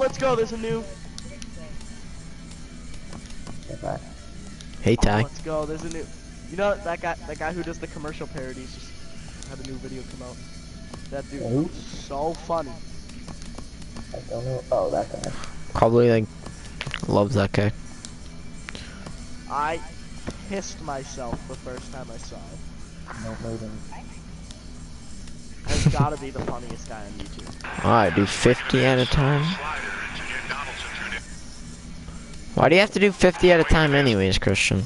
Let's go. There's a new. Hey Ty. Let's go. There's a new. You know that guy who does the commercial parodies just had a new video come out. That dude, Who? so funny. I don't know. Oh, that guy. Probably like loves that guy. I pissed myself the first time I saw it. No, moving. Has gotta be the funniest guy on YouTube. Alright, do 50 at a time. Why do you have to do 50 at a time anyways, Christian?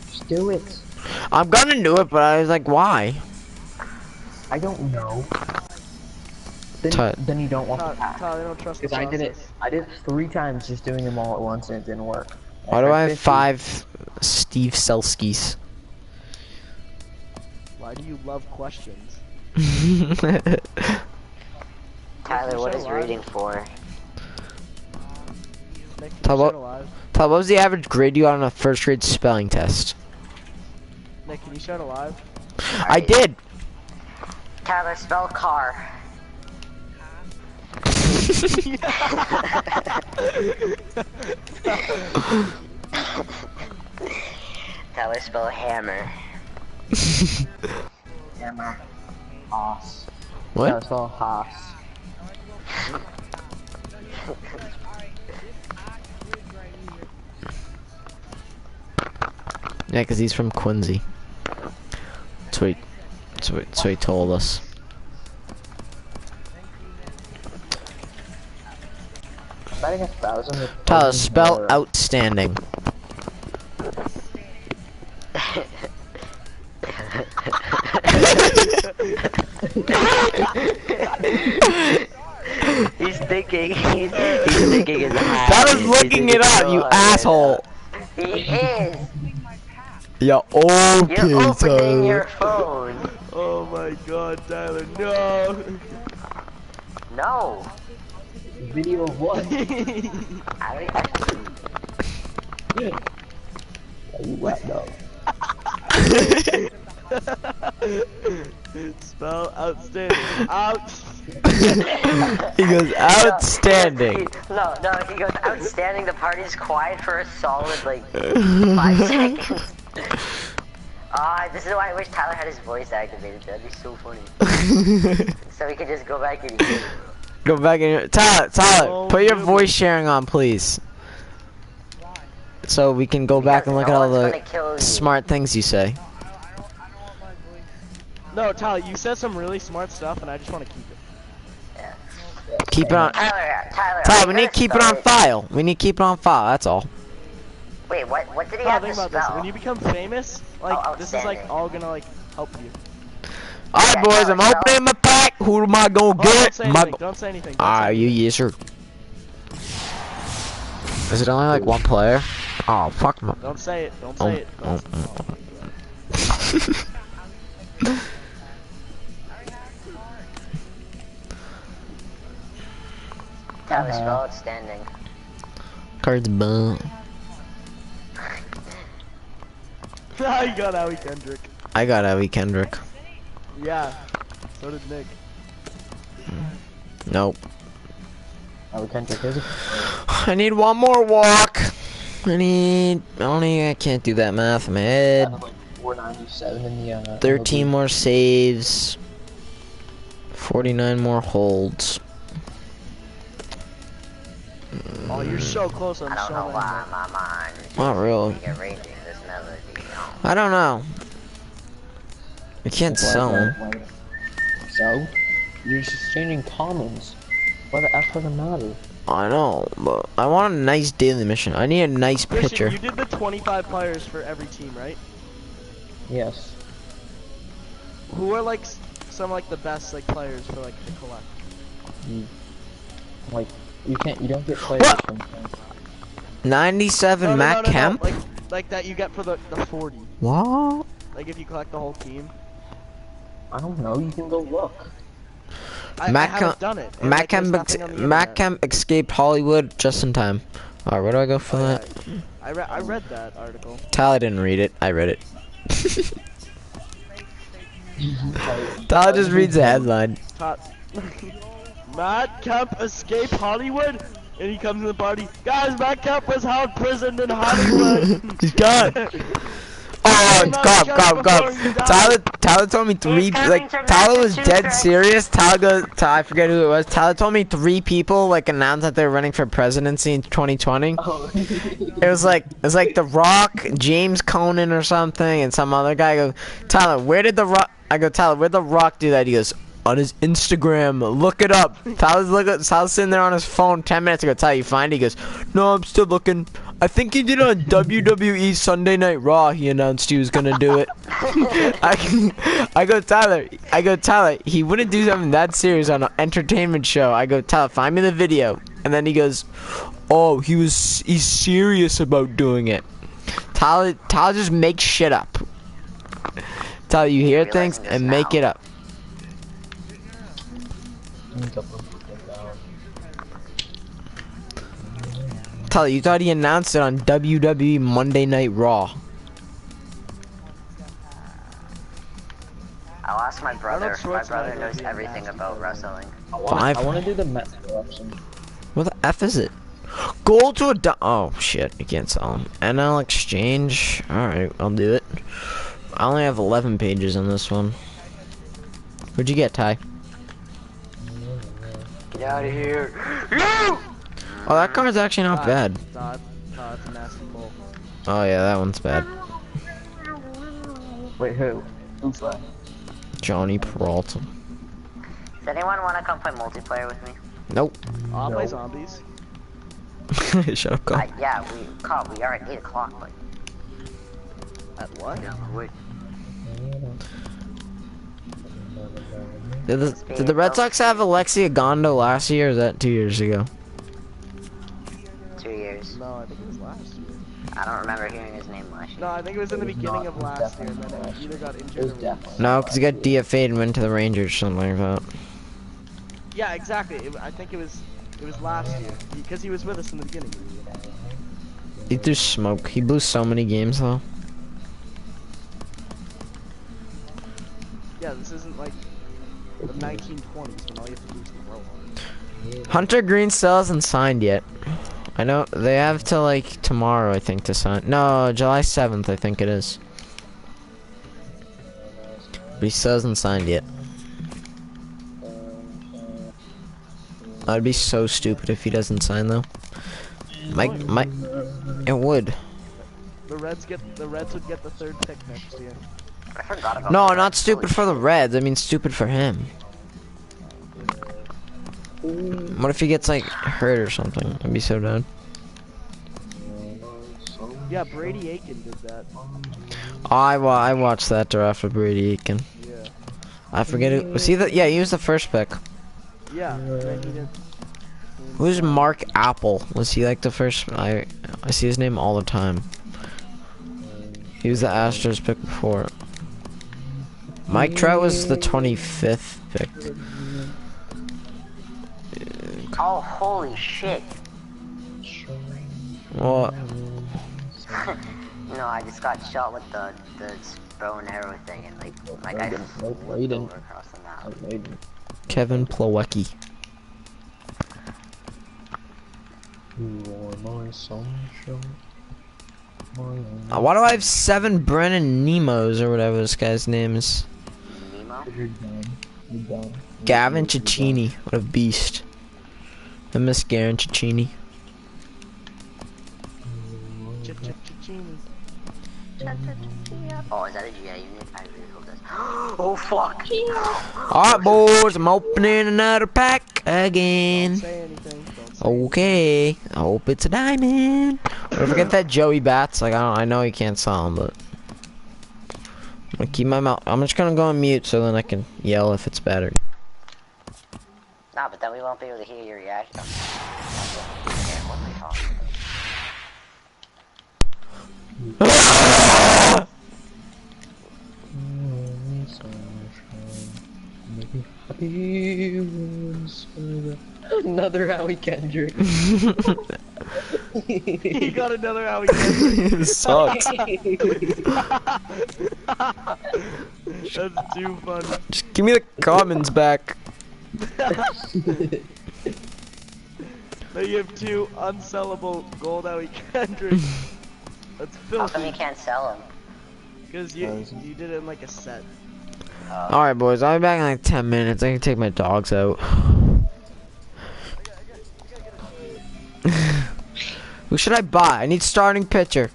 Just do it. I'm gonna do it, but I was like, why? I don't know. Then you don't want to pass. Tyler, I don't trust the Because I did it 3 times just doing them all at once and it didn't work. Why do I have 5 Steve Selskis? Why do you love questions? Tyler, what is reading for? Nick, Tyler, what was the average grade you got on a first grade spelling test? Nick, can you start alive? I did. Tyler, spell car. Tyler, spell hammer. Hammer. Hoss. What? That's all Hoss. Yeah, cause he's from Quincy. That's what he told us. Betting 1,000. Tyler, spell outstanding. He's thinking his hat. Tyler's looking it up, you asshole. He is. Yeah, okay, You're opening Tyler. your phone. Oh my God, Tyler, no! No. Video of what? I actually. You wet though. Spell outstanding. Out. He goes outstanding. No, he goes outstanding. The party's quiet for a solid like 5 seconds. This is why I wish Tyler had his voice activated. That'd be so funny. So we could just go back and eat. Go back in. Tyler, Oh, put your really? voice sharing on, please. So we can go back and look at all the smart things you say. No, Tyler, you said some really smart stuff, and I just want to keep it. Yeah. Keep it on. Tyler, We need to keep it on file. We need to keep it on file. That's all. Wait, what did he Tyler, have to think about this. spell? When you become famous, like Oh, this is like outstanding. all gonna like help you. All right, boys. I'm Tyler, opening my pack. Who am I gonna Oh, get? don't say anything. Don't say anything. Don't say You yes sir. Is it only like one player? Oh fuck my. Don't say it. Don't say it. Don't Tyler, spell outstanding. Cards bum. I got Howie Kendrick. I got Abby Kendrick. Yeah. So did Nick. Nope. Oh, Kendrick is it? I need one more walk. I can't do that math in my I head. have like 497 in the 13 more saves. 49 more holds. Oh, you're so close on I don't so know many. why my mind is Not really. rearranging this melody. I don't know. We can't sell them. So? You're just changing commons. Why the F does it matter? I know, but I want a nice daily mission. I need a nice Christian, picture. you did the 25 players for every team, right? Yes. Who are like some like the best like players for like to collect? Like, you don't get players What? from 97 Matt Kemp? Like that you get for the 40. What? Like if you collect the whole team. I don't know, you can go look. I Matt haven't Kemp- done it. and, Matt like, there's Kemp, nothing on the Matt internet. Kemp escaped Hollywood just in time. Alright, where do I go for Oh, that? yeah. I read that article. Tyler didn't read it. I read it. Tyler just reads the headline. Top. Matt Kemp escape Hollywood, and he comes to the party. Guys, Matt Kemp was held prisoned in Hollywood. He's gone. Oh, God. Tyler told me Tyler was dead serious. I forget who it was. Tyler told me 3 people like announced that they were running for presidency in 2020. Oh. It was like The Rock, James Conan or something, and some other guy. I go, Tyler, where did The Rock? I go, Tyler, where'd The Rock do that? He goes, on his Instagram. Look it up. Tyler's sitting there on his phone 10 minutes ago. Tyler, you find it? He goes, no, I'm still looking. I think he did it on WWE Sunday Night Raw. He announced he was gonna do it. I go, Tyler, he wouldn't do something that serious on an entertainment show. I go, Tyler, find me the video. And then he goes, oh, he's serious about doing it. Tyler just makes shit up. Tyler, you hear things and make it up. Tyler, you thought he announced it on WWE Monday Night Raw. I'll ask my brother. My brother knows everything about wrestling. I want to do the Mets collection. What the F is it? Gold to a oh shit, you can't sell them. NL Exchange. Alright, I'll do it. I only have 11 pages on this one. What'd you get, Ty? Get out of here. Oh, that card's actually not bad. Todd, nasty bull. Oh yeah, that one's bad. Wait, who? Who's that? Johnny Peralta. Does anyone want to come play multiplayer with me? Nope. I'll play zombies. Shut up, Carl. Yeah, we are at 8 o'clock, but... At what? Yeah, wait. Did the Red Sox have Alexia Gondo last year, or is that 2 years ago? 2 years. No, I think it was last year. I don't remember hearing his name last year. No, I think it was in the beginning of last year, and then it either got injured or... No, because he got DFA'd and went to the Rangers or something like that. Yeah, exactly. I think it was last year, because he was with us in the beginning. He threw smoke. He blew so many games, though. Yeah, this isn't like the 1920s when all you have to do is throw hard. Hunter Green still hasn't signed yet. I know they have till like tomorrow, I think, to sign. No, July 7th, I think it is. But he still hasn't signed yet. I'd be so stupid if he doesn't sign though. It would. The Reds would get the 3rd pick next year. I forgot about No, that. not stupid for the Reds. I mean, stupid for him. What if he gets like hurt or something? I'd be so done. Yeah, Brady Aiken did that. I watched that draft with Brady Aiken. Yeah. I forget it. Was he the? Yeah, he was the first pick. Yeah. And then he did. Who's Mark Apple? Was he like the first? I see his name all the time. He was the Astros pick before. Mike Trout was the 25th pick. Oh, holy shit. What? No, I just got shot with the bow and arrow thing, and like my guy flipped over across the map. Kevin Plawecki. Why do I have 7 Brennan Nemos or whatever this guy's name is? Nemo? Gavin Cicchini. What a beast. I miss Gavin Cicchini. Oh, is that a GI unit? I really hope that's. Oh fuck! Alright, boys, I'm opening another pack again. Don't say anything. Don't say Okay, I hope it's a diamond. Don't forget that Joey Bats. Like I know you can't sell him, but I'm gonna keep my mouth. I'm just gonna go on mute so then I can yell if it's better. Nah, but then we won't be able to hear your reaction. Okay, what am I talking about? Another Howie Kendrick. He got another Howie Kendrick. It sucks. That's too funny. Just give me the commons back. -2 unsellable gold Howie Kendrick. That's How come you filthy. can't sell them? Because you did it in like a set. Alright, boys, I'll be back in like 10 minutes. I can take my dogs out. Who should I buy? I need starting pitcher.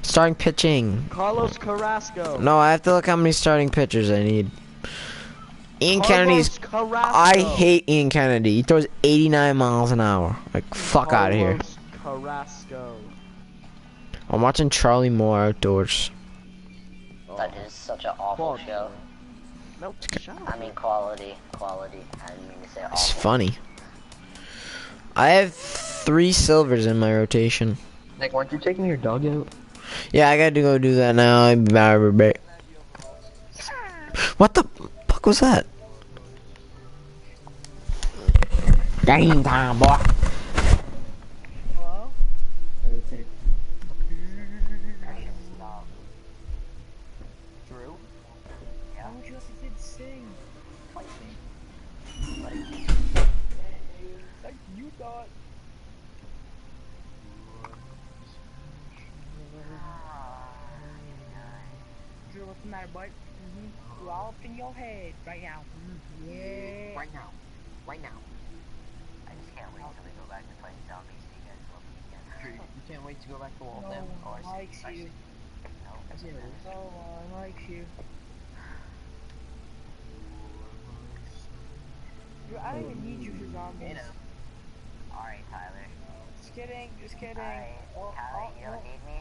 Starting pitching. Carlos Carrasco. No, I have to look how many starting pitchers I need. Ian Kennedy's. Carrasco. I hate Ian Kennedy. He throws 89 miles an hour. Like, fuck out of here. Carrasco. I'm watching Charlie Moore outdoors. That is such an awful Fuck. show. Nope. Shut up. I mean quality. Quality. I didn't mean to say It's awful. funny. I have 3 silvers in my rotation. Nick, weren't you taking your dog out? Yeah, I gotta go do that now. I'll be back. What the fuck was that? Game time, boy. Hello? Drew? Why don't you let the kids sing? Like you thought. Drew, what's the matter, bud? You're all up in your head right now. Yeah. Right now. Right now. I just can't wait till we go back to playing zombies. You guys love me again. You can't wait to go back to No Waltham. one likes you. No, No one likes you. Drew, I don't even need you for zombies. Alright, Tyler. Just kidding, just kidding. Alright, Tyler, you don't need me?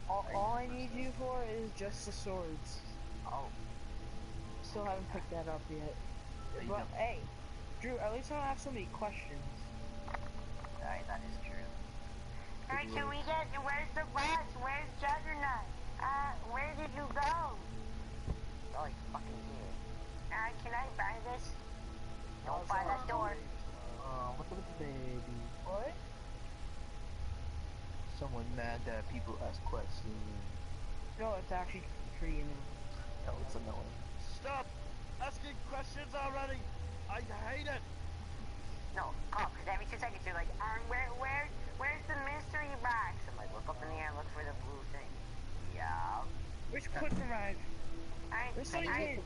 All I need you for is just the swords. Oh. Still haven't picked that up yet. There you But go. hey, Drew, at least I don't have so many questions. Alright, that is true. Alright, can we get, where's the boss? Where's Juggernaut? Where did you go? Oh, he's fucking here. Can I buy this? Don't buy that door. What's up with the baby? What? Someone mad that people ask questions. No, it's actually pretty annoying. No, it's annoying. Stop asking questions already. I hate it. No, because every 2 seconds you're like, where's the mystery box? I'm like, look up in the air and look for the blue thing. Yeah. Which quick revive? There's so many.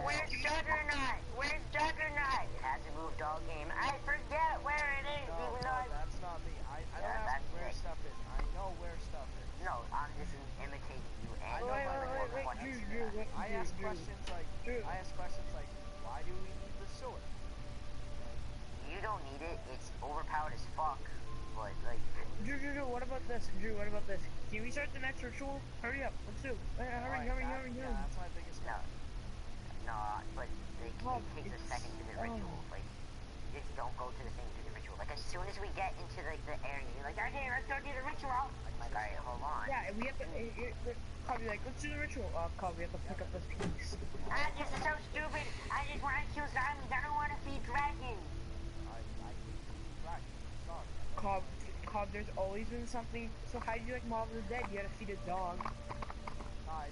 Where's Juggernaut? Where's Juggernaut? It hasn't moved all game. I forget where it is, No, even no, though that's not me. I Yeah, don't ask that's where Nick. stuff is. I know where stuff is. No, I'm just imitating you and I know Wait, my wait, wait, what Drew, is Drew, that. wait, I Drew, ask Drew. questions like, Drew. why do we need the sword? You don't need it. It's overpowered as fuck. But like, Drew, what about this? Drew, what about this? Can we start the next ritual? Hurry up, let's do it. Hurry. Yeah, that's my biggest no, question. no, but like, Oh, it takes a second to the oh. ritual. Like, just don't go to the thing to the ritual. Like, as soon as we get into like the area, you're like, Okay, let's go do the ritual. I'm like, alright, hold on. Yeah, we have to. Probably like, let's do the ritual. Carl, we have to pick up this piece. This is so stupid. I just want to kill zombies. I don't want to feed dragons. Cobb, there's always been something. So how do you like Mob of the Dead? You gotta feed a dog.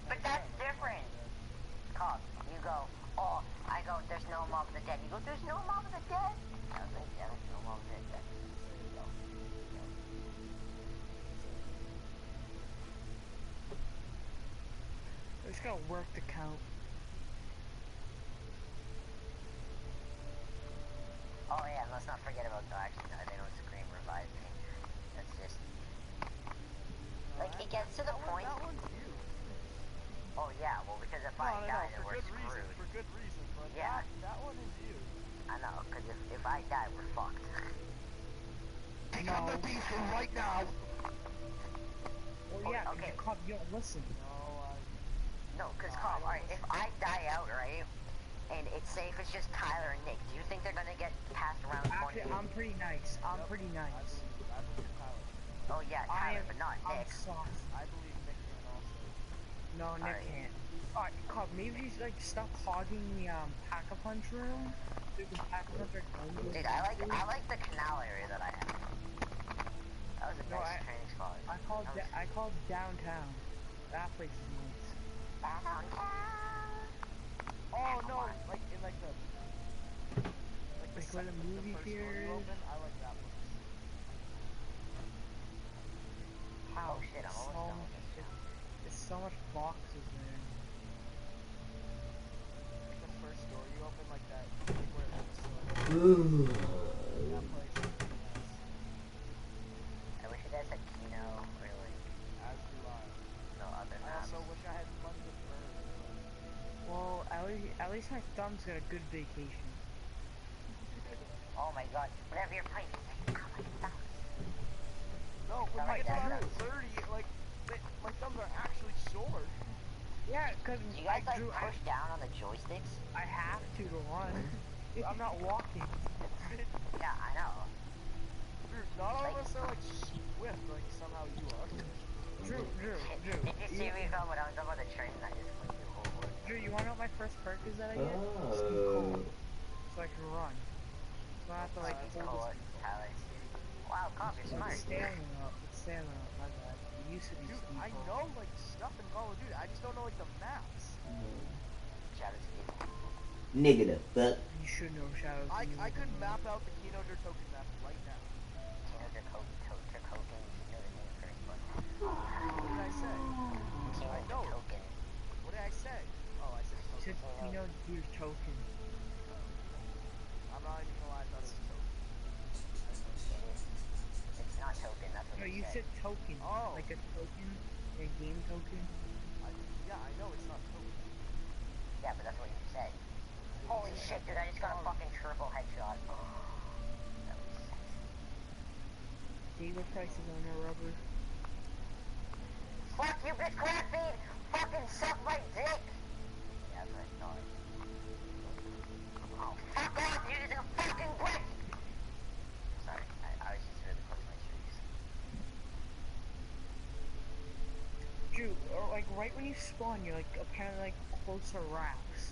But that's different. Cobb, you go. Oh, I go. There's no mob of the dead. You go. There's no mob of the dead. I was like, yeah, there's no mob of the dead. There you go. We're just gonna work the count. Oh yeah, and let's not forget about the actually. No, they don't scream revive me. That's just like it gets to the point. That one's you. Oh yeah, well because if I die, then we're screwed. For good reason, but Yeah. that one is you. I know, because if I die, we're fucked. No. right now. Well, yeah, okay. Cobb, you don't listen. No, because Cobb, alright, if I die out, right, and it's safe, it's just Tyler and Nick, do you think they're gonna get passed around the Actually, corner? I'm pretty nice. I'm pretty nice. Oh yeah, Tyler, but not I'm Nick. soft. I believe Nick can also. No, Nick Alright. can't. Alright, Cobb, maybe you should like stop hogging the Pack-a-Punch room. Dude, the Pack-a-Punch are dangerous. Dude, I like the canal area that I have. That was a No, nice training spot. I called downtown. That place is nice. Oh no, like in like the Like where the movie first theater store you is. open, I like that place. How? Oh shit, I'm There's almost so done much. with this. There's so much boxes there. Like the first store you open, like that, like where it looks so that place is nice. I wish you guys had Kino or like As do I. no other I maps. also wish I had money to burn. Well, at least my thumb's got a good vacation. Oh my god, whatever you're playing, oh my god. No, when Not my like thumbs that. are 30, like, my thumbs are actually sore. Yeah, cause Do you guys I like drew. push down on the joysticks? I have to run. I'm not walking. Yeah, I know. Dude, not all of us are like swift like somehow you are. Drew. Did you see me go when I was up on the train and I just flipped the whole board? Drew, you wanna know what my first perk is that I get? Oh. Steve Cole. So I can run. So I have to like That's hold cool. this. Tyler. Wow, Cobb, you're smart. It's stamina up. It's stamina up. My bad. It used to be Dude, Steve I Cole. know like stuff in Call of Duty. I just don't know like the maps. Shadow Steve. Negative, but You should know Shadows. I could map out the Kino der Token map right now. Kino Derkoken, you know the name first, but What did I say? Kino I know. Derkoken. What did I say? Oh, I said You said token. Kino your token. I'm not even gonna lie, I thought it was token. It is. It's not token, that's what No, you said. said token. Oh. Like a token, a game token. Yeah, I know it's not token. Yeah, but that's what you said. Holy shit, dude, I just got a fucking triple headshot. That was sexy. Diego Price is on a rubber. Fuck you, bitch, corn feed! Fucking suck my dick! Yeah, that's what I thought. Oh, fuck off, you just a fucking brick! Sorry, I was just really close to my trees. Drew, or like right when you spawn, you're like apparently like close to rafts.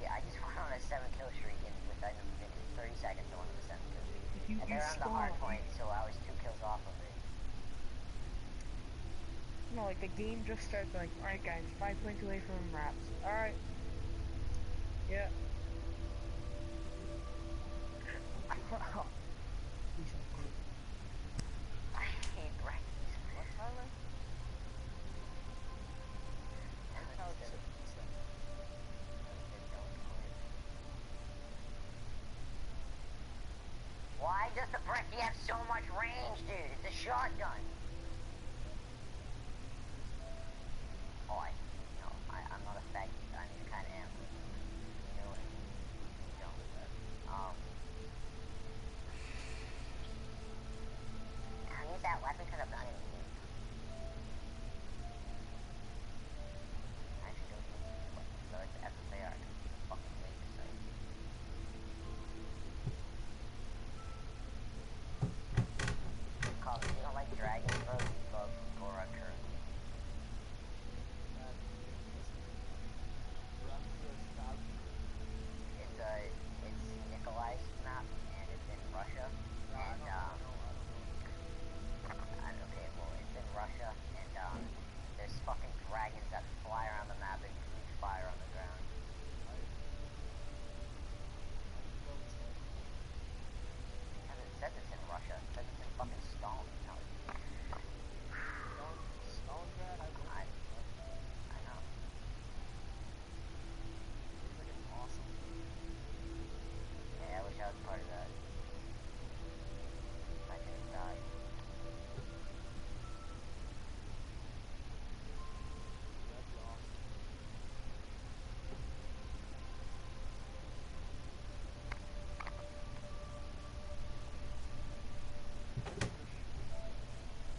Yeah, I just went on a 7-kill streak and within a minute, 30 seconds I went on a 7-kill streak. If you, And you they're on the hard spawn, point, so I was 2 kills off of it. no, like the game just starts like, alright guys, 5 points away from rafts. Alright. Yeah. Please don't quit. I hate Rockies. What, Tyler? How it's so Why does the Brecci have so much range, dude? It's a shotgun. Oh, I'm not a faggot. I mean, kind of am. You know what I mean? You don't. I use that weapon because I'm not in the game. I actually don't use these weapons, though. It's FFAR. It's fucking laser sight. Call if you don't like dragons, bro, you love Gora currently. It's Nikolai's map, and it's in Russia. And okay, well, it's in Russia, and there's fucking dragons that fly around the map and breathe fire on the ground. Because it says it's in Russia. It says it's in fucking Stalin. No, Stalingrad, I I know. Looks like it's awesome. Yeah, I wish I was part of that. I could have died. That'd be awesome.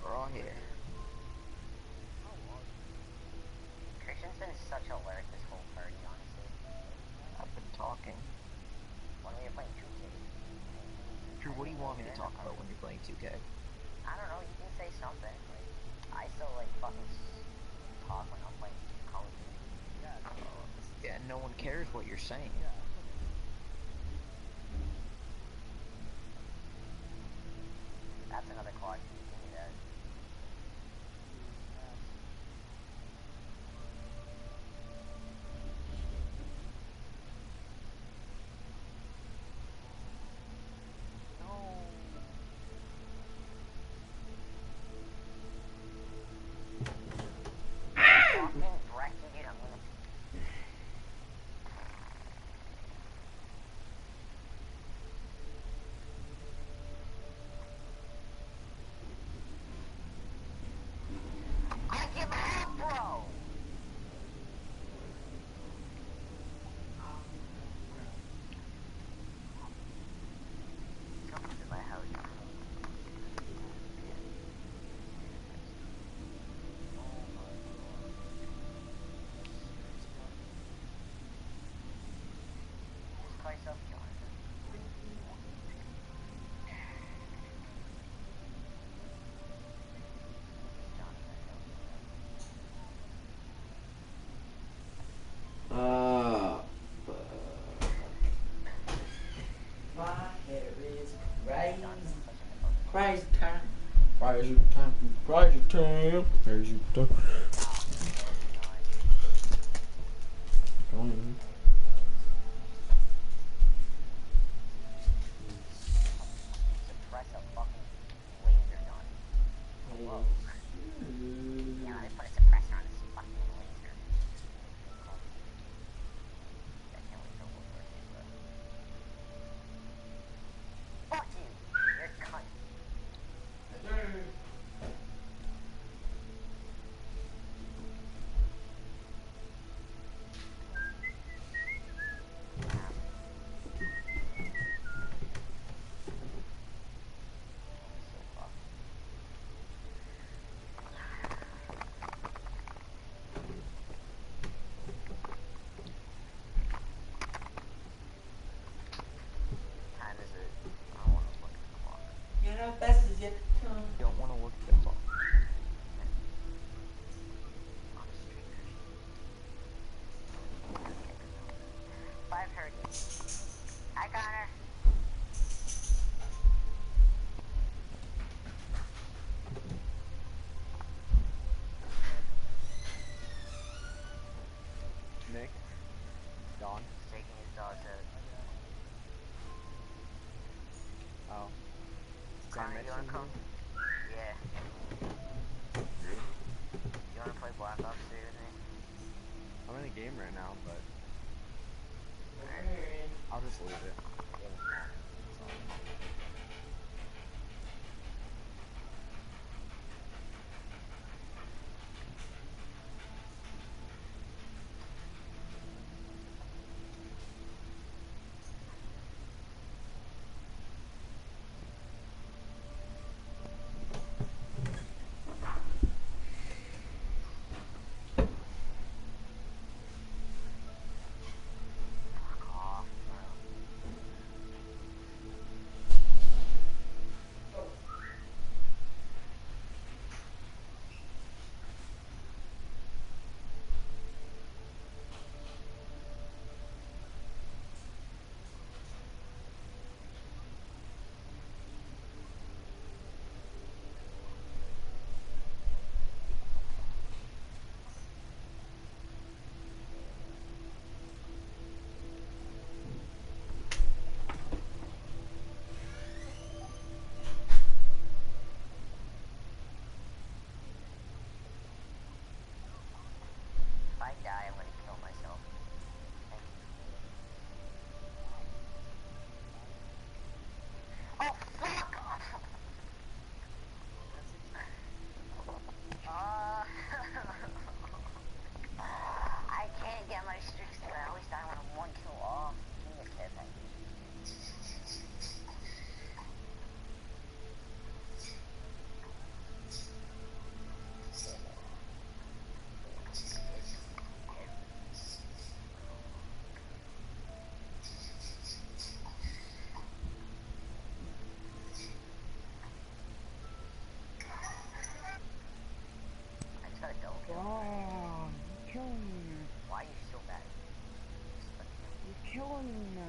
we're all here. How are you? Christian's been such a alert this whole party, honestly. I've been talking. When we were playing 2K. Drew, what do you want me to talk about when you're playing 2K? I don't know, you can say something. Like, I still like fucking talk when I'm playing Call of Duty. Yeah, Yeah, no one cares what you're saying. yeah. That's another quad. Give me that. Project time. Project time. Project time. Suppress a fucking laser gun. Whoa. Yeah, they put a suppressor on this fucking laser. I can't wait till World War II, bro. Fuck you! You're a cunt. Time is it? I don't want to look at the clock. Don't want to look at the clock. On the streamers. 5:30. Hi, Connor. Nick. Don. He's taking his dogs out. Oh. Connor, you wanna come? Yeah. You wanna play Black Ops 3 with me? I'm in a game right now, but Alright. I'll just leave it. Fuck off, bro. If I die, I'm gonna kill myself. Thank you. Oh, fuck off! I can't get my streaks, but I always die when I'm 1 kill off. Give me a care package. I just got a double kill. Oh, you're killing me. Why are you so bad? You're killing me.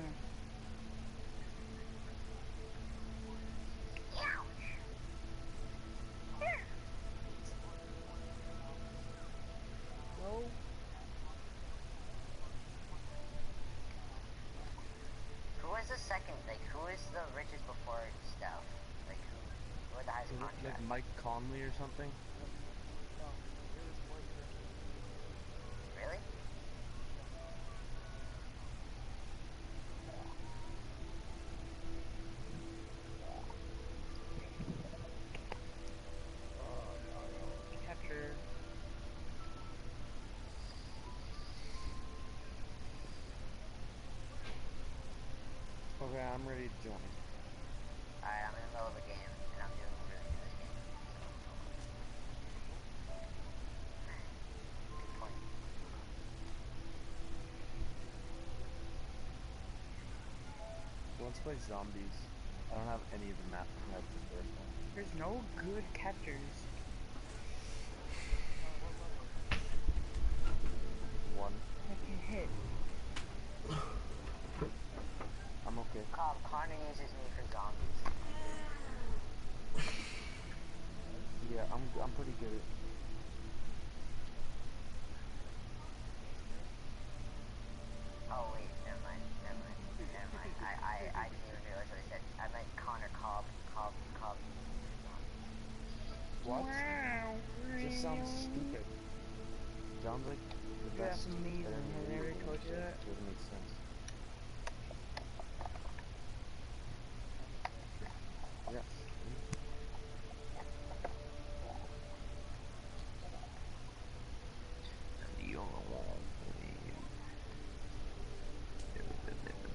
No. Who is the second? Like, who is the richest before Steph? Like, who are the highest Is it contract? like Mike Conley or something? Really? Capture. Okay, I'm ready to join. Alright, I'm in the middle of a game, and I'm doing really good this game. Good point. So let's play zombies. I don't have any of the maps except the first one. There's no good captures. One. That can hit. I'm okay. Connor uses me for zombies. I'm pretty good at. Oh wait, never mind. I didn't even realize what I said. I meant Connor Cobb. What? Wow. Just sounds stupid. Sounds like the That's best. amazing. I never told you that. Doesn't make sense. Yes.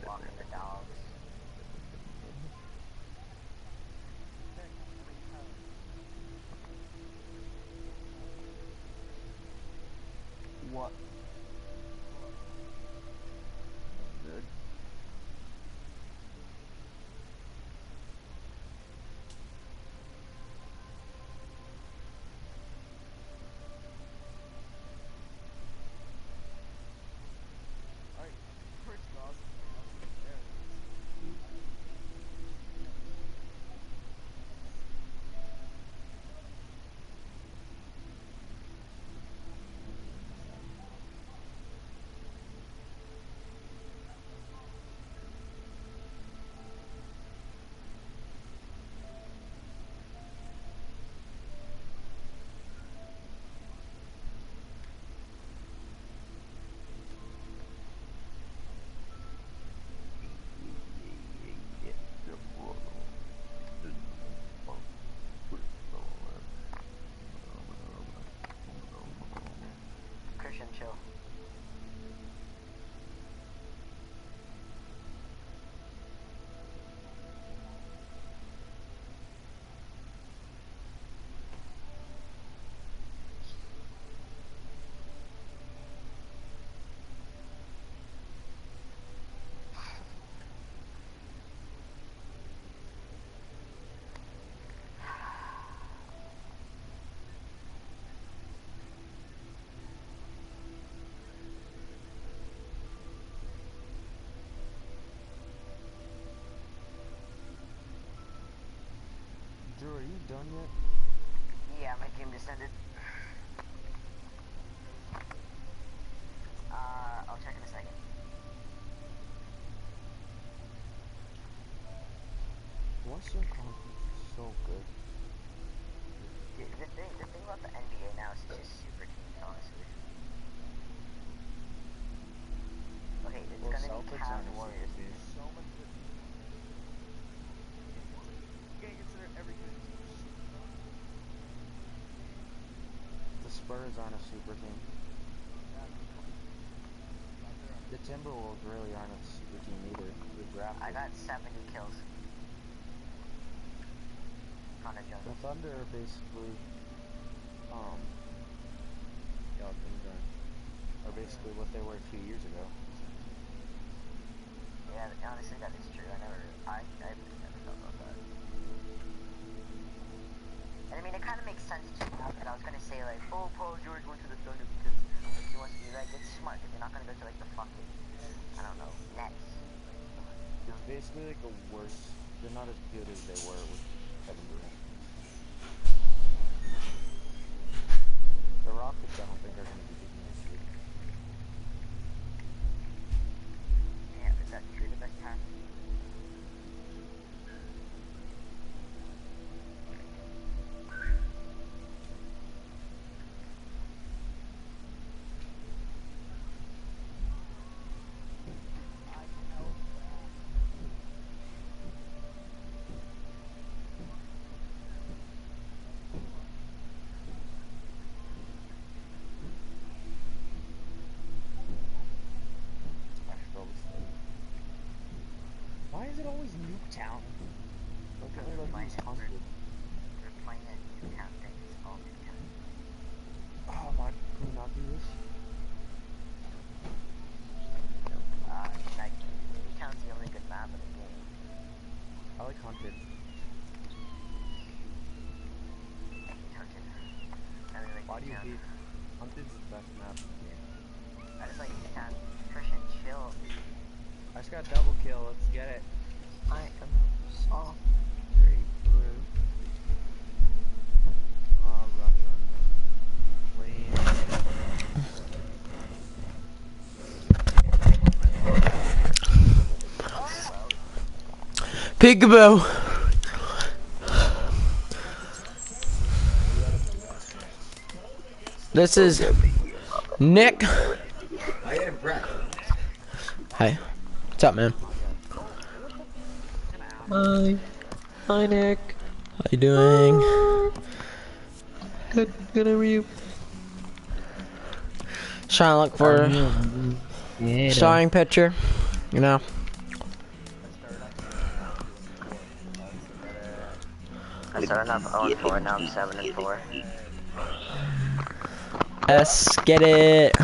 Walking the dogs. What? Good. Alright, first boss. Christian, chill. Drew, are you done yet? Yeah, my game descended. I'll check in a second. Western Conference is so good. The thing about the NBA now is it's just super teams, honestly. Okay, it's Well, gonna be Celtics Cavs aren't a Warriors. super team. So much good. You can't consider every good team. The Spurs aren't a super team. The Timberwolves really aren't a super team either. They drafted. I got 70 kills. Connor The Jones. Thunder are basically, are basically what they were 2 years ago. Yeah, honestly, that is true. I really never thought about that. And I mean, it kind of makes sense too. Because I was gonna say like, oh, Paul George went to the Thunder because like, he wants to be like, it's smart. Because you're not gonna go to like the fucking, I don't know, Nets. It's basically like a worse. They're not as good as they were with Kevin Durant. The Rockets, I don't think are going to be good next year. Yeah, is that true? The best pass? Why is it always Nuketown? Like, Because only we're like playing these it. 100. We're playing a Newtown thing. It's all Newtown. Oh, why can we not do this? Like, Newtown's the only good map in the game. I like Hunted. I hate Hunted. I really like Why do you Newtown. hate? Hunted's the best map in the game. I just like Newtown. Christian, chill. I just got double kill. Let's get it. I am soft. Great, blue. Peekaboo. This is Nick. Hi. What's up, man? Hi. Hi, Nick. How you doing? Good. Good. How are you? Trying to look for Yeah. starring picture. You know. I started off 0-4, now I'm 7-4. Let's get it.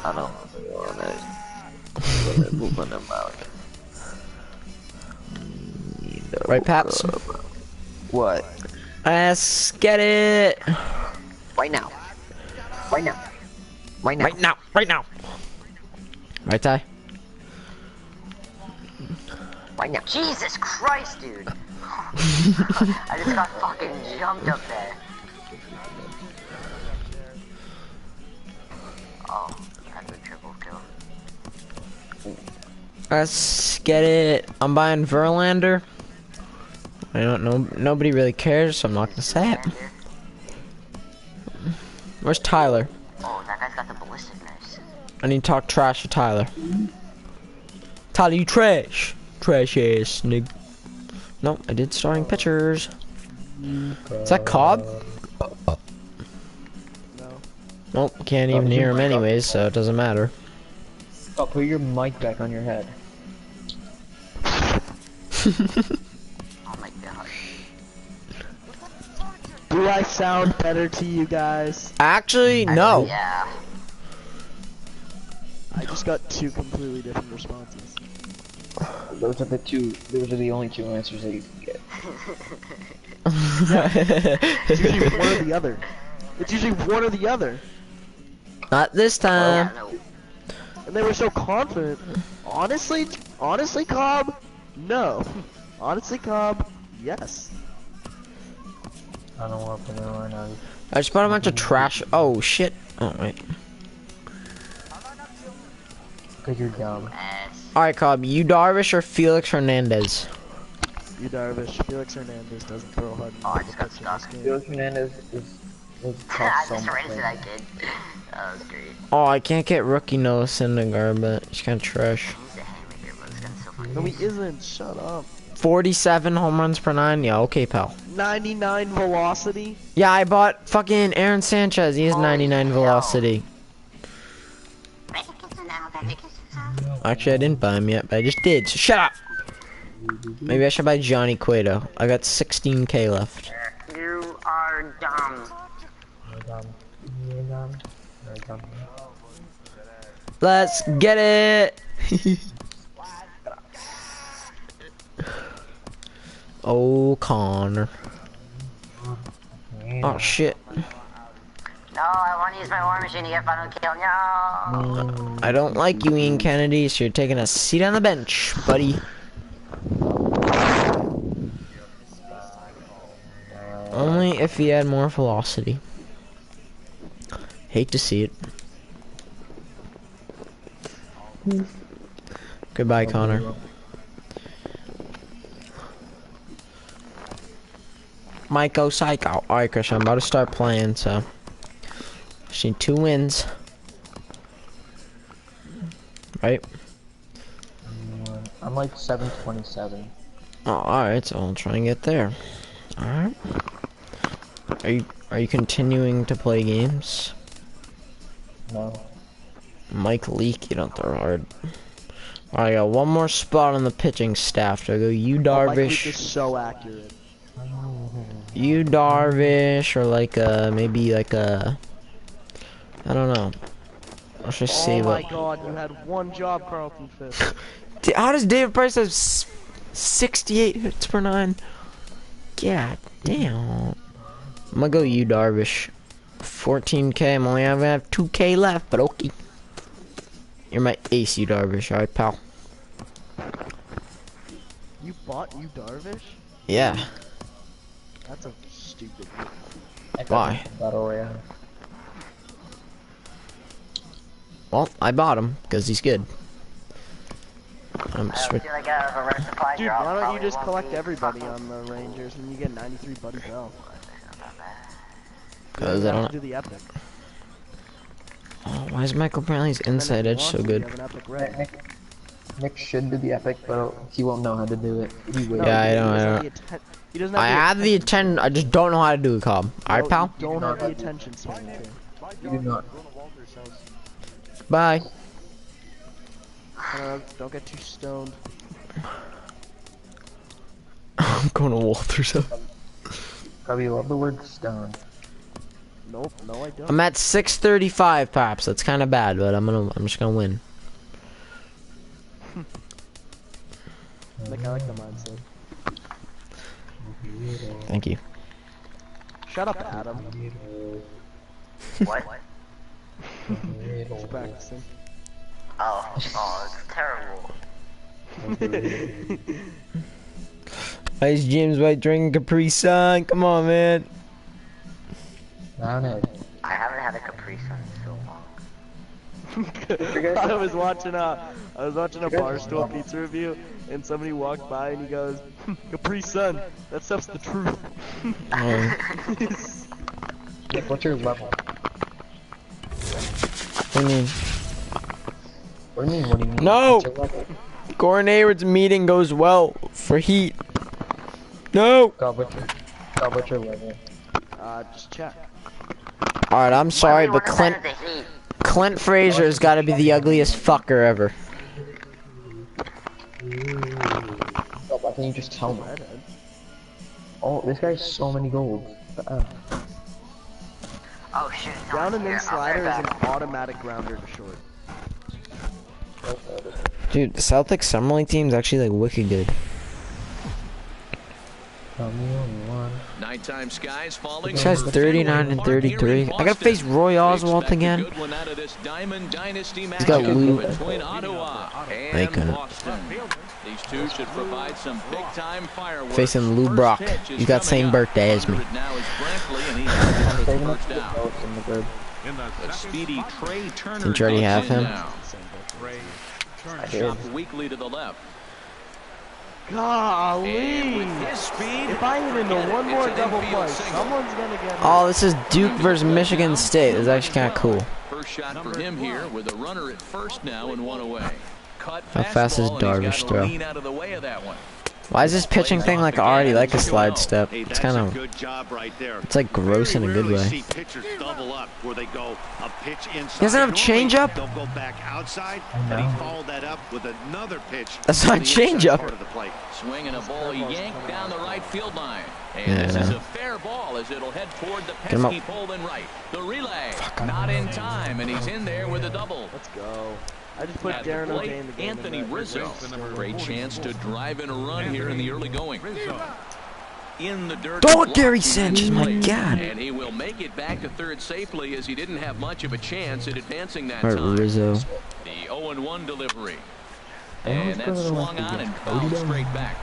I don't Right, Paps? What? Let's get it. Right now. Right now. Right now. Right now. Right now. Right, Ty? Right now. Jesus Christ, dude! I just got fucking jumped up there. Oh, that's a triple kill. Let's get it. I'm buying Verlander. I don't know. Nobody really cares, so I'm not gonna say it. Where's Tyler? Oh, that guy's got the ballistic knives. I need to talk trash to Tyler. Tyler, you trash. Trash ass nigga. No, I did starting pictures. Is that Cobb? No. Nope, can't even hear him anyways, so it doesn't matter. Oh, put your mic back on your head. Oh my god. Do I sound better to you guys? Actually, no. Yeah. I just got two completely different responses. Those are the two. Those are the only two answers that you can get. It's usually one or the other. It's usually one or the other. Not this time. Yeah, no. And they were so confident. Honestly, Cobb, no. Honestly, Cobb, yes. I don't want to put it right now. I just bought a bunch of trash. Oh shit. Oh wait. Because you're dumb. Alright, Cobb, you Darvish or Felix Hernandez? You Darvish. Felix Hernandez doesn't throw hard Oh, I enough just got pitch in stuck. this game. Felix Hernandez is I tough so just ran into much. that kid. That was great. Oh, I can't get rookie Noah Syndergaard, but he's kind of trash. He's a haymaker, but this gun's so fucking No, he isn't. Shut up. 47 home runs per 9. Yeah, okay, pal. 99 velocity. Yeah, I bought fucking Aaron Sanchez. He has Holy 99 hell. velocity. Actually, I didn't buy him yet, but I just did. So shut up. Maybe I should buy Johnny Cueto. I got 16k left. You are dumb. Let's get it. Oh, Connor. Oh shit. No, I want to use my war machine to get final kill. No. I don't like you, Ian Kennedy, so you're taking a seat on the bench, buddy. Only if he had more velocity. Hate to see it. Goodbye, Connor. Might go psycho. Alright, Chris, I'm about to start playing, so. Just need 2 wins. Right? I'm like 727. Oh, alright, so I'll try and get there. Alright. Are you continuing to play games? No. Mike Leake, you don't throw hard. Alright, I got one more spot on the pitching staff. Do I go you Mike Leake Darvish? is so accurate. You Darvish or like maybe like a I don't know. I'll just Oh save my up. god, you had one job, Carlton Fisk. How does David Price have 68 hits per 9? God damn. I'm gonna go you Darvish. 14k. I'm only gonna have 2k left, but okay. You're my ace, you Darvish. Alright, pal. You bought you Darvish? Yeah. That's a stupid move. Why? Battle Royale. Well, I bought him because he's good. I'm I switch. feel like a rare supply Dude, drop why don't you probably just won't collect be everybody fucking- on the Rangers and you get 93 Buddy Bell? Cause You I have to don't. do the epic. Oh, why is Michael Brantley's And then inside if he edge so wants to, good? You have an epic red. Nick should do the epic, but he won't know how to do it. He will. Yeah, I he know, doesn't I have know. the he doesn't have I the have the attention. attention. I just don't know how to do it, Cobb. Alright, No, pal. You don't have the attention span. Okay. You do not. Bye. Don't get too stoned. I'm going to Walter's house. Probably love the word stone. Nope, no I don't. I'm at 635, perhaps. That's kind of bad, but I'm just gonna win. Like, I like the mindset. Thank you. Shut up, Adam. What? He's practicing. Oh, it's terrible. Why is James White drinking Capri Sun? Come on, man. Down it. I haven't had a Capri Sun in so long. I was watching a Barstool Pizza review, and somebody walked by and he goes, Capri Sun, that stuff's the truth. Nick, what's your level? What do you mean? What do you mean? What do you mean? No! What's your level? Gordon Hayward's meeting goes well for Heat. No! God, what's your level? Just check. Alright, I'm sorry, Why but do we Clint wanna send it to Heat? Clint Frazier's gotta be the ugliest fucker ever. God, why can't you just tell me? Oh, this guy's so many golds. Oh shit, it's Down on and here. then I'll be slider is right an back. automatic grounder to short. Dude, the Celtics Summer League team's actually like wicked good. Tell me only one. Nighttime skies falling. This guy's over 39 Fenway and Park 33. here in I gotta Boston. face Roy We Oswalt expect a again. good one out of this Diamond Dynasty He's got matchup Lou. between Ottawa They and couldn't. Boston. These two should provide some big-time fireworks. Facing Lou First Brock. pitch is He's got coming same up. birthday as me. Under it now is Brantley, and he has it for the Saving up first to the down. votes in the grid. The speedy Trey Turner. Didn't you already have comes in him? now. I did. Chopped weakly to the left. And Golly! with his speed, If I hit into forget it. one It's more an double infield play, single. someone's gonna get hurt. Oh, this is Duke versus Michigan State. This is actually kind of cool. First shot for him here with a runner at first now and one away. Cut How fast is fastball, and he's Darvish gotta throw? lean out of the way of that one. Why is this pitching thing like I already like a slide step? Hey, It's that's kind a of, good job right there. it's like gross in a good Very rarely way. see pitchers double up where they go a pitch inside. He doesn't have a Normally, changeup? They'll go back outside, but he followed that up with another pitch. That's on not the inside changeup. part of the plate. Swinging a ball yanked down the right field line. And Yeah, this I is know. a fair ball as it'll head toward the him up. pesky pole and right. The relay, not in time, and he's in there with a double. Let's go. I just put At the Darren O'Day plate, in the game. Anthony and that- Rizzo. Great chance to drive in a run here in the early going. In the dirt. Throw it, Gary blocking Sanchez, in my place. God. And he will make it back to third safely as he didn't have much of a chance at advancing that Alright, time. Rizzo. The 0-1 delivery. Everyone's And that gonna swung like on to and get fouled Cody straight back.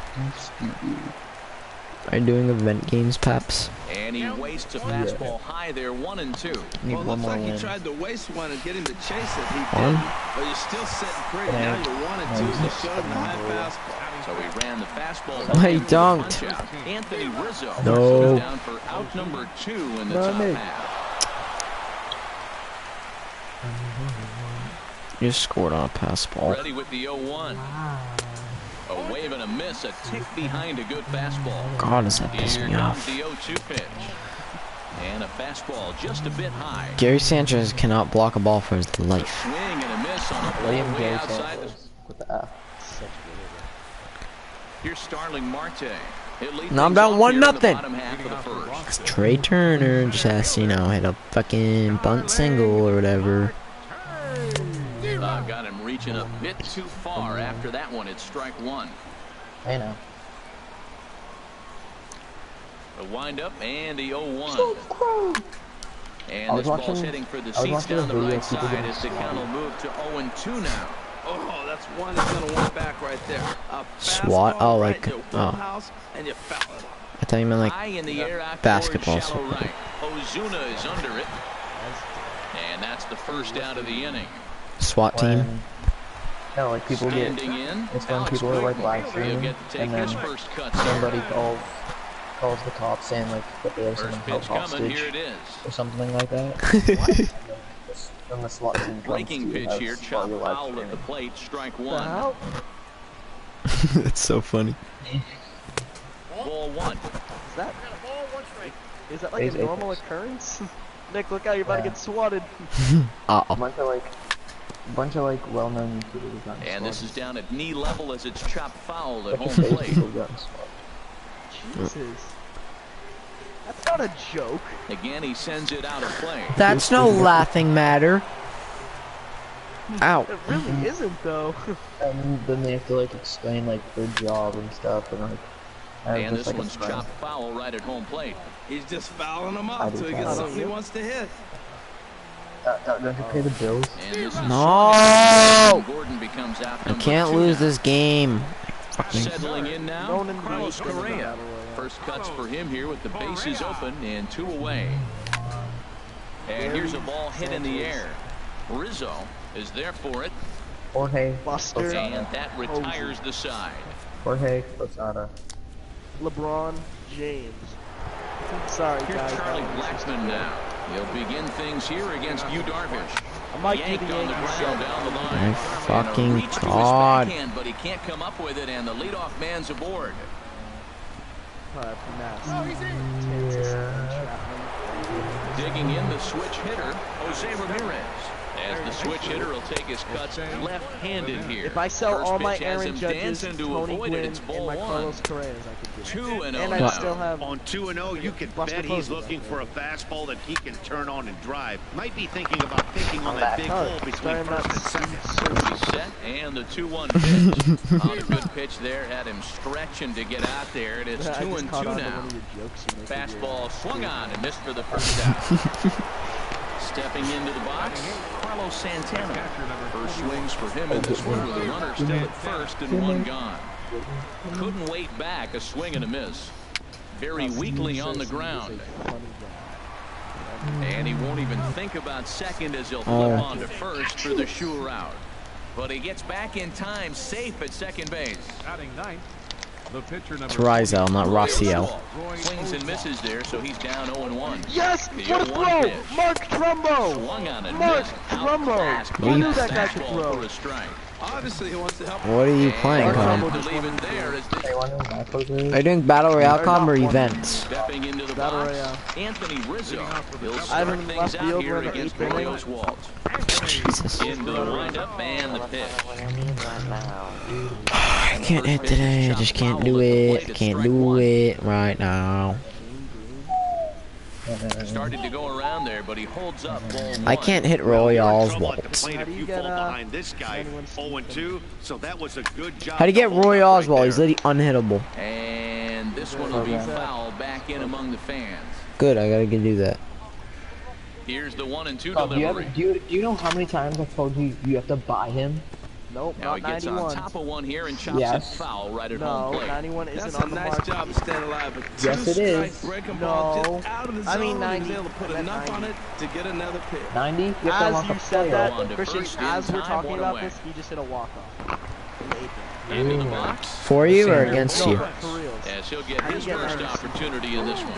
Are you doing event games, Paps? And he wastes a fastball high there, 1 and 2. Need Well, it one looks more like win. he tried to waste one and get him to chase it. He One? didn't, but you're still sitting pretty. Now you're 1 and 2. You showed him the high fastball. So he ran the fastball. He into the dunked. punch-out. Anthony Rizzo No. goes down for out number 2 in the No, top Nick. half. You scored on a pass ball. Ready with the 0-1. A wave and a miss, a tick behind a good fastball. God, does that piss Here me comes off. the 0-2 pitch. And a fastball just a bit high. Gary Sanchez cannot block a ball for his life. Swing and a miss on a ball William way Gary outside the... Sanchez with the F. Here's Starling Marte. He'll lead Now I'm things down off '1-0. here in the bottom half of the first. Trey Turner just has to, you know, hit a fucking bunt single or whatever. Got him reaching a bit too far after that one. It's strike 1. I know. The windup and the 0-1. And I was this ball's watching- heading for the I was seats watching down a the video right of people side getting as the count will move to 0-2 now. Oh, that's one that's going to want back right there. A SWAT? fastball Oh, right like, in your oh. wheelhouse, and you foul it off. I thought you meant like, High in the air out basketball. toward shallow right. Ozuna is under it. And that's the first out of the inning. SWAT team. No, like people get. Standing in, It's when Alex people are like Bregman. live He'll streaming, get to take and then his first cut. somebody calls the cops saying like that they have someone First held pitch coming, hostage here it is. or something like that. Then the SWAT team comes Breaking to pitch us here, while chop you're live foul at the streaming. plate, strike What the one. hell? It's so funny. Ball one. Is that like Phase a normal apex. occurrence? Nick, look out, you're about to Yeah. get swatted. A Uh-oh. bunch of like well-known YouTubers got And this is swatted. down at knee level as it's chopped foul at Bunch home of fake plate. people got swatted. Jesus. That's not a joke. Again, he sends it out of play. That's no laughing matter. Ow. It really isn't, though. And then they have to like explain like their job and stuff, and like. I have And just, this like, a one's friend. chopped foul right at home plate. He's just fouling him I up do till he that. gets something he wants to hit. Don't you pay the bills? And this is No! Gordon becomes out I number can't 2 lose now. this game. Settling in now, Ronan Carlos Reed. Correa. First cuts for him here with the bases open and 2 away. And here's a ball hit in the air. Rizzo is there for it, Jorge Buster. and that retires the side. Jorge Posada. LeBron James. Sorry, Here's guys. Charlie that was just- Blackmon now. He'll begin things here against Yu Darvish. I might do Yanked the on the Yankees ground show. down the line. My And a fucking reach to his God. backhand, but he can't come up with it, and the leadoff man's aboard. Digging in the switch hitter, Jose Ramirez. As the switch hitter will take his cuts left-handed here. If I sell First all my pitch has Aaron him Judges, dancing to Tony avoid Gwynn, it. It's and ball my one. Carlos Correas, I could do. 2-0 And I now. still have On 2-0, you can Buster bet he's Posey. looking for a fastball that he can turn on and drive. Might be thinking about thinking on that big Oh, hole between starting first that and second. He's set, and the 2-1 pitch. On a good pitch there, had him stretching to get out there, and it's I just 2-2 caught on to now. one of your jokes you make with your- Fastball swung on and missed for the first out. Stepping into the box, Carlos Santana. First swings for him in this one with a runner still at first and 1 gone. Couldn't wait back, a swing and a miss. Very weakly on the ground. And he won't even think about second as he'll flip on to first for the sure out. But he gets back in time, safe at second base. Batting ninth, the pitcher number It's Rizal, not Rossiel. Swings and misses there, so he's down 0-1. Yes! The What a 0-1 throw! pitch. Mark Trumbo! Swung on and Mark missed. Trumbo! Outclassed Who by knew the that guy could fastball throw? for a strike. Obviously, he wants to help. What are you playing, And Con? to leave it there as this Hey, wonder what my close is? Are you doing Battle Royale Com or events? stepping into the Battle box, Royale. Anthony Rizzo. He'll I start haven't things left out field, here we're in the against 8th Billy inning. Oswalt. Jesus. Into the windup and the pitch. I can't hit today. I just can't do it. Can't do it right now. Started to go around there, but he holds up ball one. I can't hit Royals Trouble at the Waltz. plate How if do you you get, fall behind this guy. anyone 0-2, so that was a good job. How do you get to hold Roy up right Oswald? He's there. literally unhittable. And this one will be foul back in among the fans. Good, I gotta do that. Here's the 1-2 Do you, delivery. do you know how many times I've told you you have to buy him? Nope, Now not he gets on 91. top of one here and chops Yes. it foul right at No, home plate. 91 isn't That's on a the nice mark. job of staying alive. But Yes, two it is. strike breaking ball No. just out of the zone. I mean and 90. he was able to put I meant enough 90. on it to get another pitch. 90? You have to As unlock you a said player. On to that, Christian, first in as we're time, talking one about away. this, he just hit a walk-off. In the 8th inning. Into the box. For you or against No, you? but for reals. As he'll get his first opportunity in this one.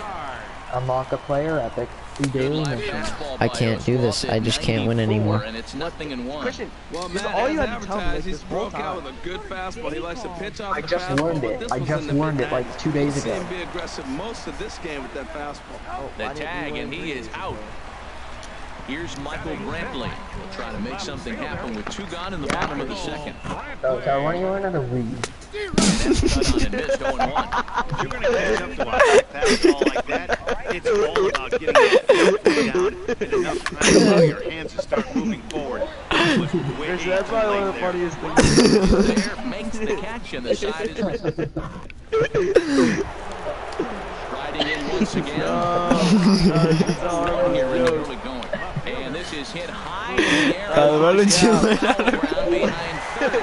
Unlock a player, Epic. We Good daily live mission. fastball I by can't do this. Oswalt I at just can't win 94, anymore. And it's 0-1. Christian, Well, this is Matt, all you as had to tell me advertised, like, he's this whole broke out time. with a good fastball. He likes to pitch off I the just fastball, learned but it. this I was just in the learned it mid-90s. like 2 days We've seen ago. him be aggressive most of this game with that fastball. Oh, The why didn't tag, you and he is out. Here's Michael Brantley. He'll try to make something happen with 2 gone in the bottom of the second. So I want you to learn how to read. That's cut on and missed 0-1. If you're going to catch up to a fastball like that, it's all about getting that foot down and enough time for your hands to start moving forward. Christian, that's probably one of the funniest things. There makes the catch, and the side is missed. Riding in once again. Strong here in the early going. And this is hit high in the air. Why don't you let Ground behind third.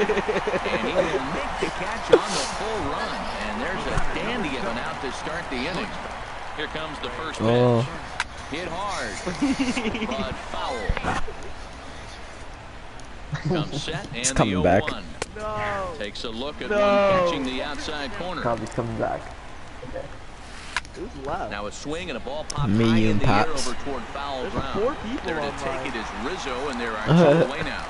And he will make the catch on the full run. And there's a dandy of an out to start the inning. Here comes the first pitch. Oh. Hit hard, but foul. Comes set and It's the coming back. 0-1. No. Takes a look at No. one catching the outside corner. Cobb's coming back. Who's left? Now a swing and a ball popped Me high in and the air Pops. over toward foul There's ground. 4 people There to on take mine. it is Rizzo, and there are 2 away now.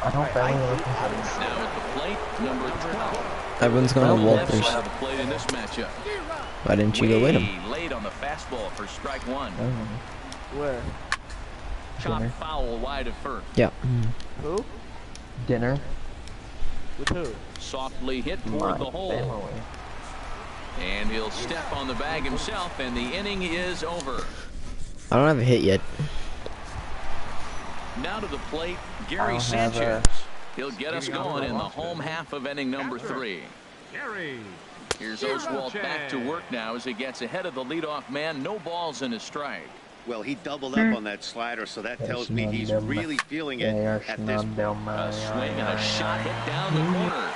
I don't barely look at him. Now at the plate, number 12. Everyone's going to Lefts Walters. have a plate in this matchup. Why didn't you go with him? Way late on the fastball for strike 1. Where? Chop Dinner. foul wide of first. Yep. Who? Dinner. With who? Softly hit toward the hole. Family. And he'll step on the bag himself, and the inning is over. I don't have a hit yet. Now to the plate, I Gary don't have Sanchez. He'll get us going in the home half of inning number 3. Gary. Here's Oswalt back to work now as he gets ahead of the leadoff man. No balls in his strike. Well, he doubled up on that slider, so that tells me he's really feeling it at this point. A swing and a shot hit down the corner.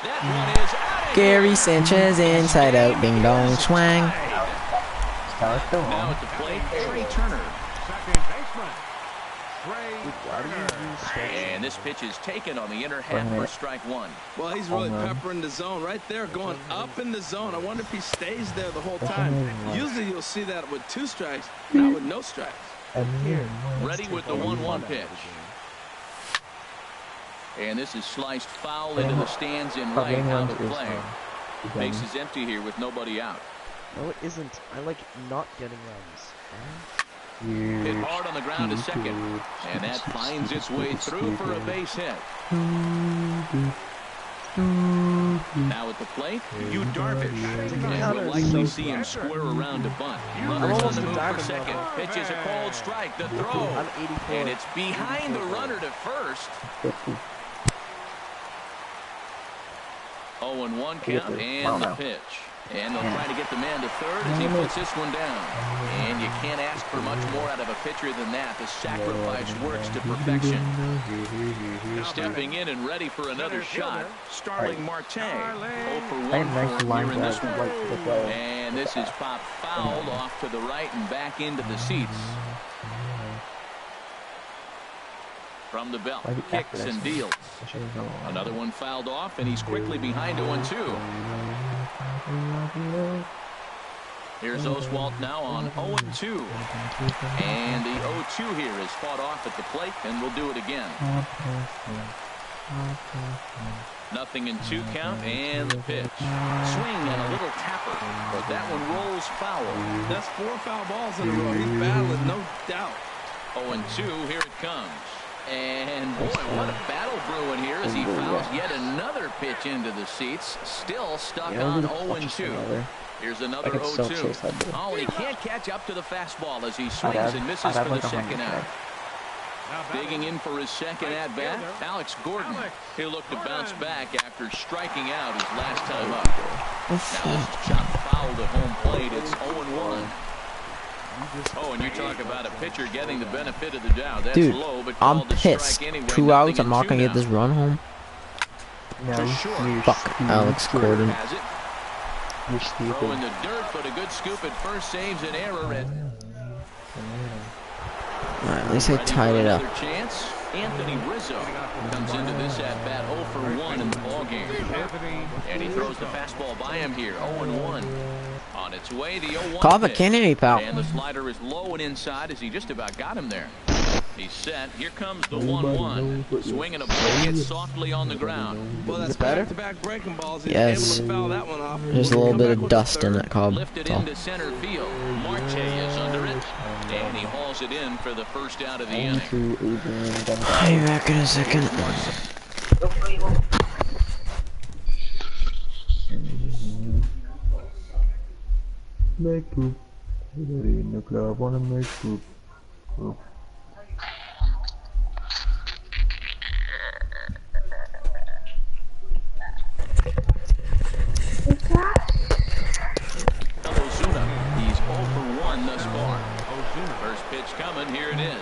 That one is out of Gary here. Sanchez inside out, ding dong swang. Tyler still Now on. at the plate, Trey Turner. Second baseman. Trey Why do you use straight? And this pitch is taken on the inner half for strike 1. Well, he's really Home run. peppering the zone right there, going up in the zone. I wonder if he stays there the whole time. Usually you'll see that with 2 strikes, not with no strikes. Ready with the 1-1 pitch. And this is sliced foul into the stands in right out of play. Bases empty here with nobody out. No, it isn't. I like not getting runs. Hit hard on the ground to second. And that finds its way through for a base hit. Now at the plate, Yu Darvish. And we'll likely see him square around to bunt. Runners on the move for second. Pitch is a cold strike. The throw. I'm 84. And it's behind the runner to first. 0-1 count and the pitch. And they'll try to get the man to third as he puts this one down. And you can't ask for much more out of a pitcher than that. The sacrifice works to perfection. Stepping in and ready for another shot, Starling Marte. 0 for 1 for here in this one. And this is popped fouled off to the right and back into the seats. From the belt, kicks and deals. Another one fouled off, and he's quickly behind 0-2. Here's Oswalt now on 0-2. And the 0-2 here is fought off at the plate, and we'll do it again. 0-2 count, and the pitch. Swing and a little tapper, but that one rolls foul. That's 4 foul balls in a row. He's battling, no doubt. 0-2, here it comes. And boy, what a battle brewing here as he fouls yet another pitch into the seats. Still stuck on 0-2. Here's another 0-2. Oh, and he can't catch up to the fastball as he swings and misses for the second out. Digging in for his second at-bat, Alex Gordon. He'll look to bounce back after striking out his last time up. Now this is chopped foul to home plate. It's 0-1. Oh, and you talk about a pitcher getting the benefit of the doubt. That's Dude, low, but I'm called to pissed. strike anyway. 2 outs, Nothing I'm not in gonna 2 get this now. run home. To short. Fuck, Alex Gordon. Has it. You're Throw stupid. in the dirt, but a good scoop at first saves an error. Alright, at least I tied it up. Another chance. Anthony Rizzo comes into this at-bat 0 for 1 in the ballgame. And he throws the fastball by him here, 0-1. On its way, the 0-1 Call the pitch. Kennedy, pal. And the slider is low and inside as he just about got him there. He's set. Here comes the 1-1. Swing and a ball gets softly on the ground. Well, that's back-to-back breaking balls. He's Yes. able to foul that one off. There's a little bit of dust in it, Cobb. Lifted That's all. into center field. Marte is under it. And he hauls it in for the first out of the inning. I'll be back in a second. Make poop. Everybody in the club wanna make poop. Poop. Ozuna, he's 0 for 1 thus far. First pitch coming, here it is.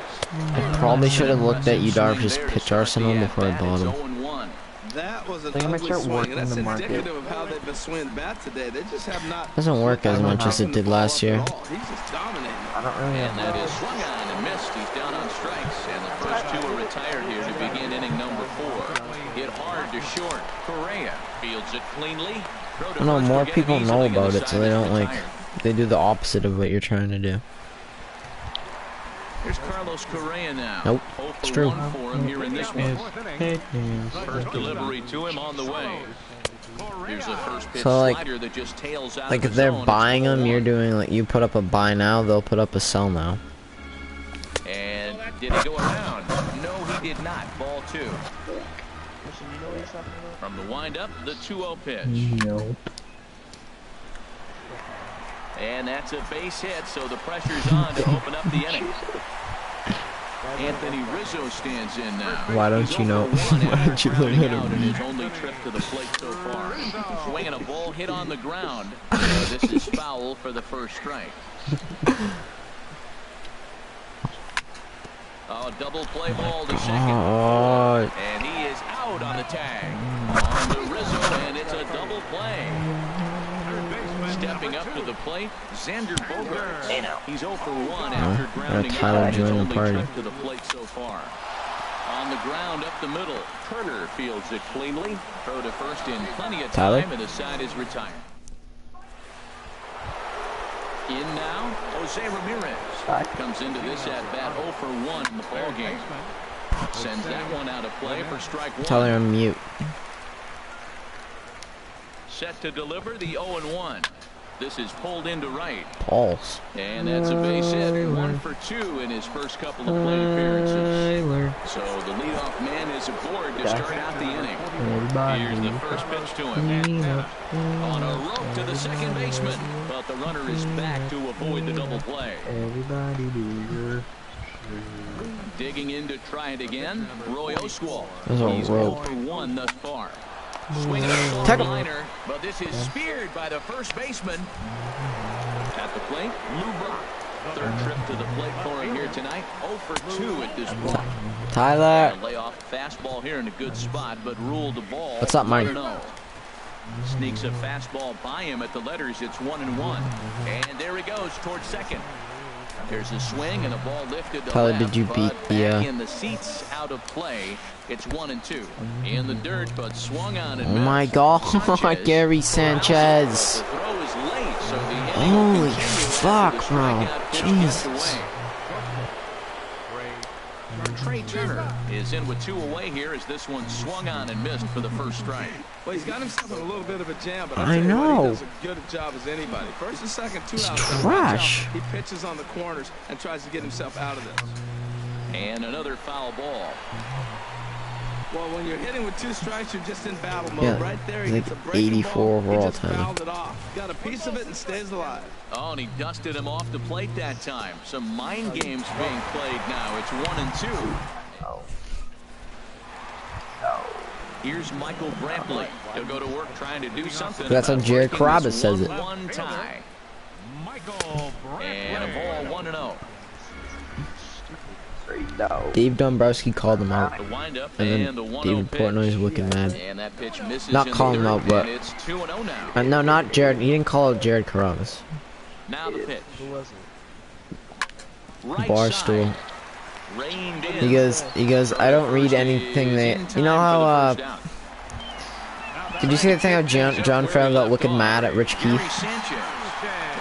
I probably should have looked at Yu Darvish's pitch arsenal before I bought him. That was an They're gonna ugly start swing, working and that's the market. indicative of how they've been swinging bat today. They just have not. Doesn't work as much as it did last year. He's just dominating. I don't really And that have is swung on and missed. He's down on strikes. And the first two are retired here to begin inning number 4. Hit hard to short. Correa fields it cleanly. I know more people know about it, so they don't like. They do the opposite of what you're trying to do. Here's Carlos Correa now. Nope, it's true. 0 for 1 for him here in this one. First delivery to him on the way. Here's the first pitch So like, slider that just tails out like of if the they're zone. buying them, you're doing like you put up a buy now, they'll put up a sell now. And did he go around? No, he did not. Ball 2. From the windup, the 2-0 pitch. No. And that's a base hit, so the pressure's on to open up the inning. Anthony Rizzo stands in now. Why don't He's you know? 0 for 1 Why don't you after learn grounding how out to in read? his only trip to the plate so far. Swinging a ball hit on the ground. So this is foul for the first strike. Oh, double play ball to second. Oh, And he is out on the tag. On to Rizzo, and it's a double play. Stepping up to the plate, Xander Bogaerts. He's 0 for 1 after grounding Tyler out in his joined the only party. trip to the plate so far. On the ground up the middle, Turner fields it cleanly. Throw to first in plenty of Tyler? time, and the side is retired. In now, Jose Ramirez comes into this at bat 0 for 1 in the ball game. Sends that one out of play for strike 1. Tyler on mute. Set to deliver the 0-1. This is pulled into right. Pulse. And that's a base hit. 1 for 2 in his first couple of plate appearances. So the leadoff man is aboard to start out the inning. Here's the first pitch to him. On a rope to the second baseman. But the runner is back to avoid the double play. Digging in to try it again. Roy Oswalt. There's a He's 0 rope. for 1 thus far. Swinging a soft liner, but this is speared by the first baseman. At the plate, Lou Brock. Third trip to the plate for him here tonight. 0 for 2 at this point. Tyler. Lay off fastball here in a good spot, but ruled the ball. What's up, Mike? 1-0. Sneaks a fastball by him at the letters. It's 1-1. And there he goes towards second. There's a swing and a ball lifted to Tyler, left, did you beat but the, back in the seats, out of play. It's 1-2 in the dirt, but swung on and Oh my missed. God, Sanchez Gary Sanchez. The throw is late, so the inning Holy will continue fuck, after the bro. strikeout pitch gets Jesus. away. Trey Turner is in with 2 away here as this one swung on and missed for the first strike. Well, he's got himself in a little bit of a jam, but I tell you what, know. he does a good job as anybody. First and second, 2 It's outs. trash. He pitches on the corners and tries to get himself out of this. And another foul ball. Well, when you're hitting with 2 strikes, you're just in battle mode. Yeah, Right there, he like gets a breaking 84 ball. He overall just time. fouled it off. Got a piece of it and stays alive. Oh, and he dusted him off the plate that time. Some mind games being played now. It's 1-2. Here's Michael Brantley. He'll go to work trying to do something. That's how about Jared breaking Carrabis this says it. 1-1 tie. Michael And a ball 1-0. Dave Dombrowski called him out. The windup And then and the 1-0 David pitch. Portnoy's wicked mad. And that pitch misses Not in call the him dirt, out, but- and it's 2-0 now. No, not Jared. He didn't call out Jared Carrabis. Now the pitch. Who was it? Right Barstool. side. Reined in. He goes, I don't read anything they, you know how, did you see the thing how John Farrell got wicked mad at Rich Keefe? Gary Sanchez.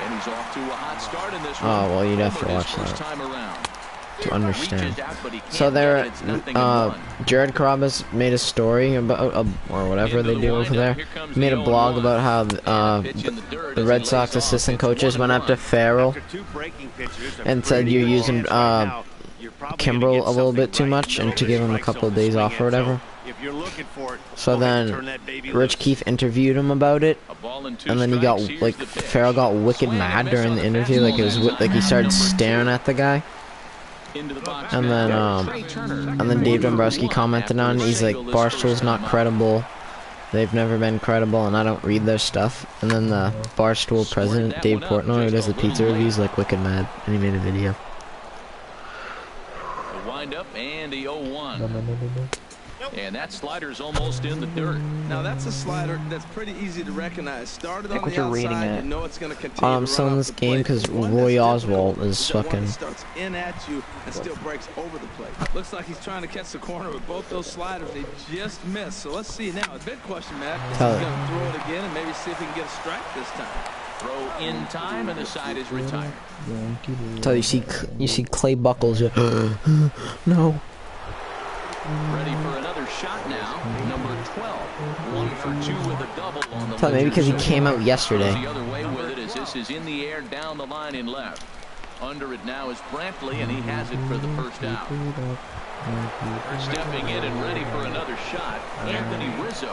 And he's off to a hot start in this Oh, one. well, you'd have to His watch first that time around. to understand. Reaches out, but he can't So get there, it. It's 0-1. Jared Carrabis made a story about, or whatever they do over there. He made a blog about how the Red Sox assistant coaches went up to Farrell and said you're using Kimbrel a little bit too much and to give him a couple of days off or whatever. So then Rich Keefe interviewed him about it, and then he got like Farrell got wicked mad during the interview, like it was like he started staring at the guy. And then Dave Dombrowski commented on it. He's like, Barstool's not credible. They've never been credible, and I don't read their stuff. And then the Barstool president, Dave Portnoy, who does the pizza reviews, like wicked mad, and he made a video. The windup and the 0-1. And that slider's almost in the dirt. Now that's a slider that's pretty easy to recognize. Started on what the you're reading outside, it. you know it's going to continue I'm to still run in off this the game plate. because One Roy that's Oswald different is the one that fucking. starts in at you and still breaks over the plate. Looks like he's trying to catch the corner with both those sliders. They just missed. So let's see now. A big question, Matt. Is he Tyler. going to throw it again and maybe see if he can get a strike this time? Throw in time, and the side is retired. So you see Clay Buckles. No. Ready for another shot now. Number 12. 1 for 2 with a double on the So maybe because he came out yesterday. The other way with it as this is in the air down the line in left. Under it now is Brantley, and he has it for the first out. Stepping in and ready for another shot, Anthony Rizzo.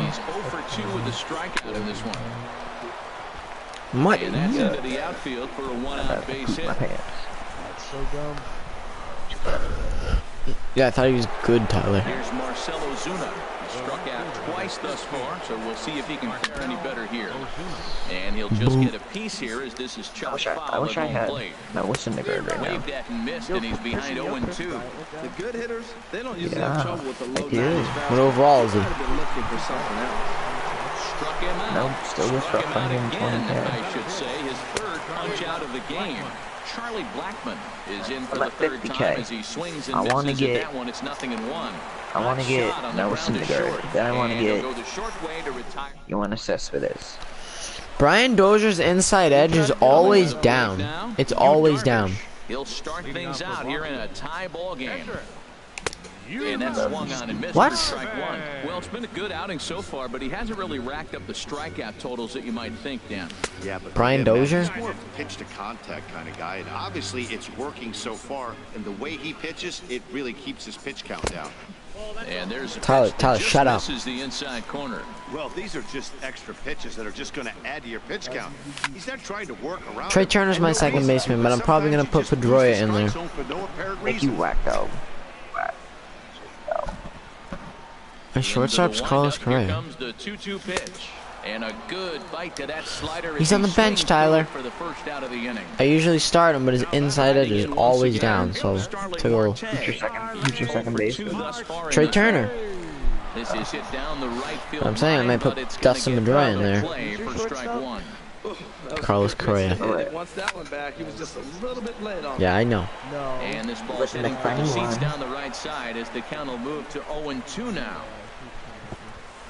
He's 0 for 2 with a strikeout in this one. What? And that's into the outfield for a 1-out base hit. That's so dumb. Yeah, I thought he was good, Tyler. Here's Marcell Ozuna. He struck out twice thus far, so we'll see if he can fare any better here. And he'll just get a piece here as this is chopped foul I wish I at home had plate. Noah Syndergaard right now. Waved at and missed, and he's behind 0-2. The good hitters, they don't usually Yeah, have trouble with the low I do. 90s fastball. What overall is he? They might have been looking for something else. Struck him out. Nope, still just Struck struck him out 120 again, there. I should say. His third punch out of the game. Charlie Blackmon is in for the About third 50K. time as he swings and I misses wanna at get- that one. It's 0-1. I want to get Shot on the Noah ground to Syndergaard. short. Then I want to And he'll get. go the short way to retire. You want to assess for this? Brian Dozier's inside edge is always down. It's always down. He'll start things out here in a tie ball game. And that's swung on and missed What? for strike one. Well, it's been a good outing so far, but he hasn't really racked up the strikeout totals that you might think, Dan. Yeah, but Brian again, Dozier? He's more of a pitch to contact kind of guy, and obviously it's working so far. And the way he pitches, it really keeps his pitch count down. And there's a Tyler, pitch that Tyler, just shut up. misses the inside corner. Well, these are just extra pitches that are just going to add to your pitch count. He's not trying to work around. Trey it. Turner's my And second nobody- baseman, but I'm probably gonna put Sometimes you Pedroia just in lose the there. strike zone for no apparent Make you reason. wacko. My shortstop's Into the Carlos windup, here Correa. comes the 2-2 pitch. And a good bite to that slider. He's as on he the bench, swings Tyler. through it for the first out of the inning. I usually start him, but his inside edge is always down, so to go. Who's your second baseman? Trey Turner. This is hit down the right field I'm saying I line, might put but it's Dustin gonna get Pedroia in foul there. play for strike one. Carlos Correa. Once that one back, he was just a little bit late on. Yeah, I know. And this ball's Listen, heading for the McFarland seats won. down the right side as the count will move to 0-2 now.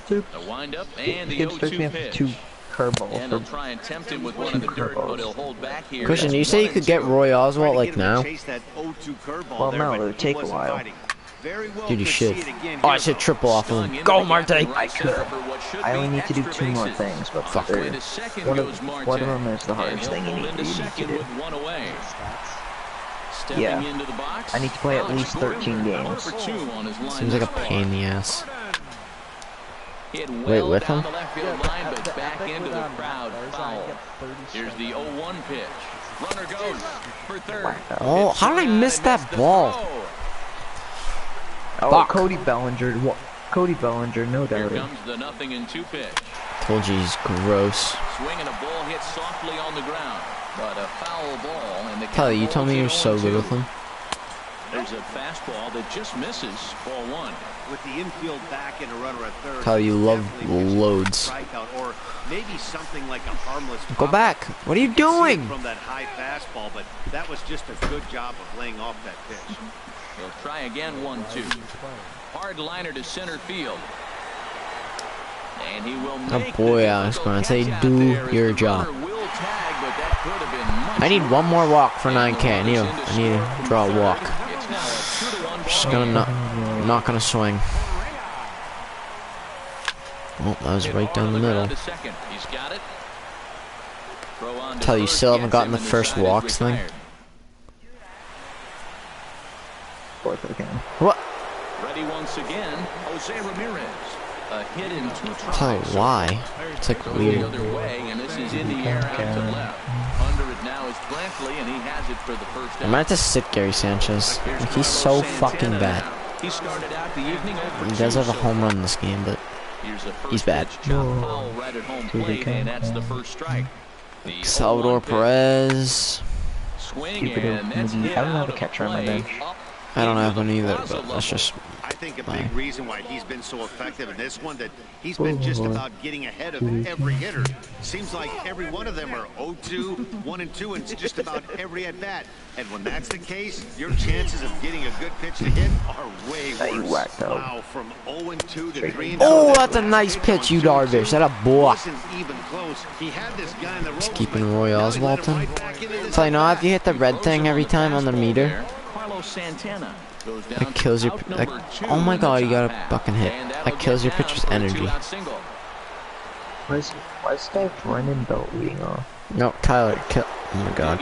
The windup and the He keeps 0-2 me up pitch. 2 curveballs. And he'll try and tempt him with one of the dirt, but he'll hold back here. Christian, That's you say you could get 1-2. Roy Oswald Tried like to get him to now? chase that 0-2 curveball Well, there, no, but it would he take a wasn't while. fighting. Very well Dude, you could should. see it again Oh, I here, should though. triple off Stung him. into Go, the Marte! gap right I center could. for what should I only be need to do extra 2 more bases. things, but Off the way they're- to second one goes of Marte. them is the hardest And thing he'll you pull need into to second do. with one away. Stepping Yeah. into the box. I need to play at Alex least 13 Gordon, games. 0 for 2 on his line Seems like a thus far. pain in the ass. Hit Wait, well with down him? the left field line, but back into the crowd foul. Here's the 0-1 pitch. Runner goes for third. Oh, how did I miss that ball? Oh, Fuck. Cody Bellinger. Cody Bellinger, no Here doubt. comes the 0-2 pitch. Told you he's gross. Swinging a ball hit softly on the ground, but a foul ball. And the Kelly, you told me you were so good with him. There's a fastball that just misses ball one. With the infield back and a runner at third. Kyle, you love definitely pitched loads. a strikeout, or maybe something like a harmless Go pop. back. What are you You can see it doing? from that high fastball, but that was just a good job of laying off that pitch. He'll try again, 1-2. Hard liner to center field. And he will Oh make boy, the Alex difficult Grant, say catch out do there as your the job. runner will tag, but that could have been much I need one more walk for And the 9K. I need runners to into draw a scoring walk. third. It's now a 2-1 Just ball gonna game. not gonna swing. Oh, that was right down the middle. To second. He's got it. Throw on to Tell you first, still haven't gets gotten him, the and first side is walks thing. retired. Fourth again. What? Ready once again, Jose Ramirez. A hit in 2 tries. Tell you why. It's like Goes the weird. other way, and this is in the air out to left. Under it now is Brantley, and he has it for the first I out. might have to sit Gary Sanchez. Here's Like, he's so Carlos fucking Santana bad. now. He started out the evening over He does 2, have a so home run this game, but here's the first he's bad. pitch, chop foul right at home plate, and that's the first strike. The Salvador 0-1 pitch. Perez. Swing, Stupid and that's McGee. hit I don't have out a of catcher on my play. bench. Up I don't into have the one either, plaza but that's level. just I think think a big reason why he's been so effective in this one that he's been just about getting ahead of every hitter. Seems like every one of them are 0-2, 1-2, and it's just about every at bat. And when that's the case, your chances of getting a good pitch to hit are way worse. Wow, from 0-2 to 3-2. Oh, that's a nice pitch, you Darvish. That a boy. Wasn't even close. He had this guy in the ropes, Keeping Roy Oswalton. So you know, if you hit the red thing every time on the meter, it kills your. Like, oh my god, you got a fucking hit. That kills your pitcher's energy. Why is that Brennan belt leading off? No, Tyler. Oh my god.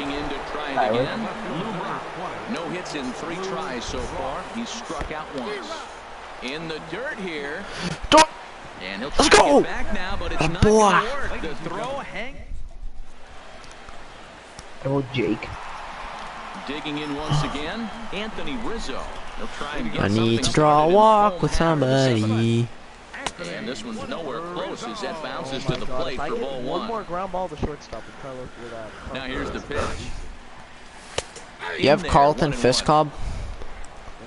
No hits in 3 tries so far. He's struck out once. In the dirt here. And he'll try to get back now, but it's not gonna work. The throw hang. Oh, Jake. Digging in once again, Anthony Rizzo. He'll try and get I need to draw a walk with somebody. And this one's nowhere close as that bounces to the plate for ball 1. One more ground ball to shortstop and Carlos with that. Now here's the pitch. You have Carlton Fiskcobb?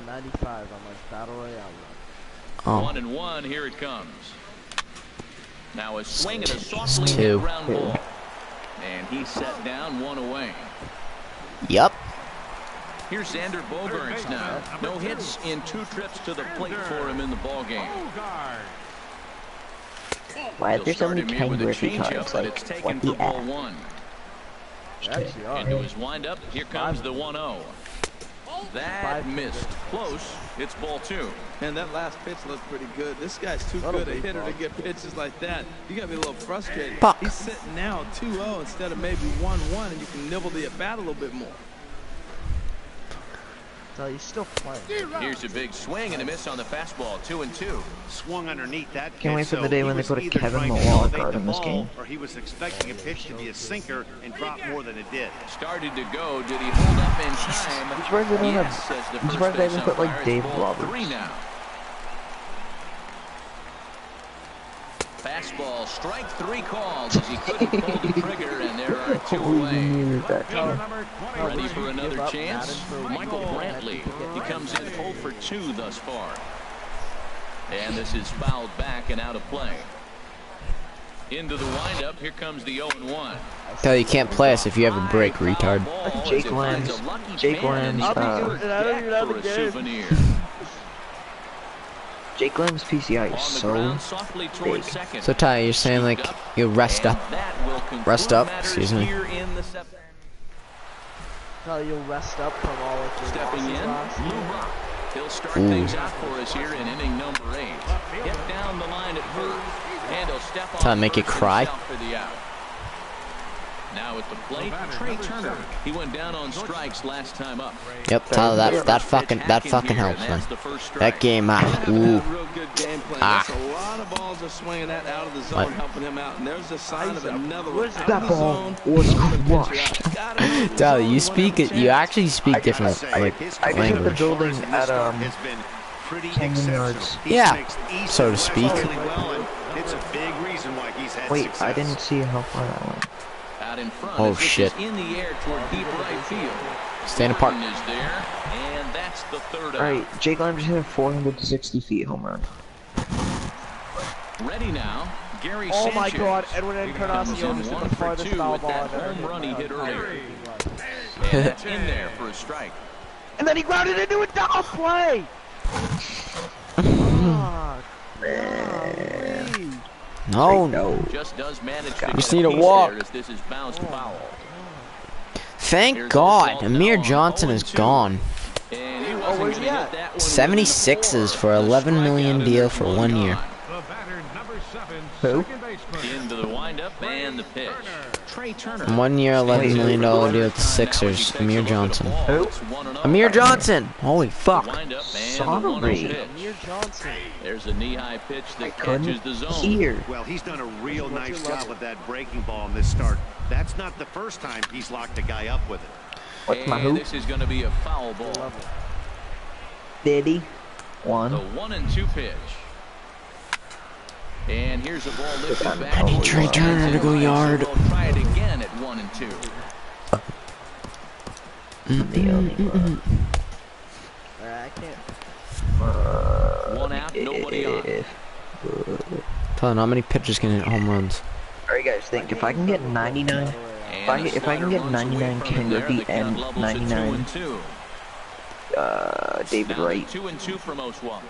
In 95 on like Battle Royale. Oh. 1-1, here it comes. Now a swing and a softly hit ground ball. And he's set down 1 away. Yep. Here's Xander Bogaerts now. No hits in 2 trips to the plate for him in the ball game. Why are there so many Ken Griffey cards? Like, what the F? Into his windup, here comes the 1-0. That missed. Close. It's ball 2. And that last pitch looked pretty good. This guy's too good a hitter to get pitches like that. You gotta be a little frustrated. Fuck. He's sitting now 2-0 instead of maybe 1-1, and you can nibble the at bat a little bit more. So he's still playing. Here's a big swing and a miss on the fastball. 2-2. Swung underneath that pitch. Can't wait for the day when they put a either Kevin trying to Milwaukee elevate card the in this ball, game. or he was expecting a pitch to be a sinker and drop more than it did. Started to go. Did he hold up in time? I'm surprised they don't Yes, have. says the I'm surprised they haven't put like umpire. Dave It's ball Roberts. 3 now. Fastball, strike 3 called as he couldn't pull the trigger, and there are 2 away. Ready for another chance? Michael Brantley. He comes in 0 for 2 thus far. And this is fouled back and out of play. Into the windup, here comes the 0-1. Tell you can't play us if you have a break, retard. Jake Lamb's. Jake Lamb's. For a souvenir. Jake Lamb's PCI is so big. So Ty, you're saying like you rest up, excuse me. Tell you'll rest up from all of the Stepping in, Lou Brock. He'll start things out for us here in inning number 8. Get down the line at first, and he'll step on. Ty, make you cry. For the out. Now at the plate, Trey Turner. He went down on strikes last time up. Yep, Tyler, that fucking helps, man. That game, Real ooh, good game plan. That's a lot of balls are swinging that out of the zone, helping him out. And there's a sign of another one. That ball was crushed. Tyler, you speak it. You actually speak different like I took the language. building at 10 yards. Yeah, so to speak. It's a big reason why he's had Wait, success. I didn't see how far that went. Out in front. Oh, as this shit. is in the air toward deep right field. Stand apart. Gordon is there, and that's the 3rd out. Alright, Jake Lamb just hit a 460 feet home run. Ready now, Gary Oh Sanchez. my god, Edwin He comes Encarnacion in just hit 1 the for farthest 2 foul with ball that I've ever home run he hit earlier. hit. And that's in there for a strike. And then he grounded into a double play! Fuck. No. Just does manage to Just get need a piece walk. there as this is bounced foul. Thank God, Amir Johnson is gone. And he wasn't where's gonna he hit at? that one 76s for 11 million deal for 1 year. Who? Into the windup and the pitch. Trey Turner. 1 year, $11 million deal with the Sixers. Amir Johnson. Amir Johnson. Holy fuck. Sorry. Amir Johnson. There's a knee-high pitch that Couldn't catches the zone. hear. Well, he's done a real nice job with that breaking ball in this start. That's not the first time he's locked a guy up with it. What's my And hoop? this is going to be a foul ball. Diddy. The 1. 1-2 pitch. And here's a ball lifted back. I need Trey Turner to go yard. We'll try it again at 1-2. I can't. nobody on. Tyler, how many pitchers can hit home runs? Alright guys, think if I can get 99, if I can get 99 King or beat and 99 David Wright. 2-2 from Oswald.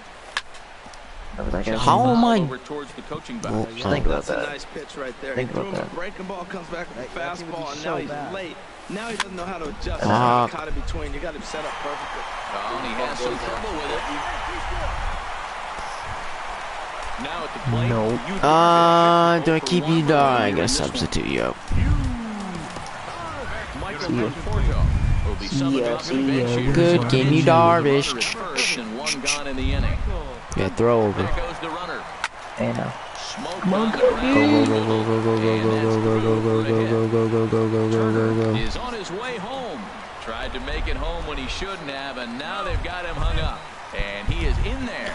How am I? Over towards the coaching box. Just think about That's a that. nice pitch right there. Think He threw about him a that. breaking ball, comes back with a fastball, and now he's late. Now he doesn't know how to adjust. Ah. Caught in between. You got him set up perfectly. Oh, and he has some trouble with it. Now at the plate. No. Do I keep you? I gotta substitute you out. Michael Conforto will be summoned Yeah, off the bench here. Good game, you Darvish. First and one gone in the inning. Yeah, throw over. There goes the runner. And Smoke on the ground. Is on his way home. Tried to make it home when he shouldn't have, and now they've got him hung up. And he is in there.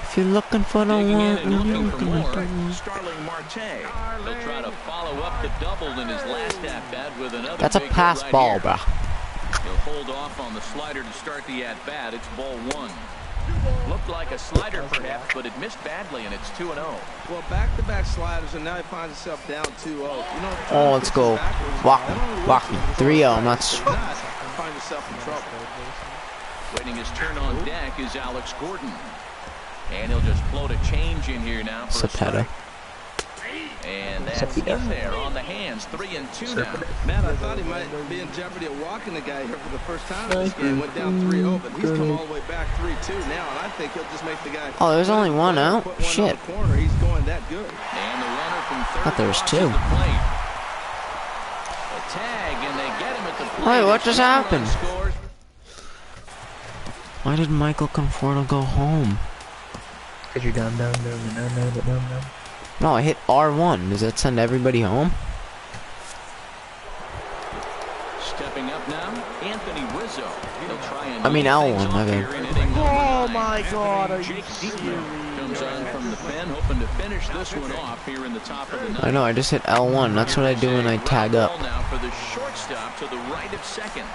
If you're looking for the Digging in one, and looking for more. Starling Marte. He'll try to follow up the double in his last at-bat with another. that's a big hit pass right ball, here. bro. He'll hold off on the slider to start the at-bat. It's ball one. Looked like a slider perhaps, but it missed badly, and it's 2-0. Well, back-to-back sliders, and now he finds himself down 2-0. You know, Oh, let's go. Walk me. Walk me. 3-0. I'm not. Find yourself in trouble. Waiting his turn on deck is Alex Gordon. And he'll just float a change in here now for a Cepeda. strike. And that's in there on the hands. 3-2 now. Matt, I thought he might be in jeopardy of walking the guy here for the first time in this game. Went down 3-0, but he's come all the way back 3-2 now, and I think he'll just make the guy. Oh, there's only one out? Put one on Shit. the corner. He's going that good. And the runner from third. Thought there was crosses two. the plate. A tag, and they get him at the plate. Wait, what just Two run happened? scores. Why did Michael Conforto go home? because you're down. No, I hit R1. Does that send everybody home? Stepping up now, Anthony Rizzo. He'll try and I mean lead L1, things my off bad. here in inning number Oh 9. my God, are you Jake serious? Diekman comes on from the pen, hoping to finish this one off here in the top of the ninth. I know, I just hit L1. That's what I do when I tag up. Ball now for the shortstop to the right of second.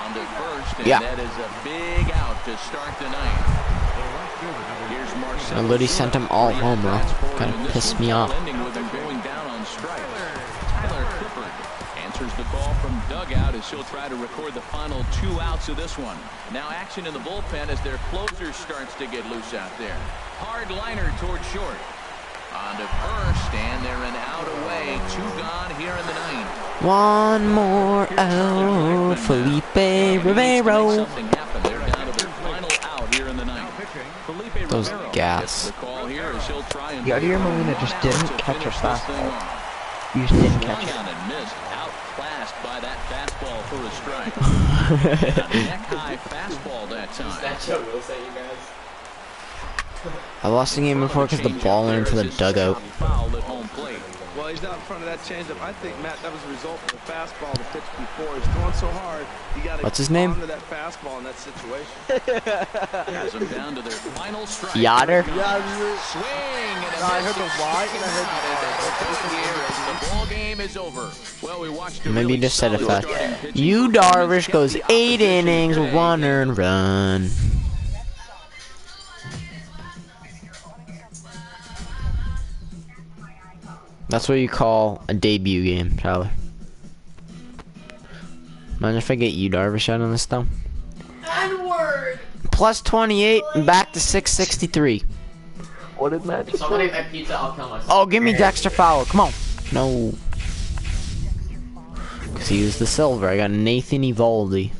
On to first, and Yeah. that is a big out to start the ninth. Here's Marcell I literally sent him all home, bro. Kind of pissed me off. Ending with him going down on strikes. Tyler Clifford answers the call from dugout as he'll try to record the final 2 outs of this one. Now action in the bullpen as their closer starts to get loose out there. Hard liner towards short. On to first, and they're an out away. 2 gone here in the ninth. One more out, Felipe Rivero. Something happened. They're down to their final out here in the ninth. Felipe Those Rivero gas. gets the call here as he'll try and Yadier Molina just didn't to catch a finish this thing fastball. off. You just didn't catch Swung it. on and missed, outclassed by that fastball for a strike. A neck-high fastball that time. I lost the game before because the ball went into the dugout. Foul at home plate. Well, he's out in front of that changeup. I think, Matt, that was a result of the fastball the pitch before. He's throwing so hard, you got to What's his name? onto that fastball in that situation. Has them down to their final strike. Yoder? Swing and a I heard the miss. Y and I heard the Here as the ball game is over. Well, we watched a Maybe really you just said it solid fast. starting pitching You performance. Darvish goes Kept the 8 opposition innings, at bay. 1 earned run. That's what you call a debut game, Tyler. Imagine if I get you Darvish out on this though. Plus 28 and back to 663. What did Matt just Somebody my pizza, I'll kill myself. Oh, give me Dexter Fowler. Come on. No. Because he used the silver. I got Nathan Eovaldi.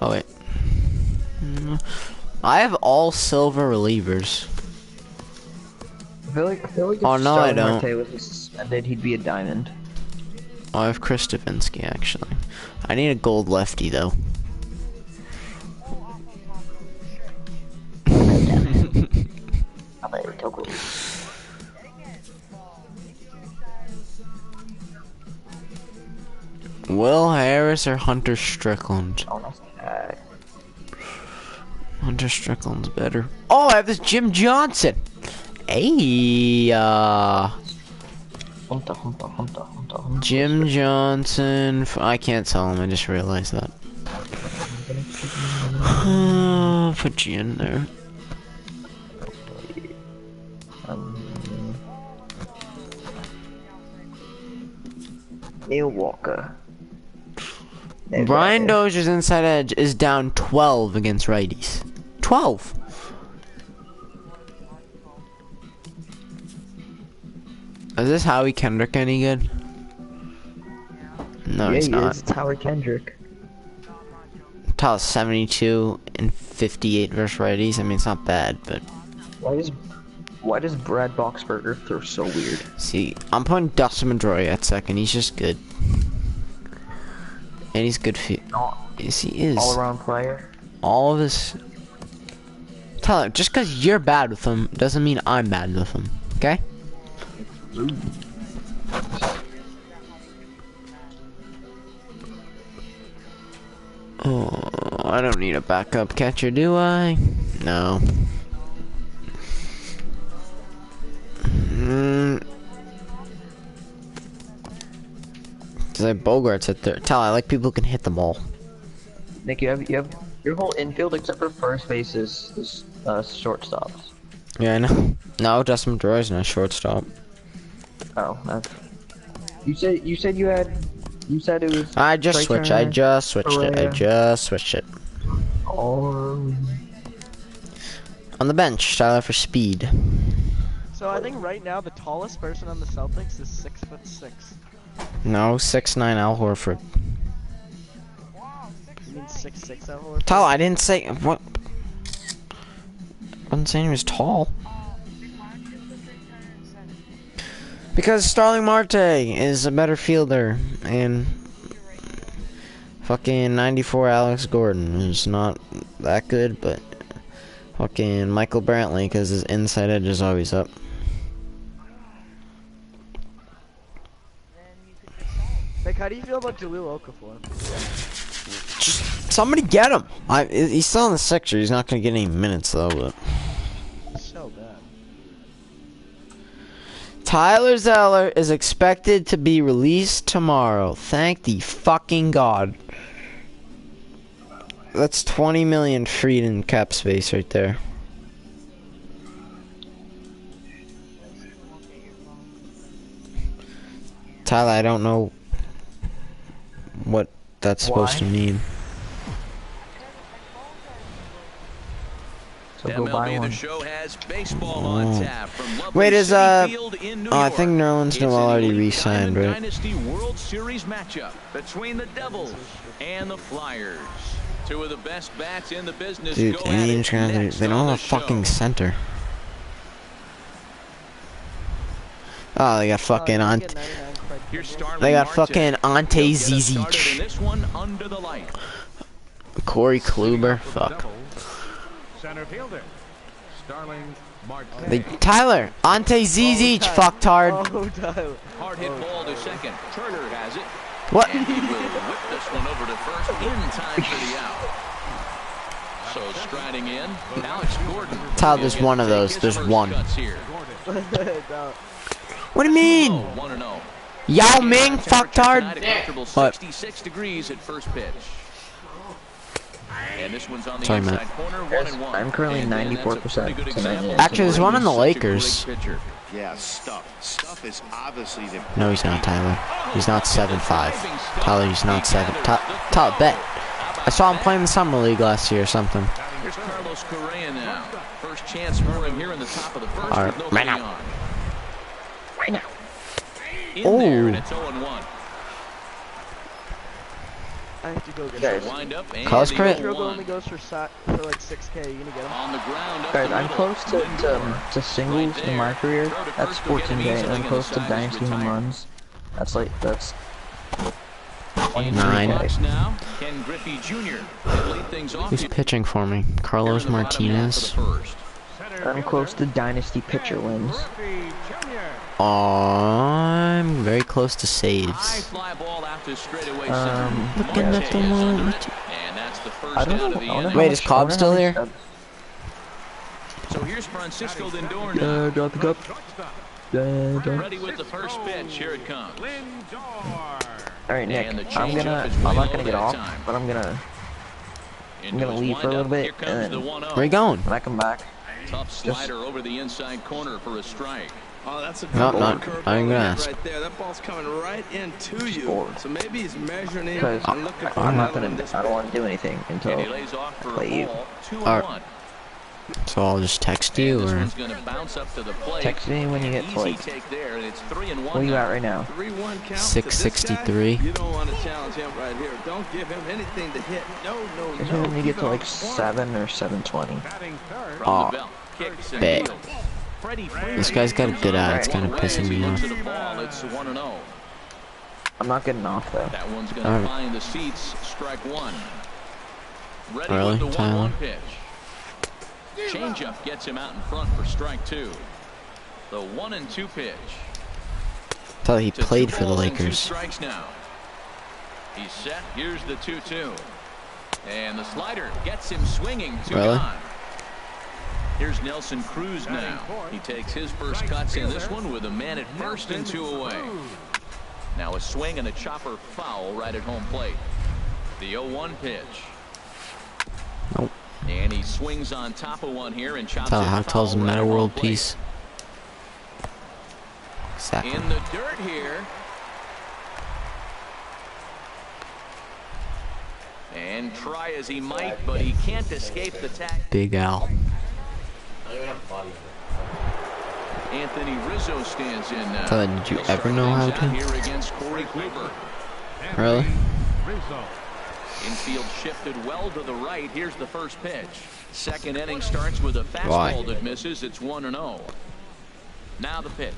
Oh, wait. I have all silver relievers. I feel like if Oh, no, I Starling don't. Marte was suspended, he'd be a diamond. Oh, I have Chris Stavinsky, actually. I need a gold lefty, though. Will Harris or Hunter Strickland? Hunter Strickland's better. Oh, I have this Jim Johnson. Hey, Well, Jim Johnson. I can't tell him. I just realized that. Put G in there. Neil Walker. Brian Dozier's inside edge is down 12 against righties. 12. Is this Howie Kendrick any good? No, yeah, he's not. It's Tyler Kendrick. Tyler's 72 and 58 versus righties. I mean, it's not bad, but Why does Brad Boxberger throw so weird? see, I'm putting Dustin Pedroia at second. He's just good, and he's good. Yes, he is. All-around player. All of this. Tyler, just because you're bad with him doesn't mean I'm bad with him. Okay? Oh, I don't need a backup catcher, do I? No. Cause I Bogarts at third. Tyler, I like people who can hit the ball. Nick, you have your whole infield except for first base is shortstops. Yeah, I know. No, Dustin Pedroia's not shortstop. Oh, that's. You said you said it was. I just Trey switched. Turner, I just switched it. I Correa. just switched it. Oh. On the bench, Tyler for speed. So I think right now the tallest person on the Celtics is 6'6". No, 6'9" Al Horford. You mean 6'6" Al Horford? Tyler, I didn't say what. I wasn't saying he was tall. Because Starling Marte is a better fielder, and fucking 94 Alex Gordon is not that good, but fucking Michael Brantley, because his inside edge is always up. Like, how do you feel about Jaleel Okafor? Somebody get him! He's still in the Sixers. He's not gonna get any minutes though, but. So bad. Tyler Zeller is expected to be released tomorrow. Thank the fucking God. That's 20 million freed in cap space right there. Tyler, I don't know what that's supposed to mean. So go buy MLB one. The Show has baseball on tap from lovely Wait, is Citi Field in New I think York. Nerlens It's Noel an already elite re-signed, Diamond right? Dynasty World Series matchup between the Devils and the Flyers. Two of the best bats in the business. Dude, go at it Indians next they don't on have a the show. fucking center. Oh, they got fucking Here's Starling They got Marte. fucking Ante He'll get us started in Zizic. this one under the light. Corey Kluber. Fuck. Center fielder, Starling Marte. Tyler, Ante Zizic, fucktard. Oh, Tyler. Hard hit ball to second. Turner has it. What? And he will whip this one over to first in time for the out. So striding in, Alex Gordon. Tyler, there's one of those. There's one. What do you mean? 1-0. Yao Ming, fucktard. What? 66 degrees at first pitch. And this one's on the Sorry, inside Matt. corner, 1-1. I'm currently And then that's a 94% pretty good tonight. example of Actually, there's one on the such a great Lakers. pitcher. Yeah, Stuff is obviously the. No, he's not, Tyler. He's not 7'5". Tyler, he's not 7. Tyler, bet. I saw him playing in the Summer League last year or something. Here's Carlos Correa now. First chance for him here in the top of the first All with right, nobody right now. on. Right now. In there, Oh. and it's 0-1. I have to go get Guys. him. Wind up and Carlos the Correa. Strogo 0-1. only goes for like 6K. You gonna get him? On the ground, up Guys, the I'm middle. close to singles in my career. Throw to That's first will get 14 him days. easily, I'm and close the to side is dynasty home retired. runs. That's 9. Box now, Ken Griffey Jr. will lead things off Who's here pitching for me? in Carlos the bottom half of the Martinez. first. I'm close to dynasty pitcher wins. I'm very close to High saves. fly ball out to straightaway Looking at the one. and that's the first I don't out know. of the I wonder inning. how Wait, much- is Cobb I wonder still how here? much- So here's Francisco Lindor now. Drop the cup. Ready with the first pitch. Here it comes. Alright, Nick, And the I'm changeup is not way gonna low get that off, time. but I'm gonna Into his leave for a little windup. bit, Here comes and the then 1-0. Where you going? when I come back, Tough slider over the inside corner for a strike. Oh, that's a No, good not- curveball I ain't gonna hit ask. right there. That ball's coming right into you. Forward. So maybe he's measuring it because and looking for I'm not another one gonna, this I don't way. want to do anything until And he lays off for play a you. ball. 2-1. Alright. So I'll just text you, And this or one's gonna bounce up to the plate. Text me when you get Easy to, like, take there, and it's 3-1. where you at right now? 3-1 count. 663. You don't want to challenge him right here. Don't give him anything to hit. No. Because when you get to like 7 or 720. From Aw, the belt. Kicks and bet. fields. Freddie Freeman. This guy's got a good eye. It's kind of Away pissing as he me looks off. at the ball. It's 1-0. I'm not getting off though. That one's gonna Alright. find the seats. Strike one. Ready Really, with the Tyler? 1-1 pitch. Changeup gets him out in front for strike two. The 1-2 pitch. Thought he To played 2 for the balls and 2 Lakers. strikes now. He's set. Here's the 2-2. And the slider gets him swinging. Two Really? gone. Here's Nelson Cruz now. He takes his first cuts in this one with a man at first and 2 away. Now a swing and a chopper foul right at home plate. The 0-1 pitch. Nope. And he swings on top of one here and chops Tell it how foul tells him right Meta at home World plate. Peace. Exactly. In the dirt here. And try as he might, but he can't escape the tag. Big Al. Anthony Rizzo stands in now. Tyler, did you ever know how Things out to? here against Corey Kluber. Really? Infield shifted well to the right. Here's the first pitch. Second inning starts with a fastball Why? that misses. It's 1-0. Now the pitch.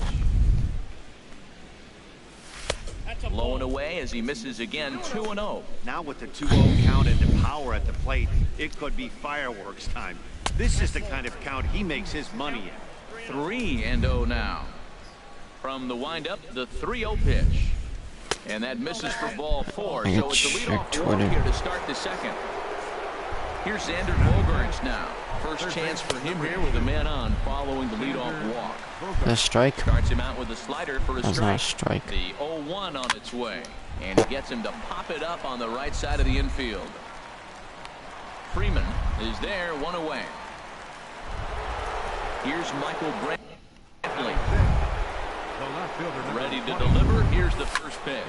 Low and away as he misses again. 2-0. Now with the 2-0 count and the power at the plate, it could be fireworks time. This is the kind of count he makes his money in. 3-0 now. From the windup, the 3-0 pitch. And that misses for ball 4. I So got it's a checked leadoff walk Twitter. here to start the second. Here's Xander Bogaerts now. First chance for him here with a man on following the leadoff walk. A strike? Starts him out with a slider for a That's not a strike. The 0-1 on its way. And he gets him to pop it up on the right side of the infield. Freeman is there, 1 away. Here's Michael Brantley. Ready to deliver. Here's the first pitch.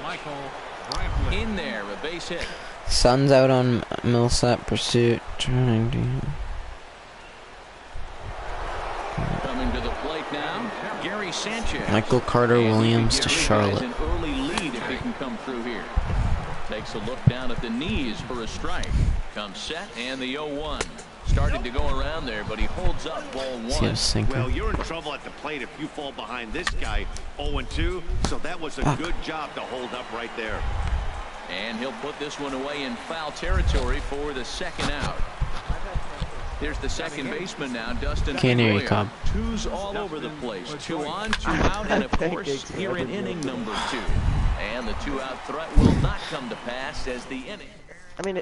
In there, a base hit. Sun's out on Millsap pursuit. Trying to. Coming to the plate now, Gary Sanchez. Michael Carter And he could Williams give to you guys Charlotte. An early lead if he can come through here. Takes a look down at the knees for a strike. Comes set and the 0-1. Started to go around there, but he holds up ball See a 1. sinker. Well, you're in trouble at the plate if you fall behind this guy 0-2. So that was a good job to hold up right there. And he'll put this one away in foul territory for the second out. Here's the second baseman now, Dustin Can't hear you, Pedroia. Cobb. Twos all over the place. 2 on, 2 out, and of course, here in inning number 2. And the 2-out threat will not come to pass as the inning. I mean,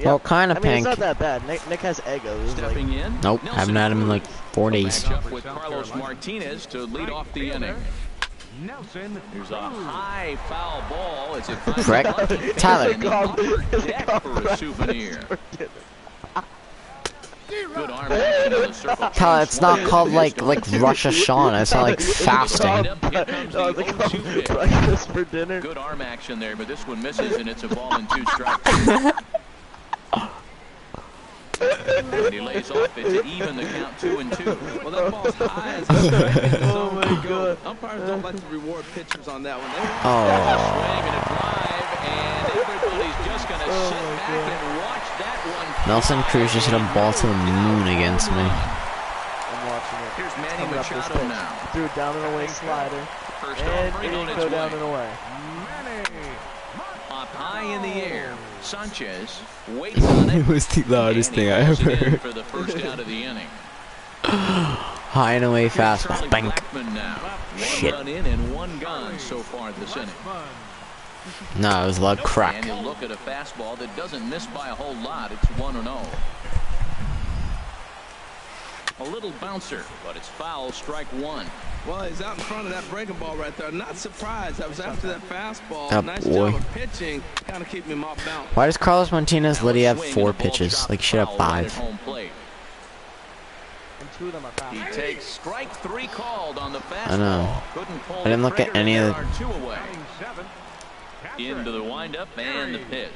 Well, kind of I mean, pink. it's not that bad. Nick has egos. Stepping in. Nope, Nelson haven't had him in like Cruz 4 will days. match up with Carlos Martinez to lead off the inning. Nelson. There's a high foul ball as it finds Correct. a lucky fan Tyler. in the upper deck for a souvenir. Good arm action on the circle. Tyler, it's not called like Rosh Hashanah. It's not like fasting. Here comes the 0-2 pitch. Breakfast for dinner. Good arm action there, but this one misses, and it's a ball and 2 strikes. And he lays off it to even the count 2-2. Well, that ball's high as a Oh my God. Umpires don't like to reward pitchers on that one. Oh. Swing and a drive, and everybody's just going to sit back and watch that one. Nelson Cruz just hit a ball to the moon against me. I'm watching it. Here's Manny Coming up this Machado pitch. now. Threw it down and away slider. First And offering it on didn't its go down way. and away. Up high in the air, Sanchez waits on it. It was the loudest and he thing I hauls it ever in heard. for the first out of the inning. High and away Here's fastball. Charlie Bang. Blackmon now. Shit. 1 run in and 1 gone so far this inning. No, it was a lot of And crack. he'll look at a fastball that doesn't miss by a whole lot. It's 1-0. A little bouncer, but it's foul, strike one. Well, he's out in front of that breaking ball right there. Not surprised. I was after that fastball. Oh, Nice boy. job of pitching. Kind of keeping him off balance. Why does Carlos Martinez Now a Liddy have swing 4 and the ball pitches? dropped Like, should have foul right at 5. home plate. And 2 of them are foul. He takes strike 3 called on the fastball. I know. Couldn't pull I didn't the look at trigger, any of there the- are 2 away. Batting 7th, catcher, Into the windup and the pitch.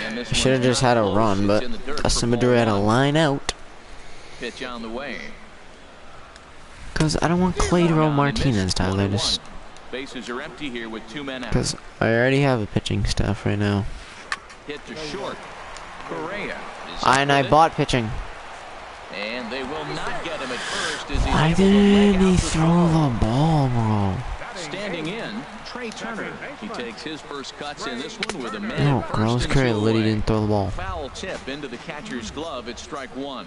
And this Should have one's just not had a close. run, It's but in the dirt Dustin for Pedroia had a ball 1. line out. Pitch on the way. Because I don't want Clayton Swung on and Martinez, missed, Tyler. 1-1. Just Bases are empty here with 2 men out. because I already have a pitching staff right now. Hit to short. Correa is And up I with it. bought pitching. And they will not get him at first as he's Why able to leg didn't he out the throw the ball, bro? Standing in, Trey Turner. He takes his first cuts in this one with a man No, at first Carlos and Correa 2 Liddy away. didn't throw the ball. Foul tip into the catcher's glove. It's strike 1.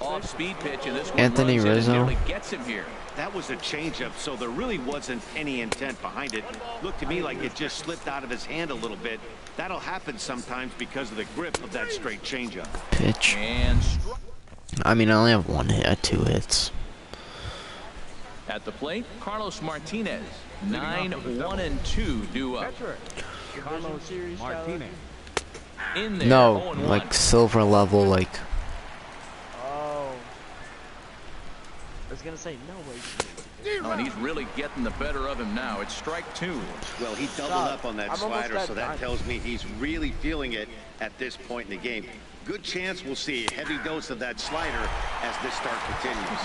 Off speed pitch, and this one Anthony runs in and Rizzo. nearly gets him here. That was a changeup, so there really wasn't any intent behind it. Looked to me like it just slipped out of his hand a little bit. That'll happen sometimes because of the grip of that straight changeup. Pitch. And I mean, I only have 1 hit, 2 hits. at the plate, Carlos Martinez. 9-1-2 due up. catcher, Carlos series, Martinez. In there, No, 0-1. like silver level, like. Oh. I was gonna say, no way. Oh, and he's really getting the better of him now. It's strike 2. Well, he doubled Stop. up on that I'm almost slider, at so that time. tells me he's really feeling it at this point in the game. Good chance we'll see a heavy dose of that slider as this start continues.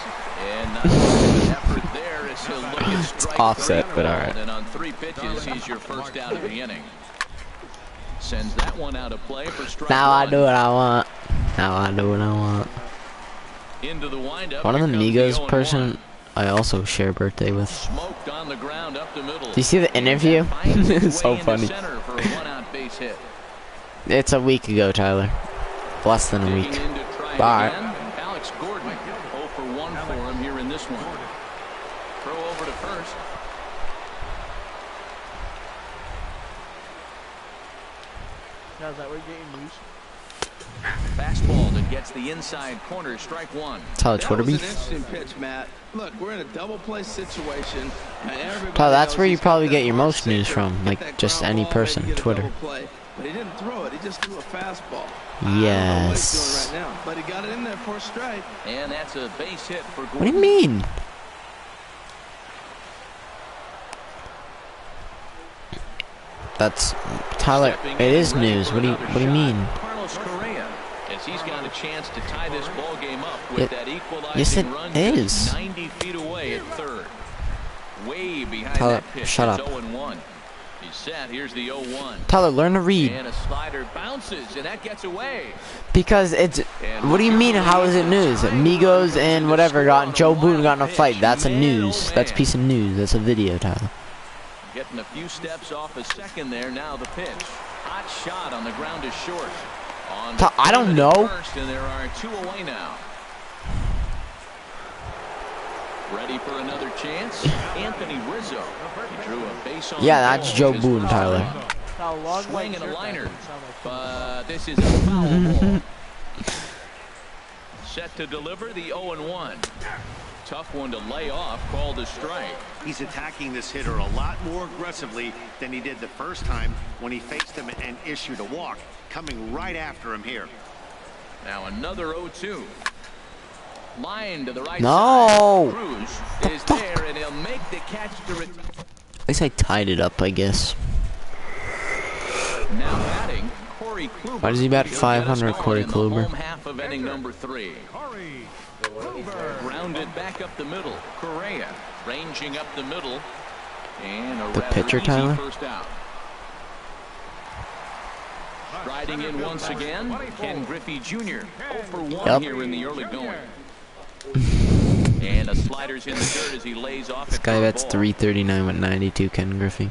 And not much of an effort there as he'll look at strike offset, 3 but all right. And on 3 pitches, he's your first out of the inning. Sends that one out of play for strike Now I 1. do what I want. Now I do what I want. Into the windup. One of the Here comes Migos 0-1. person I also share birthday with. Smoked on the ground up the middle. Do you see the interview? Finds its It's so way into funny. center for a one-out base hit. It's a week ago, Tyler. Less than a Digging week. in to try Bye. again. Alex Gordon, 0 for 1 for him here in this one. Throw over to first. Now, is that where you're getting news? Fastball that gets the inside corner, strike 1. Tyler, That Twitter was an beef. interesting pitch, Matt. Look, we're in a double play situation. And everybody Tyler, that's knows where you he's got probably that get your hard most news sinker, from, hit like that just ground any ball, person, maybe get a Twitter. double play. But he didn't throw it. He just threw a fastball. I don't know what Yes. he's doing right now, but he got it in there for a strike. And that's a base hit for Gordon. What do you mean? That's Tyler. Stepping It in, is ready news. for What do you another mean? shot, Carlos Correa, as he's got a chance to tie this ball game up with It- that equalizing yes, it run is. just 90 feet away at third. Way behind Tyler, that pitch. shut It's up. 0-1. He's set. Here's the 0-1. Tyler, learn to read. And a slider bounces, and that gets away. Because it's. What do you mean? How is it news? Migos and whatever got Joe Boone got in a fight. That's a news. That's a piece of news. That's a video, Tyler. Getting a few steps off a second there. Now the pitch. Hot shot on the ground is short. On the I don't field know. at First, and there are 2 away now. Ready for another chance? Anthony Rizzo. He drew a base on Yeah, the that's ball. Joe His Boone, first Tyler. one. How long Swing and a shirt liner. that sound like But this is a foul ball. Set to deliver the 0-1. Tough one to lay off, called a strike. He's attacking this hitter a lot more aggressively than he did the first time when he faced him and issued a walk. Coming right after him here. Now another 0-2. Line to the right No. side. Cruz is there, and he'll make the catch to return. At least I tied it up, I guess. Now batting, Corey Kluber. Why does he bat He'll get us 500, going Corey in the Kluber? home half of inning number 3. Corey. Grounded back up the middle. Correa ranging up the middle. And a The rather pitcher, easy Tyler? first out. Riding in once again, Ken Griffey Jr. 0 for 1 Yep. here in the early going. And a slider's in the dirt as he lays off. This guy bets 339 with 92, Ken Griffey.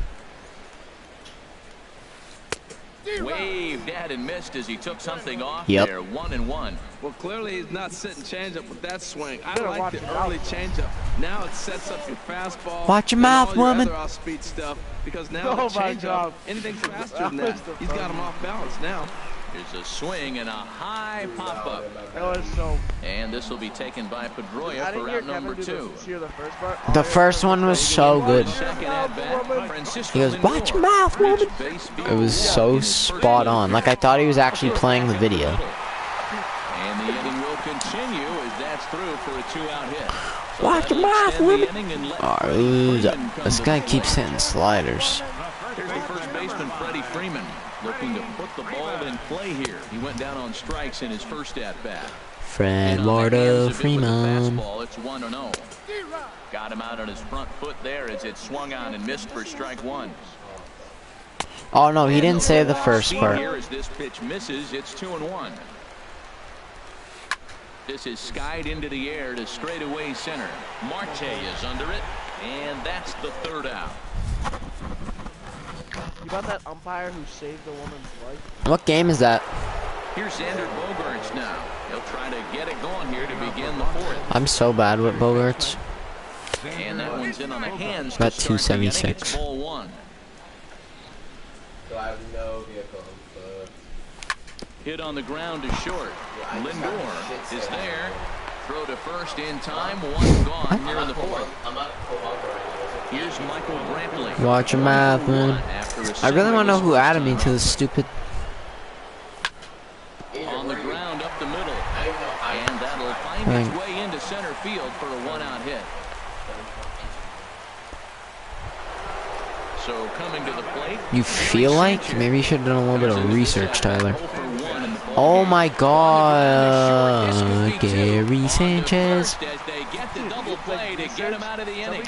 Waved at and missed as he took something off Yep. there. 1-1. Well, clearly he's not sitting changeup with that swing. I Better like watch the your early changeup. Now it sets up your fastball. Watch your and mouth, all your woman. other off-speed stuff, because now Oh the my changeup, God. anything faster That than that. was the He's got him off balance now. There's a swing and a high pop-up. That was so... And this will be taken by Pedroia for out number 2. The first one was so good. He goes, watch your mouth, woman. It was so spot on. Like I thought he was actually playing the video. And the inning will continue as that's through for a 2-out hit. So watch your mouth, woman. Oh, this guy keeps hitting sliders. Here's the first baseman, Freddie Freeman, looking to put the ball in play here. He went down on strikes in his first at-bat. Fred Wardo Freeman. It's 1-0. Got him out on his front foot there as it swung on and missed for strike 1. Oh no, he didn't say the first part. Here as this pitch misses, it's 2-1. This is skied into the air to straightaway center. Marte is under it, and that's the 3rd out. You got that umpire who saved the woman's life? What game is that? Here's Xander Bogaerts now. He'll try to get it going here to begin the 4th. I'm so bad with Bogaerts. And that one's in on the hands. About 276. Ball 1. So I have no vehicle. Hit on the ground to short. Lindor is there. Throw to first in time. 1 gone here in the 4th. Here's Michael Brantley. Watch your mouth, man. I really want to know who added me to this stupid. On the ground up the middle. And that'll find its way into center field for a 1-out hit. So coming to the plate. You feel like? Maybe you should have done a little bit of research, Tyler. Oh my god. Gary Sanchez. As they get the double play to get him out of the inning.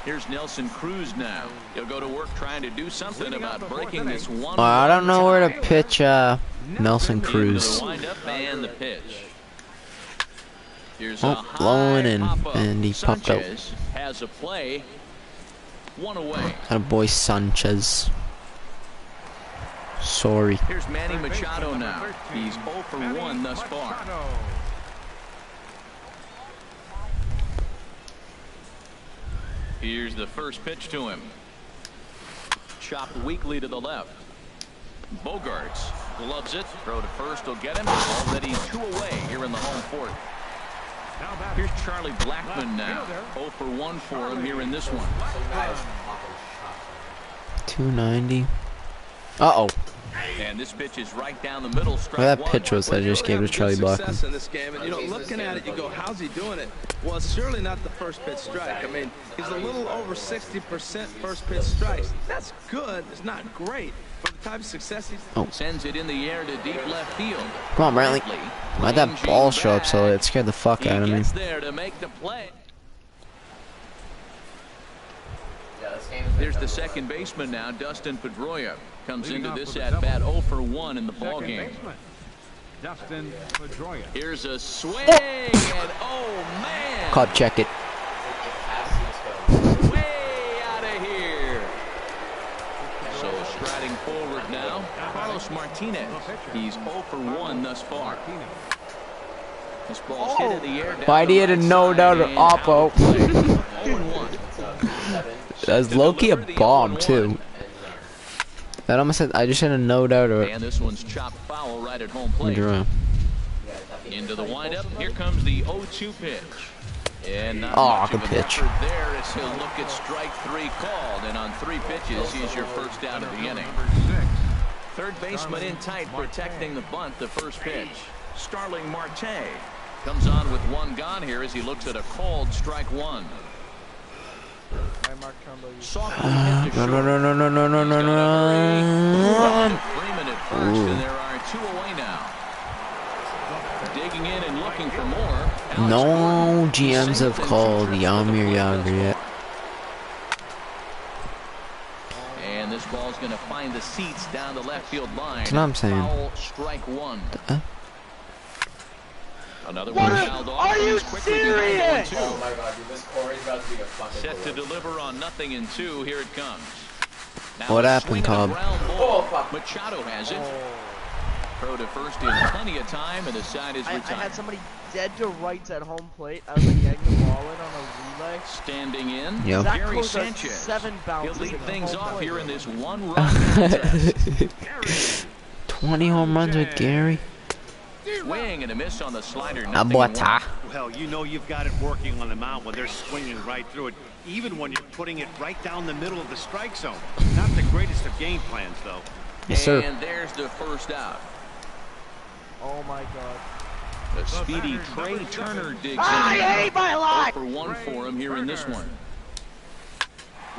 Here's Nelson Cruz now. He'll go to work trying to do something about breaking this one. I don't know where to pitch Nelson Cruz. And the pitch. Here's oh, blowing in, and he popped out. Has a play. 1 away. That boy Sanchez. Sorry. Here's Manny Machado now. He's 0 for 1 thus far. Here's the first pitch to him. Chopped weakly to the left. Bogaerts gloves it. Throw to first will get him. Already 2 away here in the home 4th. Here's Charlie Blackmon now. 0 for 1 for him here in this one. 290. Uh-oh. And this pitch is right down the middle. Where that pitch was that I just gave to Charlie Blackmon. In this game, and you know, looking at it, you go, how's he doing it? Well, it's surely not the first pitch strike. I mean, he's a little over 60% first pitch strikes. That's good. It's not great. For the type of success he's sends it in the air to deep left field. Come on, Brantley. Why'd that ball show up so it scared the fuck out of me? There to make the play. There's the second baseman now, Dustin Pedroia. Comes into this at bat 0 for 1 in the ball game. Dustin Pedroia. Here's a swing and oh man! Caught, check it. Way out of here. So striding forward now, Carlos Martinez. He's 0 for 1 thus far. This ball's hit in the air. Why do you hit a no doubt or oppo? That's low-key a bomb too. That almost said I just had a no doubt or. And this one's chopped foul right at home plate. Into the windup. Here comes the 0-2 pitch. And not good pitch. There as he'll look at strike 3 called, and on 3 pitches, he's your first out of the inning. Third baseman in tight, protecting the bunt. The first pitch. Starling Marte comes on with 1 gone here as he looks at a called strike 1. No. Freeman at first, and there are 2 away now. Digging in and looking for more. No GMs have called Yamir Yager yet. And this ball's going to find the seats down the left field line. That's what I'm saying. Foul, strike 1. Another what one fouled off. Are you serious? Oh my god, dude, this Corey's about to be a fucking set to deliver on 0-2. Here it comes. Now what happened, Cobb? Oh, fuck. Machado has it. Throw to first in plenty of time, and the side is I retired. had somebody dead to rights at home plate. I was like egging the ball in on a relay. Standing in, Yep. Zach Gary Koza, Sanchez. 7 He'll bounces. lead in the things home off plate. here in this one-run contest. 20 home runs with Gary. Swing and a miss on the slider. A Nothing boy, in one. ta. Well, you know you've got it working on the mound when they're swinging right through it, even when you're putting it right down the middle of the strike zone. Not the greatest of game plans, though. Yes, sir. And there's the first out. Oh my god. The speedy Trey Turner digs in. I hate my life! 0 for 1 for him here in this one.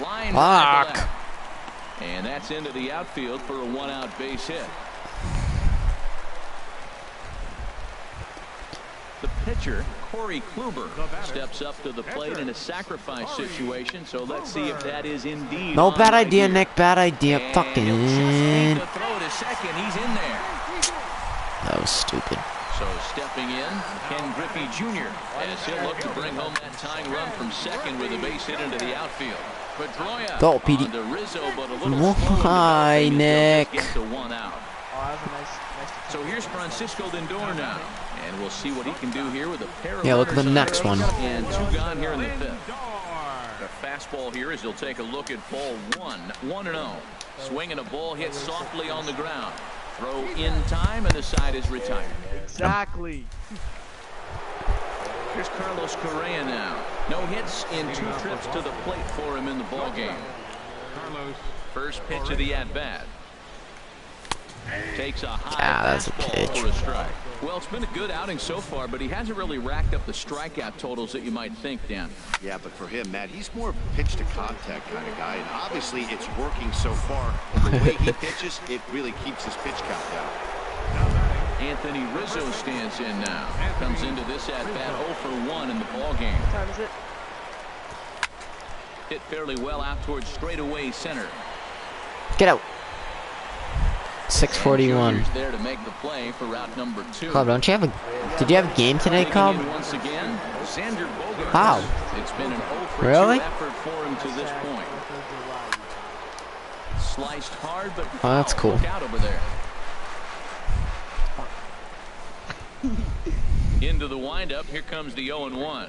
Line Fuck. drive to left. And that's into the outfield for a 1-out base hit. The pitcher, Corey Kluber, steps up to the plate in a sacrifice situation, so let's see if that is indeed No, on bad right idea, here. Nick. Bad idea. And Fucking. he'll just need to throw to second. He's in there. That was stupid. So stepping in, Ken Griffey Jr. as he'll look to bring home that tying run from second with a base hit into the outfield. Pedroia Go, Petey. on to Rizzo, but a little Why, slow. Nick? Gets to 1 out. Oh, that was a nice So here's Francisco Lindor now, and we'll see what he can do here with a pair of Yeah, look at the runners next on one. first and 2 gone here in the 5th. The fastball here is he'll take a look at ball 1-0. Swinging a ball hit softly on the ground. Throw in time, and the side is retired. Exactly. Here's Carlos Correa now. No hits in 2 trips to the plate for him in the ball game. First pitch of the at-bat. Takes a high that's a fastball pitch. for a strike. Well, it's been a good outing so far, but he hasn't really racked up the strikeout totals that you might think, Dan. Yeah, but for him, Matt, he's more pitch to contact kind of guy, and obviously it's working so far. The way he pitches, it really keeps his pitch count down. Anthony Rizzo stands in now. Comes into this at-bat 0 for 1 in the ball game. What time is it? Hit fairly well out towards straightaway center. Get out. 641. Junior's there to make the play for route number 2. Cobb, don't you have a? Did you have a game today, Taking Cobb? in once again, Xander Bogaerts. Wow. It's been an 0 for 2 Really? effort for him to this point. Sliced hard, but Oh, that's cool. look out over there. Into the windup. Here comes the 0-1.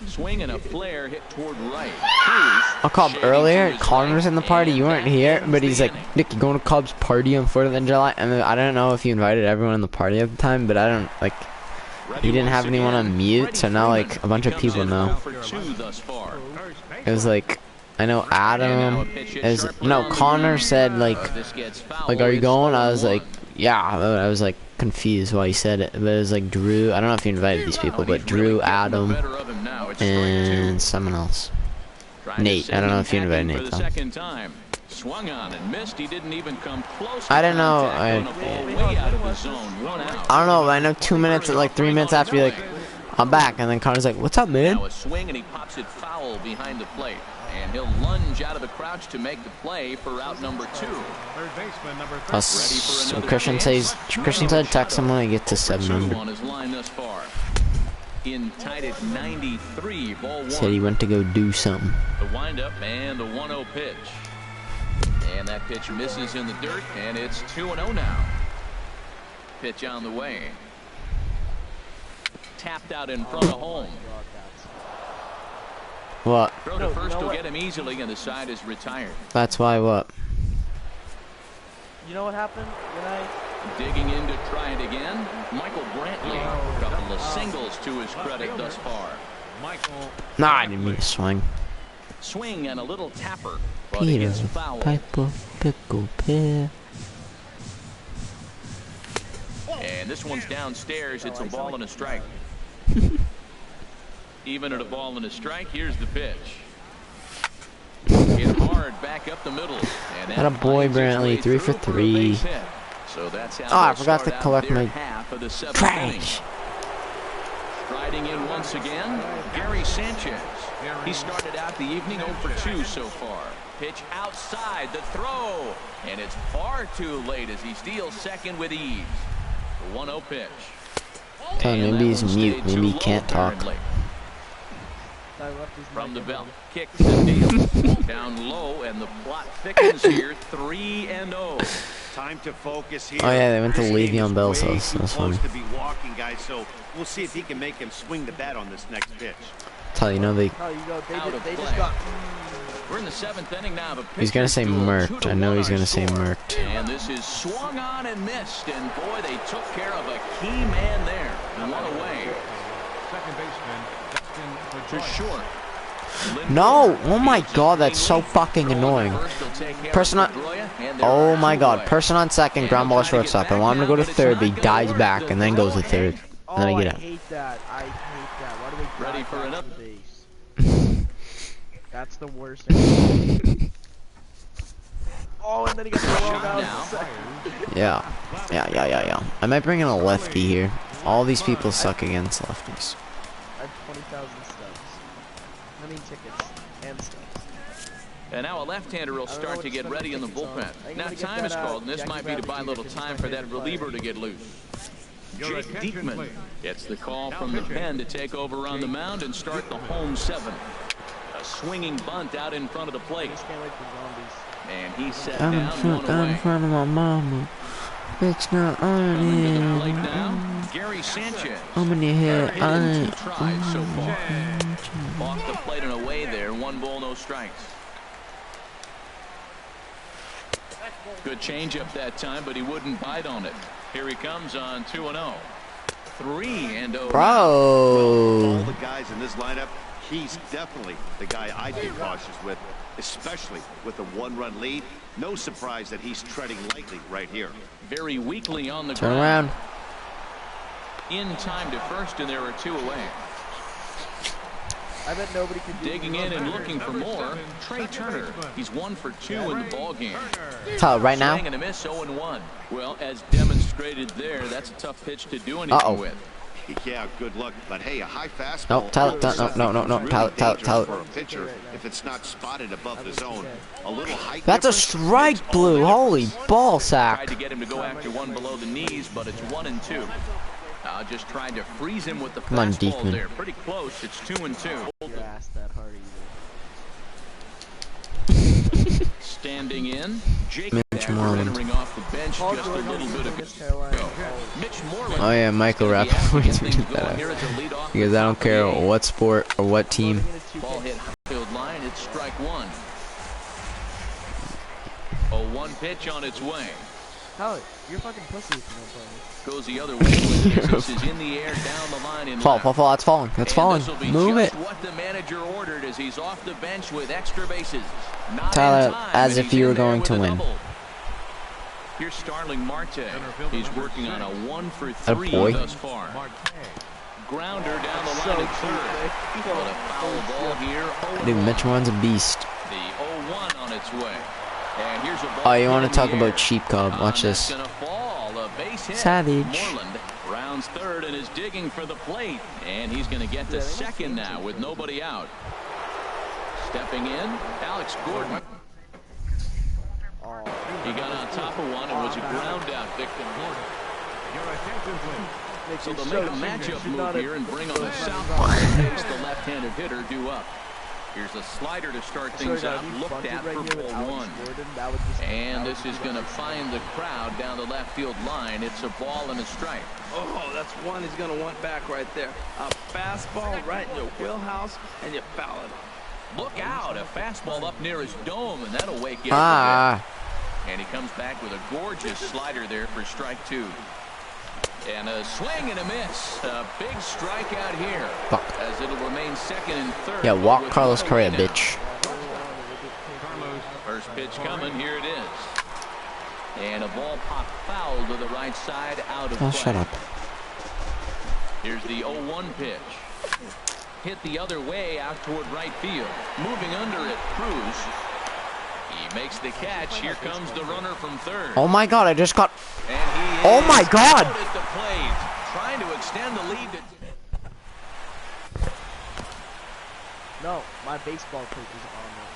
Swing and a flare hit toward right. I called Shading earlier. to his Colin was right, in the party. You and weren't that here, ends but he's the like, inning. Nick, you going to Cubs party on 4th of July? And I don't know if you invited everyone in the party at the time, but I don't like. He didn't have anyone on mute, so now like a bunch of people know. It was like, I know Adam. It was no Connor said like, are you going? I was like, yeah. But I was like confused why he said it, but it was like Drew. I don't know if you invited these people, but Drew, Adam, and someone else. Nate. I don't know if you invited Nate though. Swung on and missed. He didn't even come close to I don't know. contact on a ball way out of the zone. 1 out. I don't know. But I know 2 minutes, like 3 minutes after you're like, I'm back, and then Connor's like, what's up, man? Now a swing and he pops it foul behind the plate. And he'll lunge out of the crouch to make the play for route number 2. So Christian said text him when I get to 700. On his line thus far. In tied at 93, ball 1. Said he went to go do something. The windup and the 1-0 pitch. And that pitch misses in the dirt, and it's 2-0 now. Pitch on the way. Tapped out in front of home. What? Throw to first will get him easily, and the side is retired. That's why what? You know what happened when I... Digging in to try it again, Michael Brantley. A couple of singles to his credit thus far. Nah, I didn't mean to swing. Swing and a little tapper, but it Peter gets foul. Piper Pickle Pear. And this one's downstairs. It's a ball and a strike. Even at a ball and a strike, here's the pitch. Hit hard back up the middle. And Had a boy, Brantley, 3 for 3. So that's how Oh, I they'll forgot to start out collect their my half of the 7th inning. trash. Striding in once again, Gary Sanchez. He started out the evening 0 for 2 so far. Pitch outside, the throw, and it's far too late as he steals second with ease. The 1-0 pitch. Tell him And maybe that he's one mute. stayed Maybe too he low, can't talk. apparently. I left his From the mic belt, on. kicks and deals. Down low, and the plot thickens here. 3-0. Time to focus here. Oh yeah, they went to This game Le'Veon is Bell's way house. too That's close funny. to be walking, guys. So we'll see if he can make him swing the bat on this next pitch. Tell you know they. Oh, you go. They, Out did, of they play. just got. We're in the 7th inning now. The He's gonna say pitchers do a murked. I know he's 2-1 gonna say score. murked. And this is swung on and missed. And boy, they took care of a key man there. One away. Second baseman, Dustin To Pedroia. short. No! Oh my god, that's so fucking annoying. Person on. Oh my god, person on second, ground ball shortstop. I want him to go to third, but he dives back and then goes to third. Oh, And then I I get out. hate that. I hate that. Why do they Ready drive for back another- to the base? That's the worst thing. Oh, and then he got thrown out. Now. Yeah. Yeah. I might bring in a lefty here. All these people suck against lefties. I have 20,000 stubs. I mean tickets and stubs. And now a left-hander will I don't know start what to get spending ready in the tickets on. bullpen. I'm Now gonna get time that, is called, and this Jackie might be to buy a Bradley little ticket time for for my that favorite reliever to get loose. Your Jake attention, Diekman please. gets the call from the pen to take over on the mound and start the home 7. A swinging bunt out in front of the I plate. just can't wait for zombies. And he's set I'm down, one in away. front of my mama. It's not on Coming to the plate it. now, Gary Sanchez. I'm in your head. Hit in 2 tries so far. Off the plate and away there, 1 ball, no strikes. Good changeup that time, but he wouldn't bite on it. Here he comes on 2-0. 3-0. Bro. All the guys in this lineup, he's definitely the guy I'd be cautious with, especially with a 1-run lead. No surprise that he's treading lightly right here. Very weakly on the Turn ground. around. In time to first, and there are 2 away. I bet nobody could do Digging in and looking for more, Trey Turner. He's 1 for 2 in the ball game. Tyler, right now? Swing and a miss, 0-1. Well, as demonstrated there, that's a tough pitch to do anything Uh-oh. with. Yeah, good luck, but hey, a high fastball. Nope, Tyler, no, really Tyler, dangerous Tyler. for a pitcher if it's not spotted above the zone. A little height That's a difference strike, makes all Blue. the Holy difference. ball Tried sack. to get him to go after 1 below the knees, but it's 1-2. Just trying to freeze him with the Come on, fastball Diekman. there. Pretty close. It's 2-2. your ass that hard Standing in, Jake Mitch Backer Moreland. entering off the bench. Paul Just a George little bit of Miss Carolina. go. Mitch Moreland. Oh yeah, Michael Gonna be asking Rappaport to get tweeted things that going here out. at the leadoff Because I don't top of care the eighth. what sport or what team. Ball hit field line. It's strike 1. 0-1 pitch on its way. Tyler, you're a fucking pussy if you don't play. Goes the other way. This is in the air down the line in Fall, left. fall, fall. That's falling. That's And falling. this'll be Move it. just what the manager ordered as he's off the bench with extra bases. Not Tyler, in time, as and if he's you were in there going with to a win. double. Here's Starling Marte. He's working on a 1 for 3 boy. thus far. Grounder down the line at third. But a foul ball here. Dude, Mitch Moreland's a beast. The 0-1 on its way. And here's a ball Oh, you want hit to in talk the about air. Sheep Cobb? Watch That's this. gonna fall. A base hit. Savage. Moreland rounds third and is digging for the plate. And he's going to get to second now with nobody out. Stepping in, Alex Gordon. He got on top of one and was a ground out victim. Your attention, please. So they'll make a matchup move here and bring on the southpaw to face the left-handed hitter due up. Here's a slider to start things out. Looked at for ball 1. And this is going to find the crowd down the left field line. It's a ball and a strike. Oh, that's one he's going to want back right there. A fastball right in your wheelhouse, and you foul it. Look out, a fastball up near his dome, and that'll wake you up a Ah. bit. And he comes back with a gorgeous slider there for strike 2. And a swing and a miss. A big strikeout here. Fuck. As it'll remain second and third. Yeah, walk with Carlos one Correa, away now. bitch. First pitch coming, here it is. And a ball popped foul to the right side, out of Oh, play. shut up. Here's the 0-1 pitch. Hit the other way out toward right field. Moving under it, Cruz. He makes the catch. Here comes the runner from third. Oh my god, I just got. And he Oh is my God. out at the plate, trying to extend the lead. No, my baseball coach is on right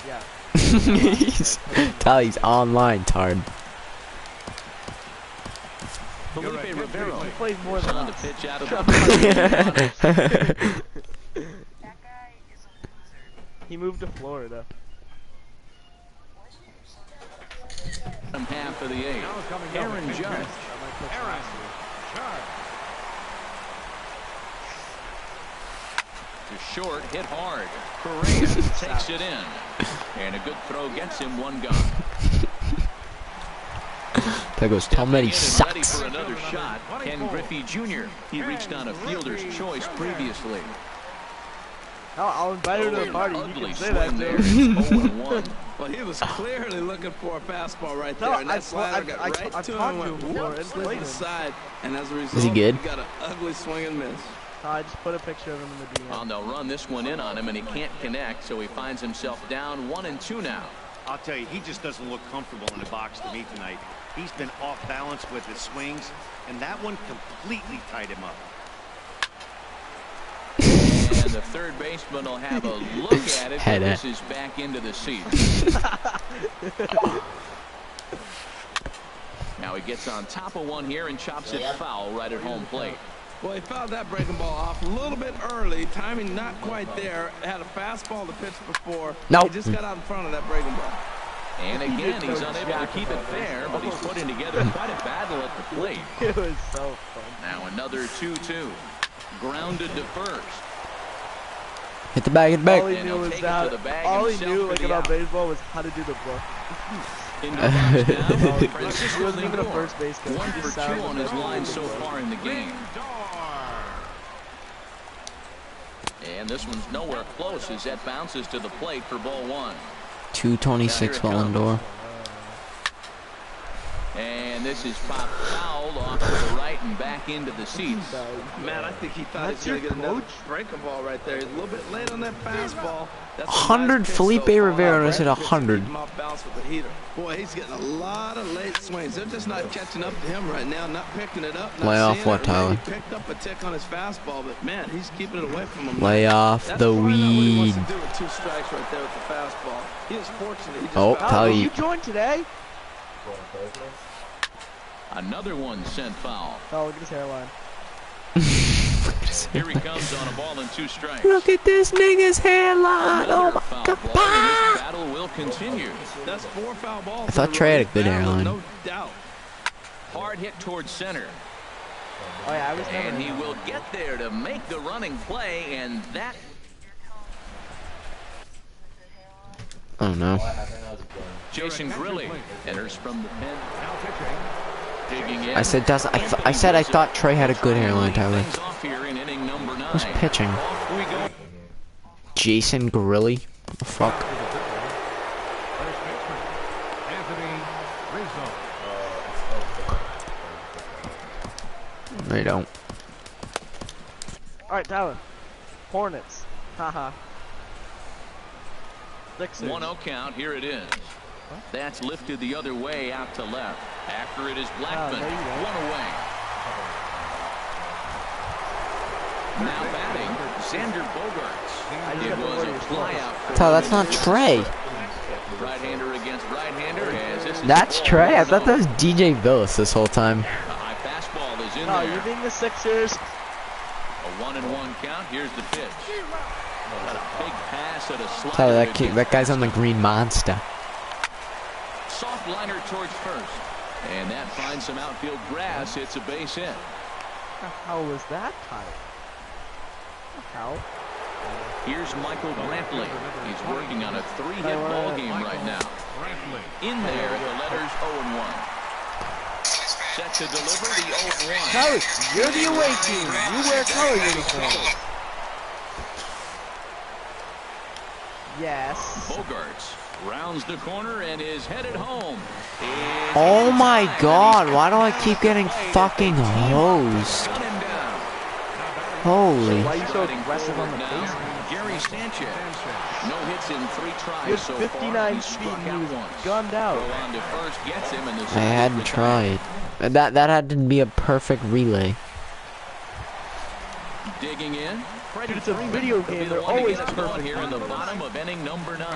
now. Yeah. He's, Tyler, he's online, tard. Felipe Rivera Farrell. He plays more than On the us. pitch out of He moved to Florida. half of the eighth. Aaron Judge. To short, hit hard. Correa takes it in. And a good throw gets him one gone. There goes Tom Ready Ready sucks. for another shot. Ken Griffey Jr. He reached on a fielder's choice previously. I'll invite her to the party. You Ugly can say that swing to there. her. 0-1. Well, he was clearly looking for a fastball right there, No, and that slider got right I've to talked him to and him went before, whoop, and slid to played the him. side, and as a result, Is he good? got an ugly swing and miss. I just put a picture of him in the DM. Well, they'll run this one in on him, and he can't connect, so he finds himself down 1-2 now. I'll tell you, he just doesn't look comfortable in the box to me tonight. He's been off balance with his swings, and that one completely tied him up. And the third baseman will have a look at it. Had This it. is back into the seat. Now he gets on top of one here and chops it foul right at home plate. Well, he fouled that breaking ball off a little bit early. Timing not quite there. Had a fastball to pitch before. Nope. He just got out in front of that breaking ball. And again, he's unable to keep it fair, but he's putting together quite a battle at the plate. It was so fun. Now another 2-2. Grounded to first. Hit the bag, hit the All bag. he And knew he'll was take it that. to the bag All he himself knew for like the about out. baseball was how to do the book. Into the box now, He Francisco wasn't even a Lindor. first base coach. 1 He for just 2 sounded on his like line a so book. far in the game. And this one's nowhere close as that bounces to the plate for ball 1. 226 for Lindor. And this is popped fouled off to the right and back into the seats. Man, I think he thought That's he was going to your get another coach? breaking ball right there. He's a little bit late on that fastball. That's a 100 nice pitch Felipe so far. Rivera said Brad Pitts 100. keep him off balance with the heater. Boy, he's getting a lot of late swings. They're just not catching up to him right now, not picking it up. Not Lay off seeing what, it. Or maybe Tyler? He picked up a tick on his fastball, but man, he's keeping it away from him. Lay off That's the probably not what he wants weed. to do with 2 strikes right there with the fastball. He is fortunate. He just Oh, fouled Tyler, it. You joined today? Another one sent foul. Oh, look at his hairline. Here he comes on a ball and 2 strikes. Look at this nigga's hairline. Oh Another my foul god. ball, and this battle will continue. That's 4 foul balls. I thought in a Trey had row. a good Battle, hairline. No doubt. Hard hit towards center. Oh yeah, I was never. And he will get there to make the running play, and that Oh no. Jason Grilli enters from the pen. Digging in. I said I thought Trey had a good hairline, Tyler. Things off here in inning number 9. Who's pitching? Off we go. Jason Grilli. What the fuck? First baseman, Anthony Rizzo. They don't. Alright, Tyler. Hornets. Haha. Sixers. 1-0 count. Here it is. That's lifted the other way out to left. After it is Blackman. there you go. 1 away. Now batting, Xander Bogaerts. It was a flyout. for Tyler, him that's in not the first. Trey. Right-hander against right-hander. As this is That's the Trey? I ball. thought that was DJ Villas this whole time. A high fastball is in No, there. you're being the Sixers. A 1-1 count. Here's the pitch. Got a big pass at a slider. Tyler, that guy's on the green monster. Soft liner towards first. And that finds some outfield grass. It's a base hit. How was that tight? How? Here's Michael Brantley. He's working on a 3-hit ball game right now. In there, the letters 0-1. Set to deliver the 0-1. Tyler, you're the away team. You wear color uniforms. Yes. Bogaerts rounds the corner and is headed home. Oh my god, why do I keep getting fucking hosed? Gun him down. Holy. Why are you so aggressive on the Now, base? Gary Sanchez. No hits in 3 He tries has so 59 far. He speed struck and he out was once. gunned out. Throw on to first gets him in the I hadn't tried. That had to be a perfect relay. Digging in. Dude, it's a video game. They're always perfect perfect. here in the bottom of inning number 9.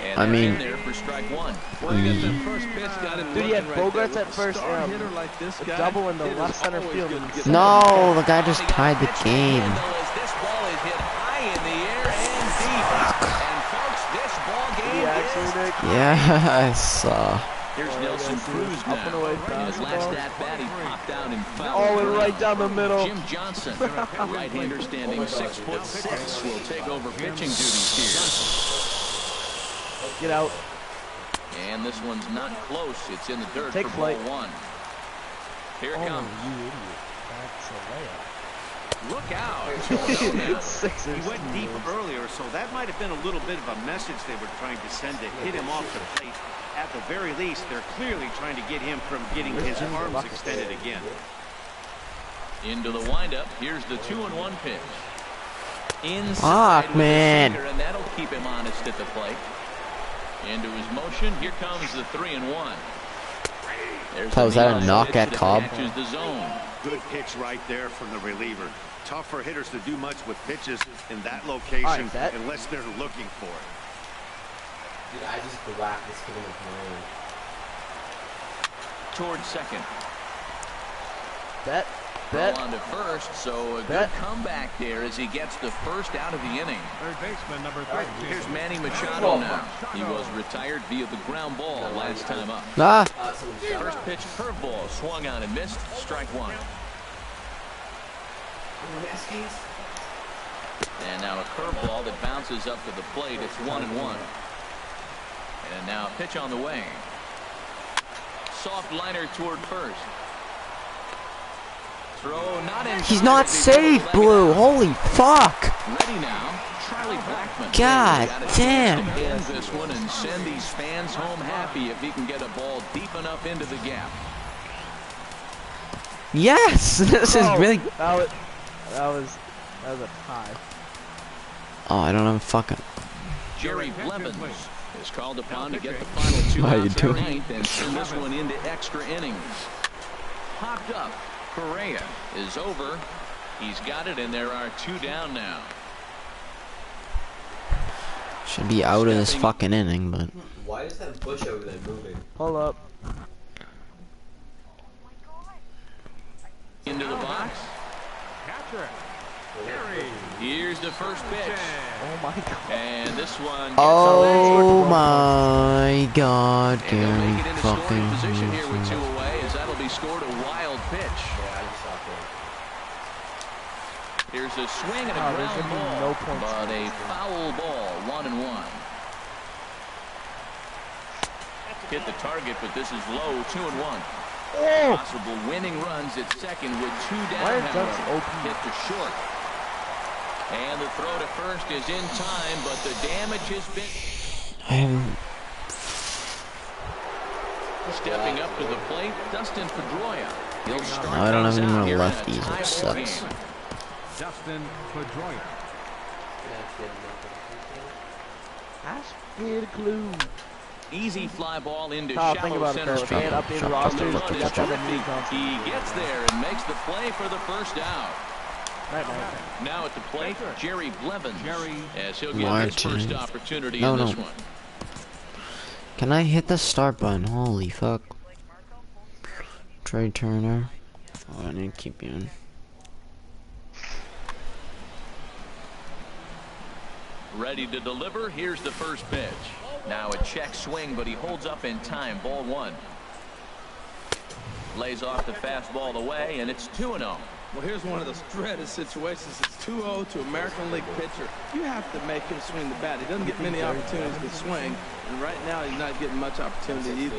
And I that's mean- in there for strike one. Well, you got that first pitch, got him Dude, he had looking right Bogarts there. at first, Star hitter like this guy, double in the it is left center always field. good to get No, the guy just tied the game. This ball is hit high in the air and deep. And folks, this ball game is... Yes. Here's Nelson Cruz now. Up and away In his last fastball. at bat, he popped out and fouled. Oh, and right down the middle. Jim Johnson, a right-hander standing 6'6", will take over pitching duties here. Get out. And this one's not close. It's in the dirt Take for ball flight. one. Here it Oh, comes. you idiot. That's a layup. Look out. It's Sixers. He went deep earlier, so that might have been a little bit of a message they were trying to send to hit him off the plate. At the very least, they're clearly trying to get him from getting his arms extended again. Into the windup. Here's the 2-1 pitch. Inside Fuck, with man. the sinker, and that'll keep him honest at the plate. Into his motion. Here comes the 3-1. There's Was that a the knock pitch at that Cobb? catches the zone. Good pitch right there from the reliever. Tough for hitters to do much with pitches in that location All right, bet. unless they're looking for it. Dude, I just whacked this kid in the brain. Towards second. Bet. Throw Bet. on to first, so a good Bet. comeback there as he gets the first out of the inning. Third baseman number 13. Here's Manny Machado now. He was retired via the ground ball last time up. Ah. First pitch curveball swung on and missed. Strike one. And now a curveball that bounces up to the plate. It's 1-1. And now a pitch on the way. Soft liner toward first. Throw not in. He's not safe, Blue. Holy fuck. Ready now. Charlie Blackmon. God Got a damn. chance to end this one and send these fans home happy if he can get a ball deep enough into the gap. Yes. This is really. That was a tie. Oh, I don't have a fucking. Jerry Blevins is called upon to get the final two How you outs doing? in ninth and send this one into extra innings. Popped up. Correa is over. He's got it, and there are two down now. Should be out of this fucking inning, but. Why is that bush over there moving? Hold up. Into the box. Catcher. Here's the first pitch. Oh my god. And this one gets Oh my god, and they'll Gary make it into scoring fucking. position here with two away, as that'll be scored a wild pitch. Yeah, I just saw it. Here's a swing and a Oh, there's ground gonna be ball, no points. but a foul ball, 1-1. Hit the target, but this is low, 2-1. Oh! Possible winning runs at second with two down. Why is however. Ducks OP? Hit to short. And the throw to first is in time, but the damage has been... I haven't. Stepping up to the plate, Dustin Pedroia. He'll start I don't have things any out more here in a lefties, tie which ball sucks. game. Dustin Pedroia. That's good clue. Easy fly ball into Oh, think shallow about it, center though. If they field. had updated The rosters, run they is got that terrific. new concept. He gets there and makes the play for the first out. Night, night. Now at the plate, Jerry Blevins, as he'll get his Martin. first opportunity No, in this no. one. Can I hit the start button? Holy fuck. Trey Turner. Oh, I need to keep you in. Ready to deliver. Here's the first pitch. Now a check swing, but he holds up in time. Ball one. Lays off the fastball away, and it's 2-0. Well, here's one of those dreaded situations. It's 2-0 to American League pitcher. You have to make him swing the bat. He doesn't get many opportunities to swing, and right now he's not getting much opportunity either.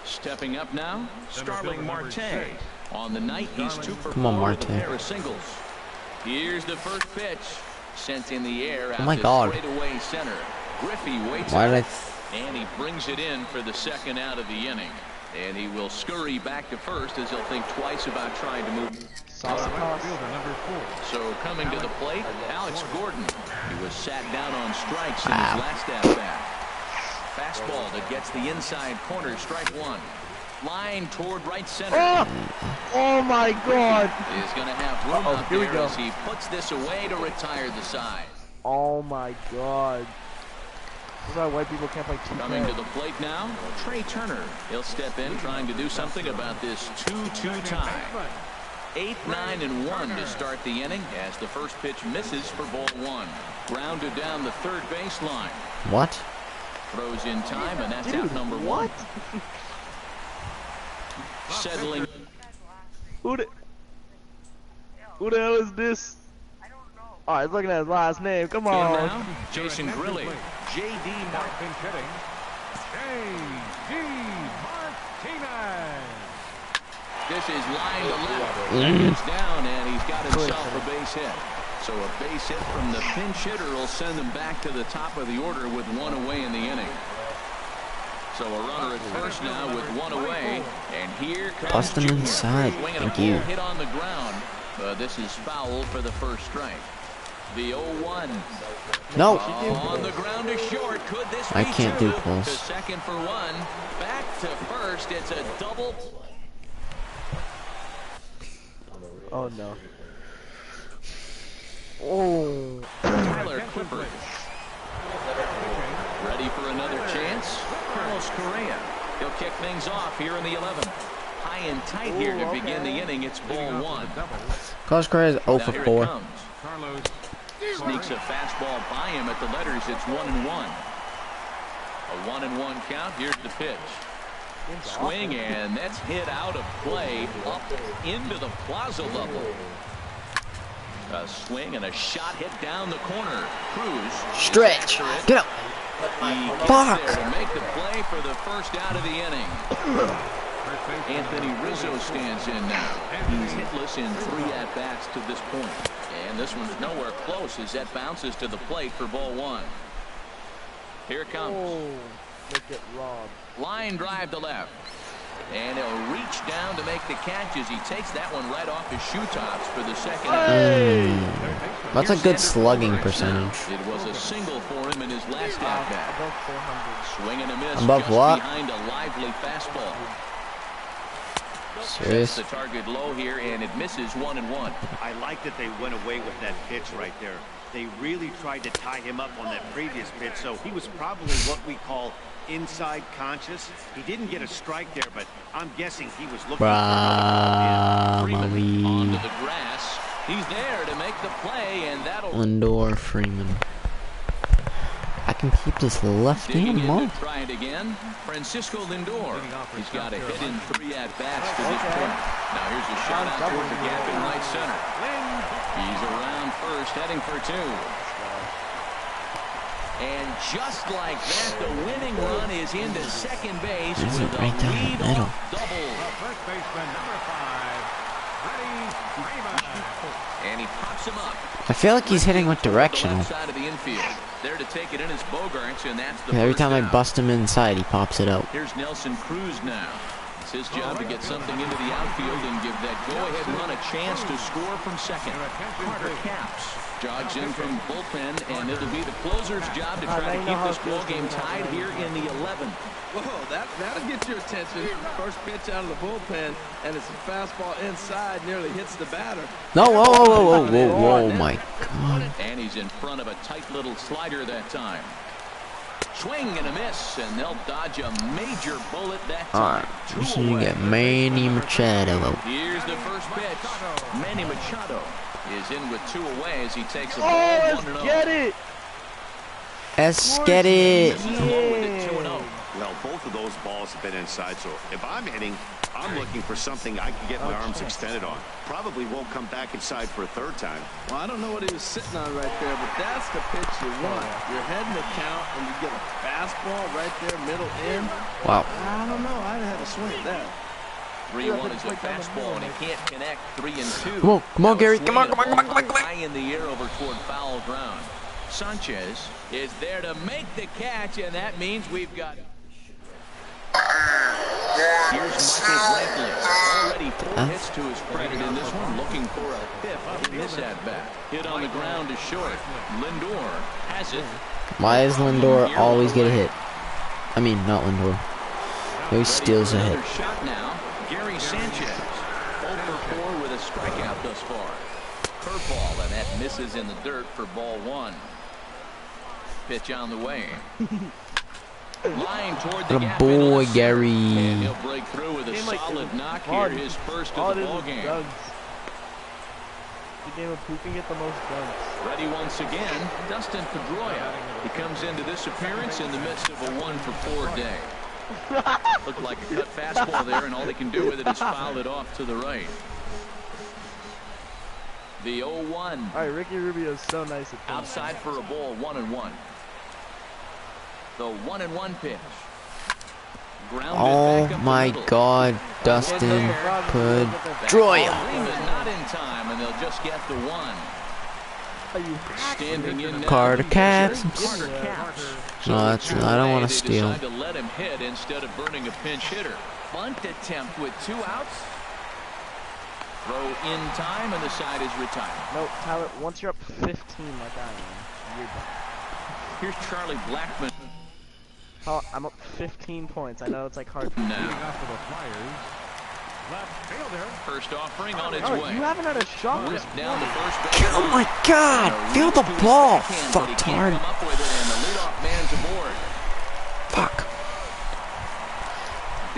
Stepping up now, Starling Marte. On the night, he's 2 for 4 Come on, with a Marte. pair of singles. Here's the first pitch. Sent in the air out Oh my to God. straightaway center. Griffey waits Why up, did and he brings it in for the second out of the inning. And he will scurry back to first as he'll think twice about trying to move. Fielder number 4. So coming to the plate, Alex Gordon. He was sat down on strikes in Wow. his last at-bat. Fastball that gets the inside corner, strike one. Line toward right center. Oh! Oh my god! Is going to have room out here we there go. as he puts this away to retire the side. Oh my god. This is why white people can't play 2K. Coming to the plate now, Trey Turner. He'll step in trying to do something about this 2-2 tie. 8, 9, and 1 to start the inning as the first pitch misses for ball 1. Grounded down the third baseline. What? Throws in time, and that's out number 1. Settling. Who the hell is this? Oh, he's looking at his last name. Come on. Now, Jason Grilli. J.D. Martin hitting. J.D. Martinez. This is line to left. It's down, and he's got himself a base hit. So a base hit from the pinch hitter will send him back to the top of the order with 1 away in the inning. So a runner at first now with 1 away, and here comes Bust him Junior. inside. Swinging Thank a you. hit on the ground, but this is foul for the first strike. The 0-1. No. On the ground is short. Could this I be can't true? do close. To second for 1. Back to first. It's a double. Oh no. Oh. Tyler Clippard. Ready for another chance. Carlos Correa. He'll kick things off here in the 11th. High and tight here to begin the inning. It's ball 1. Carlos Correa is 0 Now for here it 4. comes. Sneaks a fastball by him at the letters. It's 1-1. A 1-1 count. Here's the pitch. Swing, and that's hit out of play up into the plaza level. A swing and a shot hit down the corner. Cruz. Stretch. Get up. He gets Fuck. there to make the play for the first out of the inning. Anthony Rizzo stands in now. He's hitless in 3 at-bats to this point. And this one's nowhere close as that bounces to the plate for ball 1. Here it comes. Oh, look at Rob. Line drive to left. And he'll reach down to make the catch as he takes that one right off his shoe tops for the second out. That's a good slugging percentage. It was a single for him in his last at-bat. Above 400. Swing and a miss. Above just what? behind a lively fastball. Serious? Sets the target low here, and it misses 1-1. I like that they went away with that pitch right there. They really tried to tie him up on that previous pitch, so he was probably what we call inside conscious. He didn't get a strike there, but I'm guessing he was looking for another ball in. Freeman onto the grass. He's there to make the play, and that'll Lindor, Freeman. I can keep this left digging hand in long. to try it again. Francisco Lindor. He's got a hit in 3 at-bats to this point. Now here's a shot out toward the gap in right center. He's around first, heading for 2. And just like that, the winning run is into second base Is with it a right down the middle? lead-off double. First baseman number 5, Freddie Freeman. And he pops him up. I feel like he's hitting with directional. Left side of the infield. There to take it in is Bogarts, and that's the Every first time I out. bust him inside, he pops it out. Here's Nelson Cruz now. It's his job to get something into the outfield and give that go-ahead run a chance to score from second. Carter Capps jogs in from bullpen, and it'll be the closer's job to try to keep this ball game tied here in the 11th. Whoa, that'll get your attention. First pitch out of the bullpen, and it's a fastball inside, nearly hits the batter. No, whoa, whoa, whoa, whoa, whoa, whoa, my God. And he's in front of a tight little slider that time. Swing and a miss, and they'll dodge a major bullet that time. Alright, just need to get Manny Machado out. Here's the first pitch. Manny Machado is in with 2 away as he takes a ball Oh, 1-0. let's get it. Let's get it. Misses along with it 2-0. Well, both of those balls have been inside, so if I'm hitting, I'm looking for something I can get my arms extended on. Probably won't come back inside for a 3rd time. Well, I don't know what he was sitting on right there, but that's the pitch you want. You're heading the count, and you get a fastball right there, middle in. Wow. I don't know. I'd have had a swing at that. 3-1 is a fastball, and he can't connect. 3-2. Come on, Gary. Now Come on, swing come on, come on, come on, come on. high in the air over toward foul ground. Sanchez is there to make the catch, and that means we've got. Here's Michael Brantley. Already 4 hits to his credit in this one, looking for a 5th in this at-bat. Hit on the ground is short. Lindor has it. Why does Lindor always get a hit? I mean, not Lindor. He always steals a hit. Another shot now. Gary Sanchez. 0 for 4 with a strikeout thus far. Curveball, and that misses in the dirt for ball 1. pitch on the way. Line toward the The gap boy, into Gary. And he'll break through with a solid knock here, his first of the ball game. The game of who can get the most dunks. Ready once again, Dustin Pedroia. He comes into this appearance in the midst of a 1-for-4 day. Looked like a cut fastball there, and all they can do with it is foul it off to the right. The 0-1. All right, Ricky Rubio is so nice at outside for a ball, 1-1. The 1-1 pitch. Oh my God, Dustin Pedroia. Not in time, and they'll just get the one. Standing in now, Carter Caps. Carter Caps. No, that's, I don't want to steal. To let him hit instead of burning a pinch hitter. Bunt attempt with 2 outs. Throw in time, and the side is retired. No, Tyler, once you're up 15 like I am, you're done. Here's Charlie Blackmon. Oh, I'm up 15 points. I know it's like hard. Now. Left fielder. First offering on its way. You haven't had a shot. Whipped down the first base. Oh my God! Feel the ball, fucktard. Fuck.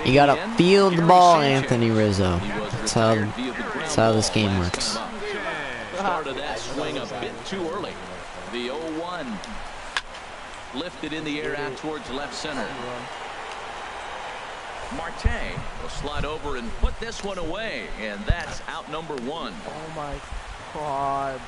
You gotta feel the ball, Anthony Rizzo. That's how this game works. Started that swing a bit too early. The 0-1. Lifted in the air out towards left center. Marte will slide over and put this one away, and that's out number 1. Oh my God.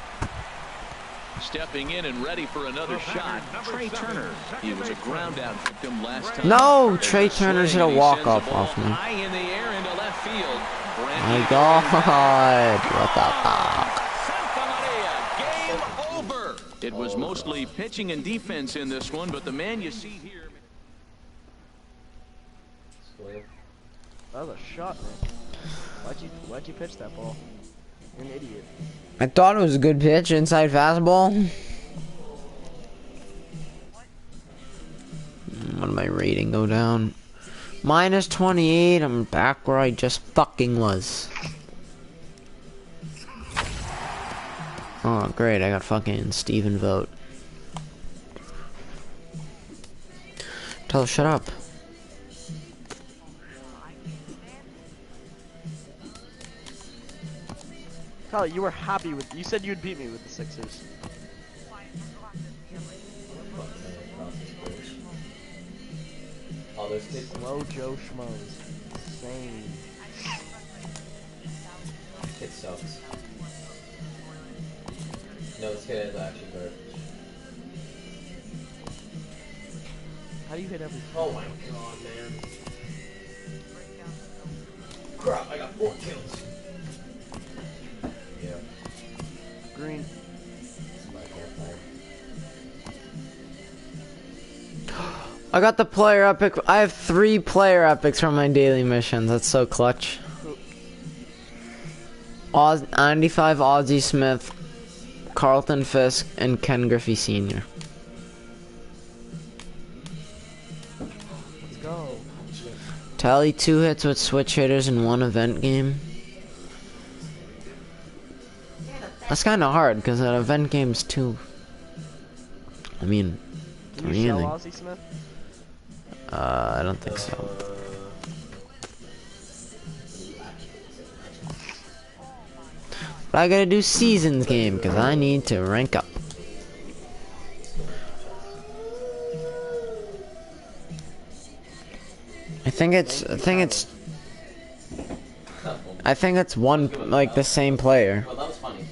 Stepping in and ready for another shot, Trey Turner. He was a ground out victim last time. No, Trey Turner's hit a walk-off off me. High in the air into left field. My God, what the fuck? Santa Maria, game over. It was mostly pitching and defense in this one, but the man you see here. That was a shot, man. Why'd you pitch that ball? You're an idiot. I thought it was a good pitch, inside fastball. What did my rating go down? Minus 28. I'm back where I just fucking was. Oh, great. I got fucking Steven vote. Tell her, shut up. Tyler, you were happy with. You said you'd beat me with the Sixers. Oh, those kids. Slow Joe Schmoes. Insane. It sucks. No, this kid is actually good. How do you hit everything? Oh my God, man. Crap, I got 4 kills. Yeah. Green. I got the player epic. I have 3 player epics from my daily mission. That's so clutch. 95 Ozzie Smith, Carlton Fisk, and Ken Griffey Sr. Let's go. Tally 2 hits with switch hitters in 1 event game. That's kind of hard because an event game's 2. I mean, Can you sell Ozzie Smith? I don't think so. But I gotta do seasons game because I need to rank up. I think it's one, like, the same player. Oh, that was funny.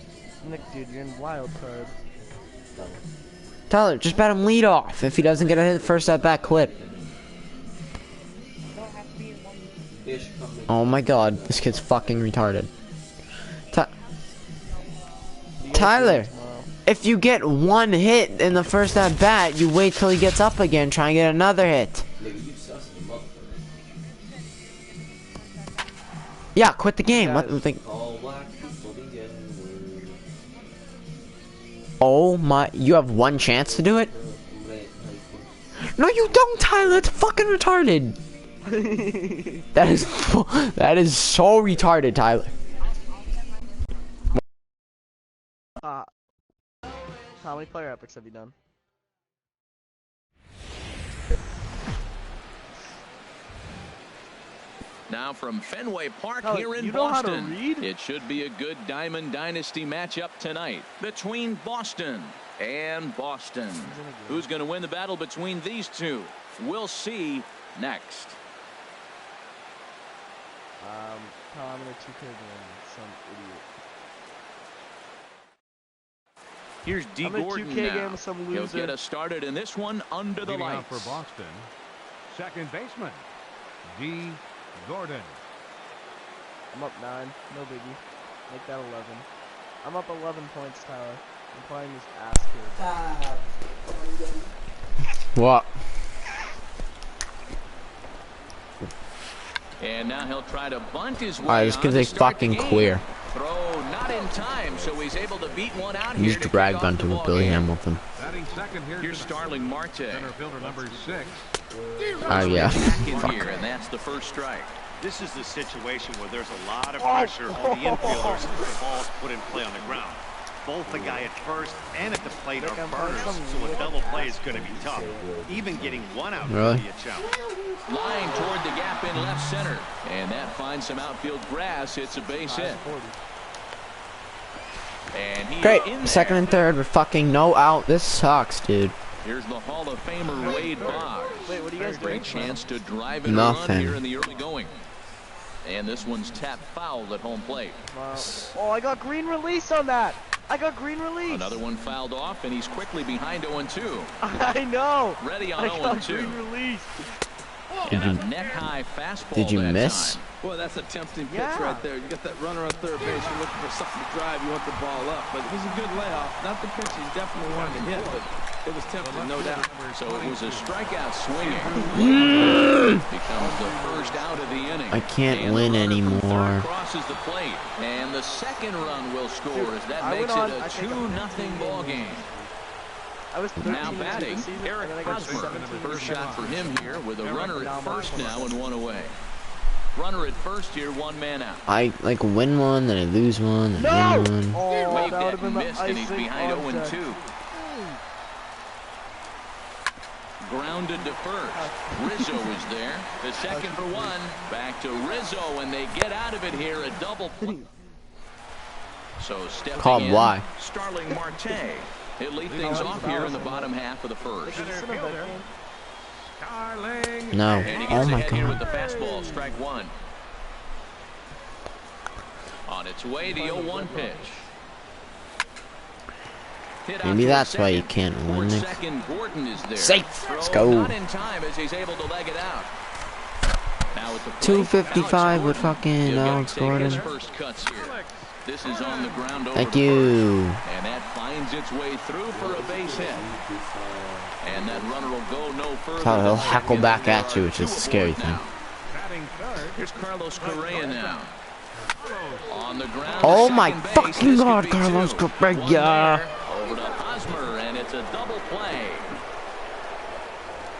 Nick, dude, you're in wild card. Tyler, just bat him lead off. If he doesn't get a hit first at bat, quit. Oh my God, this kid's fucking retarded. Tyler, if you get 1 hit in the first at bat, you wait till he gets up again, try and get another hit. Yeah, quit the game. What the thing? Oh my, you have 1 chance to do it? No, you don't, Tyler. It's fucking retarded. That is so retarded, Tyler. How many player epics have you done? now from Fenway Park Oh, here in you know how to Boston. read? It should be a good Diamond Dynasty matchup tonight between Boston and Boston. Who's going to win the battle between these two? We'll see next. I'm in a 2K game. Some idiot. Here's D. I'm in a Gordon 2K now. game with some He'll loser. get us started in this one under the Leading off lights. for Boston, second baseman, D. Gordon. I'm up 9. No biggie. Make that 11. I'm up 11 points, Tyler. I'm playing this ass kid. What? And now he'll try to bunt his way. Alright, this on kid's to like start the fucking game. queer. Throw not in time, so he's able to beat one out He's here to drag kick off the bunting with ball Billy game. Hamilton. Batting second here. Here's Starling Marte. Center fielder number 6. Oh yeah. Back in Fuck. here, and that's the first strike. This is the situation where there's a lot of pressure on the infielders as the ball's put in play on the ground. Both the guy at first and at the plate are burners, so a double play is going to be tough. Even getting one out Really? could be a challenge. Line toward the gap in left center, and that finds some outfield grass. It's a base hit. And he's Great. in there. Second and third with fucking no out. This sucks, dude. Here's the Hall of Famer Wade Boggs. Wait, what are you guys Great doing? chance to drive in a Nothing. run here in the early going. And this one's tapped foul at home plate. Oh, I got green release on that. I got green release. Another one fouled off, and he's quickly behind 0-2. I know. Ready on I got 0-2. green release. And a neck-high fastball Did you that miss? time. Boy, that's a tempting pitch Yeah. right there. You got that runner on third base. You're looking for something to drive. You want the ball up. But it was a good layoff. Not the pitch he's definitely wanted to hit, but it was tempting, no doubt. So it was a strikeout swinging. Becomes the first out of the inning. I can't And the win runner from anymore. third crosses the plate. And the second run will score as that I makes went it on, a I think, 2-0 ball game. I was 13 Now batting, this season, Eric and then I got Hosmer. 17 First shot for him here with a runner Now at I'm first on. now and one away. Runner at first here, one man out. I like win one, then I lose one, then No! win one. Oh, Waved that would at have been and the missed, and he's icing behind on 0-2. Grounded to first. Rizzo is there. The second for one. Back to Rizzo, and they get out of it here. A double play. So stepping Called in, why? Starling Marte. He'll lead things off here in the bottom half of the first. Center fielder, Starling. No. And he Oh gets my ahead here with god. the fastball. Strike one. On its way, the 0-1 pitch. Hit out Maybe to that's why you second. can't Toward win, Nick. second, Gordon is there. Safe. Throw Let's go. Not in time as he's able to leg it out. Now at the plate, 255 with Alex fucking Gordon. He'll Alex take his Gordon. first cuts here. This is on the ground over Thank to you. first. And that finds its way through for a base hit. And that runner will go no further. Tyler, he'll than hackle second. back There at you, are which is two the scary aboard thing. now. Batting third. Here's Carlos Correa now. On the ground. Oh to my second base. fucking This god, could be Carlos two. Correa. One there, over to Hosmer, and it's a double play.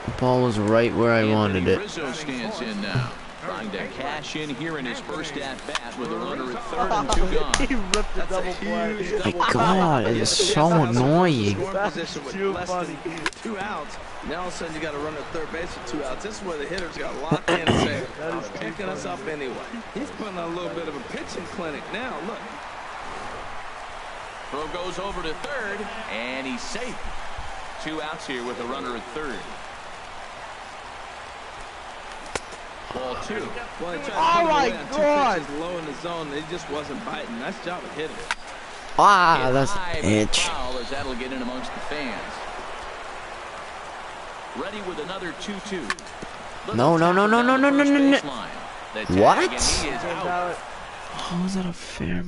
The ball was right where I wanted Anthony it. Rizzo stands in now. Trying to cash in here in his first at-bat with a runner at third and two gone. He ripped the double play. My god, it is so annoying. Scoring position with too less funny. than 2 outs. Now all of a sudden you got to run at third base with 2 outs. This is where the hitters got locked in and say, I'm picking us up anyway. He's putting on a little bit of a pitching clinic now. Look. Throw goes over to third, and he's safe. 2 outs here with a runner at third. Ball 2. Well, he tried to Oh put him my away on 2 God. pitches low in the zone. He just wasn't biting. Nice job of hitting it. Ah, Hit that's high, but itch. foul as that'll get in amongst the fans. Ready with another 2-2. No, no, no, no, no, no, no, no, no. What? And he is out. How is that a fair?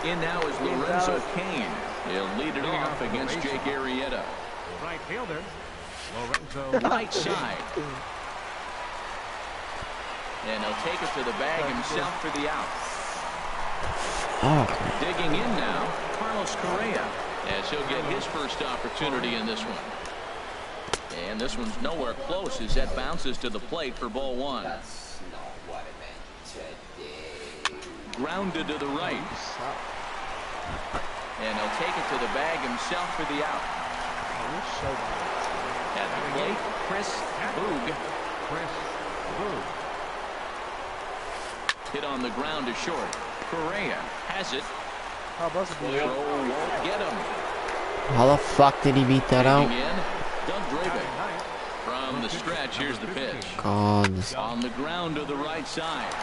In now is Lorenzo Cain. He'll lead it off against Jake Arrieta. Right fielder, Lorenzo. Right side. And he'll take it to the bag himself for the out. Fuck. Digging in now, Carlos Correa, as he'll get his first opportunity in this one. And this one's nowhere close as that bounces to the plate for ball 1. That's not what I meant today. Grounded to the right. And he'll take it to the bag himself for the out. At the plate, Chris Boog. Chris Boog. hit on the ground to short. Correa has it. How about the Throw won't get him. How the fuck did he beat that out? Digging in, Doug Draven. From the stretch, here's the pitch. God. On the ground to the right side.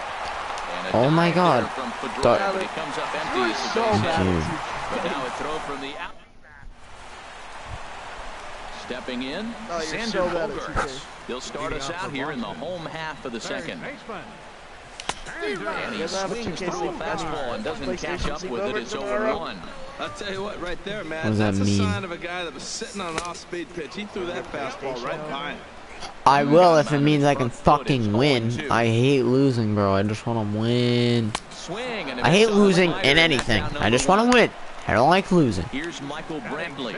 And a Oh my dive God. there from Pedroia, but he comes up empty. as the base hit. Dude. But now a throw from the out. Stepping in, Oh, you're Sander so bad at Bogaerts. 2K. He'll start us out here in the home half of the second. And he swings through a fastball and doesn't catch up with it. It's 0-1. I'll tell you what, right there, What man. does that That's a mean? sign of a guy that was sitting on an off-speed pitch. He threw that fastball right by him. I will if it means I can fucking win. I hate losing, bro. I just want to win. Swing and a I miss hate on the losing slider, in knocked anything. down I just number want to win. I don't like losing. Here's Michael Brantley.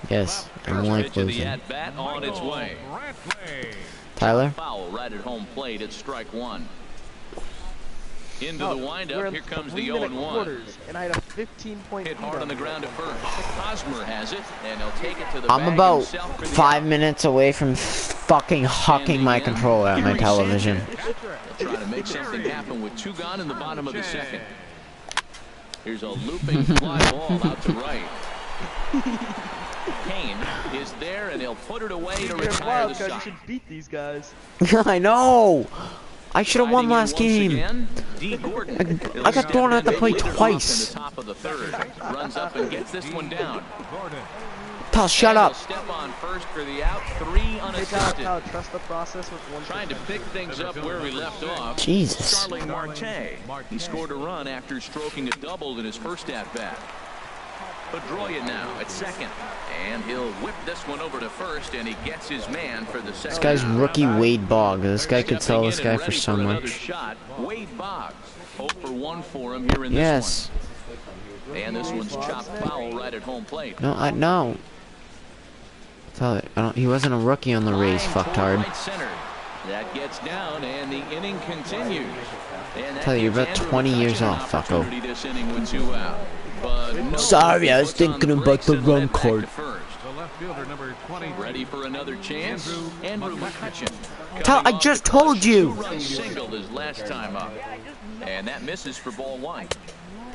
Yes, I don't First like pitch of the losing. at-bat on its way. Tyler? Foul right at home plate. It's strike one. Into Oh, the we're windup. in Here comes the 3-minute 0-1. quarters, and I had a 15-point Hit lead hard on the them. ground at first. Hosmer has it, and he'll take it to the I'm bag about himself for the 5 out. minutes away from fucking hucking my controller at my Gary television. Sanchez. They'll try to make something happen with two gone in the bottom of the second. Here's a looping fly ball out to right. Kane is there, and he'll put it away to You're a retire the wild card. You side. should beat these guys. I know! I should have won Riding in last once game. again, D. Gordon. I got thrown out the plate Leader off twice. in the top of the third. Runs up and gets this one down. Tal, shut And he'll up. Step on first for the out. 3 Hey, unassisted. Tyler, trust the process with one. Trying to pick things up where we left off. Jesus. Starling Marte. He scored a run after stroking a double in his first at-bat. Pedroia now at second. And he'll whip this one over to first, and he gets his man for the second. This guy's rookie Wade Boggs. This guy could sell this guy for so another much. shot. Wade Boggs. 0 for 1 for him here in this Yes. one. And this one's chopped foul right at home plate. No, I know. Tell it. I don't. He wasn't a rookie on the Rays, Line toward fucktard. right center. That gets down, and the inning continues. And that Tell you, you're gives about Andrew 20 years McCutchen an off, fucko. opportunity this inning with 2 out. But no, Sorry, I was puts on thinking about brakes the and run led back card. to first. The left fielder, number 20. Ready for another chance? Andrew McCutchen. Tal, I Coming just off the told clutch you. 2-run single his last time up. And that misses for ball 1.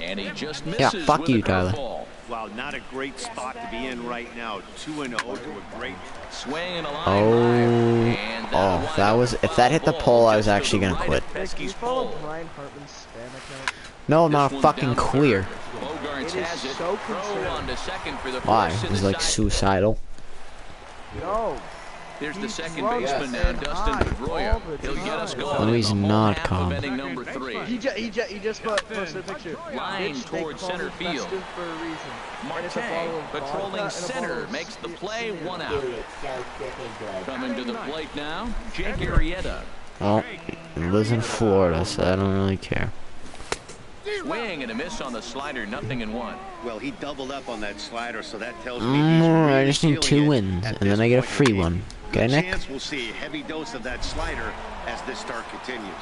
And he just misses Yeah, fuck with you, a Tyler. curveball. Wow, not a great spot to be in right now. 2-0 to a great. Swing and a line Oh, drive. And that'll wind that up was. a If that hit the foul pole, ball I was just to actually the gonna right quit. of Can you Pesky's follow pole. Brian Hartman's spam account? No, This not one's fucking down the clear. third. Bogaerts It is has it. so Throw concerning. on to second for the Why? first It in was the like side. suicidal. No. There's the He's second drunk baseman now, and Dustin high Pedroia. all the He'll get us time. going No, in he's the home not half calm. of inning number 3. He just posted a picture. Line Bitch, they towards call center me field. festive for a reason. And it's a Marte bottle of vodka patrolling and a center bottle of makes the Smear. play, 1 out. Coming to the plate now, Jake Arrieta. Oh, he lives in Florida, so I don't really care. Swing and a miss on the slider, 0-1. Well, he doubled up on that slider, so that tells me he's I really just need 2 feeling it wins, at and then this I get a point in free the game. one. Okay, Good Nick? chance we'll see a heavy dose of that slider as this start continues.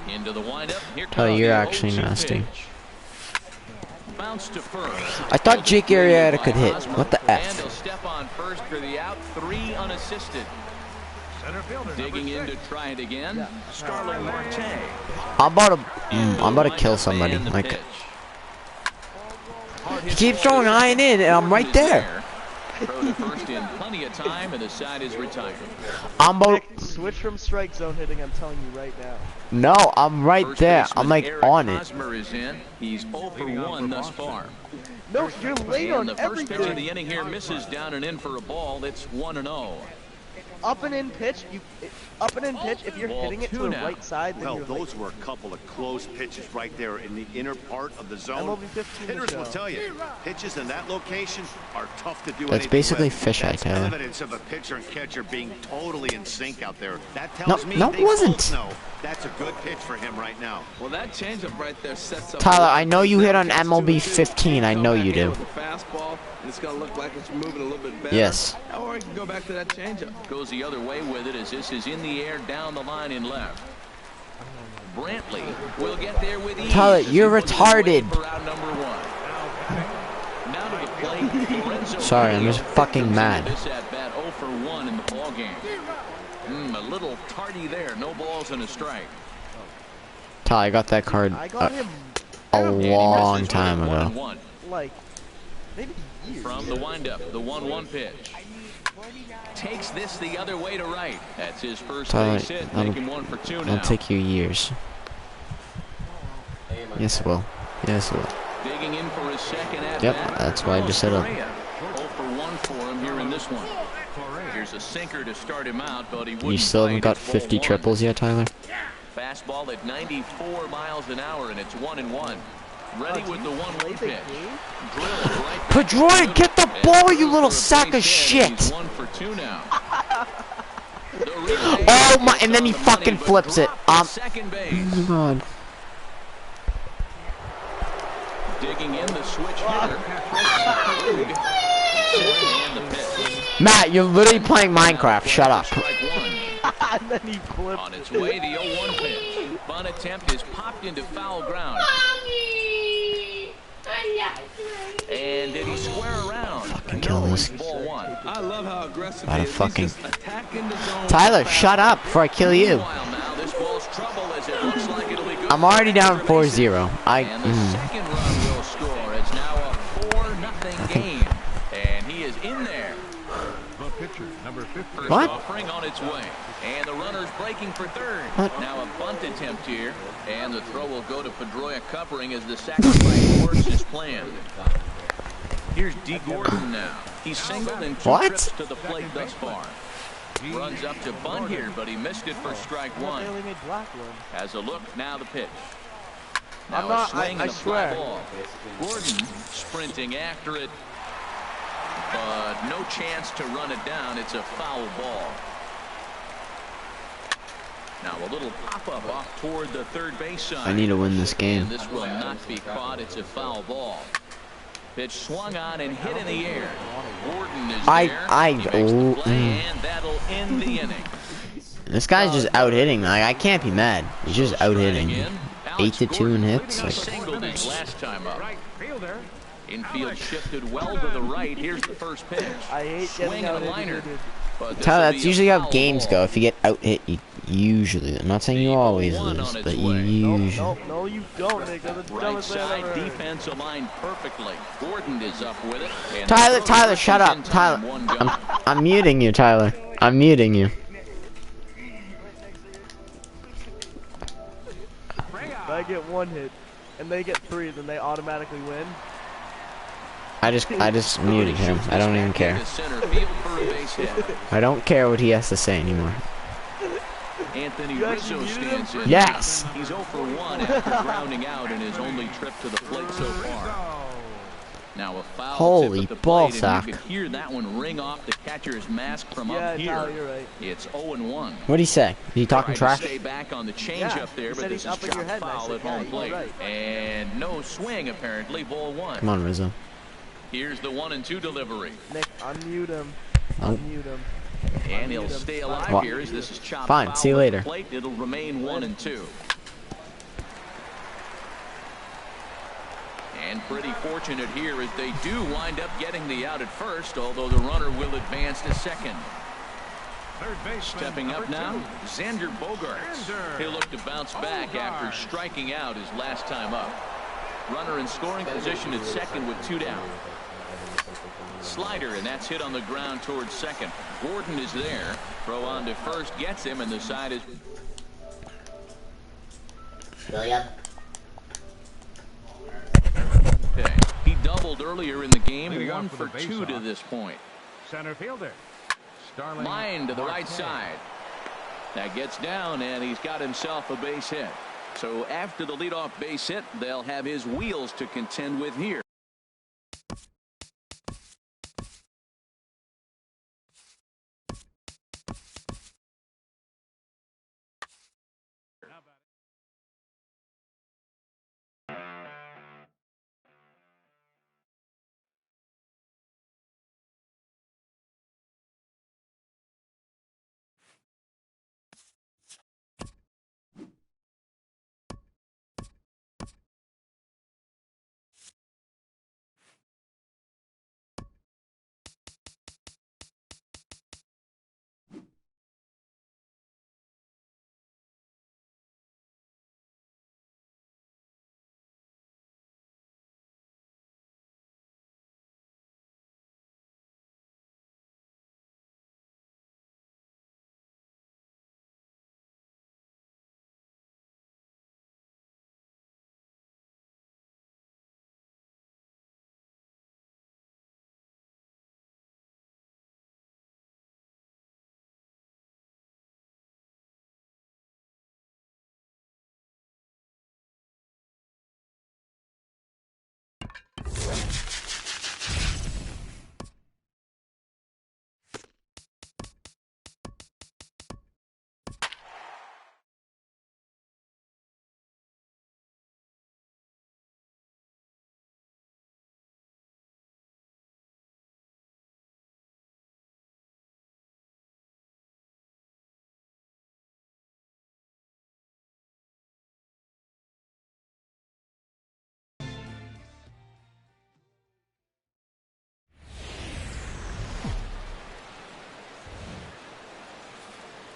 Into the windup. Here Tell you, comes you're the actually 0-2 nasty. pitch. Bounce to first. I thought Jake Arrieta could hit. What the And F? he'll step on first for the out, 3 unassisted. Digging in to try it again. Starling Marte. I'm about to kill somebody. And the Like, pitch. he keeps throwing iron in, and I'm right there. Throw to first in plenty of time, and the side is retired. I'm about. Nick, switch from strike zone hitting, I'm telling you right now. No, I'm right First there. baseman I'm like Eric on it. Hosmer is in. He's 0 for 1 thus far. No, you're late And on the first pitch of the everything. inning here misses down and in for a ball. That's 1-0. Up and in pitch, if you're Ball hitting it to 2 the now. right side, then Well, you're those were a couple of close pitches right there in the inner part of the zone. MLB 15 to Hitters show. will tell you, pitches in that location are tough to do That's anything basically with. fisheye, That's Taylor. evidence of a pitcher and catcher being totally in sync out there. That No, tells me no, it they wasn't. both know that's a good pitch for him right now. Well, that changeup right there sets up. Tyler, I know you hit on Now, MLB 2-2. 15. I Go know back you in do. with the fastball, and it's gonna look like it's moving a little bit better. Yes. Or you can go back to that changeup. Goes the other way with it as this is in the air down the line in left. Brantley will get there with ease. Tyler, as he you're puts it away retarded. for out number 1. Now to the plate, Lorenzo Sorry, I'm Cain just fucking comes mad. into This at bat 0 for 1 in the ball game. A little tardy there. No balls and a strike. Ty, I got that card I got him a long time One ago. and one. like maybe years. From the windup, the 1-1 pitch. Takes this the other way to right. That's his first Ty, base hit, making 1 for 2 now. It'll take you years. Yes, it will. Yes, it will. Digging in for his second at Yep, bat. that's why I just said up. 0 for 1 for him here in this one. Here's a sinker to start him out, but he wouldn't You still haven't bite. got It's 50 ball 1. triples yet, Tyler? Fastball at 94 miles an hour, and it's 1-1. Ready with the 1-1 pitch. Drilled right back Pedroia, to get the and ball, through you little for a sack of base hit, and shit! he's 1 for 2 now. The relay Oh my! is And then on he the fucking money, but flips it. dropped to second Oh base. my god. Digging in the switch hitter. And the pitch. Matt, you're literally playing Minecraft. Shut up. Strike 1. And then he flipped. On its way, the 0-1 pitch. Bunt attempt is popped into foul ground. And did he square around? Fucking kill this. Ball 1. I love how aggressive Gotta he is. fucking- He's just attacking the zone. Tyler, shut up before I kill you. Meanwhile now, this ball's trouble as it looks like it'll be good I'm for already down extra 4-0. bases. And the second run will score. It's now a 4-0 game. And he is in there. The pitcher, number 50. First What? offering on its way. And the runner's breaking for third. What? Now a bunt attempt here. And the throw will go to Pedroia covering as the sacrifice works as planned. Here's D. Gordon now. He's singled in 2 What? trips to the plate thus far. Runs up to bunt here, but he missed it for strike They 1. only made Blackwood. Has a look, now the pitch. Now I'm not- a swing I and a fly swear. ball. Gordon sprinting after it, but no chance to run it down. It's a foul ball. Now a little pop-up off toward the third base side. I need to win this game. And this will not be caught. It's a foul ball. Pitch swung on and hit in the air. Gordon is there. He makes the play, and that'll end the inning. This guy's just out hitting. Like, I can't be mad. He's just out hitting. 8-2 in hits. Like, Singled his last time up. Infield shifted well to the right. Here's the first pitch. I hate Swing getting and out a liner. hit. But this'll Tyler, be that's a usually how foul games ball. go. If you get out hit, you usually. I'm not saying you always lose, but you usually. Nope, no, you don't, Nick. That's the Right dumbest thing I've side ever heard. defense aligned perfectly. Gordon is up with it. And Tyler, the Tyler, throw shut is up. in time. Tyler, One gone. I'm muting you, Tyler. I'm muting you. If I get 1 hit and they get 3, then they automatically win. I just muted him. I don't even care. Into center field for a base hit. I don't care what he has to say anymore. Anthony You Rizzo actually muted him? stands in. Yes. He's 0 for 1 after grounding out in his only trip to the plate so far. Now a foul Holy tip at the ball plate, sack. and you could hear that one ring off the catcher's mask from Yeah, up here. Tyler, you're right. It's 0-1. What'd he say? He talking Tried to trash? stay back on the change Yeah, up there, he but said this he's is up in your chopped head, and I foul said, at yeah, home you're plate. right. And no swing apparently, ball 1. Come on, Rizzo. Here's the 1-2 delivery. Nick, unmute him. Oh. Unmute him. And he'll stay alive What? here as this is chopped Fine, foul see you at the later. plate. It'll remain 1-2. And pretty fortunate here as they do wind up getting the out at first, although the runner will advance to second. Stepping up now, Xander Bogaerts. He'll look to bounce back after striking out his last time up. Runner in scoring position at second with 2 down. Slider, and that's hit on the ground towards second. Gordon is there. Throw on to first, gets him, and the side is... William. Okay. He doubled earlier in the game, Leading 1 off for with a 2 to face-off. this point. Center fielder. Starling Line to the right Marte. side. That gets down, and he's got himself a base hit. So after the leadoff base hit, they'll have his wheels to contend with here.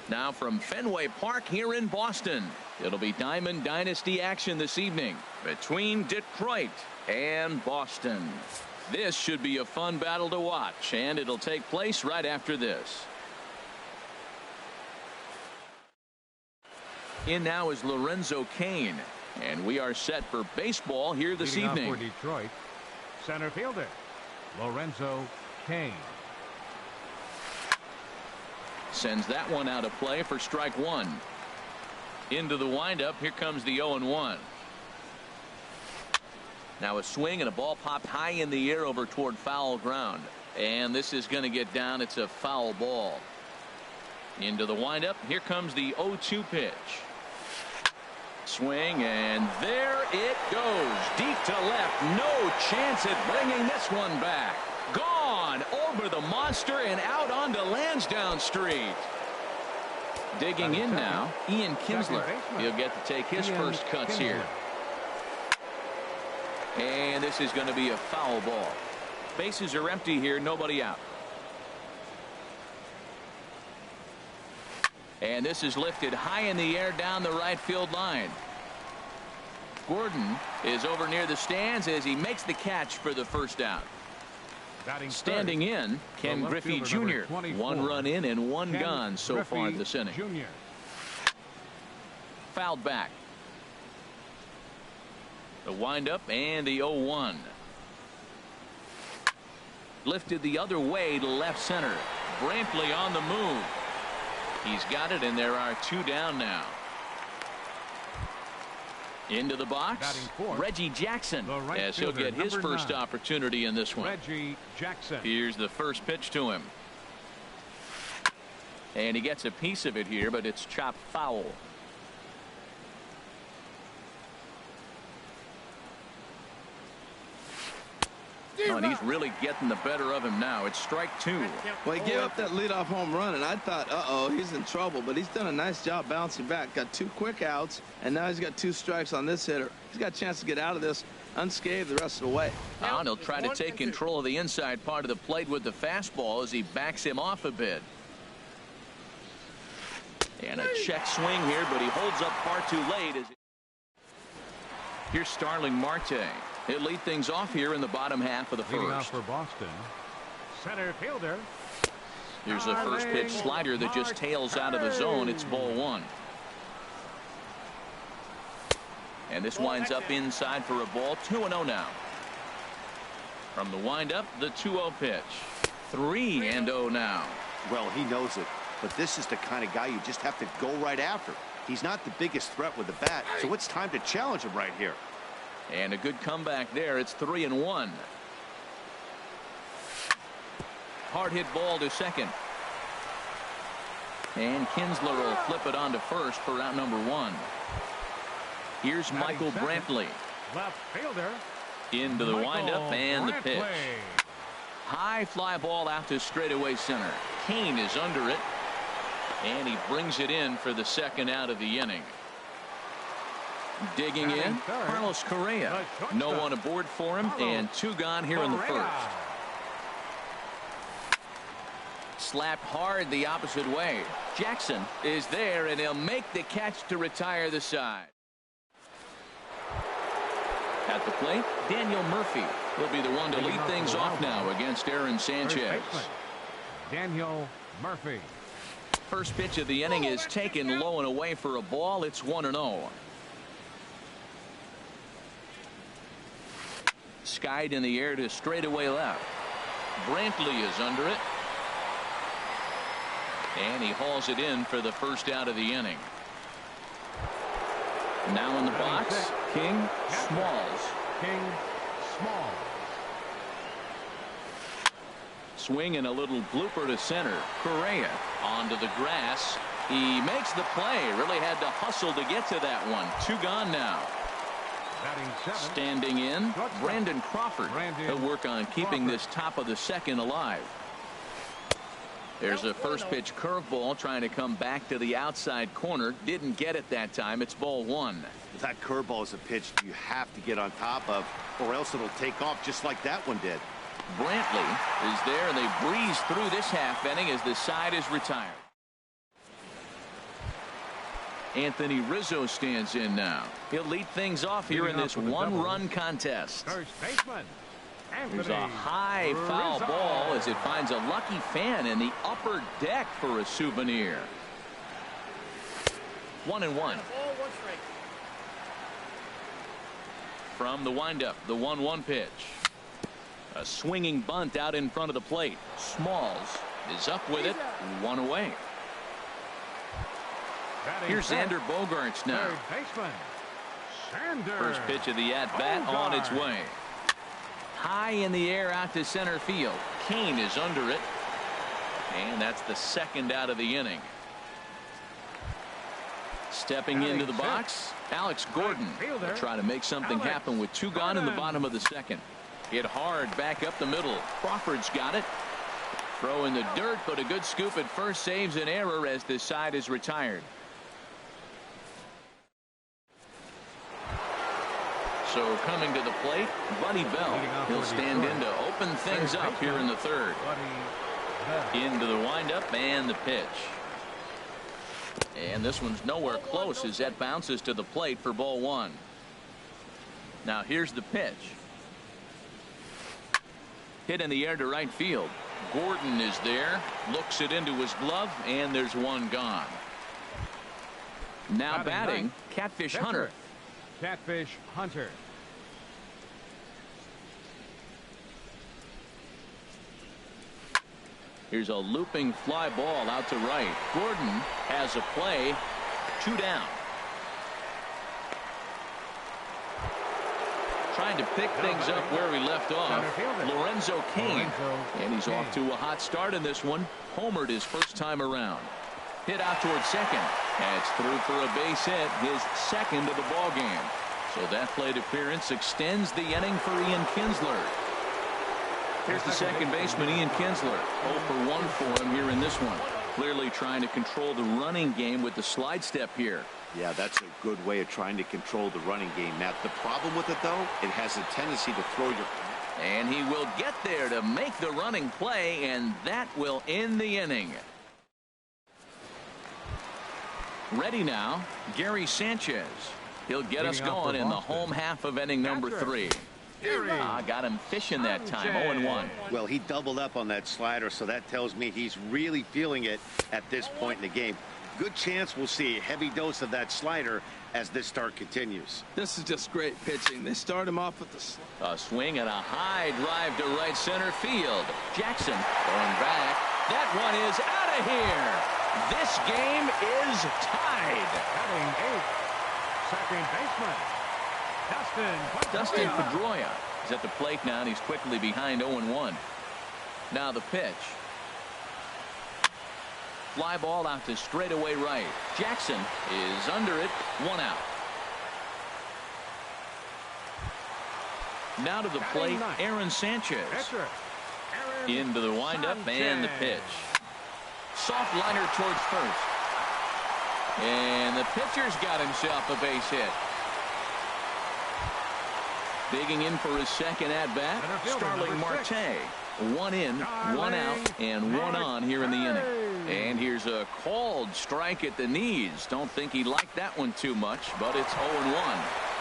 Now from Fenway Park here in Boston, it'll be Diamond Dynasty action this evening between Detroit and Boston. This should be a fun battle to watch, and it'll take place right after this. In now is Lorenzo Cain, and we are set for baseball here this Leading off evening. for Detroit, center fielder Lorenzo Cain. Sends that one out of play for strike one. Into the windup. Here comes the 0-1. Now a swing and a ball popped high in the air over toward foul ground. And this is going to get down. It's a foul ball. Into the windup. Here comes the 0-2 pitch. Swing, and there it goes. Deep to left. No chance at bringing this one back. Gone over the monster and out onto Lansdowne Street. Digging in now, Ian Kinsler. He'll get to take his first cuts here. And this is going to be a foul ball. Bases are empty here, nobody out. And this is lifted high in the air down the right field line. Gordon is over near the stands as he makes the catch for the first out. Standing in, Ken Griffey Jr. 1 run in and 1 gone so far this inning. Fouled back. The windup and the 0-1. Lifted the other way to left center. Brantley on the move. He's got it, and there are 2 down now. Into the box, Reggie Jackson, as he'll get his first opportunity in this one. Reggie Jackson. Here's the first pitch to him. And he gets a piece of it here, but it's chopped foul. Oh, and he's really getting the better of him now. It's strike 2. Well, he gave up that leadoff home run, and I thought, uh-oh, he's in trouble. But he's done a nice job bouncing back. Got 2 quick outs, and now he's got 2 strikes on this hitter. He's got a chance to get out of this unscathed the rest of the way. Now he'll try to take control of the inside part of the plate with the fastball as he backs him off a bit. And a check swing here, but he holds up far too late. Here's Starling Marte. He'll lead things off here in the bottom half of the Leading off first. for Boston, center fielder. Here's the first pitch slider that just tails out of the zone. It's ball 1. And this winds up inside for a ball. 2-0 now. From the windup, the 2-0 pitch. 3-0 now. Well, he knows it, but this is the kind of guy you just have to go right after. He's not the biggest threat with the bat, so it's time to challenge him right here. And a good comeback there. It's 3-1. Hard hit ball to second. And Kinsler will flip it on to first for out number 1. Here's Michael Brantley. Left fielder. Into the windup and the pitch. High fly ball out to straightaway center. Cain is under it. And he brings it in for the second out of the inning. Digging in, Carlos Correa. No one aboard for him, and 2 gone here in the first. Slapped hard the opposite way. Jackson is there, and he'll make the catch to retire the side. At the plate, Daniel Murphy will be the one to lead things off now against Aaron Sanchez. Daniel Murphy. First pitch of the inning is taken low and away for a ball. It's 1-0. Skied in the air to straightaway left. Brantley is under it. And he hauls it in for the first out of the inning. Now in the box, King Smalls. King Smalls. Swing and a little blooper to center. Correa onto the grass. He makes the play. Really had to hustle to get to that one. 2 gone now. Standing in, Brandon Crawford. He'll work on keeping this top of the second alive. There's a first pitch curveball trying to come back to the outside corner. Didn't get it that time. It's ball 1. That curveball is a pitch you have to get on top of, or else it'll take off just like that one did. Brantley is there, and they breeze through this half inning as the side is retired. Anthony Rizzo stands in now. He'll lead things off here in this one-run contest. First baseman. There's a high foul ball as it finds a lucky fan in the upper deck for a souvenir. 1-1. From the windup, the 1-1 pitch. A swinging bunt out in front of the plate. Smalls is up with it. 1 away. Here's Xander Bogaerts now. First pitch of the at-bat on its way. High in the air out to center field. Kane is under it. And that's the second out of the inning. Stepping into the box, Alex Gordon will try to make something happen with 2 gone in the bottom of the second. Hit hard back up the middle. Crawford's got it. Throw in the dirt, but a good scoop at first saves an error as this side is retired. So coming to the plate, Buddy Bell. He'll stand in to open things up here in the third. Into the windup and the pitch. And this one's nowhere close as that bounces to the plate for ball 1. Now here's the pitch. Hit in the air to right field. Gordon is there. Looks it into his glove, and there's 1 gone. Now batting, Catfish Hunter. Catfish Hunter. Here's a looping fly ball out to right. Gordon has a play. 2 down. Trying to pick things up where we left off. Lorenzo Cain. And he's off to a hot start in this one. Homered his first time around. Hit out towards second. And it's through for a base hit. His second of the ball game. So that plate appearance extends the inning for Ian Kinsler. Here's the second baseman, Ian Kinsler. 0 for 1 for him here in this one. Clearly trying to control the running game with the slide step here. Yeah, that's a good way of trying to control the running game, Matt. The problem with it, though, it has a tendency to throw your... And he will get there to make the running play, and that will end the inning. Ready now, Gary Sanchez. He'll get us going in the home half of inning number 3. Got him fishing that time. 0-1. Well, he doubled up on that slider, so that tells me he's really feeling it at this point in the game. Good chance we'll see a heavy dose of that slider as this start continues. This is just great pitching. They start him off with the a swing and a high drive to right center field. Jackson going back. That one is out of here. This game is tied. Batting 8th, second baseman. Dustin Pedroia is at the plate now, and he's quickly behind 0-1. Now the pitch. Fly ball out to straightaway right. Jackson is under it. 1 out. Now to the plate, Aaron Sanchez. Into the windup and the pitch. Soft liner towards first. And the pitcher's got himself a base hit. Digging in for his second at-bat, Starling Marte. 1 in, 1 out, and 1 on here in the inning. And here's a called strike at the knees. Don't think he liked that one too much, but it's 0-1.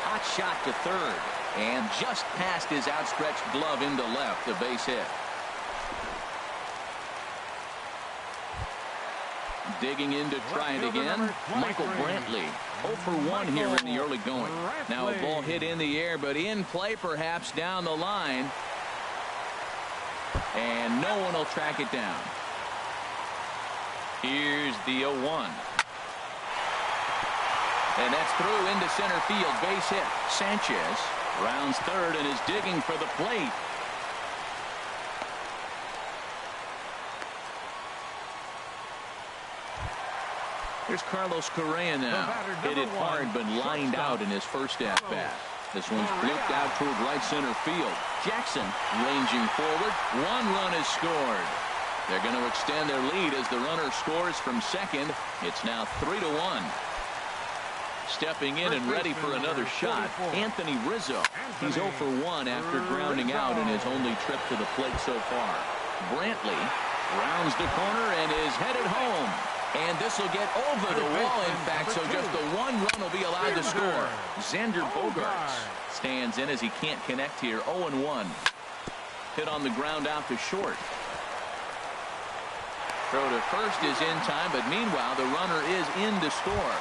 Hot shot to third. And just past his outstretched glove into left, a base hit. Digging in to try it again, Michael Brantley. 0 for 1 here in the early going. Now a ball hit in the air, but in play perhaps down the line. And no one will track it down. Here's the 0-1. And that's through into center field. Base hit. Sanchez rounds third and is digging for the plate. Here's Carlos Correa now. Hit it hard, but lined out in his first at-bat. This one's flipped out toward right center field. Jackson ranging forward. 1 run is scored. They're going to extend their lead as the runner scores from second. It's now 3-1. Stepping in and ready for another shot, Anthony Rizzo. He's 0 for 1 after grounding out in his only trip to the plate so far. Brantley rounds the corner and is headed home. And this will get over the wall, in fact, so just the one run will be allowed to score. Xander Bogaerts stands in as he can't connect here. 0-1. Hit on the ground out to short. Throw to first is in time, but meanwhile the runner is in to score.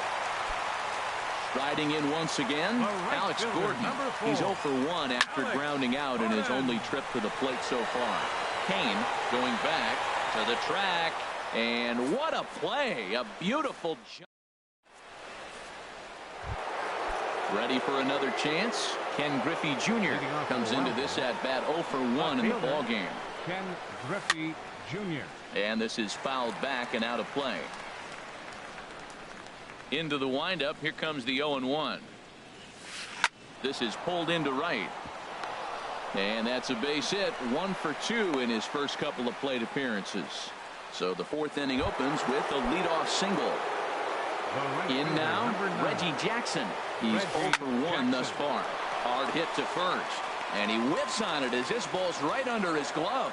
Striding in once again, Alex Gordon. He's 0 for 1 after grounding out in his only trip to the plate so far. Kane going back to the track, and what a play! A beautiful jump. Ready for another chance. Ken Griffey Jr. comes into this at bat 0 for 1 in the ball game. Ken Griffey Jr. And this is fouled back and out of play. Into the windup. Here comes the 0-1. This is pulled into right. And that's a base hit. 1 for 2 in his first couple of plate appearances. So the fourth inning opens with a leadoff single. In now, Reggie Jackson. He's 0 for 1 thus far. Hard hit to first. And he whips on it as this ball's right under his glove.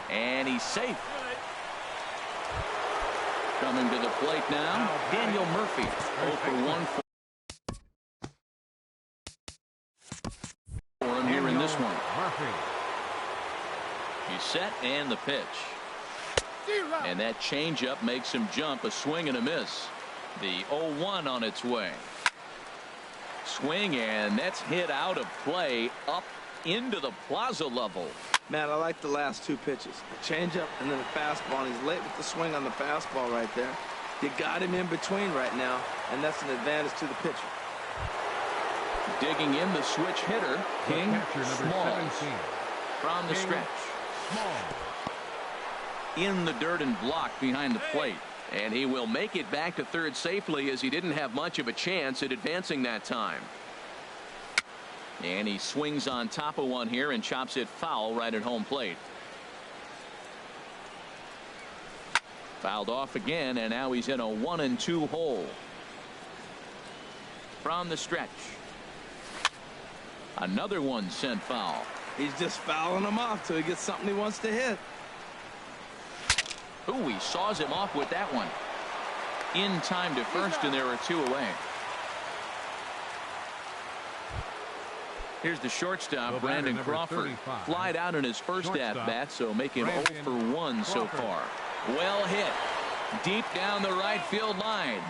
And he's safe. Coming to the plate now, Daniel Murphy. 0 for 1 for him here in this one. He's set and the pitch. And that changeup makes him jump. A swing and a miss. The 0-1 on its way. Swing, and that's hit out of play up into the plaza level. Man, I like the last two pitches. The changeup and then the fastball. And he's late with the swing on the fastball right there. You got him in between right now, and that's an advantage to the pitcher. Digging in the switch hitter, King Smalls. From the stretch. In the dirt and blocked behind the plate. And he will make it back to third safely, as he didn't have much of a chance at advancing that time. And he swings on top of one here and chops it foul right at home plate. Fouled off again, and now he's in a 1-2 hole. From the stretch. Another one sent foul. He's just fouling him off till he gets something he wants to hit. Ooh, he saws him off with that one. In time to first, and there are 2 away. Here's the shortstop, Brandon Crawford. Flied out in his first at-bat, so make him 0 for 1 so far. Well hit. Deep down the right field line.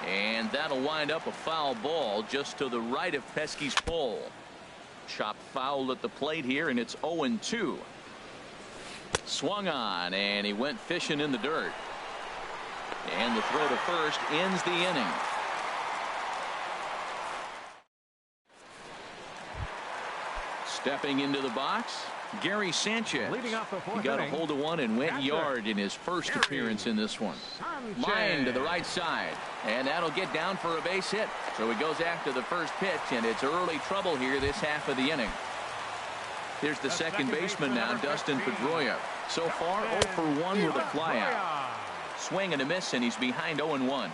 And that'll wind up a foul ball just to the right of Pesky's pole. Chopped foul at the plate here, and it's 0-2. Swung on, and he went fishing in the dirt. And the throw to first ends the inning. Stepping into the box, Gary Sanchez. He got a hold of one and went yard in his first appearance in this one. Line to the right side, and that'll get down for a base hit. So he goes after the first pitch, and it's early trouble here this half of the inning. Here's the second baseman now, Dustin Pedroia. So far, 0 for 1 with a flyout. Swing and a miss, and he's behind 0-1.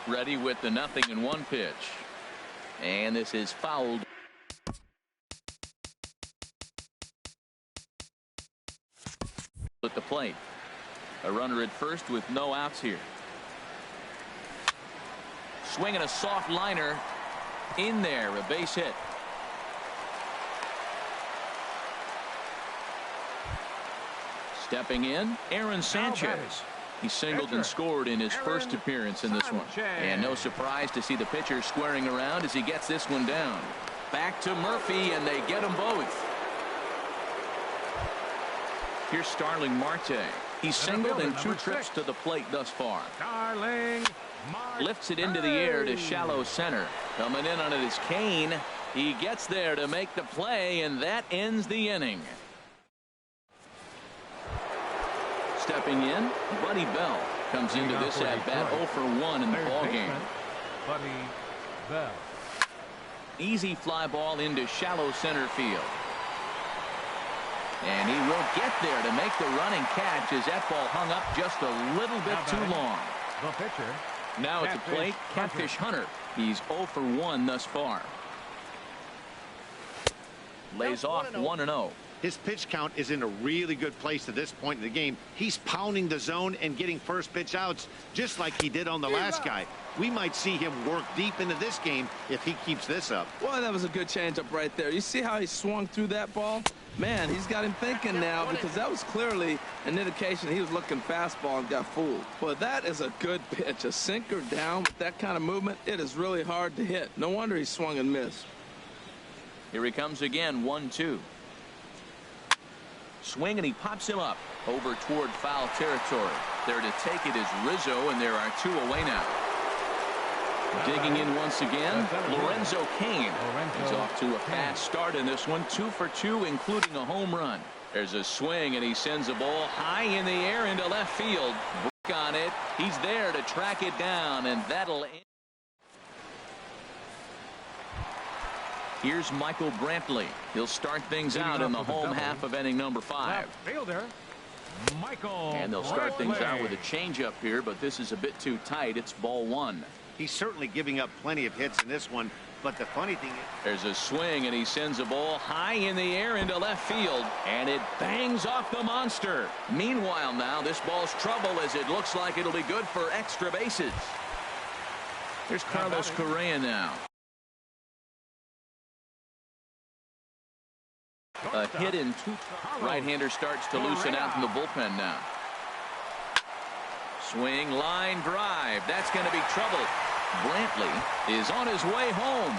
Ready with the 0-1 pitch. And this is fouled. At the plate. A runner at first with no outs here. Swinging a soft liner in there, a base hit. Stepping in, Aaron Sanchez. He singled and scored in his first appearance in this one. And no surprise to see the pitcher squaring around as he gets this one down. Back to Murphy, and they get them both. Here's Starling Marte. He's singled in 2 trips to the plate thus far. Lifts it into the air to shallow center. Coming in on it is Kane. He gets there to make the play, and that ends the inning. Stepping in, Buddy Bell comes into this at bat 0 for 1 in the ball game. Buddy Bell. Easy fly ball into shallow center field. And he will get there to make the running catch as that ball hung up just a little bit too long. The pitcher. Now at the plate, Catfish Hunter. He's 0 for 1 thus far. Lays off 1-0. His pitch count is in a really good place at this point in the game. He's pounding the zone and getting first pitch outs just like he did on the last guy. We might see him work deep into this game if he keeps this up. Well, that was a good changeup right there. You see how he swung through that ball? Man, he's got him thinking now, because that was clearly an indication he was looking fastball and got fooled. But that is a good pitch. A sinker down with that kind of movement, it is really hard to hit. No wonder he swung and missed. Here he comes again, 1-2. Swing, and he pops him up over toward foul territory. There to take it is Rizzo, and there are 2 away now. Digging in once again, Lorenzo Cain. He's off to a fast start in this one, 2 for 2, including a home run. There's a swing, and he sends a ball high in the air into left field. Break on it. He's there to track it down, and that'll end. Here's Michael Brantley. He'll start things out in the home half of inning number 5. Fielder, Michael. And they'll start things out with a changeup here, but this is a bit too tight. It's ball 1. He's certainly giving up plenty of hits in this one, but the funny thing is, there's a swing, and he sends a ball high in the air into left field, and it bangs off the monster. Meanwhile, now this ball's trouble, as it looks like it'll be good for extra bases. Here's Carlos Correa now. A hit in 2. Right-hander starts to loosen out in the bullpen now. Swing, line drive. That's going to be trouble. Brantley is on his way home.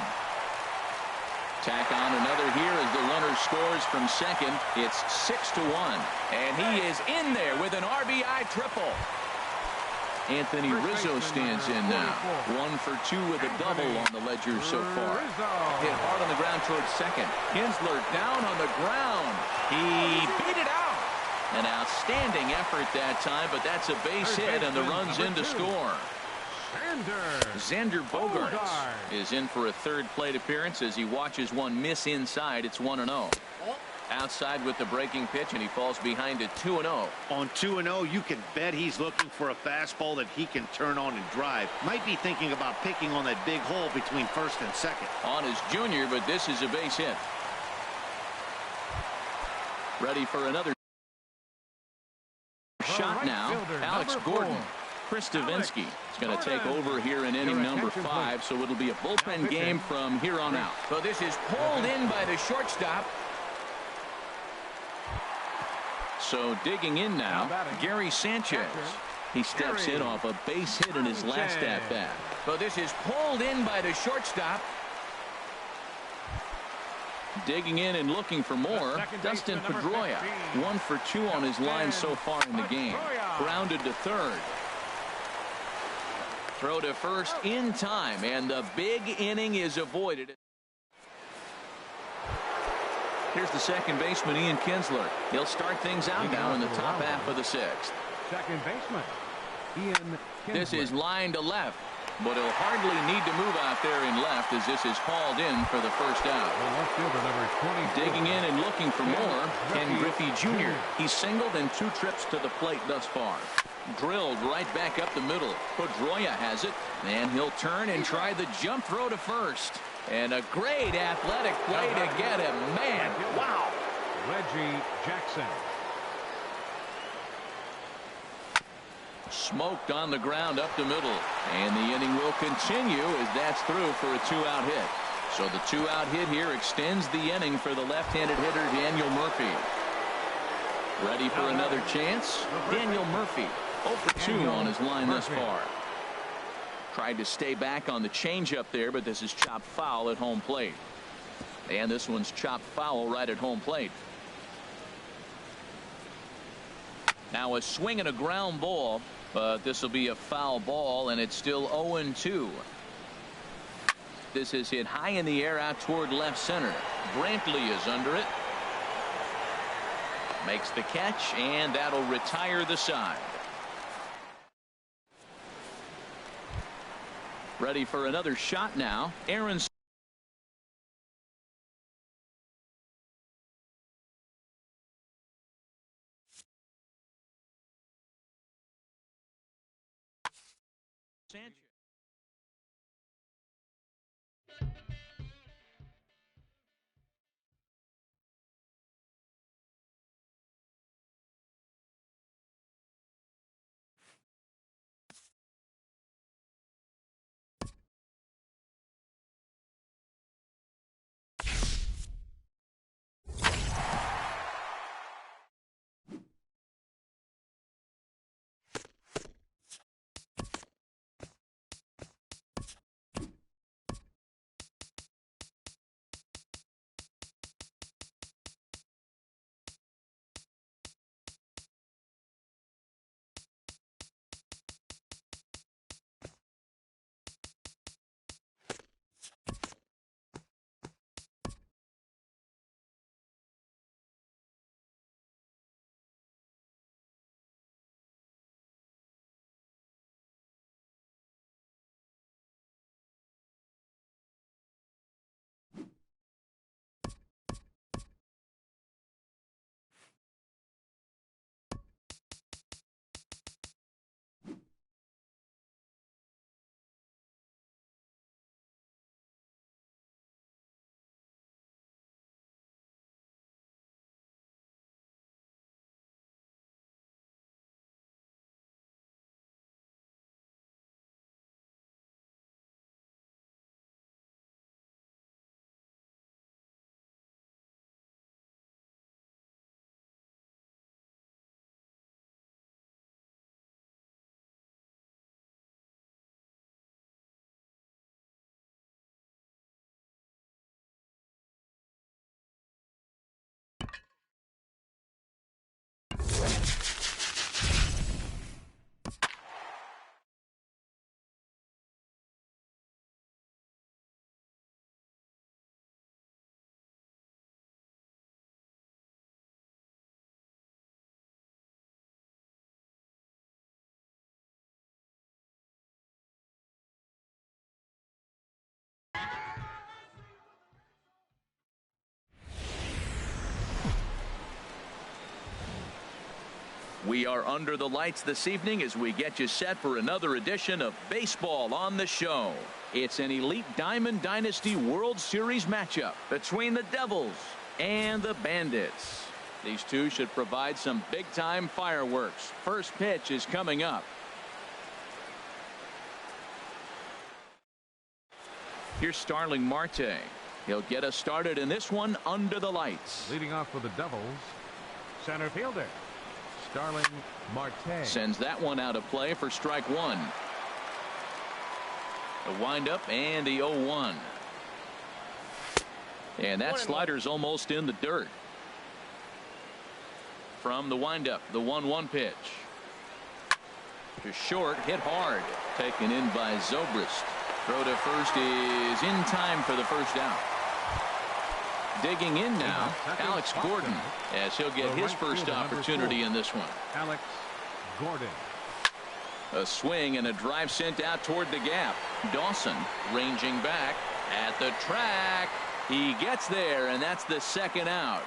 Tack on another here as the runner scores from second. It's 6-1, and he is in there with an RBI triple. Anthony Rizzo stands in now. 1 for 2 with a double on the ledger so far. Hit hard on the ground towards second. Kinsler down on the ground. He beat it out. An outstanding effort that time, but that's a base hit, and the run's in to score. Xander Bogaerts is in for a third plate appearance as he watches one miss inside. It's 1-0. Outside with the breaking pitch, and he falls behind at 2-0. On 2-0, you can bet he's looking for a fastball that he can turn on and drive. Might be thinking about picking on that big hole between first and second. On his junior, but this is a base hit. Ready for another shot now. Alex Gordon. Chris Davinsky is going to take over here in inning number 5, so it'll be a bullpen game from here on out. So this is pulled in by the shortstop. So digging in now, Gary Sanchez. He steps in off a base hit in his last at-bat. So this is pulled in by the shortstop. Digging in and looking for more, Dustin Pedroia. 1 for 2 on his line so far in the game. Grounded to third. Throw to first in time, and the big inning is avoided. Here's the second baseman, Ian Kinsler. He'll start things out now in the top half of the 6th. Second baseman, Ian Kinsler. This is line to left, but he'll hardly need to move out there in left as this is hauled in for the first out. Left fielder number 24. Digging in and looking for more, Ken Griffey Jr. He's singled in 2 trips to the plate thus far. Drilled right back up the middle. Pedroia has it, and he'll turn and try the jump throw to first. And a great athletic play to get him. Man, wow. Reggie Jackson. Smoked on the ground up the middle. And the inning will continue as that's through for a 2-out hit. So the 2-out hit here extends the inning for the left-handed hitter Daniel Murphy. Ready for another chance? Daniel Murphy, 0 for 2 on his line thus far. Tried to stay back on the changeup there, but this is chopped foul at home plate. And this one's chopped foul right at home plate. Now a swing and a ground ball, but this will be a foul ball, and it's still 0-2. This is hit high in the air out toward left center. Brantley is under it. Makes the catch, and that'll retire the side. Ready for another shot now. Aaron Sanchez. We are under the lights this evening as we get you set for another edition of Baseball on the Show. It's an Elite Diamond Dynasty World Series matchup between the Devils and the Bandits. These two should provide some big-time fireworks. First pitch is coming up. Here's Starling Marte. He'll get us started in this one under the lights. Leading off for the Devils, center fielder Starling Marte. Sends that one out of play for strike one. The windup and the 0-1. And that slider's almost in the dirt. From the windup, the 1-1 pitch. To short, hit hard. Taken in by Zobrist. Throw to first is in time for the first out. Digging in now, Alex Gordon, as he'll get his first opportunity in this one. Alex Gordon. A swing and a drive sent out toward the gap. Dawson ranging back at the track. He gets there, and that's the second out.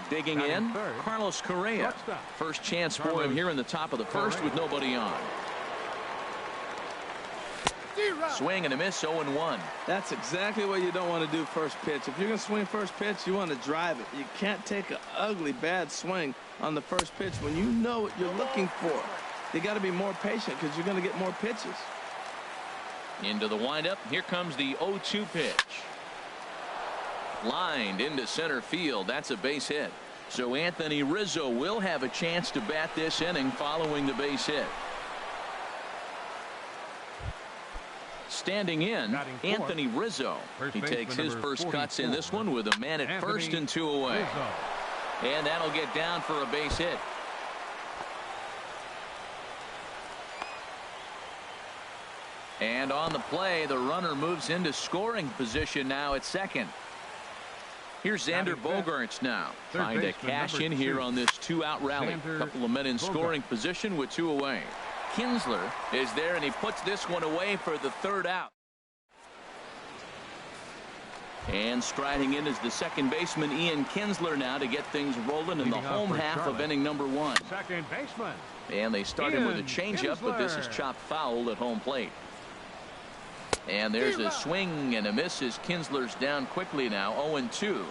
Digging in, Carlos Correa. First chance for him here in the top of the first with nobody on. Swing and a miss, 0-1. That's exactly what you don't want to do first pitch. If you're going to swing first pitch, you want to drive it. You can't take an ugly, bad swing on the first pitch when you know what you're looking for. You got to be more patient because you're going to get more pitches. Into the windup. Here comes the 0-2 pitch. Lined into center field. That's a base hit. So Anthony Rizzo will have a chance to bat this inning following the base hit. Standing in, Anthony Rizzo. He takes his first cuts in this one with a man at first and 2 away. And that'll get down for a base hit. And on the play, the runner moves into scoring position now at second. Here's Xander Bogaerts now, trying to cash in here on this 2-out rally. Couple of men in scoring position with 2 away. Kinsler is there, and he puts this one away for the 3rd out. And striding in is the second baseman, Ian Kinsler, now to get things rolling in the home half of inning number 1. Second baseman. And they start him with a changeup, but this is chopped foul at home plate. And there's a swing and a miss as Kinsler's down quickly now, 0-2.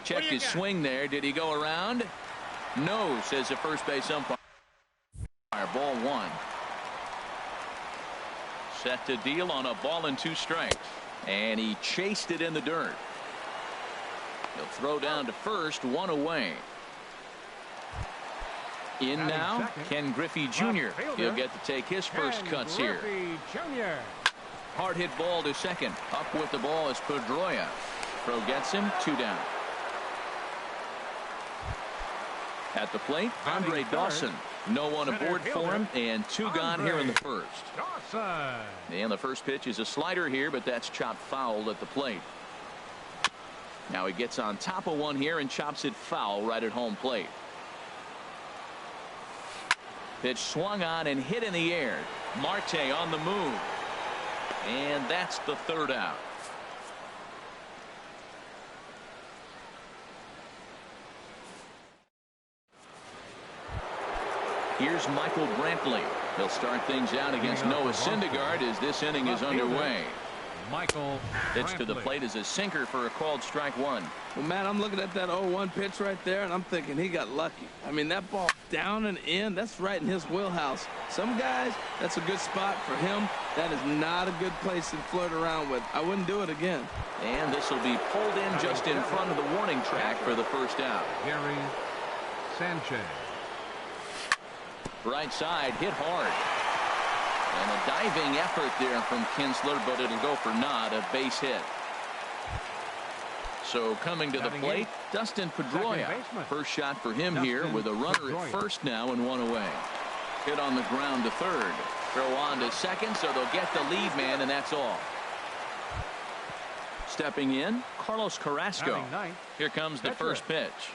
Check his swing there. Did he go around? No, says the first base umpire. Ball 1. Set to deal on a ball and 2 strikes. And he chased it in the dirt. He'll throw down to first, 1 away. In now, Ken Griffey Jr. He'll get to take his first cuts here. Hard hit ball to second. Up with the ball is Pedroia. Throw gets him, 2 down. At the plate, Andre Dawson. No one aboard for him, and 2 gone here in the first. And the first pitch is a slider here, but that's chopped foul at the plate. Now he gets on top of one here and chops it foul right at home plate. Pitch swung on and hit in the air. Marte on the move. And that's the 3rd out. Here's Michael Brantley. He'll start things out against Noah Syndergaard as this inning is underway. Michael Pitch to the plate is a sinker for a called strike 1. Well, man, I'm looking at that 0-1 pitch right there, and I'm thinking he got lucky. I mean, that ball down and in, that's right in his wheelhouse. Some guys, that's a good spot for him. That is not a good place to flirt around with. I wouldn't do it again. And this will be pulled in just in front of the warning track for the first out. Gary Sanchez. Right side, hit hard. And a diving effort there from Kinsler, but it'll go for naught, a base hit. So coming to the plate, Dustin Pedroia. First shot for him here with a runner at first now and 1 away. Hit on the ground to third. Throw on to second, so they'll get the lead man, and that's all. Stepping in, Carlos Carrasco. Here comes the first pitch.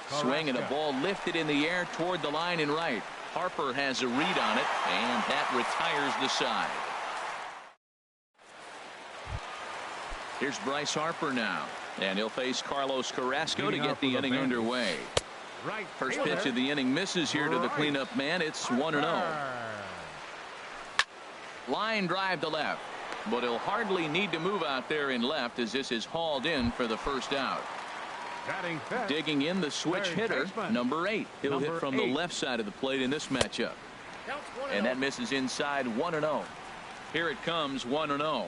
Swing and a ball lifted in the air toward the line and right. Harper has a read on it, and that retires the side. Here's Bryce Harper now. And he'll face Carlos Carrasco to get the inning underway. First pitch of the inning misses here to the cleanup man. It's 1-0. Line drive to left, but he'll hardly need to move out there in left as this is hauled in for the first out. Digging in the switch hitter, number 8. He'll hit from the left side of the plate in this matchup. And that misses inside 1-0. Here it comes, 1-0.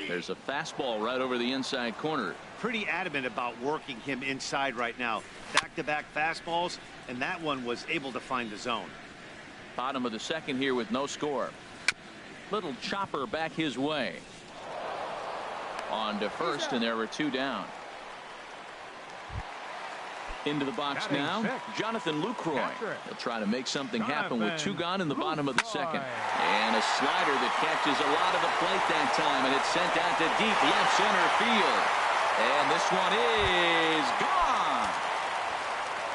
There's a fastball right over the inside corner. Pretty adamant about working him inside right now. Back-to-back fastballs, and that one was able to find the zone. Bottom of the second here with no score. Little chopper back his way. On to first, and there were 2 down. Into the box now, Jonathan Lucroy. He'll try to make something happen with 2 gone in the bottom of the second. And a slider that catches a lot of the plate that time, and it's sent out to deep left center field. And this one is gone.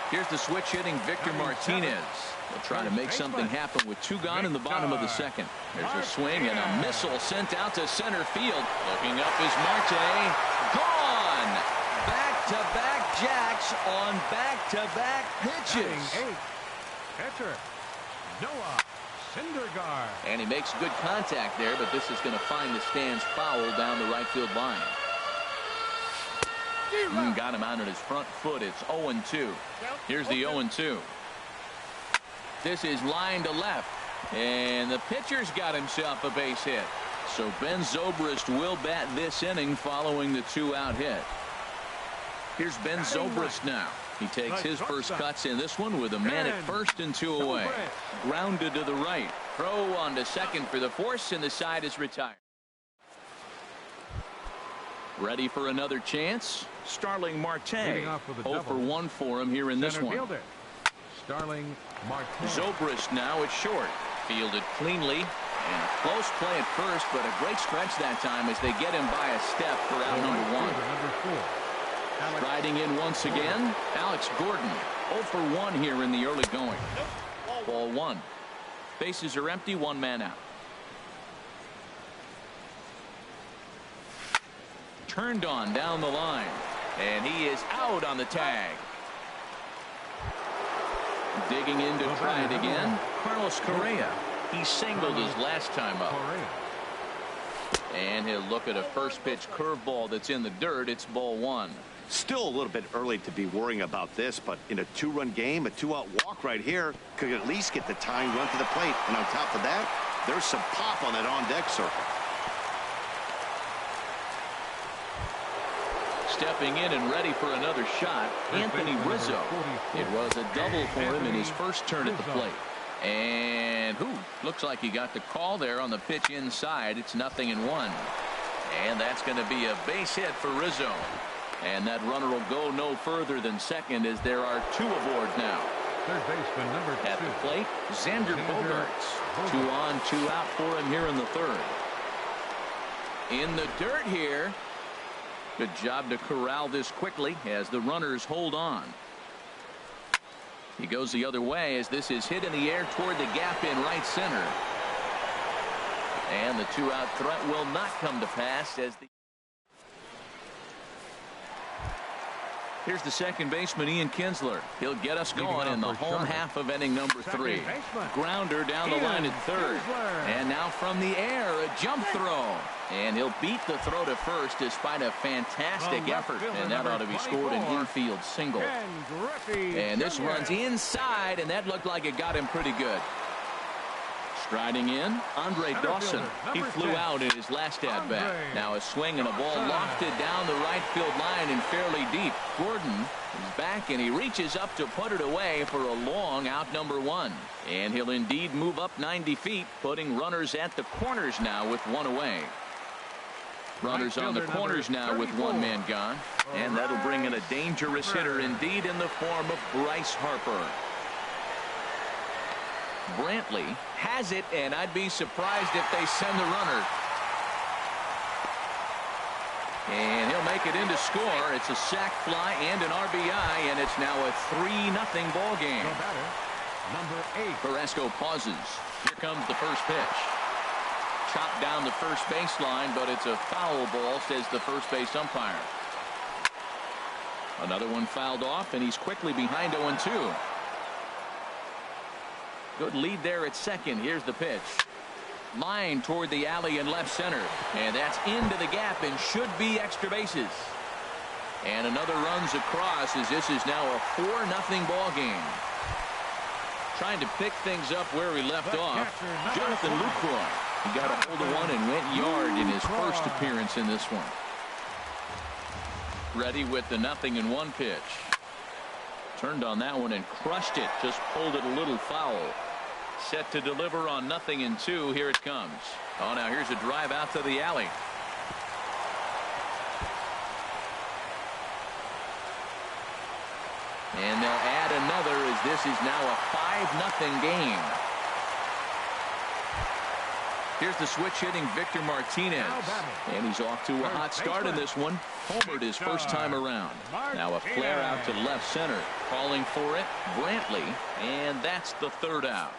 Here's the switch hitting Victor Martinez. He'll try to make something happen with 2 gone in the bottom of the second. There's a swing and a missile sent out to center field. Looking up is Marte. Gone. Back-to-back jacks on back-to-back pitches. Catcher Noah Syndergaard. And he makes good contact there, but this is going to find the stands foul down the right field line. Got him out on his front foot. It's 0-2. Here's the 0-2. This is line to left, and the pitcher's got himself a base hit. So Ben Zobrist will bat this inning following the 2-out hit. Here's Ben Zobrist now. He takes his first cuts in this one with a man at first and 2 away. Grounded to the right. Throw on to second for the force, and the side is retired. Ready for another chance. Starling Marte. 0-for-1 for him here in this one. Starling Marte. Zobrist now at short. Fielded cleanly. And a close play at first, but a great stretch that time as they get him by a step for out number 1. Striding in once again, Alex Gordon. 0-for-1 here in the early going. Ball 1. Bases are empty, 1 man out. Turned on down the line, and he is out on the tag. Digging in to try it again, Carlos Correa. He singled his last time up. And he'll look at a first pitch curveball that's in the dirt. It's ball 1. Still a little bit early to be worrying about this, but in a 2-run game, a 2-out walk right here could at least get the tying run to the plate. And on top of that, there's some pop on that on-deck circle. Stepping in and ready for another shot, Anthony Rizzo. It was a double for him in his first turn at the plate. And looks like he got the call there on the pitch inside. It's 0-1. And that's going to be a base hit for Rizzo. And that runner will go no further than second as there are 2 aboard now. Third baseman number 2. At the plate, Xander Bogaerts. 2 on, 2 out for him here in the third. In the dirt here. Good job to corral this quickly as the runners hold on. He goes the other way as this is hit in the air toward the gap in right center. And the 2-out threat will not come to pass as the Here's the second baseman, Ian Kinsler. He'll get us going in the home half of inning number 3. Grounder down the line at third. And now from the air, a jump throw. And he'll beat the throw to first despite a fantastic effort. And that ought to be scored an infield single. And this runs inside, and that looked like it got him pretty good. Striding in, Andre Dawson. He flew out in his last at-bat. Now a swing and a ball lofted down the right field line and fairly deep. Gordon is back, and he reaches up to put it away for a long out number 1. And he'll indeed move up 90 feet, putting runners at the corners now with 1 away. Runners on the corners now with 1 man gone. And that'll bring in a dangerous hitter indeed in the form of Bryce Harper. Brantley has it, and I'd be surprised if they send the runner. And he'll make it in to score. It's a sac fly and an RBI, and it's now a 3-0 ball game. Number 8. Carrasco pauses. Here comes the first pitch. Chopped down the first baseline, but it's a foul ball, says the first base umpire. Another one fouled off, and he's quickly behind 0-2. Good lead there at second. Here's the pitch. Line toward the alley in left center. And that's into the gap and should be extra bases. And another runs across as this is now a 4-0 ball game. Trying to pick things up where he left off. Jonathan Lucroy. He got a hold of one and went yard in his first appearance in this one. Ready with the 0-1 pitch. Turned on that one and crushed it. Just pulled it a little foul. Set to deliver on 0-2. Here it comes. Oh, now here's a drive out to the alley. And they'll add another as this is now a 5-0 game. Here's the switch hitting Victor Martinez. And he's off to a hot start in this one. Homered his first time around. Now a flare out to left center. Calling for it, Brantley. And that's the third out.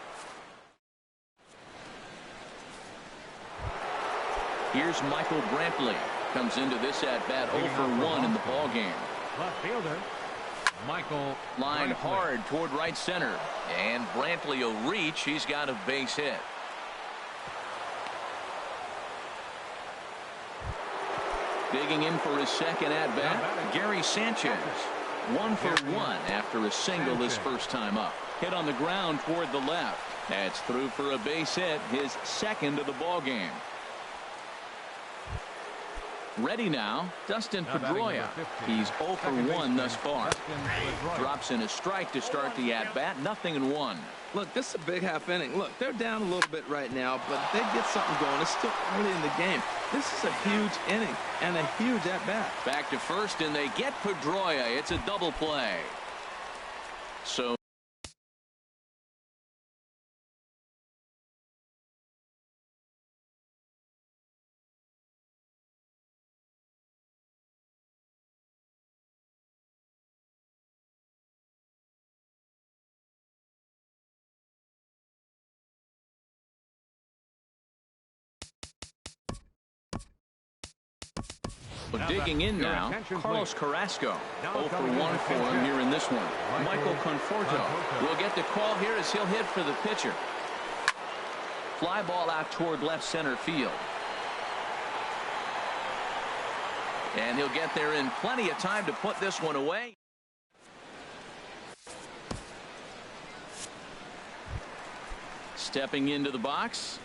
Here's Michael Brantley. Comes into this at bat 0 for 1 in the ball game. Left fielder Michael line hard toward right center. And Brantley will reach. He's got a base hit. Digging in for his second at bat, Gary Sanchez. 1 for 1 after a single his first time up. Hit on the ground toward the left. That's through for a base hit, his second of the ball game. Ready now, Dustin Pedroia. He's 0 for 1 thus far. Drops in a strike to start the at-bat. 0-1. Look, this is a big half inning. Look, they're down a little bit right now, but they get something going. It's still early in the game. This is a huge inning and a huge at-bat. Back to first, and they get Pedroia. It's a double play. So digging in now, Carlos Carrasco. 0 for 1 for him here in this one. Michael Conforto will get the call here as he'll hit for the pitcher. Fly ball out toward left center field. And he'll get there in plenty of time to put this one away. Stepping into the box.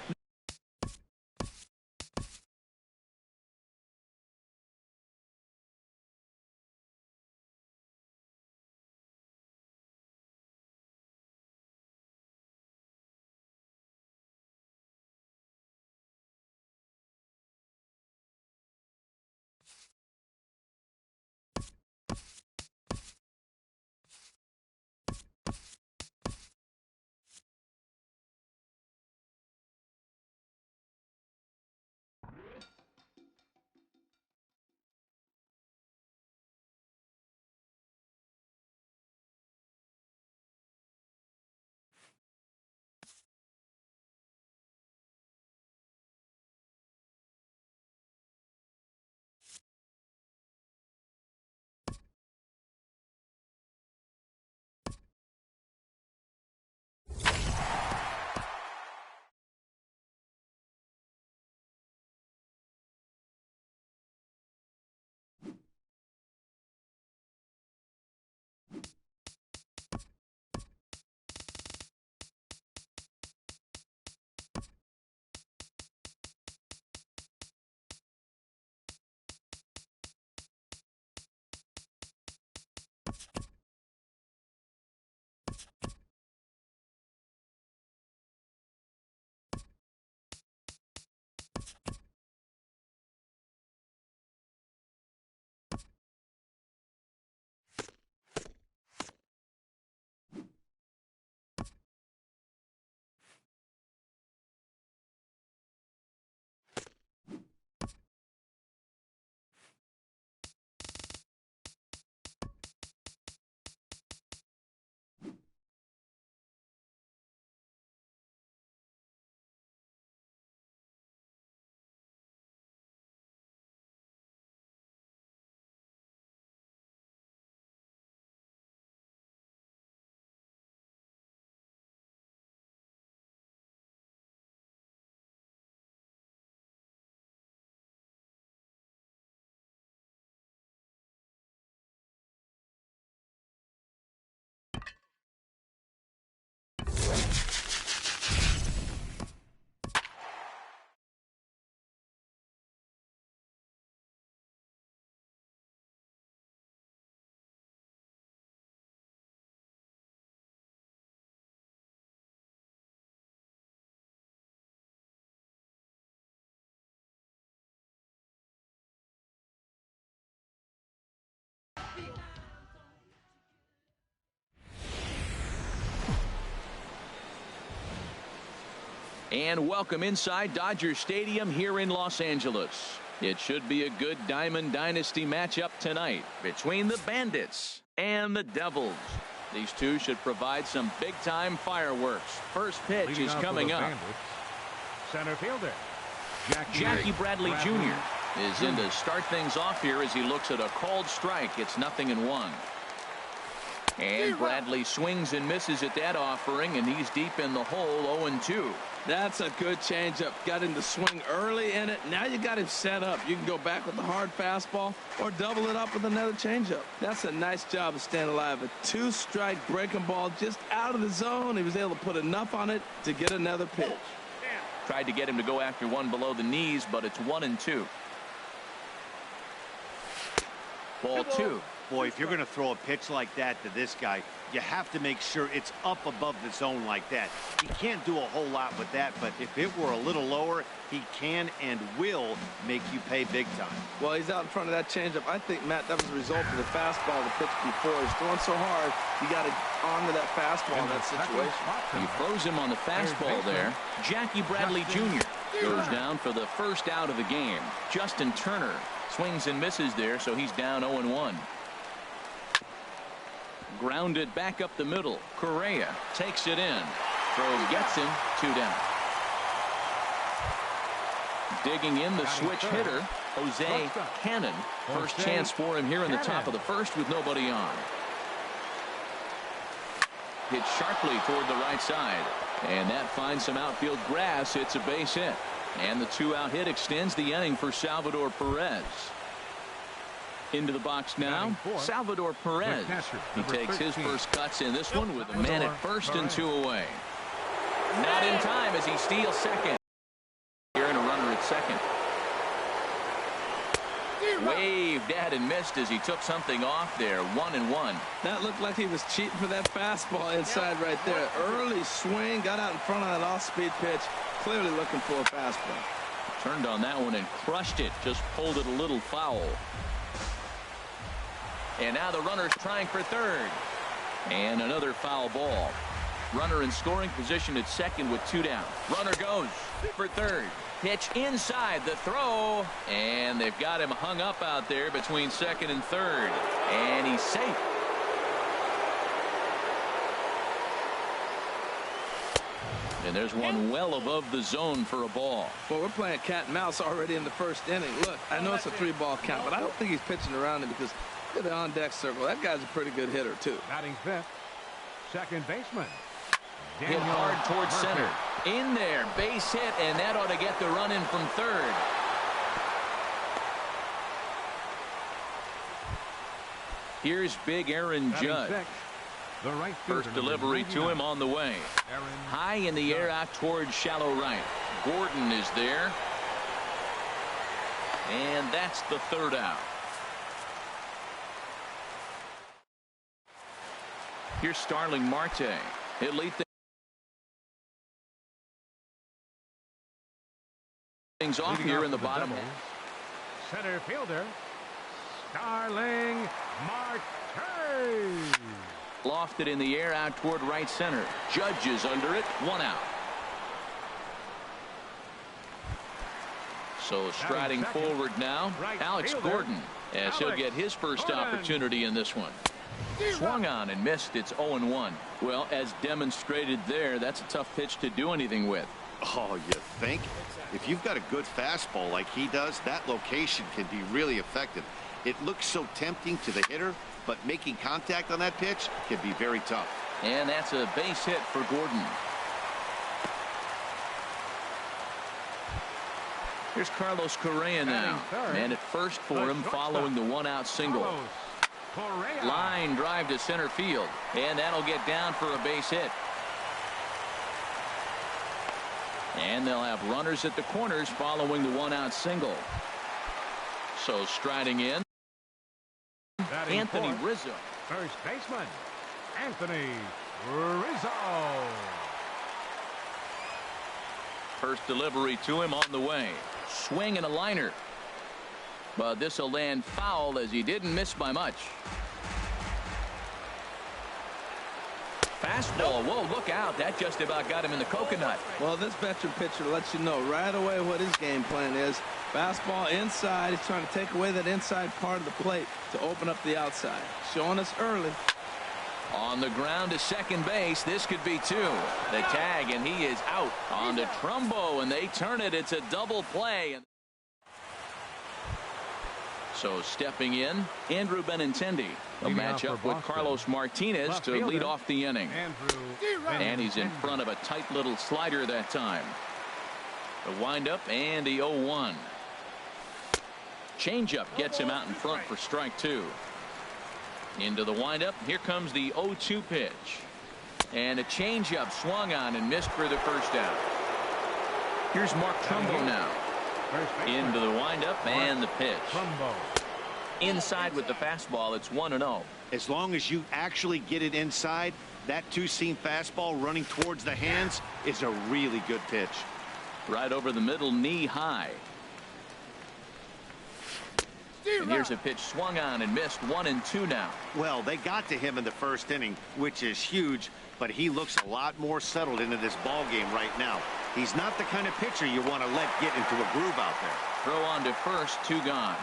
And welcome inside Dodger Stadium here in Los Angeles. It should be a good Diamond Dynasty matchup tonight between the Bandits and the Devils. These two should provide some big-time fireworks. First pitch is coming up. Center fielder Jackie Bradley Jr. is in to start things off here as he looks at a called strike. It's 0-1. And Bradley swings and misses at that offering, and he's deep in the hole, 0-2. That's a good changeup. Got him to swing early in it. Now you got him set up. You can go back with a hard fastball or double it up with another changeup. That's a nice job of staying alive. A 2-strike breaking ball just out of the zone. He was able to put enough on it to get another pitch. Tried to get him to go after one below the knees, but it's 1-2. Ball 2. Boy, if you're going to throw a pitch like that to this guy, you have to make sure it's up above the zone like that. He can't do a whole lot with that, but if it were a little lower, he can and will make you pay big time. Well, he's out in front of that changeup. I think, Matt, that was a result of the fastball the pitch before. He's throwing so hard, you got to onto that fastball in that situation. He throws him on the fastball there. Jackie Bradley Jr. goes down for the first out of the game. Justin Turner swings and misses there, so he's down 0-1. Grounded back up the middle. Correa takes it in. Throw gets him. 2 down. Digging in the switch hitter, Jose Cannon. First chance for him here in the top of the first with nobody on. Hit sharply toward the right side. And that finds some outfield grass. It's a base hit. And the 2-out hit extends the inning for Salvador Perez. Into the box now, Salvador Perez. He takes his first cuts in this one with a man at first and 2 away. Not in time as he steals second. Here and a runner at second. Waved at and missed as he took something off there. 1-1. That looked like he was cheating for that fastball inside right there. Early swing, got out in front of that off-speed pitch. Clearly looking for a fastball. Turned on that one and crushed it. Just pulled it a little foul. And now the runner's trying for third. And another foul ball. Runner in scoring position at second with 2 down. Runner goes for third. Pitch inside the throw. And they've got him hung up out there between second and third. And he's safe. And there's one well above the zone for a ball. Well, we're playing cat and mouse already in the first inning. Look, I know it's a 3-ball count, but I don't think he's pitching around him because look at the on-deck circle. That guy's a pretty good hitter, too. Batting fifth, second baseman. Hit hard towards center. In there, base hit, and that ought to get the run in from third. Here's big Aaron Judge. First delivery to him on the way. High in the air out towards shallow right. Gordon is there. And that's the 3rd out. Here's Starling Marte. He'll lead things off here in the bottom. Center fielder, Starling Marte. Lofted in the air out toward right center. Judge is under it. 1 out. So striding forward now, Alex Gordon, as he'll get his first opportunity in this one. Swung on and missed. It's 0-1. Well, as demonstrated there, that's a tough pitch to do anything with. Oh, you think? If you've got a good fastball like he does, that location can be really effective. It looks so tempting to the hitter, but making contact on that pitch can be very tough. And that's a base hit for Gordon. Here's Carlos Correa now. And at first for him following the 1-out single. Line drive to center field. And that'll get down for a base hit. And they'll have runners at the corners following the 1-out single. So striding in, Anthony Rizzo. First baseman, Anthony Rizzo. First delivery to him on the way. Swing and a liner. But this will land foul as he didn't miss by much. Fastball. Whoa, look out. That just about got him in the coconut. Well, this veteran pitcher lets you know right away what his game plan is. Fastball inside. He's trying to take away that inside part of the plate to open up the outside. Showing us early. On the ground to second base. This could be two. The tag, and he is out. On to Trumbo, and they turn it. It's a double play. So stepping in, Andrew Benintendi. A matchup with Carlos Martinez to lead off the inning. And he's in front of a tight little slider that time. The windup and the 0-1. Changeup gets him out in front for strike two. Into the windup. Here comes the 0-2 pitch. And a changeup swung on and missed for the first out. Here's Mark Trumbo now. Into the windup and the pitch. Inside with the fastball. It's 1-0. As long as you actually get it inside, that two-seam fastball running towards the hands is a really good pitch. Right over the middle, knee high. And here's a pitch swung on and missed. 1-2 now. Well, they got to him in the first inning, which is huge, but he looks a lot more settled into this ball game right now. He's not the kind of pitcher you want to let get into a groove out there. Throw on to first, two gone.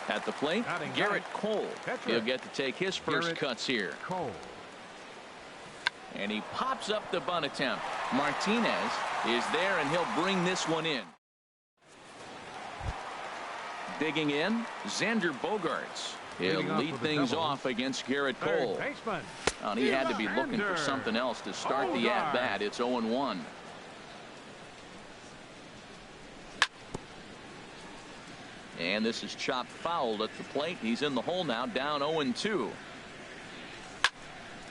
At the plate, Garrett Cole. He'll get to take his first cuts here. And he pops up the bunt attempt. Martinez is there, and he'll bring this one in. Digging in, Xander Bogaerts. He'll lead things off against Garrett Cole. And he had to be looking for something else to start the at-bat. It's 0-1. And this is chopped fouled at the plate. He's in the hole now, down 0-2.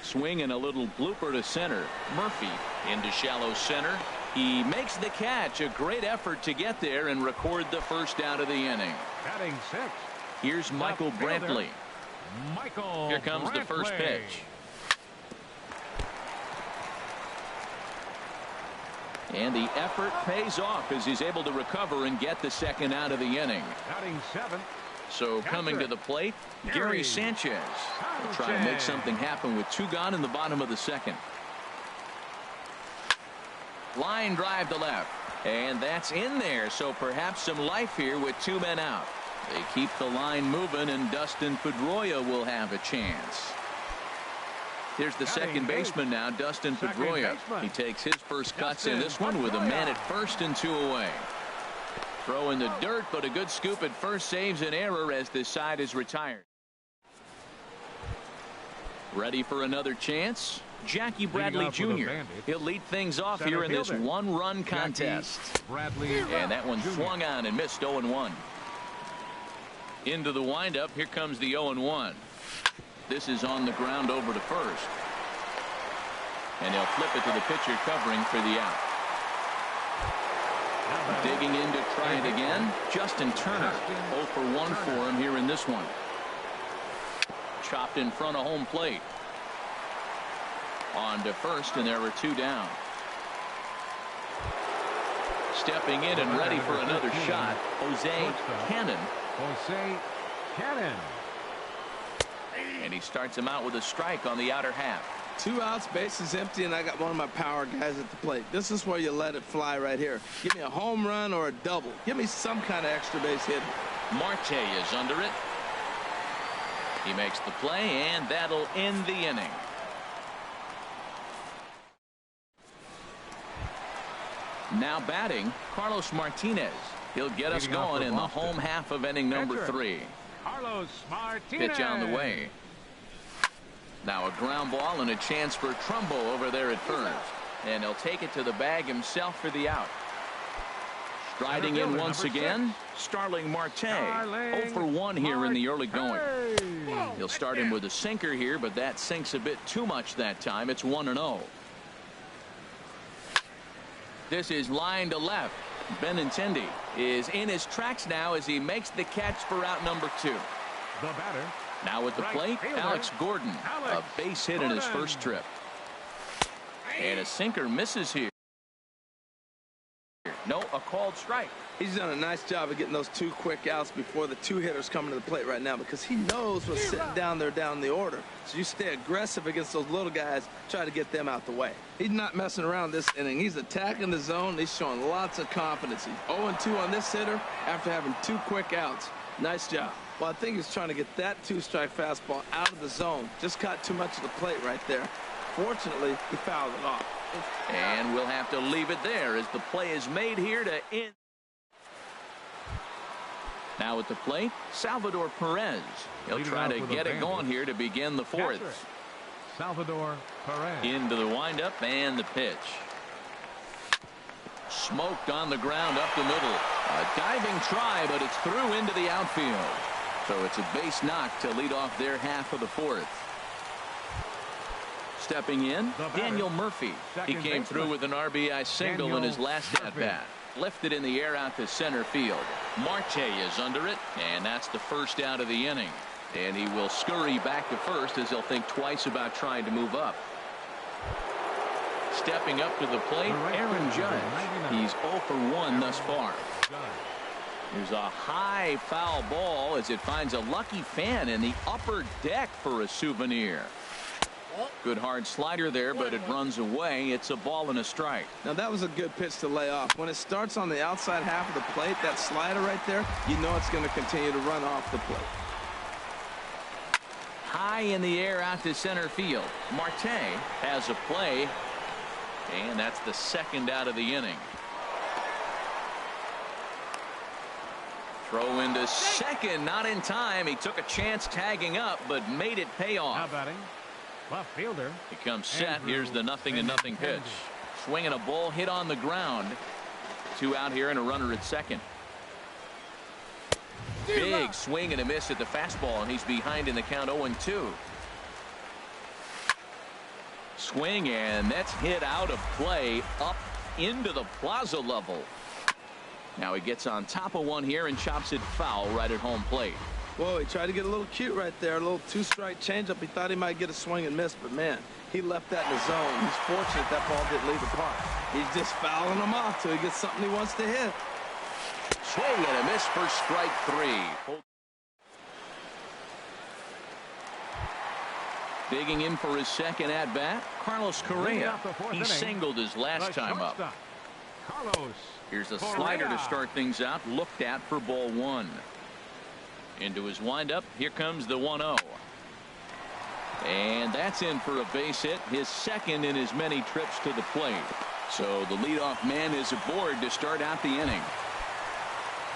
Swing and a little blooper to center. Murphy into shallow center. He makes the catch. A great effort to get there and record the first out of the inning. Batting six. Here's Michael Brantley. Here comes the first pitch. And the effort pays off as he's able to recover and get the second out of the inning. Batting seventh. So coming to the plate, Gary Sanchez will try to make something happen with two gone in the bottom of the second. Line drive to left. And that's in there. So perhaps some life here with two men out. They keep the line moving, and Dustin Pedroia will have a chance. Here's the second baseman now, Dustin Pedroia. He takes his first cuts in this one with a man at first and two away. Throw in the dirt, but a good scoop at first saves an error as this side is retired. Ready for another chance? Jackie Bradley Jr. He'll lead things off here in this one-run contest. And that one swung on and missed. 0-1. Into the windup. Here comes the 0-1. This is on the ground over to first. And they'll flip it to the pitcher covering for the out. Digging in to try it again. Justin Turner. 0 for 1 for him here in this one. Chopped in front of home plate. On to first, and there are two down. Stepping in and ready for another shot, Jose Cannon. And he starts him out with a strike on the outer half. 2 outs, bases empty, and I got one of my power guys at the plate. This is where you let it fly right here. Give me a home run or a double. Give me some kind of extra base hit. Marte is under it. He makes the play, and that'll end the inning. Now batting, Carlos Martinez. He'll get us going in the home half of inning number 3. Carlos Martinez. Pitch on the way. Now a ground ball and a chance for Trumbo over there at first. And he'll take it to the bag himself for the out. Striding in once again, Starling Marte. 0 for 1 here in the early going. He'll start him with a sinker here, but that sinks a bit too much that time. It's 1-0. This is line to left. Benintendi is in his tracks now as he makes the catch for out number 2. The batter. Now at the plate, Alex Gordon. A base hit in his first trip. And a sinker misses here. No, a called strike. He's done a nice job of getting those 2 quick outs before the 2 hitters coming to the plate right now, because he knows what's sitting down there down the order. So you stay aggressive against those little guys, try to get them out the way. He's not messing around this inning. He's attacking the zone. He's showing lots of confidence. He's 0-2 on this hitter after having 2 quick outs. Nice job. Well, I think he's trying to get that 2-strike fastball out of the zone. Just caught too much of the plate right there. Fortunately, he fouled it off. And we'll have to leave it there as the play is made here to end. Now at the plate, Salvador Perez. He'll try to get it going here to begin the 4th. Salvador Perez. Into the windup and the pitch. Smoked on the ground up the middle. A diving try, but it's through into the outfield. So it's a base knock to lead off their half of the 4th. Stepping in, Daniel Murphy. He came through with an RBI single in his last at-bat. Lifted in the air out to center field. Marte is under it, and that's the first out of the inning. And he will scurry back to first as he'll think twice about trying to move up. Stepping up to the plate, Aaron Judge. He's 0 for 1 thus far. There's a high foul ball as it finds a lucky fan in the upper deck for a souvenir. Good hard slider there, but it runs away. It's a ball and a strike. Now that was a good pitch to lay off. When it starts on the outside half of the plate, that slider right there, you know it's going to continue to run off the plate. High in the air out to center field. Marte has a play, and that's the second out of the inning. Throw into second, not in time. He took a chance tagging up, but made it pay off. Now batting, left fielder. He comes set. Here's the 0-0 pitch. Swinging a ball hit on the ground. 2 out here and a runner at second. Big swing and a miss at the fastball, and he's behind in the count 0-2. Swing, and that's hit out of play up into the plaza level. Now he gets on top of one here and chops it foul right at home plate. Whoa, he tried to get a little cute right there. A little 2-strike changeup. He thought he might get a swing and miss, but man, he left that in the zone. He's fortunate that ball didn't leave the park. He's just fouling him off till he gets something he wants to hit. Swing and a miss for strike 3. Digging in for his second at bat, Carlos Correa. He singled his last time up. Carlos. Here's a slider to start things out. Looked at for ball 1. Into his windup. Here comes the 1-0. And that's in for a base hit. His second in his many trips to the plate. So the leadoff man is aboard to start out the inning.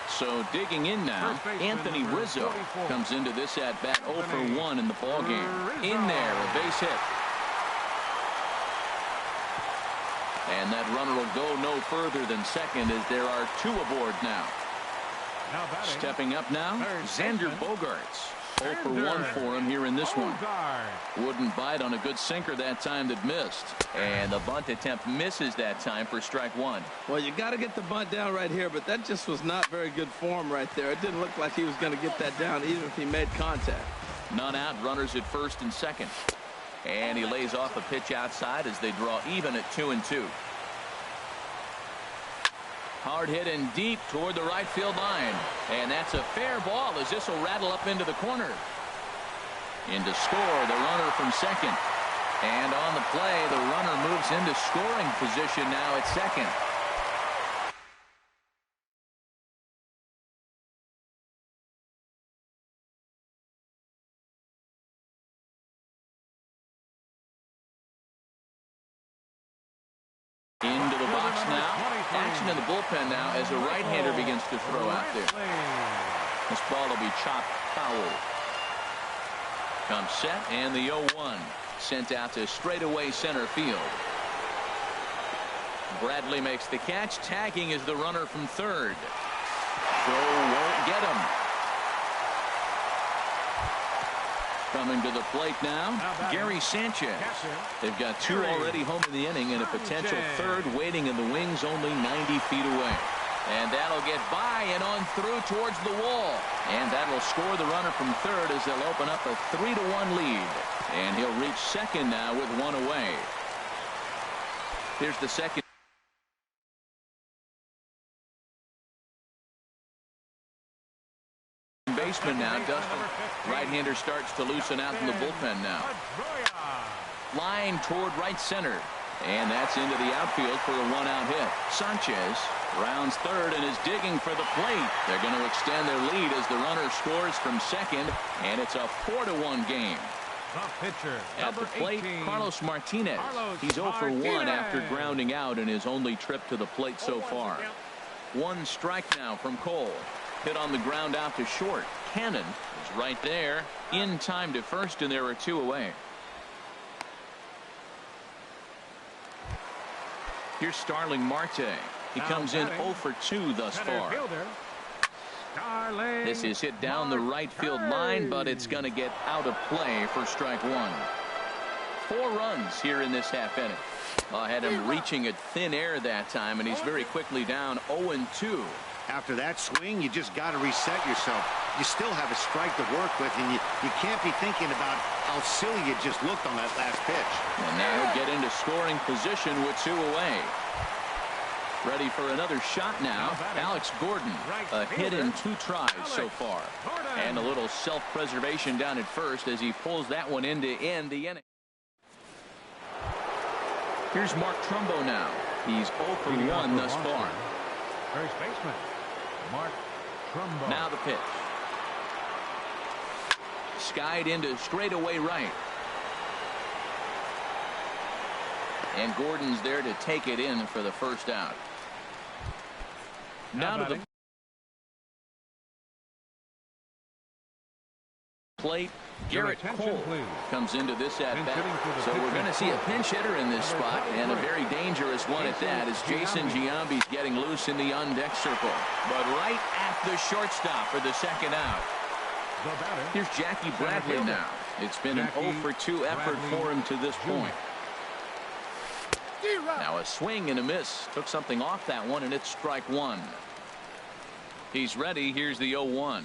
So digging in now, Anthony Rizzo comes into this at bat 0 for 1 in the ball game. In there, a base hit. And that runner will go no further than second as there are 2 aboard now. Stepping up now, Xander Bogaerts. 0 for 1 for him here in this one. Wouldn't bite on a good sinker that time that missed. And the bunt attempt misses that time for strike 1. Well, you got to get the bunt down right here, but that just was not very good form right there. It didn't look like he was going to get that down even if he made contact. None out, runners at first and second. And he lays off a pitch outside as they draw even at 2-2. Hard hit and deep toward the right field line. And that's a fair ball as this will rattle up into the corner. In to score, the runner from second. And on the play, the runner moves into scoring position now at second. Into the box now. Action in the bullpen now as a right-hander begins to throw out there. This ball will be chopped foul. Comes set and the 0-1 sent out to straightaway center field. Bradley makes the catch. Tagging is the runner from third. Throw won't get him. Coming to the plate now, Gary Sanchez. They've got 2 already home in the inning and a potential third waiting in the wings only 90 feet away. And that'll get by and on through towards the wall. And that'll score the runner from third as they'll open up a 3-1 lead. And he'll reach second now with 1 away. Here's the second. right-hander starts to loosen out in the bullpen now. Line toward right center. And that's into the outfield for a one-out hit. Sanchez rounds third and is digging for the plate. They're going to extend their lead as the runner scores from second, and it's a 4-1 game. The pitcher, At the plate, 18, Carlos Martinez. He's 0 for 1 after grounding out in his only trip to the plate so far. One strike now from Cole. Hit on the ground out to short. Cannon is right there. In time to first, and there are 2 away. Here's Starling Marte. He comes in 0 for 2 thus far. This is hit down the right field line, but it's going to get out of play for strike 1. 4 runs here in this half inning. Had him reaching at thin air that time, and he's very quickly down 0-2. After that swing, you just got to reset yourself. You still have a strike to work with, and you can't be thinking about how silly you just looked on that last pitch. And now he'll get into scoring position with 2 away. Ready for another shot now. Alex Gordon, a hit in 2 tries so far. And a little self-preservation down at first as he pulls that one in to end the inning. Here's Mark Trumbo now. He's 0 for 1 thus far. First baseman, Mark Trumbo. Now the pitch. Skied into straightaway right. And Gordon's there to take it in for the first out. Now to the plate. Garrett Cole comes into this at bat. So we're going to see a pinch hitter in this spot, and a very dangerous one at that, as Jason Giambi's getting loose in the on-deck circle. But right at the shortstop for the second out. Here's Jackie Bradley now. It's been an 0 for 2 effort for him to this point. Now a swing and a miss. Took something off that one, and it's strike 1. He's ready. Here's the 0-1.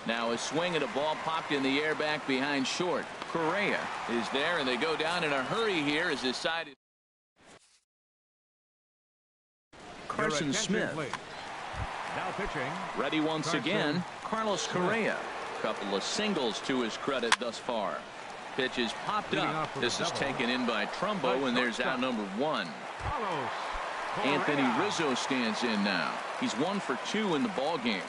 Now a swing and a ball popped in the air back behind short. Correa is there, and they go down in a hurry here as his side is. Carson Smith. Now pitching. Ready once again. Carlos Correa. Couple of singles to his credit thus far. Pitch is popped up. This is taken in by Trumbo, and there's out number 1. Anthony Rizzo stands in now. He's 1 for 2 in the ball game.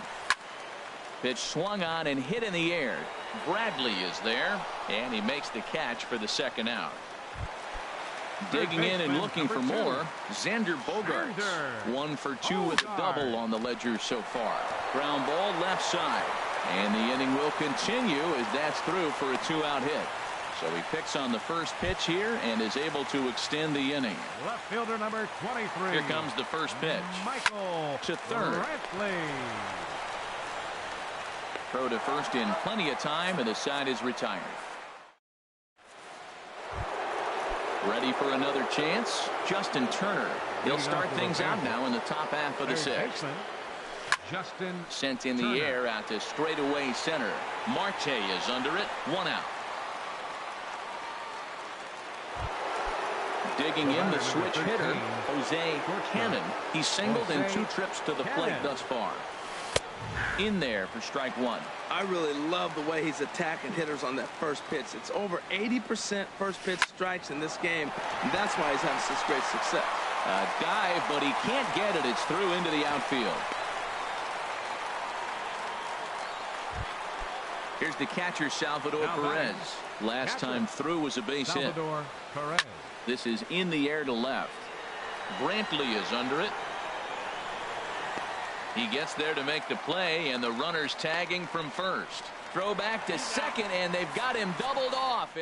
Pitch swung on and hit in the air. Bradley is there, and he makes the catch for the second out. Digging in and looking for more, Xander Bogaerts. 1 for 2 with a double on the ledger so far. Ground ball left side. And the inning will continue as that's through for a 2-out hit. So he picks on the first pitch here and is able to extend the inning. Left fielder number 23. Here comes the first pitch. Michael to third. Brantley. Throw to first in plenty of time, and the side is retired. Ready for another chance. Justin Turner. He'll start things out now in the top half of the 6th. Justin sent in the air out to straightaway center. Marte is under it. 1 out. Digging in the switch hitter, Jose Cannon. He's singled in 2 trips to the plate thus far. In there for strike 1. I really love the way he's attacking hitters on that first pitch. It's over 80% first pitch strikes in this game, and that's why he's having such great success. A dive, but he can't get it. It's through into the outfield. Here's the catcher, Salvador Perez. Last time through was a base hit. This is in the air to left. Brantley is under it. He gets there to make the play, and the runner's tagging from first. Throw back to second, and they've got him doubled off.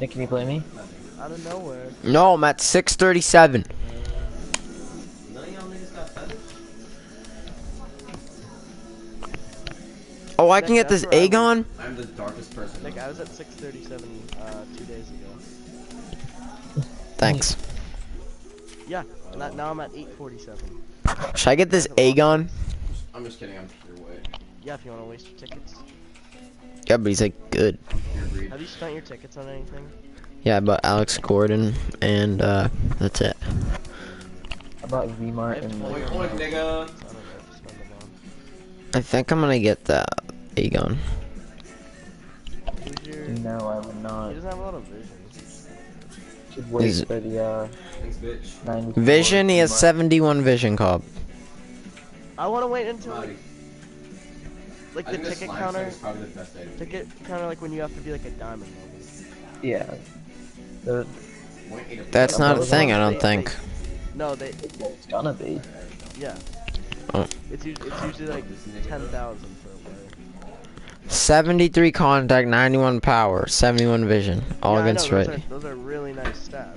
Nick, can you play me? Out of nowhere. No, I'm at 637. Oh, I can get this Aegon? I'm the darkest person. Nick, I was at 637 2 days ago. Thanks. Yeah, now I'm at 847. Should I get this Aegon? I'm just kidding, I'm your way. Yeah, if you want to waste your tickets. Yeah, but he's like good. Have you spent your tickets on anything? Yeah, but Alex Gordon and that's it. About V-Mart and Oink, oink, nigga. I think I'm gonna get that Aegon. No, I would not. He doesn't have a lot of vision. Should wait for the Thanks, bitch. 94 Vision, he has V-Mart. 71 vision, Cobb. I want to wait until Cloudy. like I the think this ticket slime counter. is probably the best item. Ticket counter, like when you have to be like a diamond level. Yeah. The, That's not a thing, I don't think. No, they. it's gonna be. Yeah. Oh. It's usually like 10,000 for a player. 73 contact, 91 power, 71 vision, all Yeah, I against know, righty. those are really nice stats.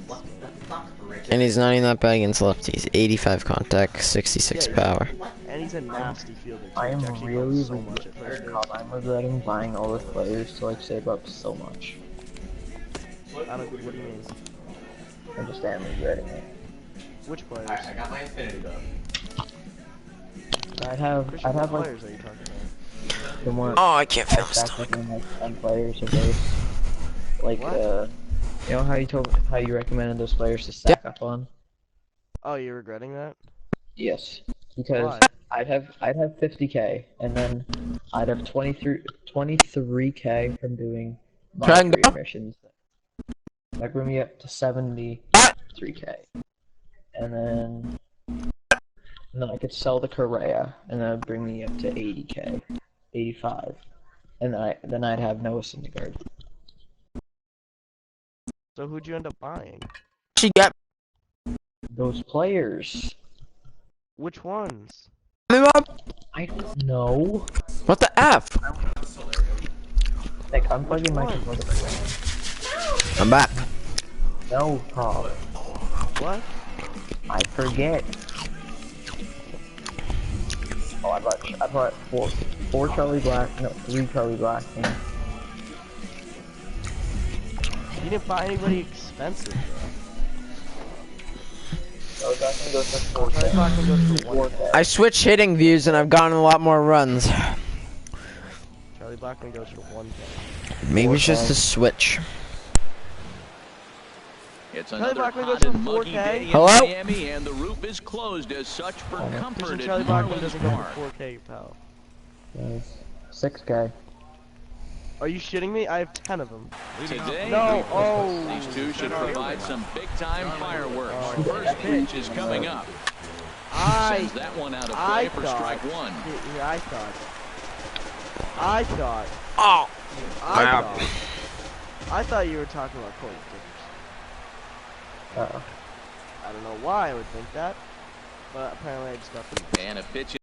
And he's not even that bad against lefties. 85 contact, 66 Yeah, power. And he's a nasty fielder. Too. I am He actually really helps so much at first base. I'm regretting buying all the players to like save up so much. I don't. What do you mean? I just am regretting it. Which players? I got my infinity though. I'd have Which like players are you talking about? the more. Oh, I can't feel like, my back stomach. when, like 10 players or base. Like What? you know how you recommended those players to stack up on? Oh, you're regretting that? Yes, because Why? I'd have 50k, and then I'd have 23k from doing my Dragon 3 Ball? missions. That bring me up to 73k, and then I could sell the Correa, and that would bring me up to 80k, 85, and then I'd have Noah Syndergaard. So who'd you end up buying? She got Those players, Which ones? me up. I don't know. What the F? Like I'm plugging my computer. I'm back. No, Paul. What? I forget. Oh, I bought four Charlie Black, no, 3 Charlie Black things. You didn't buy anybody expensive, So that thing goes for bro. Charlie Blackman goes for 1K. I switched hitting views and I've gotten a lot more runs. Charlie Blackman goes for 1K. Maybe it's just a switch. It's Charlie another Blackman hot goes and for muggy 4K. day in Hello? Miami, and the roof is closed as such for comfort Christian at Charlie Blackman Marlins doesn't go Park. for 4K, pal. 6K. Are you shitting me? I have 10 of them. Today, No, oh. these two should provide some big-time fireworks. First pitch is coming up. Sends that one out of play for strike one. Yeah, I thought. Oh. I thought you were talking about Cody Dickerson. Uh-oh. I don't know why I would think that, but apparently I just got them. And a pitch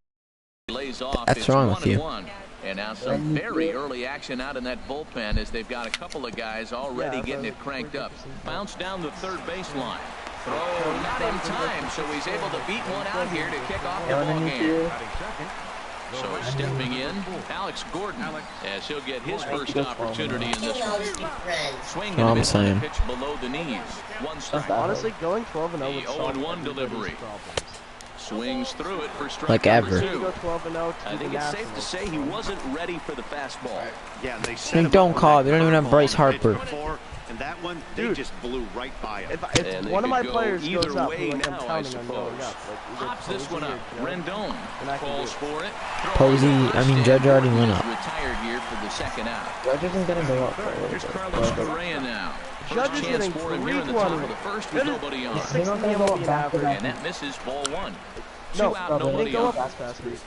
lays off. That's It's wrong with you. 1-1. And now some very early action out in that bullpen as they've got a couple of guys already getting it cranked up. Bounce down the third baseline. Throw not in time, so he's able to beat one out here to kick off the ball game. So stepping in, Alex Gordon, as he'll get his first opportunity in this one. Swing and a miss on a pitch below the knees. One strike. Honestly, going 12-0 The would solve 0-1 delivery. problems. Swings through it for strike Like number ever. two. Go 12-0 I think it's safe to say he wasn't ready for the fastball. Yeah, they They don't call. They don't even have Bryce Harper. And that one, they Dude. just blew right by him. If And they one of my could go players either goes up, way like I'm now, I counting on going suppose. up, like either Pops this Posey one or up. Judge, Rendon and I can calls do it. for it. Posey, I mean, Judge already went up. Retired here for the second out. Judge isn't gonna go up for a little Here's bit. Carlos Correa now. Judge First is chance getting for him here in the top of the first with nobody on. He's 60 MLB average. And that misses ball one. No, Two out, he didn't nobody go on. up this fast week.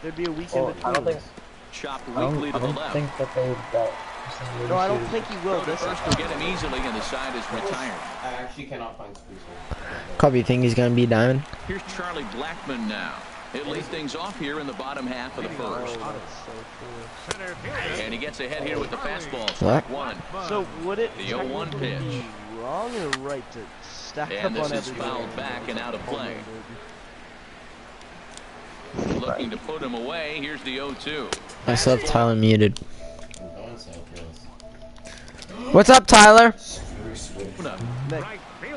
There'd be a week in Well, between. I don't think. Chopped I weakly to the don't left. think that they. No, I don't think he will Throw to this first will get him easily, and the side is retired. I actually cannot find Squeezer. Cobb, you think he's gonna be diamond? Here's Charlie Blackman now. He'll lead things off here in the bottom half of the first. And he gets ahead here with the fastball. Strike one. So would it the 0-1 pitch? Be wrong or right to stack and up on this is everything? fouled back and out of play. Looking to put him away. Here's the 0-2. I still have Tyler muted. What's up, Tyler? Nick,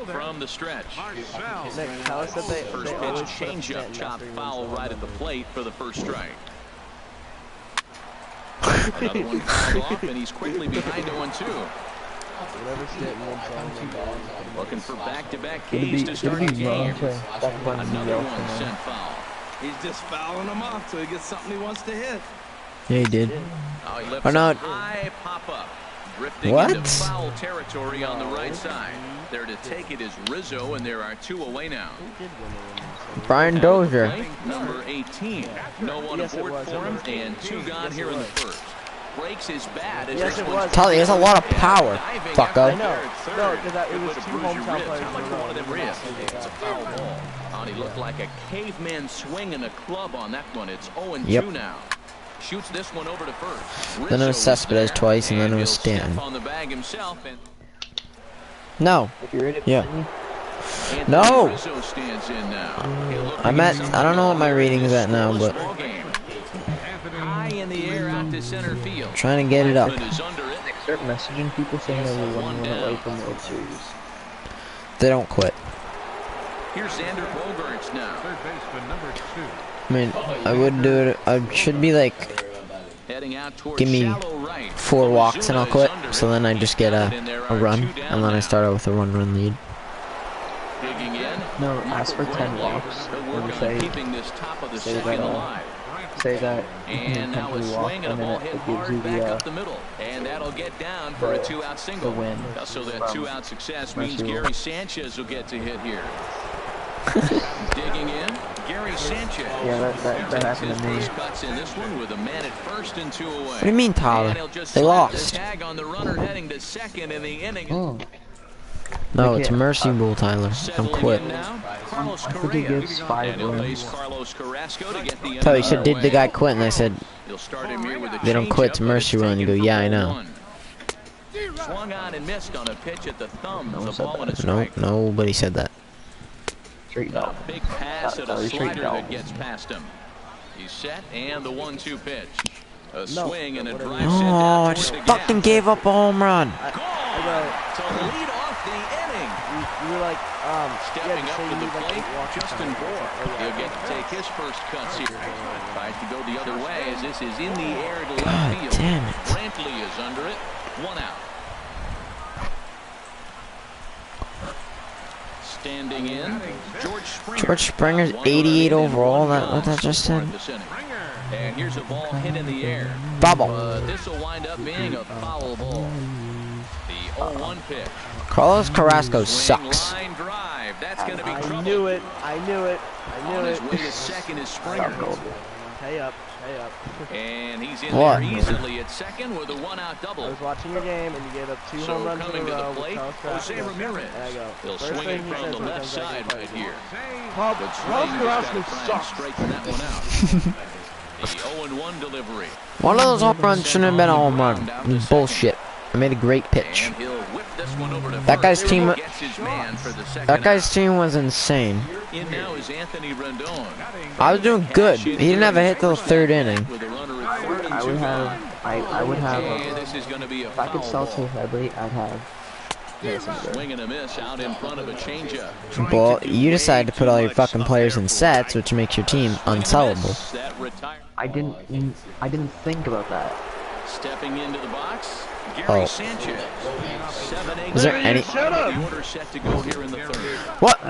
from the stretch. Nick, Tyler said they first pitch changeup chopped foul right at the plate for the first strike. Another one fouled off, and he's quickly behind 0-2. Looking for back-to-back Ks to start the game. Another one sent foul. He's just fouling him off till he gets something he wants to hit. Yeah, he did. Oh, he lifts Or not. high pop-up. Drifting What? into foul territory on the right side. There to take it is Rizzo, and there are 2 away now. Brian Dozier. Number 18. No one aboard for him, and 2 gone here in the first. Breaks his bat as this one's Tyler, he has a lot of power, fucko. I know. No, because it was 2 hometown players. How much one of them ribs? It's a foul ball. Oh, he looked like a caveman swinging a club on that one. It's 0-2 now. Shoots this one over to first. Then it was Cespedes twice, and then it was Stanton. On the bag himself and No. Yeah. No. Rizzo stands in now. I'm at. I don't know what my rating is at now, but high in the air out to center field. trying to get it up. Start messaging people saying that we're 1 win away from World Series. They don't quit. Here's Xander Bogaerts now. Third baseman number 2. I mean, I would do it. I should be like, Heading out towards give me shallow right. 4 walks and I'll quit. So then I just get a run, and then I start out with a 1-run lead. Digging in. No, ask for 10 walks. And say, Keeping this top of the say second that, alive. say that And now a swing and a ball hit hard back up the middle. And that'll get down for a 2-out single. the win. So that 2-out success means Gary Sanchez will get to hit here. Digging in, Gary Sanchez. Yeah, that happened to me. First cuts in this one with a man at first and 2 away. What do you mean, Tyler? They lost. Tag on the runner heading to second in the inning. No, it's a mercy rule, Tyler. I'm quit. Carlos I think he gives 5 runs. Tyler, you said, did the guy quit? And I said, they don't quit, it's a mercy rule. And you go, yeah, I know. Swung on and missed on a pitch at the thumb. The ball and a strike. No, nobody said that. A big pass at a slider that gets past him. He's set, and the 1-2 pitch. A swing and a drive set Oh, down I toward just the gap. fucking gave up a home run. To lead off the inning. You were like, Stepping up to the plate, Justin Bour. He'll get to take his first cuts here. Tries to go the other way as this is in the air to left field. Damn it. Brantley is under it. 1 out. Standing in, George Springer's 88 overall. What that just said? And here's a ball hit in the air. Bubble. This will wind up being a foul ball. The 0-1 pitch. Carlos Carrasco sucks. Line drive. That's going to be I trouble. knew it. I knew it. On his way to second is Springer. Pay up. Pay up. And he's in What? there easily at second with a 1-out double. I was watching your game and you gave up 2 So home runs in coming a to row the plate, with Carlos Jose Carrasco. Ramirez. And I go, He'll first swing thing it he from says the when he left comes back side in right fight. here. Carlos But Swing just got to try and sucks. straighten that one out. The 0-1 delivery. One of those home runs shouldn't have been a home run. It was bullshit. I made a great pitch. And he'll whip this one over to That guy's first. team. Gets his man for the second That guy's out. team was insane. In now is Anthony Rendon. I was doing good. He didn't have a hit till the 3rd inning. With a runner at third and I 2 would gone. have, And this is going to be a if I could foul sell ball. to Headley, I'd have. Swing and a miss out in front of a changeup. Well, you decided to put all your fucking players in sets, which makes your team unsellable. That retire. I didn't think about that. Stepping into the box, Gary Oh. Sanchez. 7-8. Is there any? The order set to go here in the third. What?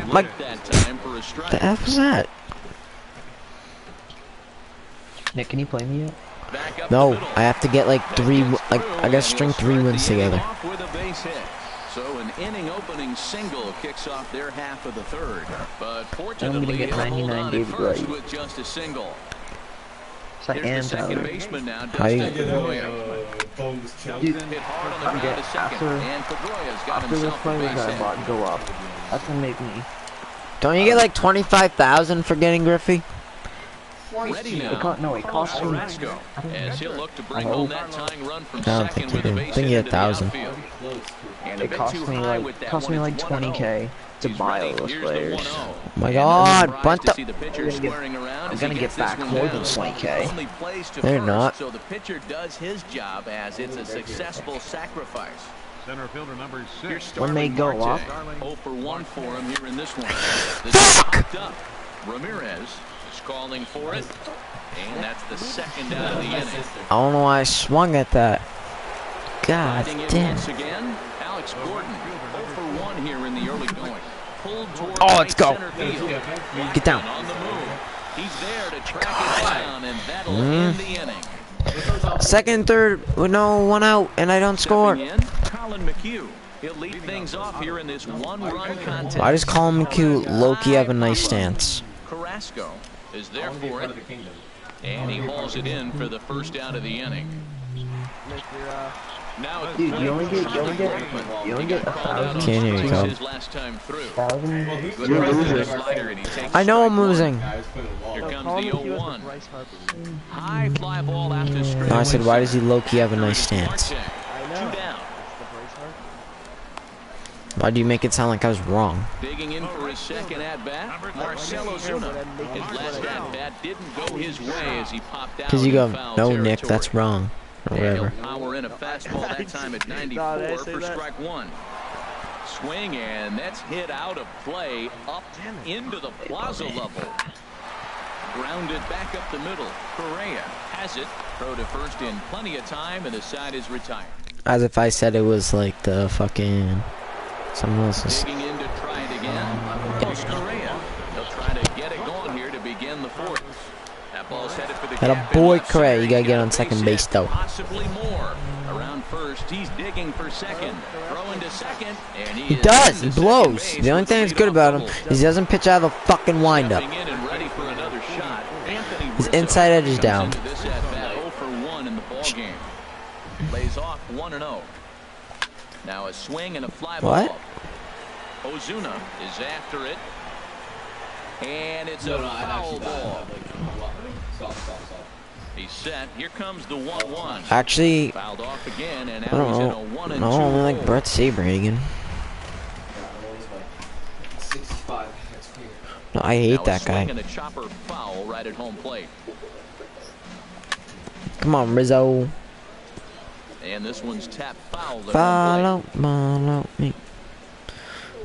Like, Late that time for a strike. the F was that? Nick, can you play me yet? Back up No, the middle. I have to get like 3. Like I gotta string 3 wins together. Off with a base hit. So an inning-opening single kicks off their half of the third. But fortunately, get he'll hold 99 on at David first Wright. with just a single. So Here's the and second Tyler. baseman now, How you- Dustin Pedroia. Dude, Hit hard on the ground okay, to second, after- and Pedroia's got After this himself a player base that I hit. bought go up, that's gonna make me. Don't you get like 25,000 for getting Griffey? Ready now. It cost me. Carrasco, as he'll look to bring home that tying run from I don't second think with you a did. base I think hit you into had the 1,000. outfield. And a It bit cost too me high like with that one. It's 20k to He's buy ready. those Here's the players. 1-0. Oh my And God, surprised bunt to up. see the pitcher swearing around I'm as gonna he gets get this back one more down. than 20k. Only plays to They're first, not. so the pitcher does his job as it's a successful sacrifice. Center fielder number 6. Here's When they Starling go up, Marte. 0 for 1 for him here in this one. This is popped up. Ramirez is calling for it, and that's the second out of the inning. I don't know why I swung at that. God Riding in damn. once again, Alex Gordon, 0 for 1 here in the early going. Pulled toward Oh, right let's go. center field. Get down. On the move. He's there to track it down, and that'll end the inning. Second, third, with no one out, and I don't score. Stepping in, Colin McHugh. He'll lead things off here in this one-run contest. I just call him cute. Low-key have a nice stance. Carrasco is there for it, and he hauls it in for the first out of the inning. Now it's Dude, you only get 1,000. Can't hear you, Cobb. his last time through. 1,000. Good run to the slider, and he takes I know I'm strike one. losing. Here comes the 0-1. High fly ball out to straight. No, I said, why does he low-key have a nice stance? Two down. Why do you make it sound like I was wrong? Digging in for his second at-bat, Marcell Ozuna. His last at-bat didn't go his way as he popped out. Because you go, in foul no, territory. Nick, that's wrong. Or And whatever. he'll power in a fastball that time at 94 for strike one. Swing, and that's hit out of play up into the plaza level. Grounded back up the middle. Correa has it. Throw to first in plenty of time, and the side is retired. As if I said it was like the fucking... someone else's. Digging in to try it again. Carlos Correa. He'll try to get it going here to begin the fourth. That ball's headed for the Got a gap in boy, left Correa. center. You gotta He's get got on a second base base, hit, though. Possibly more. Around first, he's digging for second. Throwing to second, and He is does. into He second blows. base The only with thing the that's good leadoff about him double. is he doesn't pitch out of the fucking windup. Stepping in and ready for another shot. Anthony His Rizzo inside edge is comes down. into this at-bat 0 for 1 in the ball game. Lays off 1-0. Now a swing and a fly What? ball. Ozuna is after it. And it's a foul ball. He's set. Here comes the 1-1. Actually, Fouled off again, and I now he's in a don't 1 know. and No, 2 I only like hole. Brett Saberhagen. 65 XP. No, I hate Now a that swing guy. and a chopper foul right at home plate. Come on, Rizzo. And this one's tapped foul at home Follow me.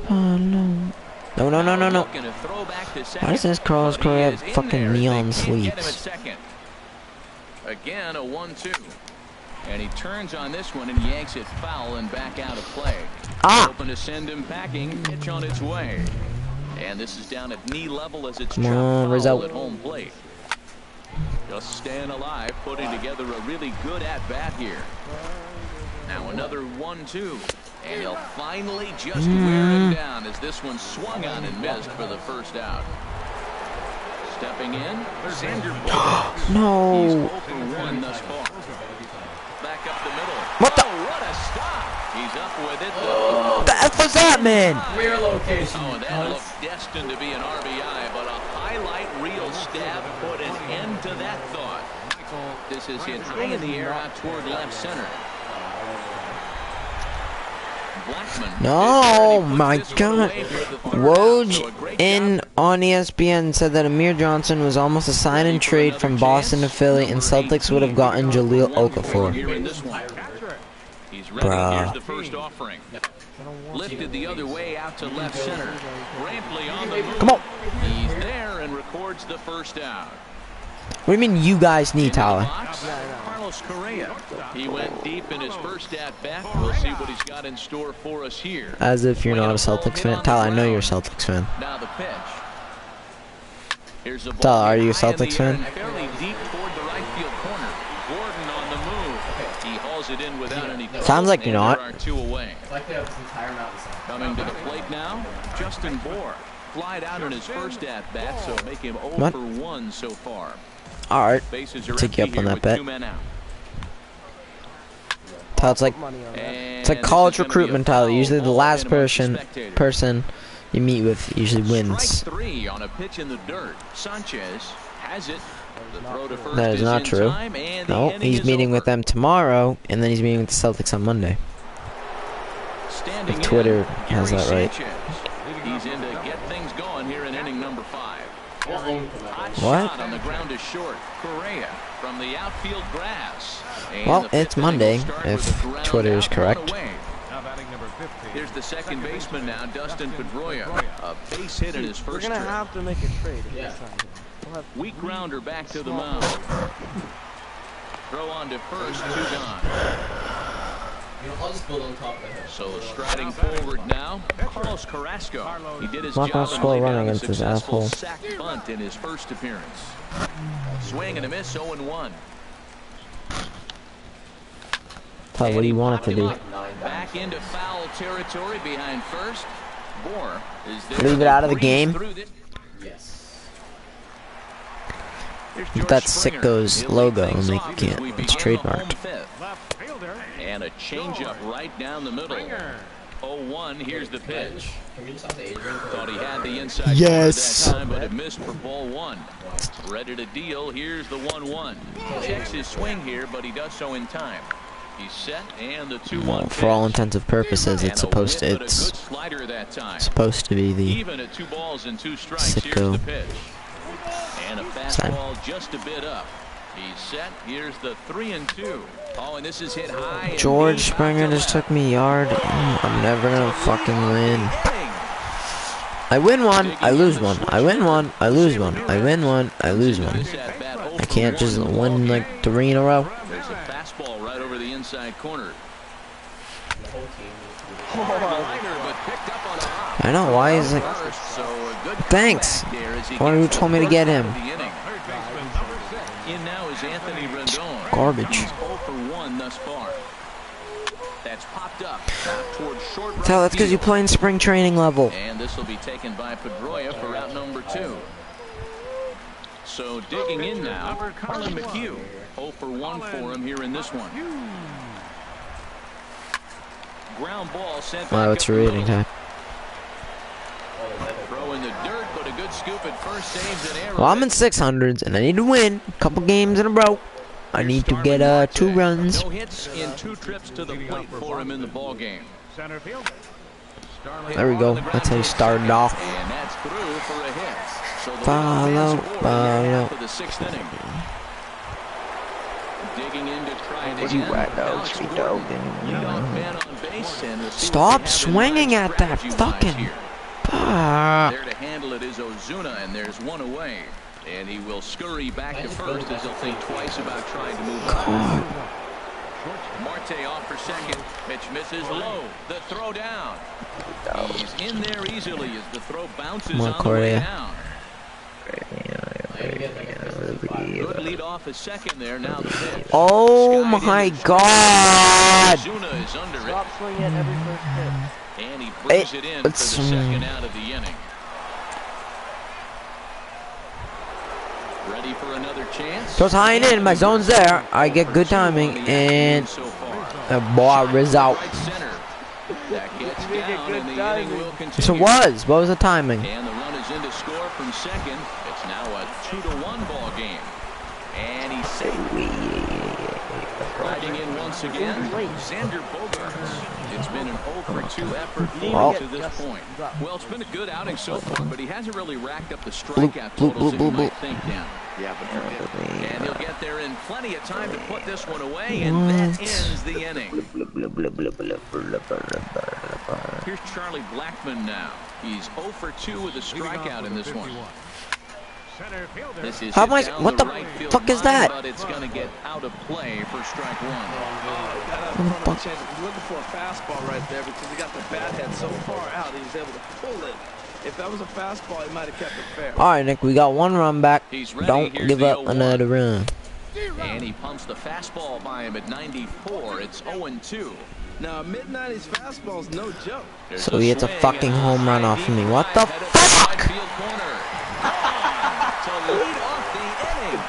Follow. No, no, no, no, no. Looking to throw back to second, Why does this Carlos but he Correa is have in fucking there. They neon can't get him at sleeves? second. Again, a 1-2. And he turns on this one and yanks it foul and back out of play. Ah! Hoping to send him packing. Pitch on its way. And this is down at knee level as it's Come chopped on, foul Rizzo. at home plate. Just staying alive, putting together a really good at-bat here. Now another 1-2. And he'll finally just wear him down as this one swung on and missed for the first out. Stepping in, Xander Bogaerts. He's No. 0 for 1 thus far. Back up the middle. What the? Oh, what a stop! He's up with it. Though. The F was that, man? Rear location. Oh, that looked destined to be an RBI, but a highlight reel stab put an end to that thought. This is hit high in the air out toward left center. Blackman No, is there, and he puts my this one God. away for the third out, Woj so a great in job. on ESPN said that Amir Johnson was almost a sign and trade from Boston to Philly, and Celtics would have gotten Jaleel Okafor. Here in this one. He's ready. Bruh. Here's the first offering. Lifted the other way out to left center. Brantley on the move. Come on. He's there and records the first out. What do you mean you guys need, Into the Tyler? box, Carlos Correa. He went deep in his first at-bat. We'll see what he's got in store for us here. As if you're not a Swinging Celtics hit fan. on the Tyler, I know you're a ground. Celtics fan. Now the pitch. Here's a ball Tyler, are you a high in the Celtics air fan? and fairly deep toward the right field corner. Gordon on the move. He hauls it in without any trouble. Sounds like you're and not. There are two away. It's like they have this entire mountainside. Coming to the plate now, Justin Bour. Flied out in his first at-bat, so make him 0 What? for 1 so far. Alright. Bases are Take you empty up on here that with bet. 2 men out. Tyler, it's like And it's like this college is gonna be a recruitment, Tyler. foul Usually the ball last in amongst the person spectators. you meet with usually wins. Strike 3 on a pitch in the dirt. Sanchez has it. That is not true. No, he's meeting with them tomorrow, and then he's meeting with the Celtics on Monday. If Twitter has that right. He's in to get things going here in inning number 5. What? On the ground is short. Correa from the outfield grass. Well, it's Monday, if Twitter is correct. Here's the second baseman now, Dustin Pedroia. A base hit in his first We're gonna trip. have to make a trade if this time. We'll have Weak grounder back to the mound. Throw on to first, 2 gone. I'll just build on top of it. So striding forward now, Carlos Carrasco. He did his I'm not job gonna and score laid running down a against this successful asshole. sac bunt in his first appearance. Swing and a miss, 0-1. Tyler, what do you want it to do? Back into foul territory behind first. Bohr is there. Leave it out of the game? Yes. That Sicko's logo and make it. It's trademarked. And a changeup right down the middle. 0-1. Here's the pitch. Thought he had the inside Yes. that time, but it missed for ball 1. Ready to deal. Here's the 1-1. Checks his swing here, but he does so in time. He's set, and the 2-1. Well, for all intents and purposes, it's supposed to be the even at 2 balls and 2 strikes. Here's the Sicko. pitch. And a fastball just a bit up. He's set. Here's the 3-2. Oh, and this is hit high. George Springer just took me a yard. I'm never gonna fucking win. I win one, I lose one. I win one, I lose one. I win one, I lose one. I can't just win like 3 in a row. There's a fastball right over the inside corner. I know, why is it? Thanks. Why who told me to get him? In now is Anthony Rendon. Garbage. He's 0 for 1 thus far. That's popped up towards short right Tell that's because you field. play in spring training level. And this will be taken by Pedroia for route number 2. So digging in now, Colin McHugh. 0 for 1 for him here in this one. Ground ball sent Wow, back it's up the reading middle. time. Throw in the dirt, but a good scoop at first, saves an error. Well, I'm in 600s and I need to win a couple games in a row. I need to get 2 runs. No hits in 2 trips to the plate for him in the ball game. Center field. There we go. That's how you started off. And that's through for a hit. So the Follow, follow. for the 6th inning. Digging in to try it What do you again. whack out, Alex sweet Gordon, dog? leadoff man on base, and the Stop swinging at that fucking. Ah. There to handle it is Ozuna, and there's one away. And he will scurry back to first as he'll think twice about trying to move on. Marte off for second. Pitch misses low. The throw down. He's in there easily as the throw bounces Come on, on the way Correa. down. Good lead off a second there. Now the pitch. Oh my God. Ozuna is under it. Stop swinging at every first pitch. And he brings it in for the it's, second out of the inning. Ready for another chance? Goes high and in. My zone's there. I get good timing and the ball is out. Right center. That gets down and the inning will continue. Yes, it was. What was the timing? And the run is in to score from second. It's now a 2-1 ball game. And he's safe. Riding in once again, Xander Bogaerts. It's been an 0 for 2 effort for him to this point. Well, it's been a good outing so far, but he hasn't really racked up the strikeout totals that you might think down. Yeah, but And he'll get there in plenty of time to put this one away, and that ends the inning. Here's Charlie Blackmon now. He's 0 for 2 with a strikeout in this one. Center fielder. This is How am I? hit down What the right field fuck is line, that? But it's going to get out of play for strike 1. He's looking for a fastball right there because he got the bat head so far out he was able to pull it. If that was a fastball, he might have kept it fair. All right, Nick. We got 1 run back. He's ready. Don't Here's give the up 0-1. another run. And he pumps the fastball by him at 94. It's 0-2. Now, a mid-90s fastball is no joke. There's So he hits a swing fucking and home run high off of me. deep What the right headed to fuck? right field corner. To lead off the inning.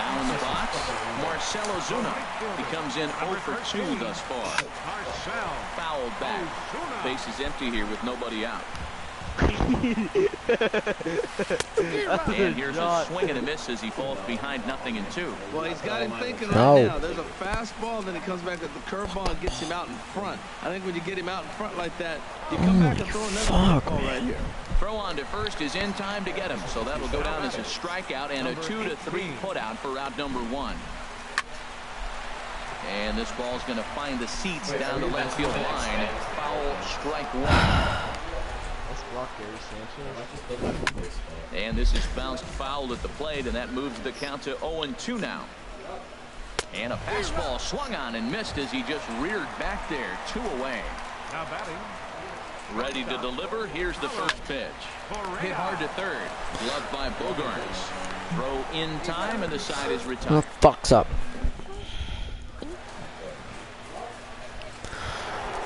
Now in the box, Marcell Ozuna. He comes in 0 for 2 thus far. Fouled back. Base is empty here with nobody out. And here's a swing and a miss as he falls behind 0-2. Well, he's got him thinking No. right now. There's a fastball, then he comes back with the curveball and gets him out in front. I think when you get him out in front like that, you come back and throw another curveball right here. Throw on to first is in time to get him, so that'll go down as a strikeout and a 2-3 putout for out number 1. And this ball's going to find the seats down the left field line. Foul, strike 1. Let's block Gary Sanchez. And this is bounced foul at the plate, and that moves the count to 0-2 now. And a fastball swung on and missed as he just reared back there. 2 away. Now batting. Ready to deliver. Here's the first pitch. Hit hard to third. Gloved by Bogarts. Throw in time, and the side is retired. What the fuck's up?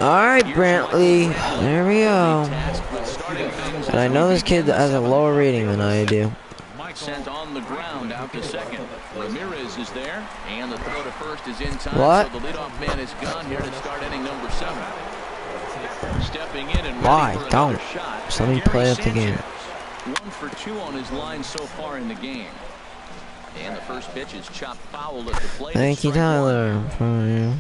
Alright, Brantley. There we go. And I know this kid has a lower rating than I do. Sent on the ground out to second. Ramirez is there, and the throw to first is in time. What? So the leadoff man is gone here to start inning number 7. Stepping in and Why? ready for Don't. another shot. Just let me Gary play up the Sanchez. game. 1 for 2 on his line so far in the game. And the first pitch is chopped foul at the plate. Thank you, Strike 1. Tyler.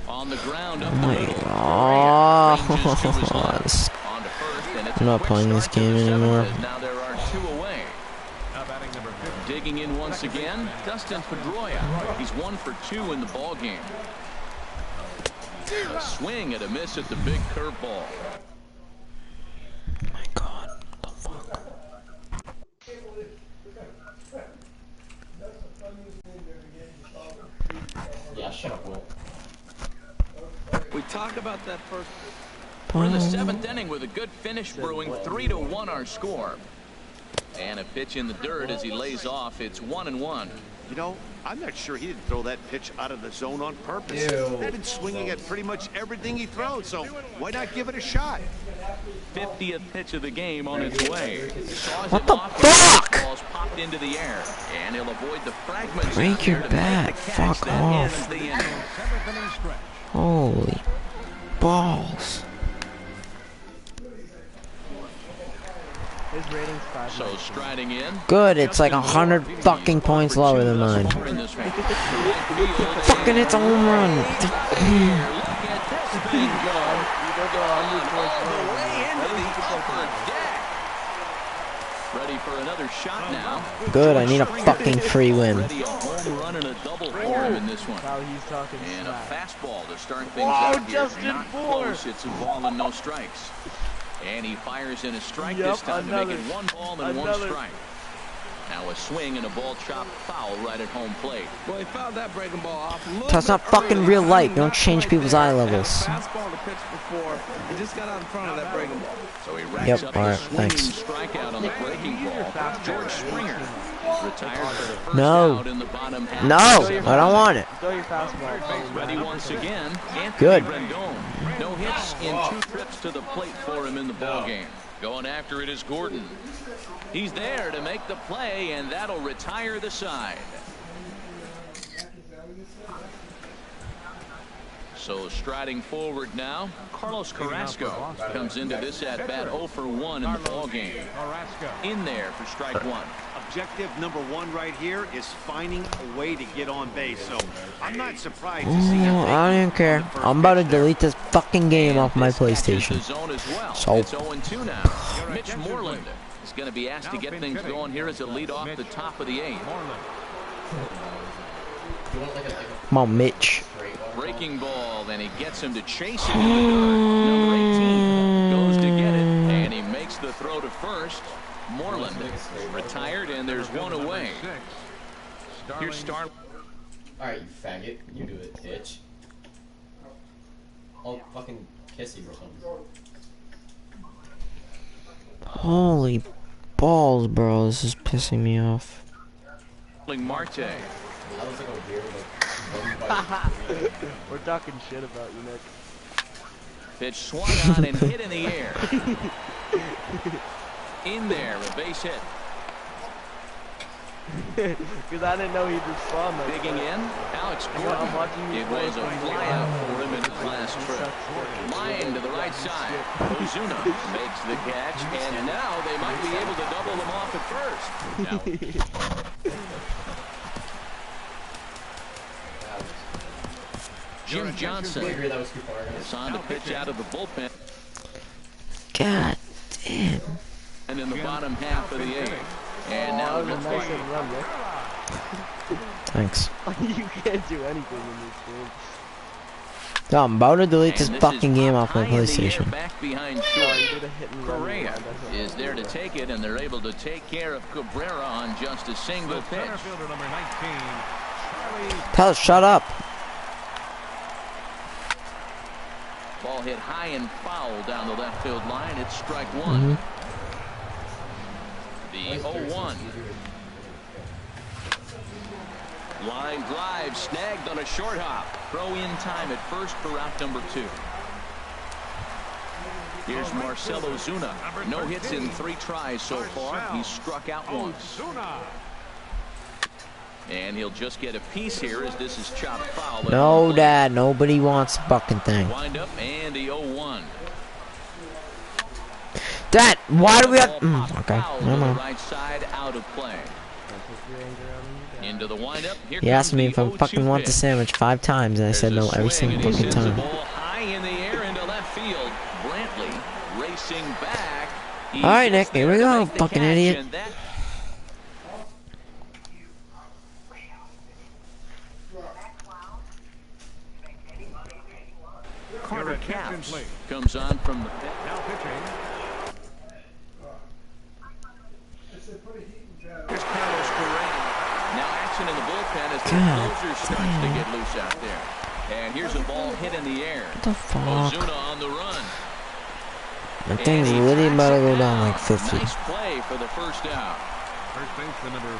On the ground up the Wait. middle. Oh, Ranges to his left. On to first, and it's I'm a not quick playing this start to game the 7th anymore. as now there are 2 away. Now batting number 50. Digging in once again, Dustin Pedroia. He's 1 for 2 in the ball game. A swing and a miss at the big curveball. My God, what the fuck? Yeah, shut up, Will. We talk about that first. We're in the 7th inning with a good finish brewing. 3-1 our score. And a pitch in the dirt as he lays off. It's 1-1. You know, I'm not sure he didn't throw that pitch out of the zone on purpose. Ew. They've been swinging at pretty much everything he throws, so why not give it a shot? 50th pitch of the game on its way. Saws What it the off, fuck? the ball's popped into the air, and he'll avoid the fragments. Break out your there to make bat. the catch Fuck that off. ends the inning. 7th inning stretch. Holy balls. His rating's 5. So striding in. Good, it's like 100 fucking points lower than mine. In this one. Fucking it's a home run. Look at this thing go. All the way into the upper deck. Ready for another shot now. Good, I need a fucking free win. Ready a home run and a double for him in this one. Now he's talking And a smack. fastball to start things Whoa, out here. Justin Not Ford. close. It's a ball and no strikes. And he fires in a strike Yep, this time to make it another. 1 ball and 1 strike. Now a swing and a ball chopped foul right at home plate. Well, he fouled that breaking ball off a little That's bit not fucking early. real light. You don't Not change quite people's there. eye Had a levels. fastball to pitch before. He just got out in front of that breaking ball. So he racks Yep, up all a right, swinging thanks. strikeout on the breaking ball. George Springer is retired for the first No. out in the bottom half. No, I don't want it. Throw your fastball. Ready once again. Anthony Good. Rendon. No hits in 2 trips to the plate for him in the ball game. Going after it is Gordon. He's there to make the play, and that'll retire the side. So striding forward now, Carlos Carrasco comes into this at bat 0 for 1 in the ball game. In there for strike 1. Objective number 1 right here is finding a way to get on base, so I'm not surprised to see him. I don't even care. I'm about to delete this fucking game off my This catches PlayStation. the zone as well. So- It's 0-2 now. Mitch Moreland is going to be asked to get things going here as a lead off the top of the 8th. Come on, Mitch. Breaking ball, and he gets him to chase it in the dirt. Number 18 goes to get it, and he makes the throw to first. Moreland retired, and there's 1 away. Here's Starling. Alright, you faggot. You do it, bitch. I'll fucking kiss you or something. Holy balls, bro. This is pissing me off. Marte. That was like a weird, like, We're talking shit about you, Nick. Pitch swung on and hit in the air. In there, a base hit. Because I didn't know he'd respond like Digging that. in, Alex I'm Gordon. watching you It play was a from the flyout ground. for him in his last trip. Line to the right side. Ozuna makes the catch, and now they might be able to double them off at first. Jim Johnson is on to pitch out of the bullpen. God damn. And in the bottom half of the eighth. And now that was a nice hit and run, Nick. Thanks. You can't do anything in this game. No, I'm about to delete this And this fucking is game off my high in the air, PlayStation. Back behind Oh, short. you did a hit and run. Correa is there to take it, and they're able to take care of Cabrera on just a single pitch. Center fielder number 19, Charlie. Tyler, shut up. Ball hit high and foul down the left field line. It's strike one. The 0-1. Line drive snagged on a short hop. Throw in time at first for route number 2. Here's Marcell Ozuna. No hits in 3 tries so far. He's struck out once. And he'll just get a piece here as this is chopped foul. No, Dad. Nobody wants the fucking thing. Wind up and the 0-1. Dad, why do we have... okay, Foul to never the mind. right side, out of play. Into the windup. Here He asked comes me the if I 0-2 fucking want the pitch. sandwich 5 times, and I said There's no a every swing, single and he fucking sends the time. ball high in the air into left field. Brantley racing back. He's Alright, just Nick, here we there to go, make the fucking catch, idiot. and that- Carter Capps comes on from the pit. Now pitching. Here's Carlos Correa. Now action in the bullpen as the God closer starts to get loose out there. And here's a ball hit in the air. What the fuck? Ozuna on the run. My thing's literally about to go down like 50. Nice play for the first out. First baseman number.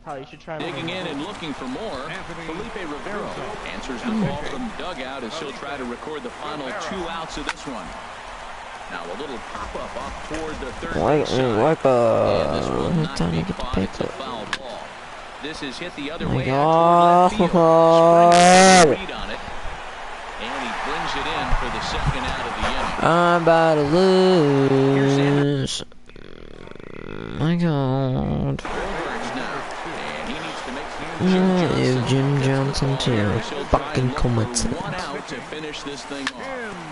Oh, you should try and Digging in and looking for more. Felipe Rivero answers the ball from the dugout as he'll try to record the final 2 outs of this one. Now a little pop-up off toward the third base side. And this will not time be to get the caught. It's a paper. foul ball. This is hit the other My way out toward left field. God. Read on it. And he brings it in for the second out of the inning. I'm about to lose. My God. Roberts now. And he needs to make Jim Johnson too. Fucking coincidence. 1 out to finish this thing off.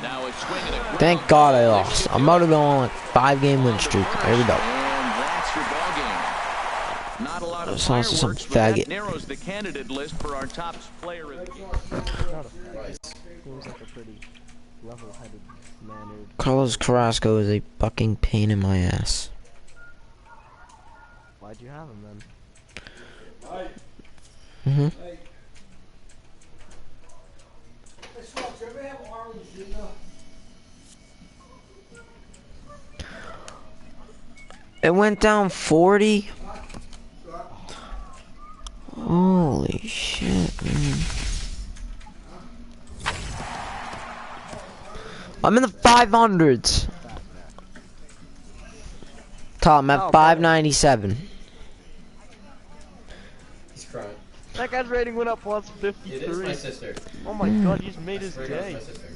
Now a swing and a ground Thank God I ball. lost. I'm about to go on like 5-game win streak. Here we go. And that's your ball game. Not a lot of This house is some fireworks, but that faggot. narrows the candidate list for our top player of the game. Seems like a pretty level-headed mannered. Carlos Carrasco is a fucking pain in my ass. Why'd you have him then? It went down 40. Holy shit, man. I'm in the 500s. Tom, I'm at 597. He's crying. That guy's rating went up plus It is 53. my sister. Oh my god, you just made his Swear to God, day. it's my sister.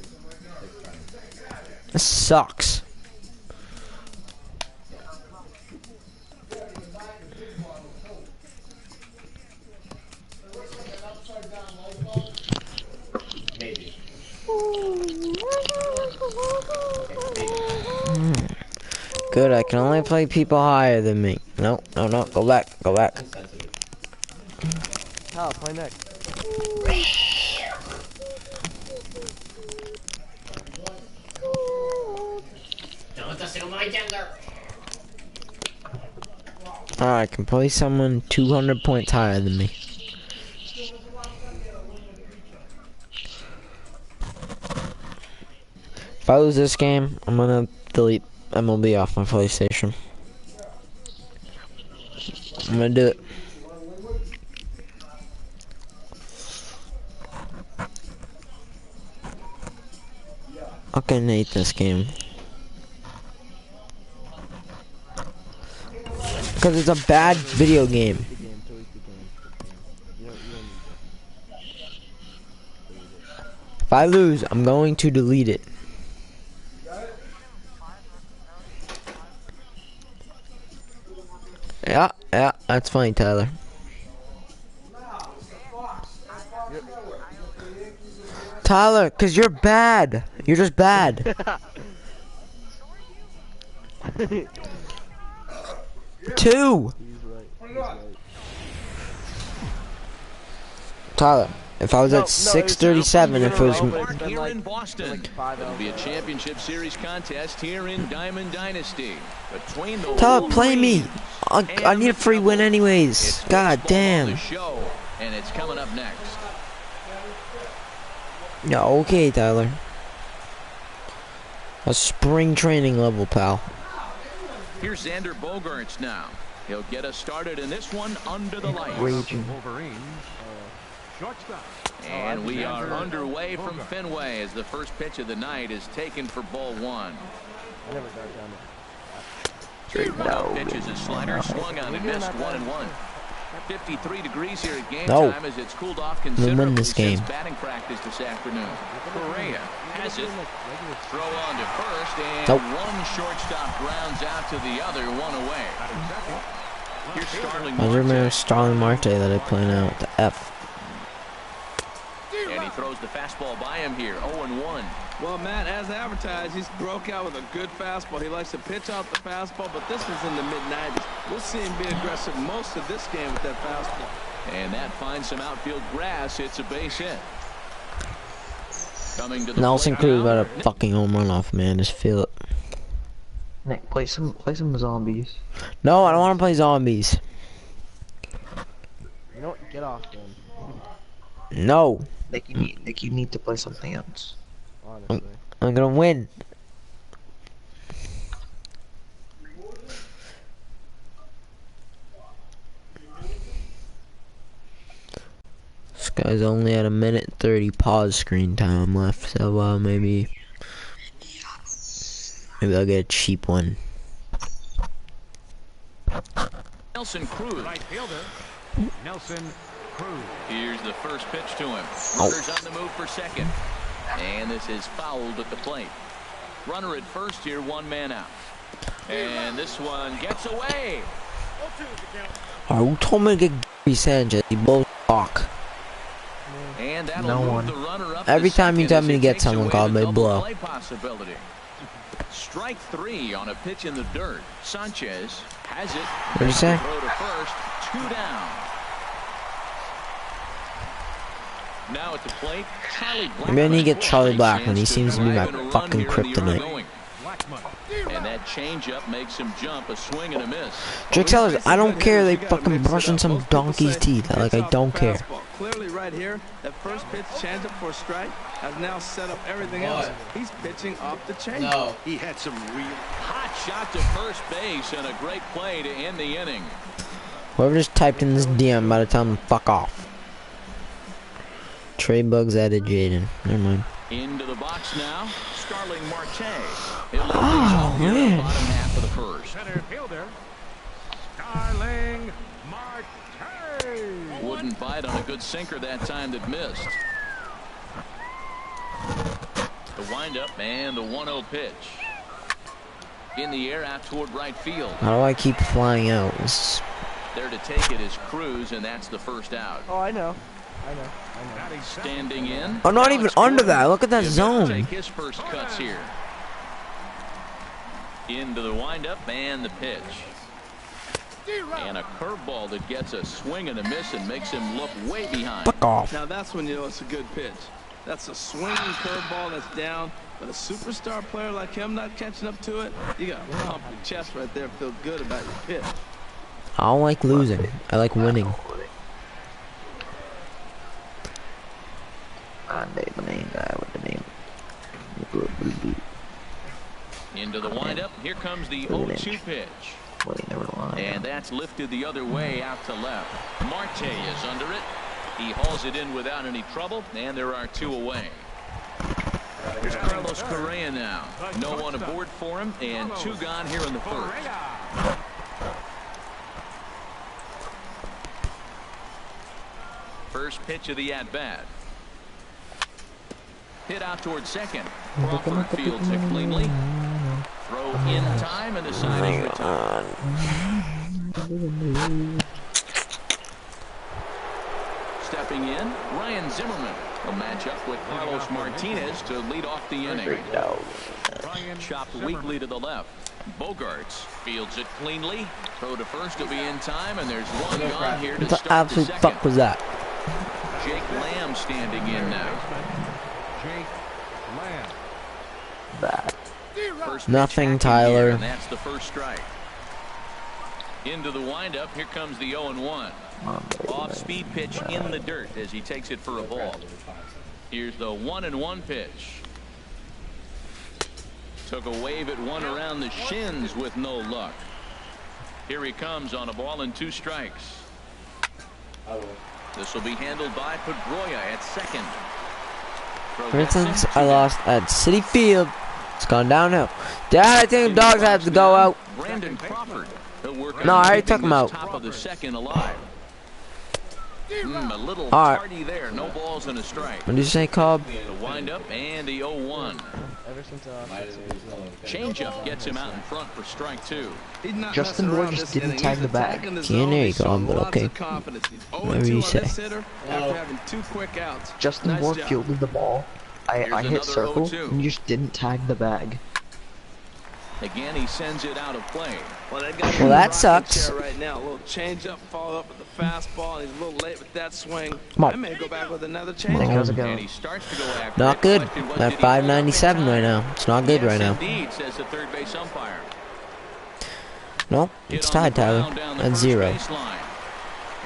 This sucks. Maybe. Good, I can only play people higher than me. No, no, no, go back, go back. Insensitive. Kyle, play next. Don't assume my gender. Alright, I can play someone 200 points higher than me. If I lose this game, I'm gonna delete MLB off my PlayStation. I'm gonna do it. Fucking hate this game. Because it's a bad video game. The game, delete the game. You don't need it. If I lose, I'm going to delete it. Yeah, that's funny, Tyler. Tyler, cause you're bad. You're just bad. 2. Tyler, if I was at 637, if it was Here in Boston, it'll be a championship series contest here in Diamond Dynasty between the Tyler, play me. I need a free win anyways. God damn. Show, and it's coming up next. Yeah, okay, Tyler. A spring training level, pal. Here's Xander Bogaerts now. He'll get us started in this one under the lights. Wolverines. Shortstop. And we are underway from Fenway as the first pitch of the night is taken for ball 1. I never got down Pitch is a slider, swung on and missed 1-1. 53 degrees here at game No. time as it's cooled off We'll considerably win this game. since batting practice this afternoon. Correa has it. Throw on to first, and Nope. one shortstop grounds out to the other, one away. Here's Starling I remember Marte. Starling Marte that I played out with the F. And he throws the fastball by him here, 0-1. Well, Matt, as advertised, he's broke out with a good fastball. He likes to pitch out the fastball, but this was in the mid-90s. We'll see him be aggressive most of this game with that fastball. And that finds some outfield grass. It's a base hit. Coming to the Nelson plate Cruz now. got a fucking home run off, man. Just feel it. Nick, play some zombies. No, I don't want to play zombies. You know what? Get off then. No, Nick, you need to play something else. Honestly. I'm gonna win. This guy's only at 1:30 pause screen time left, so maybe I'll get a cheap one. Nelson Cruz. Right fielder. Nelson Cruz. Here's the first pitch to him. Oh. Runner's on the move for second. And this is fouled at the plate. Runner at first here, one man out. And this one gets away. Alright, who told me to get Gary Sanchez? He blows fuck. And that'll No move one. the runner up Every to time you second tell me as to it get takes someone away called, the they double blow. play possibility. Strike 3 on a pitch in the dirt. Sanchez has it. What'd you say? Throw to first, 2 down. Now at the plate, Charlie Blackmon. Maybe I need to get Charlie Blackmon. Blackmon. He seems to be my fucking kryptonite. And that changeup makes him jump, a swing and a miss. Drake Sellers, I don't care. They fucking brushing some donkey's teeth. Like, I don't care. Clearly right here, that first pitch changeup for a strike has now set up everything else. He's pitching off the changeup. No. He had some real Hot shot to first base and a great play to end the inning. Whoever just typed in this DM, I'm about to tell him to fuck off. Trey Bugs added Jaden. Never mind. Into the box now, Starling Marte. He'll Oh, here in the man. bottom half of the first. Center fielder. Starling Marte. Wouldn't bite on a good sinker that time that missed. The windup and the 1-0 pitch. In the air out toward right field. How do I keep flying out? There to take it is Cruz, and that's the first out. Oh, I know. Standing in. I'm not even under that. Look at that He'll get to zone. Take his first cuts here. Into the windup and the pitch. And a curveball that gets a swing and a miss and makes him look way behind. Fuck off. Now that's when you know it's a good pitch. That's a swinging curveball that's down, but a superstar player like him not catching up to it, you got to pump your chest right there and feel good about your pitch. I don't like losing. I like winning. The main guy with the name. Into the windup. Here comes the 0-2 pitch. And that's lifted the other way out to left. Marte is under it. He hauls it in without any trouble, and there are 2 away. Here's Carlos Correa now. No one aboard for him, and 2 gone here in the first. First pitch of the at-bat. Hit out towards second. Crawford fields it cleanly. Throw in time and the side is retired. Stepping in, Ryan Zimmerman will match up with Carlos Martinez to lead off the inning. Chopped weakly to the left. Bogarts fields it cleanly. Throw to first will be in time, and there's one gone here to start the absolute second. fuck was that? Jake Lamb standing in now. Jake Lamb. Bad. First Nothing, pitch hacking Tyler. here, and that's the first strike. Into the windup, here comes the 0-1. Off-speed pitch in the dirt as he takes it for a ball. Here's the 1-1 pitch. Took a wave at one around the shins with no luck. Here he comes on a ball and 2 strikes. This will be handled by Pedroia at second. For instance, I lost at City Field. It's gone downhill. Dad, I think the dogs have to go out. Brandon Crawford. No, I already took him out. Top of the second alive. A little All right. party there. No balls and a strike. What did you say, Cobb? The windup and the 0-1. Ever since Changeup gets him out in front for strike 2. Justin Moore just didn't tag the bag. Yeah, there you go, but okay. Whatever you say. Justin Moore fielded the ball. I hit another circle 0-2. and you just didn't tag the bag. Again, he sends it out of play. Well, that sucks. Right now, a little change up, follow up with the fastball, and he's a little late with that swing. Come on. I may go back with another How's change. it And going? he starts to go after Not it. good. Question, what At did he pull up in 597 right time? now. It's not good Yes, right now. Indeed, says the third base umpire. Nope, Hit it's on the tied, Tyler. ground down the At first 0. baseline.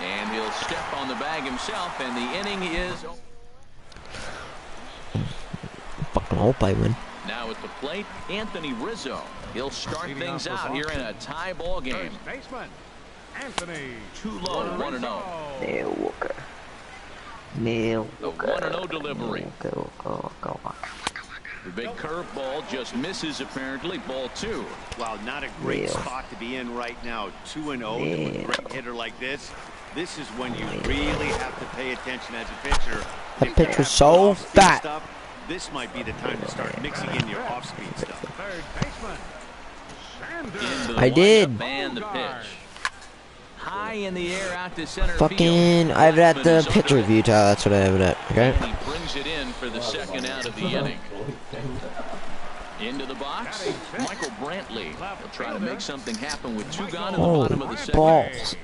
And he'll step on the bag himself, and the inning is Fucking hope I win. now at the plate. Anthony Rizzo. He'll start things out here in a tie ball game. First baseman, Anthony. Too low, 1-0. Neil Walker. Neil The Walker. 1-0 delivery. Go. The big curveball just misses apparently. Ball 2. Wow, not a great Yeah. spot to be in right now. 2-0 with a great hitter like this. This is when you really have to pay attention as a pitcher. That If pitch you was have so off-speed fat. stuff, this might be the time to start mixing in your off-speed stuff. Third baseman, Into Sander. the I did. windup and the pitch. High in the air out to center Fucking, field. I have it at the Blackman is pitch under it. review, Tyler. That's what I have it at. Okay. And he brings it in for the second out of the inning. Into the box, Michael Brantley will try to make something happen with 2 gone in the Oh, bottom of the second. balls.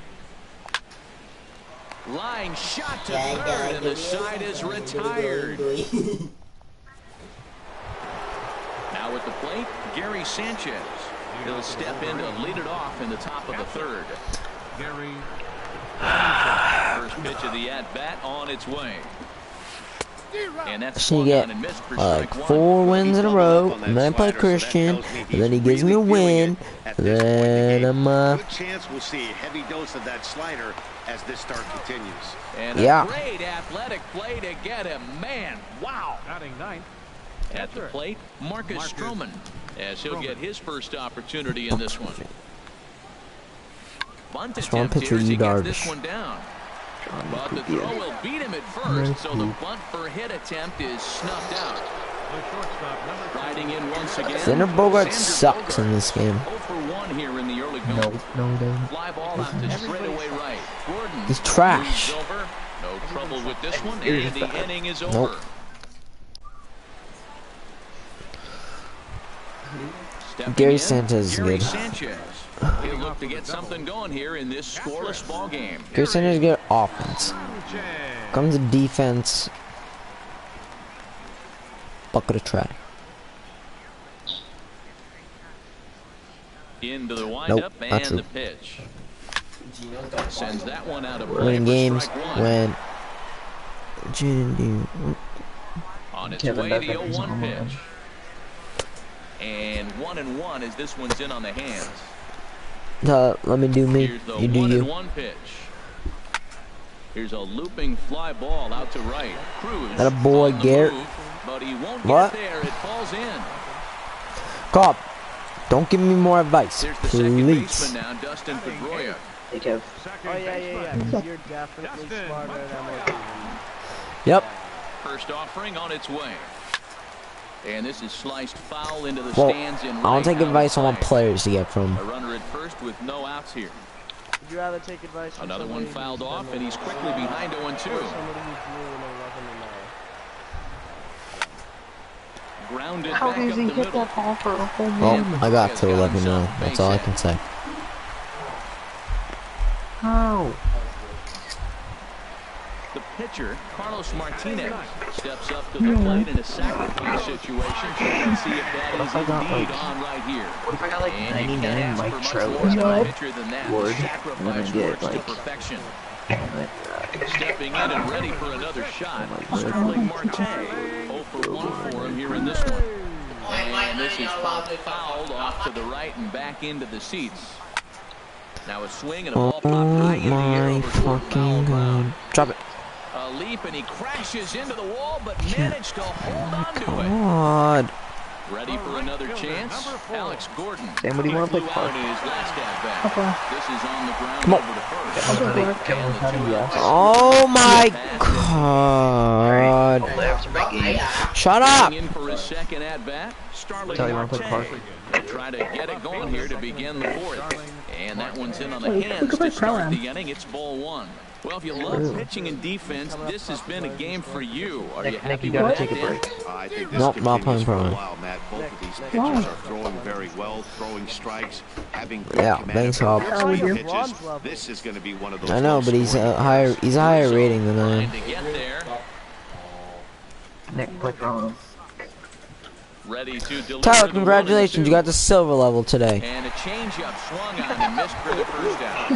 Line shot to third, and the side is retired. Now at the plate, Gary Sanchez. He'll step in to lead it off in the top of the third. Gary. First pitch of the at-bat on its way. And that's So you get swung on and missed for like strike 4 one. wins in a row, and then I play Christian, and then he gives me a win, and then I'm Good chance we'll see a heavy dose of that slider as this start continues. And Yeah. a great athletic play to get him. Man, wow. Batting ninth. At the plate, Marcus Stroman, as he'll get his first opportunity in this one. Bunt Strong attempt pitcher, here as he Yu gets Darvish. this one down. But the throw will beat him at first, so the bunt for hit attempt is snuffed out. The shortstop, number 2. Riding in once again. Xander Bogaerts Xander sucks in Bogaerts. this game. 0 for 1 here in the early going. No, he doesn't. Fly ball out to straightaway right. Gordon He's trash. moves over. No trouble with this one, Here's and the the- inning is Nope. over. Stepping Gary in, Sanchez is Gary good. Sanchez. He'll look to get something going here in this scoreless ball game. Gary Sanchez good offense. Sanchez. Comes to defense. Bucket of trash. Into the windup not and true. the pitch. Sends that one out of play Winning for games strike 1. when On its Kevin way, the Beckett is 0-1 on pitch. And 1-1 as this one's in on the hands. let me do me. Here's the You do you. 1-1 pitch. Here's a looping fly ball out to right. Cruz. That a boy, on the Garrett. move, but he won't What? get there. It falls in. Cobb, don't give me more advice, There's the second please. baseman now, Dustin Pedroia. Hey, Kev. Oh yeah, 'cause you're definitely Dustin. smarter than I'm looking. Yep. First offering on its way. And this is sliced foul into the Well, stands in I right don't take out of advice on what play. players to get from. A runner at first with no outs here. Would you rather take advice from Another one somebody fouled who's off, been and he's there quickly behind 0-2. or somebody who drew an 11 Grounded How back does up he the hit middle. that ball for a whole Well, game? I got to 11 now. That's all I can say. How? The pitcher, Carlos Martinez, steps up to the plate in a sacrifice situation. Trying to see if that is indeed on right here. What if I got like And you 99 can't ask Mike for much Trout more than a no. pitcher than that. Ward, The and then sacrifice get works to like perfection. like Stepping in and ready for another shot. Starling Marte. 0 for 1 for him here in this one. And this is popped fouled off to the right and back into the seats. Now a swing and a ball popped high in the air My over toward foul fucking ground. god. Drop it. A leap and he crashes into the wall, but managed to hold on to it. God. Ready for another chance? Alex Gordon. Sam, what do you want to play Flew park? out in his last at-bat. This is on the ground Come on. over to first. Kevin was having yes. Oh my god. Shut up. In for his second at-bat, Starling Tell you want to play Marte. park? They'll try to get it going here to begin the fourth. And that one's in on the Hey, hands look at my to start pro-am. the inning. It's ball one. Well, if you love pitching and defense, this has been a game for you. Are you Nick, happy you with gotta that, take a Dan? break. I think this Nope, not playing continues for a pro-am. while, Matt. Both of these pitchers Why? are throwing very well, throwing strikes, having good Yeah, command thanks, of Hop. their How we do? pitches. This is going to be one of those. I know, but he's a higher rating than I am. Trying to get there. Nick, play Toronto. Ready to deliver Tyler, the congratulations. You 1-2. got the silver level today. And a changeup swung on and missed for the first out.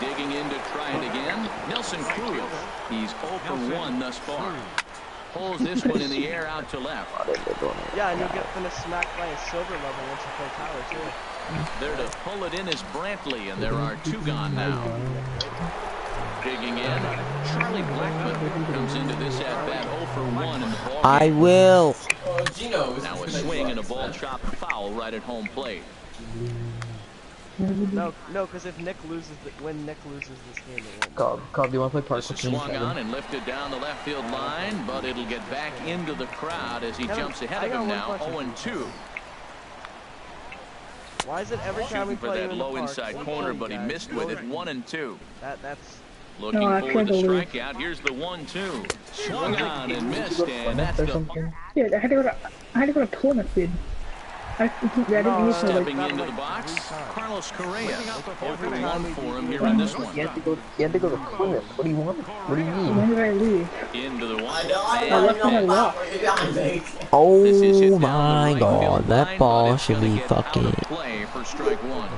Digging in to try it again. Nelson Cruz. He's 0 for 1 thus far. Pulls this one in the air out to left. Yeah, and you'll get finished smacked by a silver level once you play Tyler, too. There to pull it in is Brantley, and there are 2 gone now. Digging in. Charlie Blackmon comes into this at-bat 0 for 1 in the ball. I will. Now a swing and a ball chopped foul right at home plate. No, because if Nick loses, when Nick loses this game, it won't. Cobb, do you want to play park This with is me? swung on and lifted down the left field line, but it'll get back into the crowd as he jumps ahead of him now, 0-2. Why is it every time we Shooting for play you that in the low park, inside one corner, point, but he guys? missed with it, 1-2. That's Looking No, I for can't the believe- strikeout. Here's the 1-2. Swung on and missed, and that's Or the something? Yeah, I had to go to Plymouth, dude. I didn't use stepping like. into the box. Carlos Correa. 0 for 1 for him here in this one. You had to go to Plymouth. What do you want? What do you need? When did I leave? Into the one. I left on my walk. Oh my god, that ball should be fucking. Play for strike 1.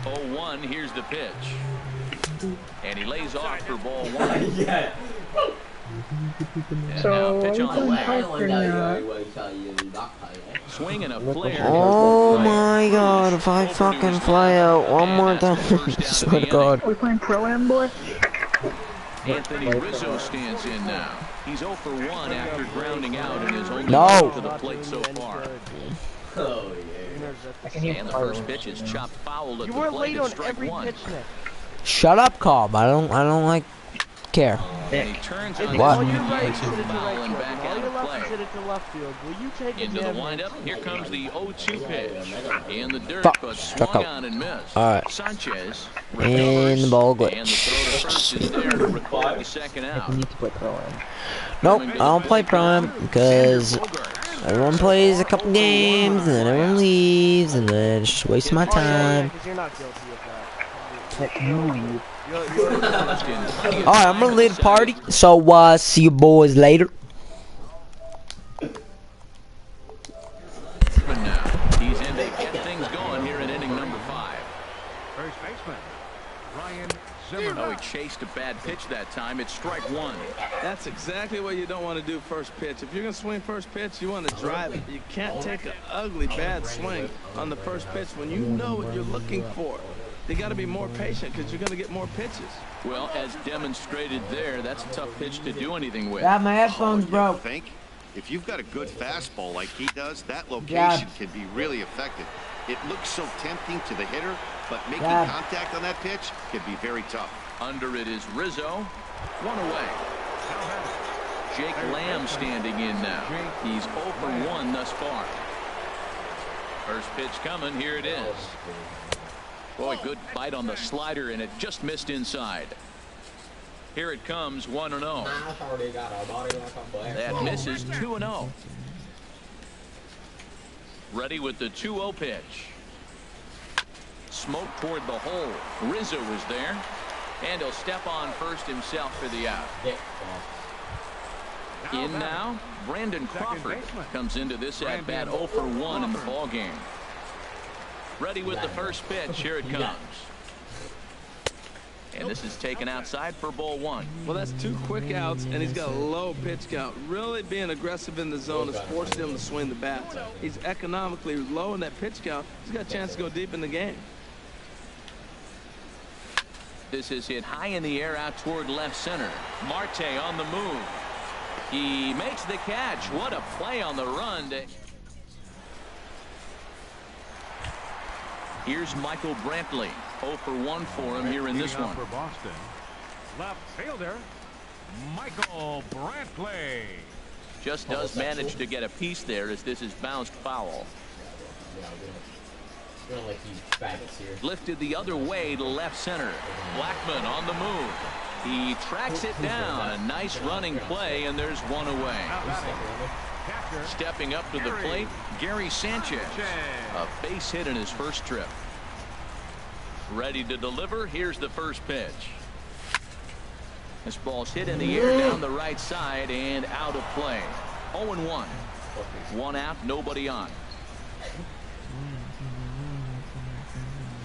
0-1. Here's the pitch. And he lays off for ball 1. And So, now pitch are you on the playing way. park or not? Swing and a flare. Oh my god, if I fucking fly out one more time, I swear to god. Are we playing Pro-Am, boy? Anthony Rizzo stands in now. He's 0 for 1 after grounding out in his only No. run to the plate so far. Oh, yeah. And the first pitch is chopped foul at You the were plate late at on strike every 1. pitch, Nick. Shut up, Cobb. I don't like care. And he turns If on What? all this your one, right gets hit it it to foul right and field, back and all out your of left play. hit it to left field, will you take a Into the damn windup, here comes the 0-2 pitch. In the dirt, Fuck. but Struck swung out. on and missed. Alright. Sanchez And recovers, the ball and the glitch. throw to first is there to record the second out. You need to play Pro-Am. Nope, I don't play Pro-Am because everyone plays a couple games and then everyone leaves and then it's just wasting my time. Because you're not guilty of that. Nick, you leave. Alright, I'm gonna leave the party, so see you boys later. Now, he's in to get things going here in inning number 5. First baseman, Ryan Zimmerman. Oh, he chased a bad pitch that time. It's strike 1. That's exactly what you don't want to do first pitch. If you're going to swing first pitch, you want to drive it. You can't take an ugly, bad swing on the first pitch when you know what you're looking for. You got to be more patient because you're going to get more pitches. Well, as demonstrated there, that's a tough pitch to do anything with. my headphones You think? If you've got a good fastball like he does, that location can be really effective. It looks so tempting to the hitter, but making contact on that pitch can be very tough. Under it is Rizzo. One away. Jake Lamb standing in now. He's 0 for 1 thus far. First pitch coming. Here it is. Boy, good bite on the slider, and it just missed inside. Here it comes, 1-0. That misses, 2-0. Ready with the 2-0 pitch. Smoke toward the hole. Rizzo is there. And he'll step on first himself for the out. In now, Brandon Crawford comes into this at bat 0 for 1 in the ball game. Ready with the first pitch. Here it comes. And this is taken outside for ball 1. Well, that's 2 quick outs, and he's got a low pitch count. Really being aggressive in the zone has forced him to swing the bat. He's economically low in that pitch count. He's got a chance to go deep in the game. This is hit high in the air out toward left center. Marte on the move. He makes the catch. What a play on the run. Here's Michael Brantley. 0 for 1 for him here in this one. For Boston, left fielder Michael Brantley. Just does manage to get a piece there as this is bounced foul. We don't like these faggots here. Lifted the other way to left center. Blackman on the move. He tracks it down. A nice running play, and there's one away. Stepping up to the plate, Gary Sanchez. A base hit in his first trip. Ready to deliver. Here's the first pitch. This ball's hit in the air down the right side and out of play. 0-1. 1 out, nobody on.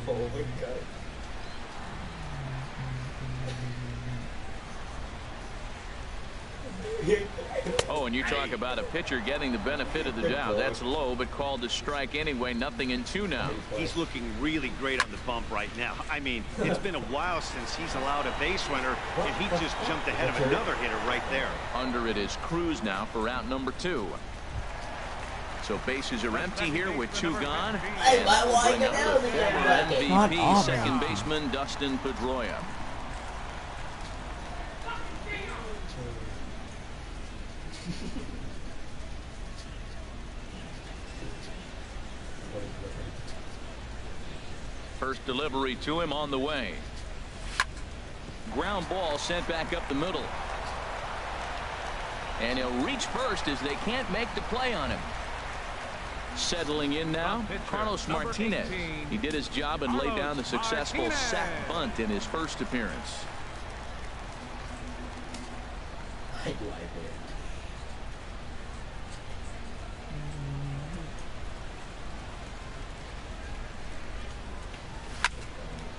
Oh my God. Oh, and you talk about a pitcher getting the benefit of the doubt. That's low, but called to strike anyway. 0-2 now. He's looking really great on the bump right now. I mean, it's been a while since he's allowed a base runner, and he just jumped ahead of another hitter right there. Under it is Cruz now for out number 2. So bases are empty here with 2 gone. And we'll bring up the former MVP second baseman Dustin Pedroia. First delivery to him on the way. Ground ball sent back up the middle. And he'll reach first as they can't make the play on him. Settling in now, Carlos Martinez. He did his job and laid down the successful sac bunt in his first appearance.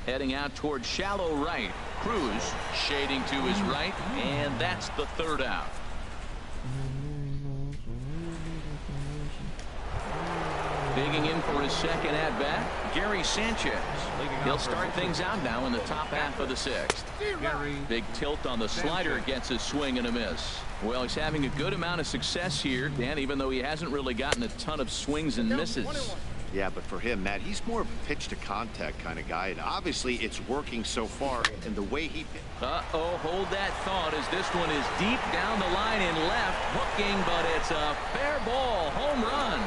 Heading out toward shallow right. Cruz shading to his right, and that's the 3rd out. Digging in for his second at-bat, Gary Sanchez. He'll start things out now in the top half of the 6th. Big tilt on the slider gets a swing and a miss. Well, he's having a good amount of success here, Dan, even though he hasn't really gotten a ton of swings and misses. Yeah, but for him, Matt, he's more of a pitch-to-contact kind of guy, and obviously it's working so far in the way he... Uh-oh, hold that thought as this one is deep down the line in left, hooking, but it's a fair ball, home run.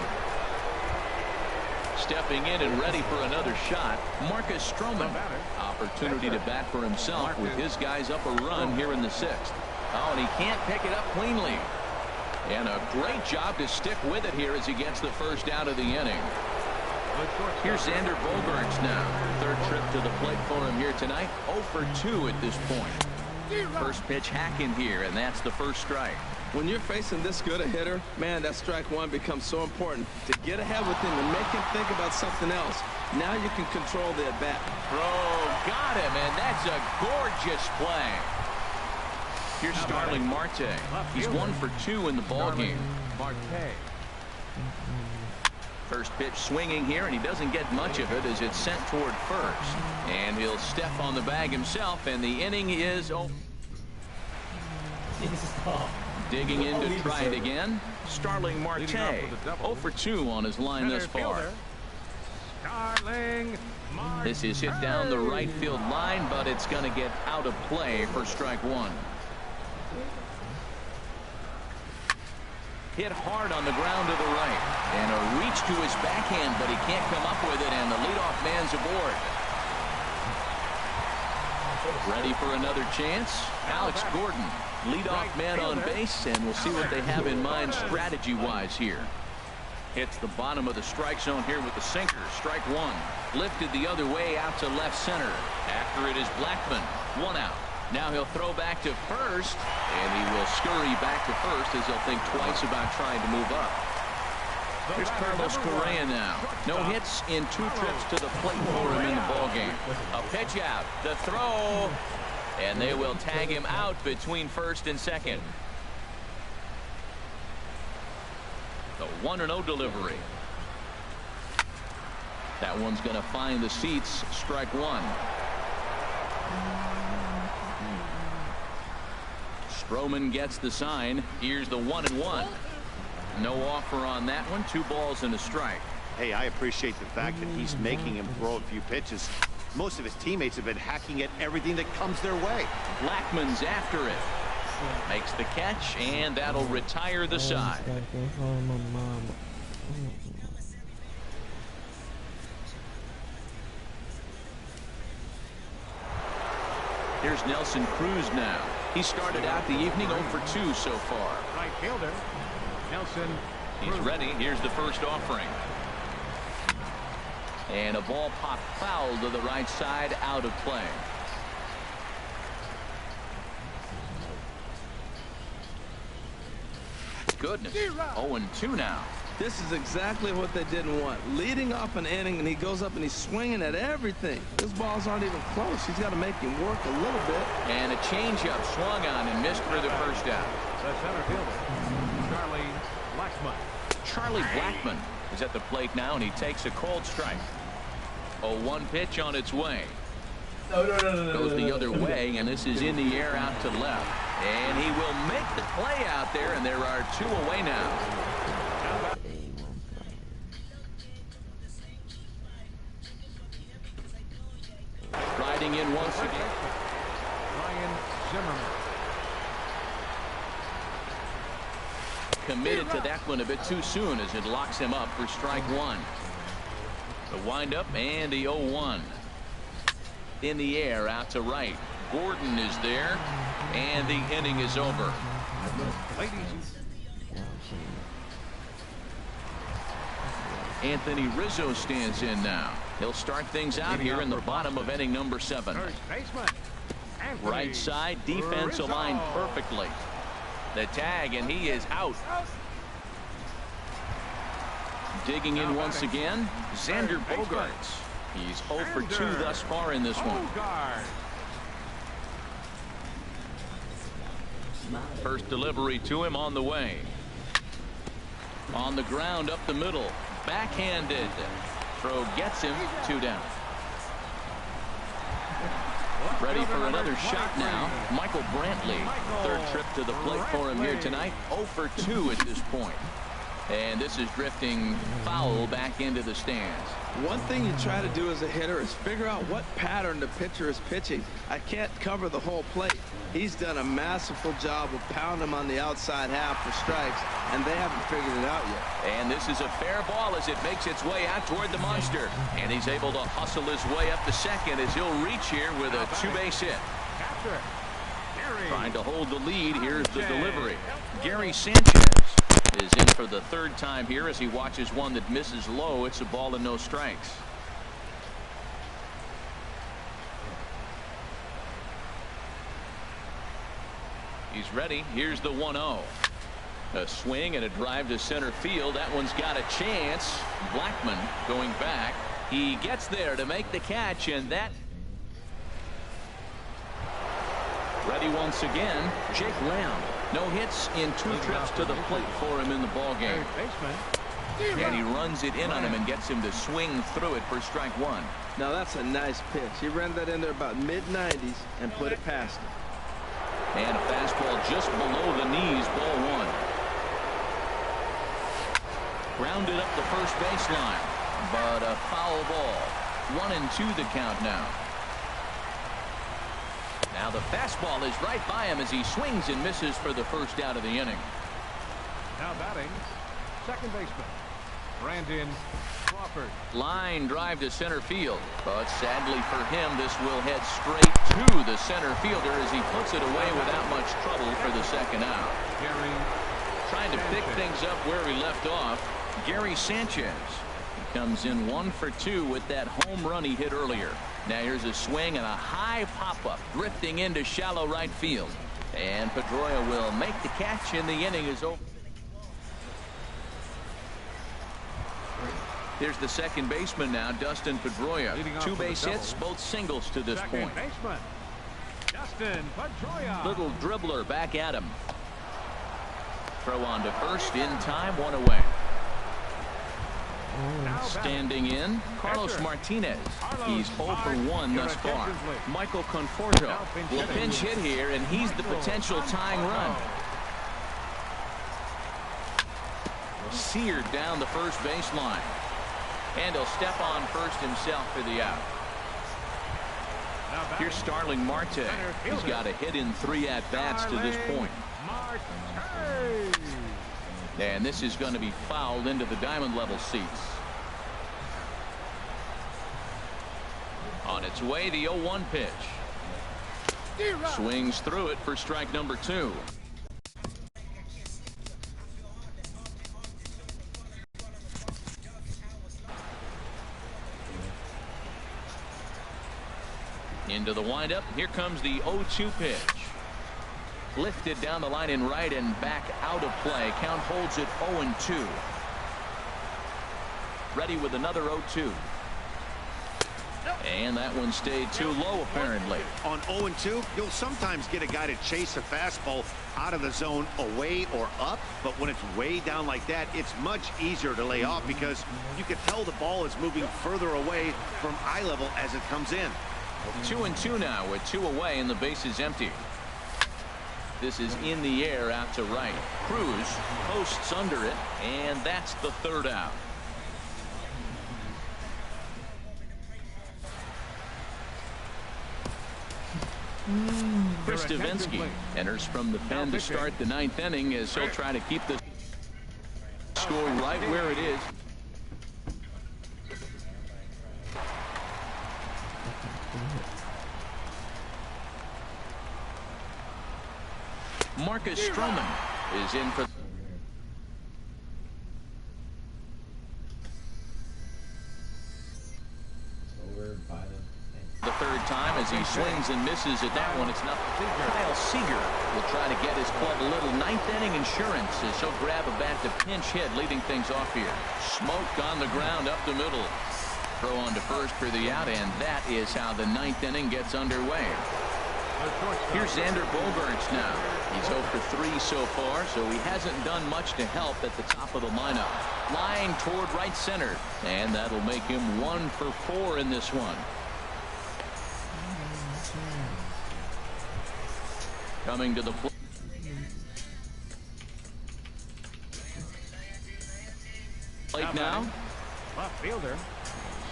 Stepping in and ready for another shot, Marcus Stroman. Opportunity to bat for himself with his guys up a run here in the 6th. Oh, and he can't pick it up cleanly. And a great job to stick with it here as he gets the first out of the inning. Here's Xander Bogaerts now. 3rd trip to the plate for him here tonight. 0 for 2 at this point. First pitch hacking here, and that's the first strike. When you're facing this good a hitter, man, that strike 1 becomes so important. To get ahead with him and make him think about something else. Now you can control the at-bat. Throw, got him, and that's a gorgeous play. Here's Starling Marte. He's 1 for 2 in the ball game. First pitch swinging here, and he doesn't get much of it as it's sent toward first. And he'll step on the bag himself, and the inning is over. Digging in to try it again. Starling Marte. 0 for 2 on his line thus far. This is hit down the right field line, but it's going to get out of play for strike 1. Hit hard on the ground to the right. And a reach to his backhand, but he can't come up with it, and the leadoff man's aboard. Ready for another chance? Alex Gordon, leadoff man on base, and we'll see what they have in mind strategy-wise here. Hits the bottom of the strike zone here with the sinker. Strike one. Lifted the other way out to left center. After it is Blackmon. One out. Now he'll throw back to first, and he will scurry back to first as he'll think twice about trying to move up. Here's Carlos Correa now. No hits in 2 trips to the plate for him in the ballgame. A pitch out. The throw. And they will tag him out between first and second. The 1-0 delivery. That one's going to find the seats. Strike one. Stroman gets the sign. Here's the 1-1. No offer on that one. 2 balls and a strike. Hey, I appreciate the fact that he's making him throw a few pitches. Most of his teammates have been hacking at everything that comes their way. Blackmon's after it. Makes the catch, and that'll retire the side. Here's Nelson Cruz now. He started out the evening 0 for 2 so far. Right fielder, Nelson. He's ready. Here's the first offering. And a ball popped foul to the right side, out of play. Goodness. 0-2 now. This is exactly what they didn't want. Leading off an inning, and he goes up and he's swinging at everything. Those balls aren't even close. He's got to make him work a little bit. And a changeup swung on and missed for the first out. The center fielder, Charlie Blackmon. Charlie Blackmon is at the plate now, and he takes a cold strike. 0-1 pitch on its way. Goes the other way, and this is in the air out to left. And he will make the play out there, and there are 2 away now. Riding in once again. Ryan Zimmerman. Committed to that one a bit too soon as it locks him up for strike one. The windup and the 0-1. In the air out to right. Gordon is there, and the inning is over. Anthony Rizzo stands in now. He'll start things out here in the bottom of inning number 7. Right side defense aligned perfectly. The tag, and he is out. Digging in once again, Xander Bogaerts. He's 0 for 2 thus far in this one. First delivery to him on the way. On the ground up the middle. Backhanded. Throw gets him. 2 down. Ready for another shot now. Michael Brantley. Third trip to the plate for him here tonight. 0 for 2 at this point. And this is drifting foul back into the stands. One thing you try to do as a hitter is figure out what pattern the pitcher is pitching. I can't cover the whole plate. He's done a masterful job of pounding him on the outside half for strikes, and they haven't figured it out yet. And this is a fair ball as it makes its way out toward the monster. And he's able to hustle his way up to second as he'll reach here with a 2-base hit. Trying to hold the lead. Here's the delivery. Gary Sanchez is in for the 3rd time here as he watches one that misses low. It's a ball and no strikes. He's ready. Here's the 1-0. A swing and a drive to center field. That one's got a chance. Blackmon going back. He gets there to make the catch, and that. Ready once again. Jake Lamb. No hits in 2 trips to the plate for him in the ballgame. And he runs it in on him and gets him to swing through it for strike one. Now that's a nice pitch. He ran that in there about mid-90s and put it past him. And a fastball just below the knees, ball 1. Grounded up the first baseline, but a foul ball. 1-2 the count now. Now the fastball is right by him as he swings and misses for the first out of the inning. Now batting, second baseman, Brandon Crawford. Line drive to center field, but sadly for him, this will head straight to the center fielder as he puts it away without much trouble for the second out. Gary Trying to pick things up where he left off, Gary Sanchez. He comes in 1 for 2 with that home run he hit earlier. Now here's a swing and a high pop-up drifting into shallow right field. And Pedroia will make the catch, and the inning is over. Here's the second baseman now, Dustin Pedroia. 2 base hits, both singles to this point. Baseman, Dustin Pedroia. Little dribbler back at him. Throw on to first in time, 1 away. Standing in, Carlos Martinez. He's 0 for 1 thus far. Michael Conforto will pinch hit here, and he's the potential tying run. Seared down the first baseline. And he'll step on first himself for the out. Here's Starling Marte. He's got a hit in 3 at-bats to this point. And this is going to be fouled into the diamond level seats. On its way, the 0-1 pitch. Swings through it for strike number 2. Into the windup. Here comes the 0-2 pitch. Lifted down the line in right and back out of play. Count holds it 0-2. Ready with another 0-2. And that one stayed too low, apparently. On 0-2, you'll sometimes get a guy to chase a fastball out of the zone away or up, but when it's way down like that, it's much easier to lay off because you can tell the ball is moving further away from eye level as it comes in. 2-2 now with 2 away and the base is empty. This is in the air out to right. Cruz posts under it, and that's the 3rd out. Chris Davinsky enters from the pen to start the 9th inning as he'll try to keep the score right where it is. Marcus Stroman is in for the 3rd time as he swings and misses at that one. It's not Kyle Seager will try to get his club a little 9th inning insurance as he'll grab a bat to pinch hit, leading things off here. Smoke on the ground up the middle. Throw on to first for the out, and that is how the 9th inning gets underway. Here's Xander Bogaerts now. He's 0 for 3 so far, so he hasn't done much to help at the top of the lineup. Flying toward right center, and that'll make him 1 for 4 in this one. Coming to the plate. Plate now. Left fielder,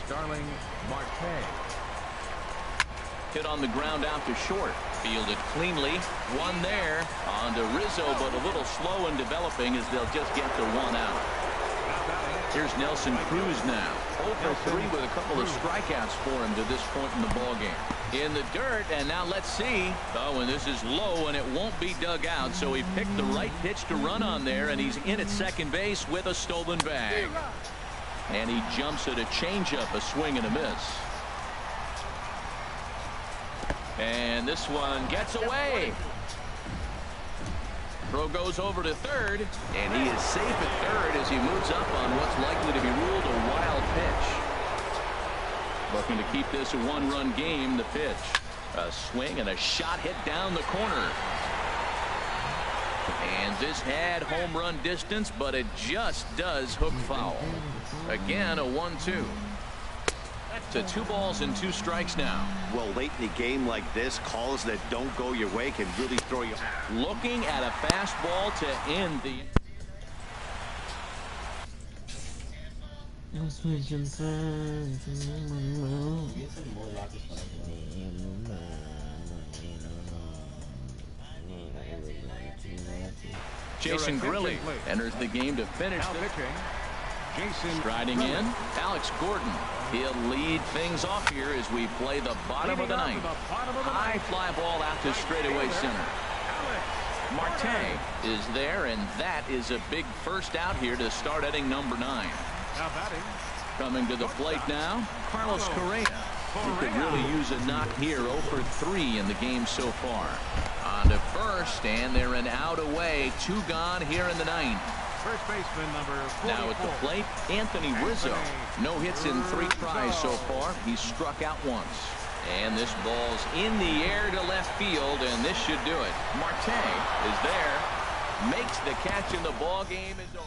Starling Marte. Hit on the ground out to short. Fielded cleanly. 1 there. On to Rizzo, but a little slow in developing as they'll just get the 1 out. Here's Nelson Cruz now. 0 for 3 with a couple of strikeouts for him to this point in the ballgame. In the dirt, and now let's see. Oh, and this is low, and it won't be dug out, so he picked the right pitch to run on there, and he's in at second base with a stolen bag. And he jumps at a changeup, a swing and a miss. And this one gets away. Throw goes over to 3rd, and he is safe at 3rd as he moves up on what's likely to be ruled a wild pitch. Looking to keep this a 1-run game. The pitch, a swing and a shot hit down the corner. And this had home run distance, but it just does hook foul. Again, a 1-2. To 2 balls and 2 strikes now. Well, late in the game like this, calls that don't go your way can really throw you. Looking at a fastball to end the. Jason Grilli enters the game to finish it. Striding in, Alex Gordon. He'll lead things off here as we play the bottom of the ninth. High fly ball out to straightaway center. Marte is there, and that is a big first out here to start inning number 9. Coming to the plate now, Carlos Correa. He could really use a knock here, 0 for 3 in the game so far. On to first, and they're an out away. 2 gone here in the 9th. First baseman number 44. Now at the plate, Anthony Rizzo. No hits in 3 tries so far. He's struck out once. And this ball's in the air to left field, and this should do it. Marte is there, makes the catch, and the ball game is over.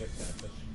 Catfish.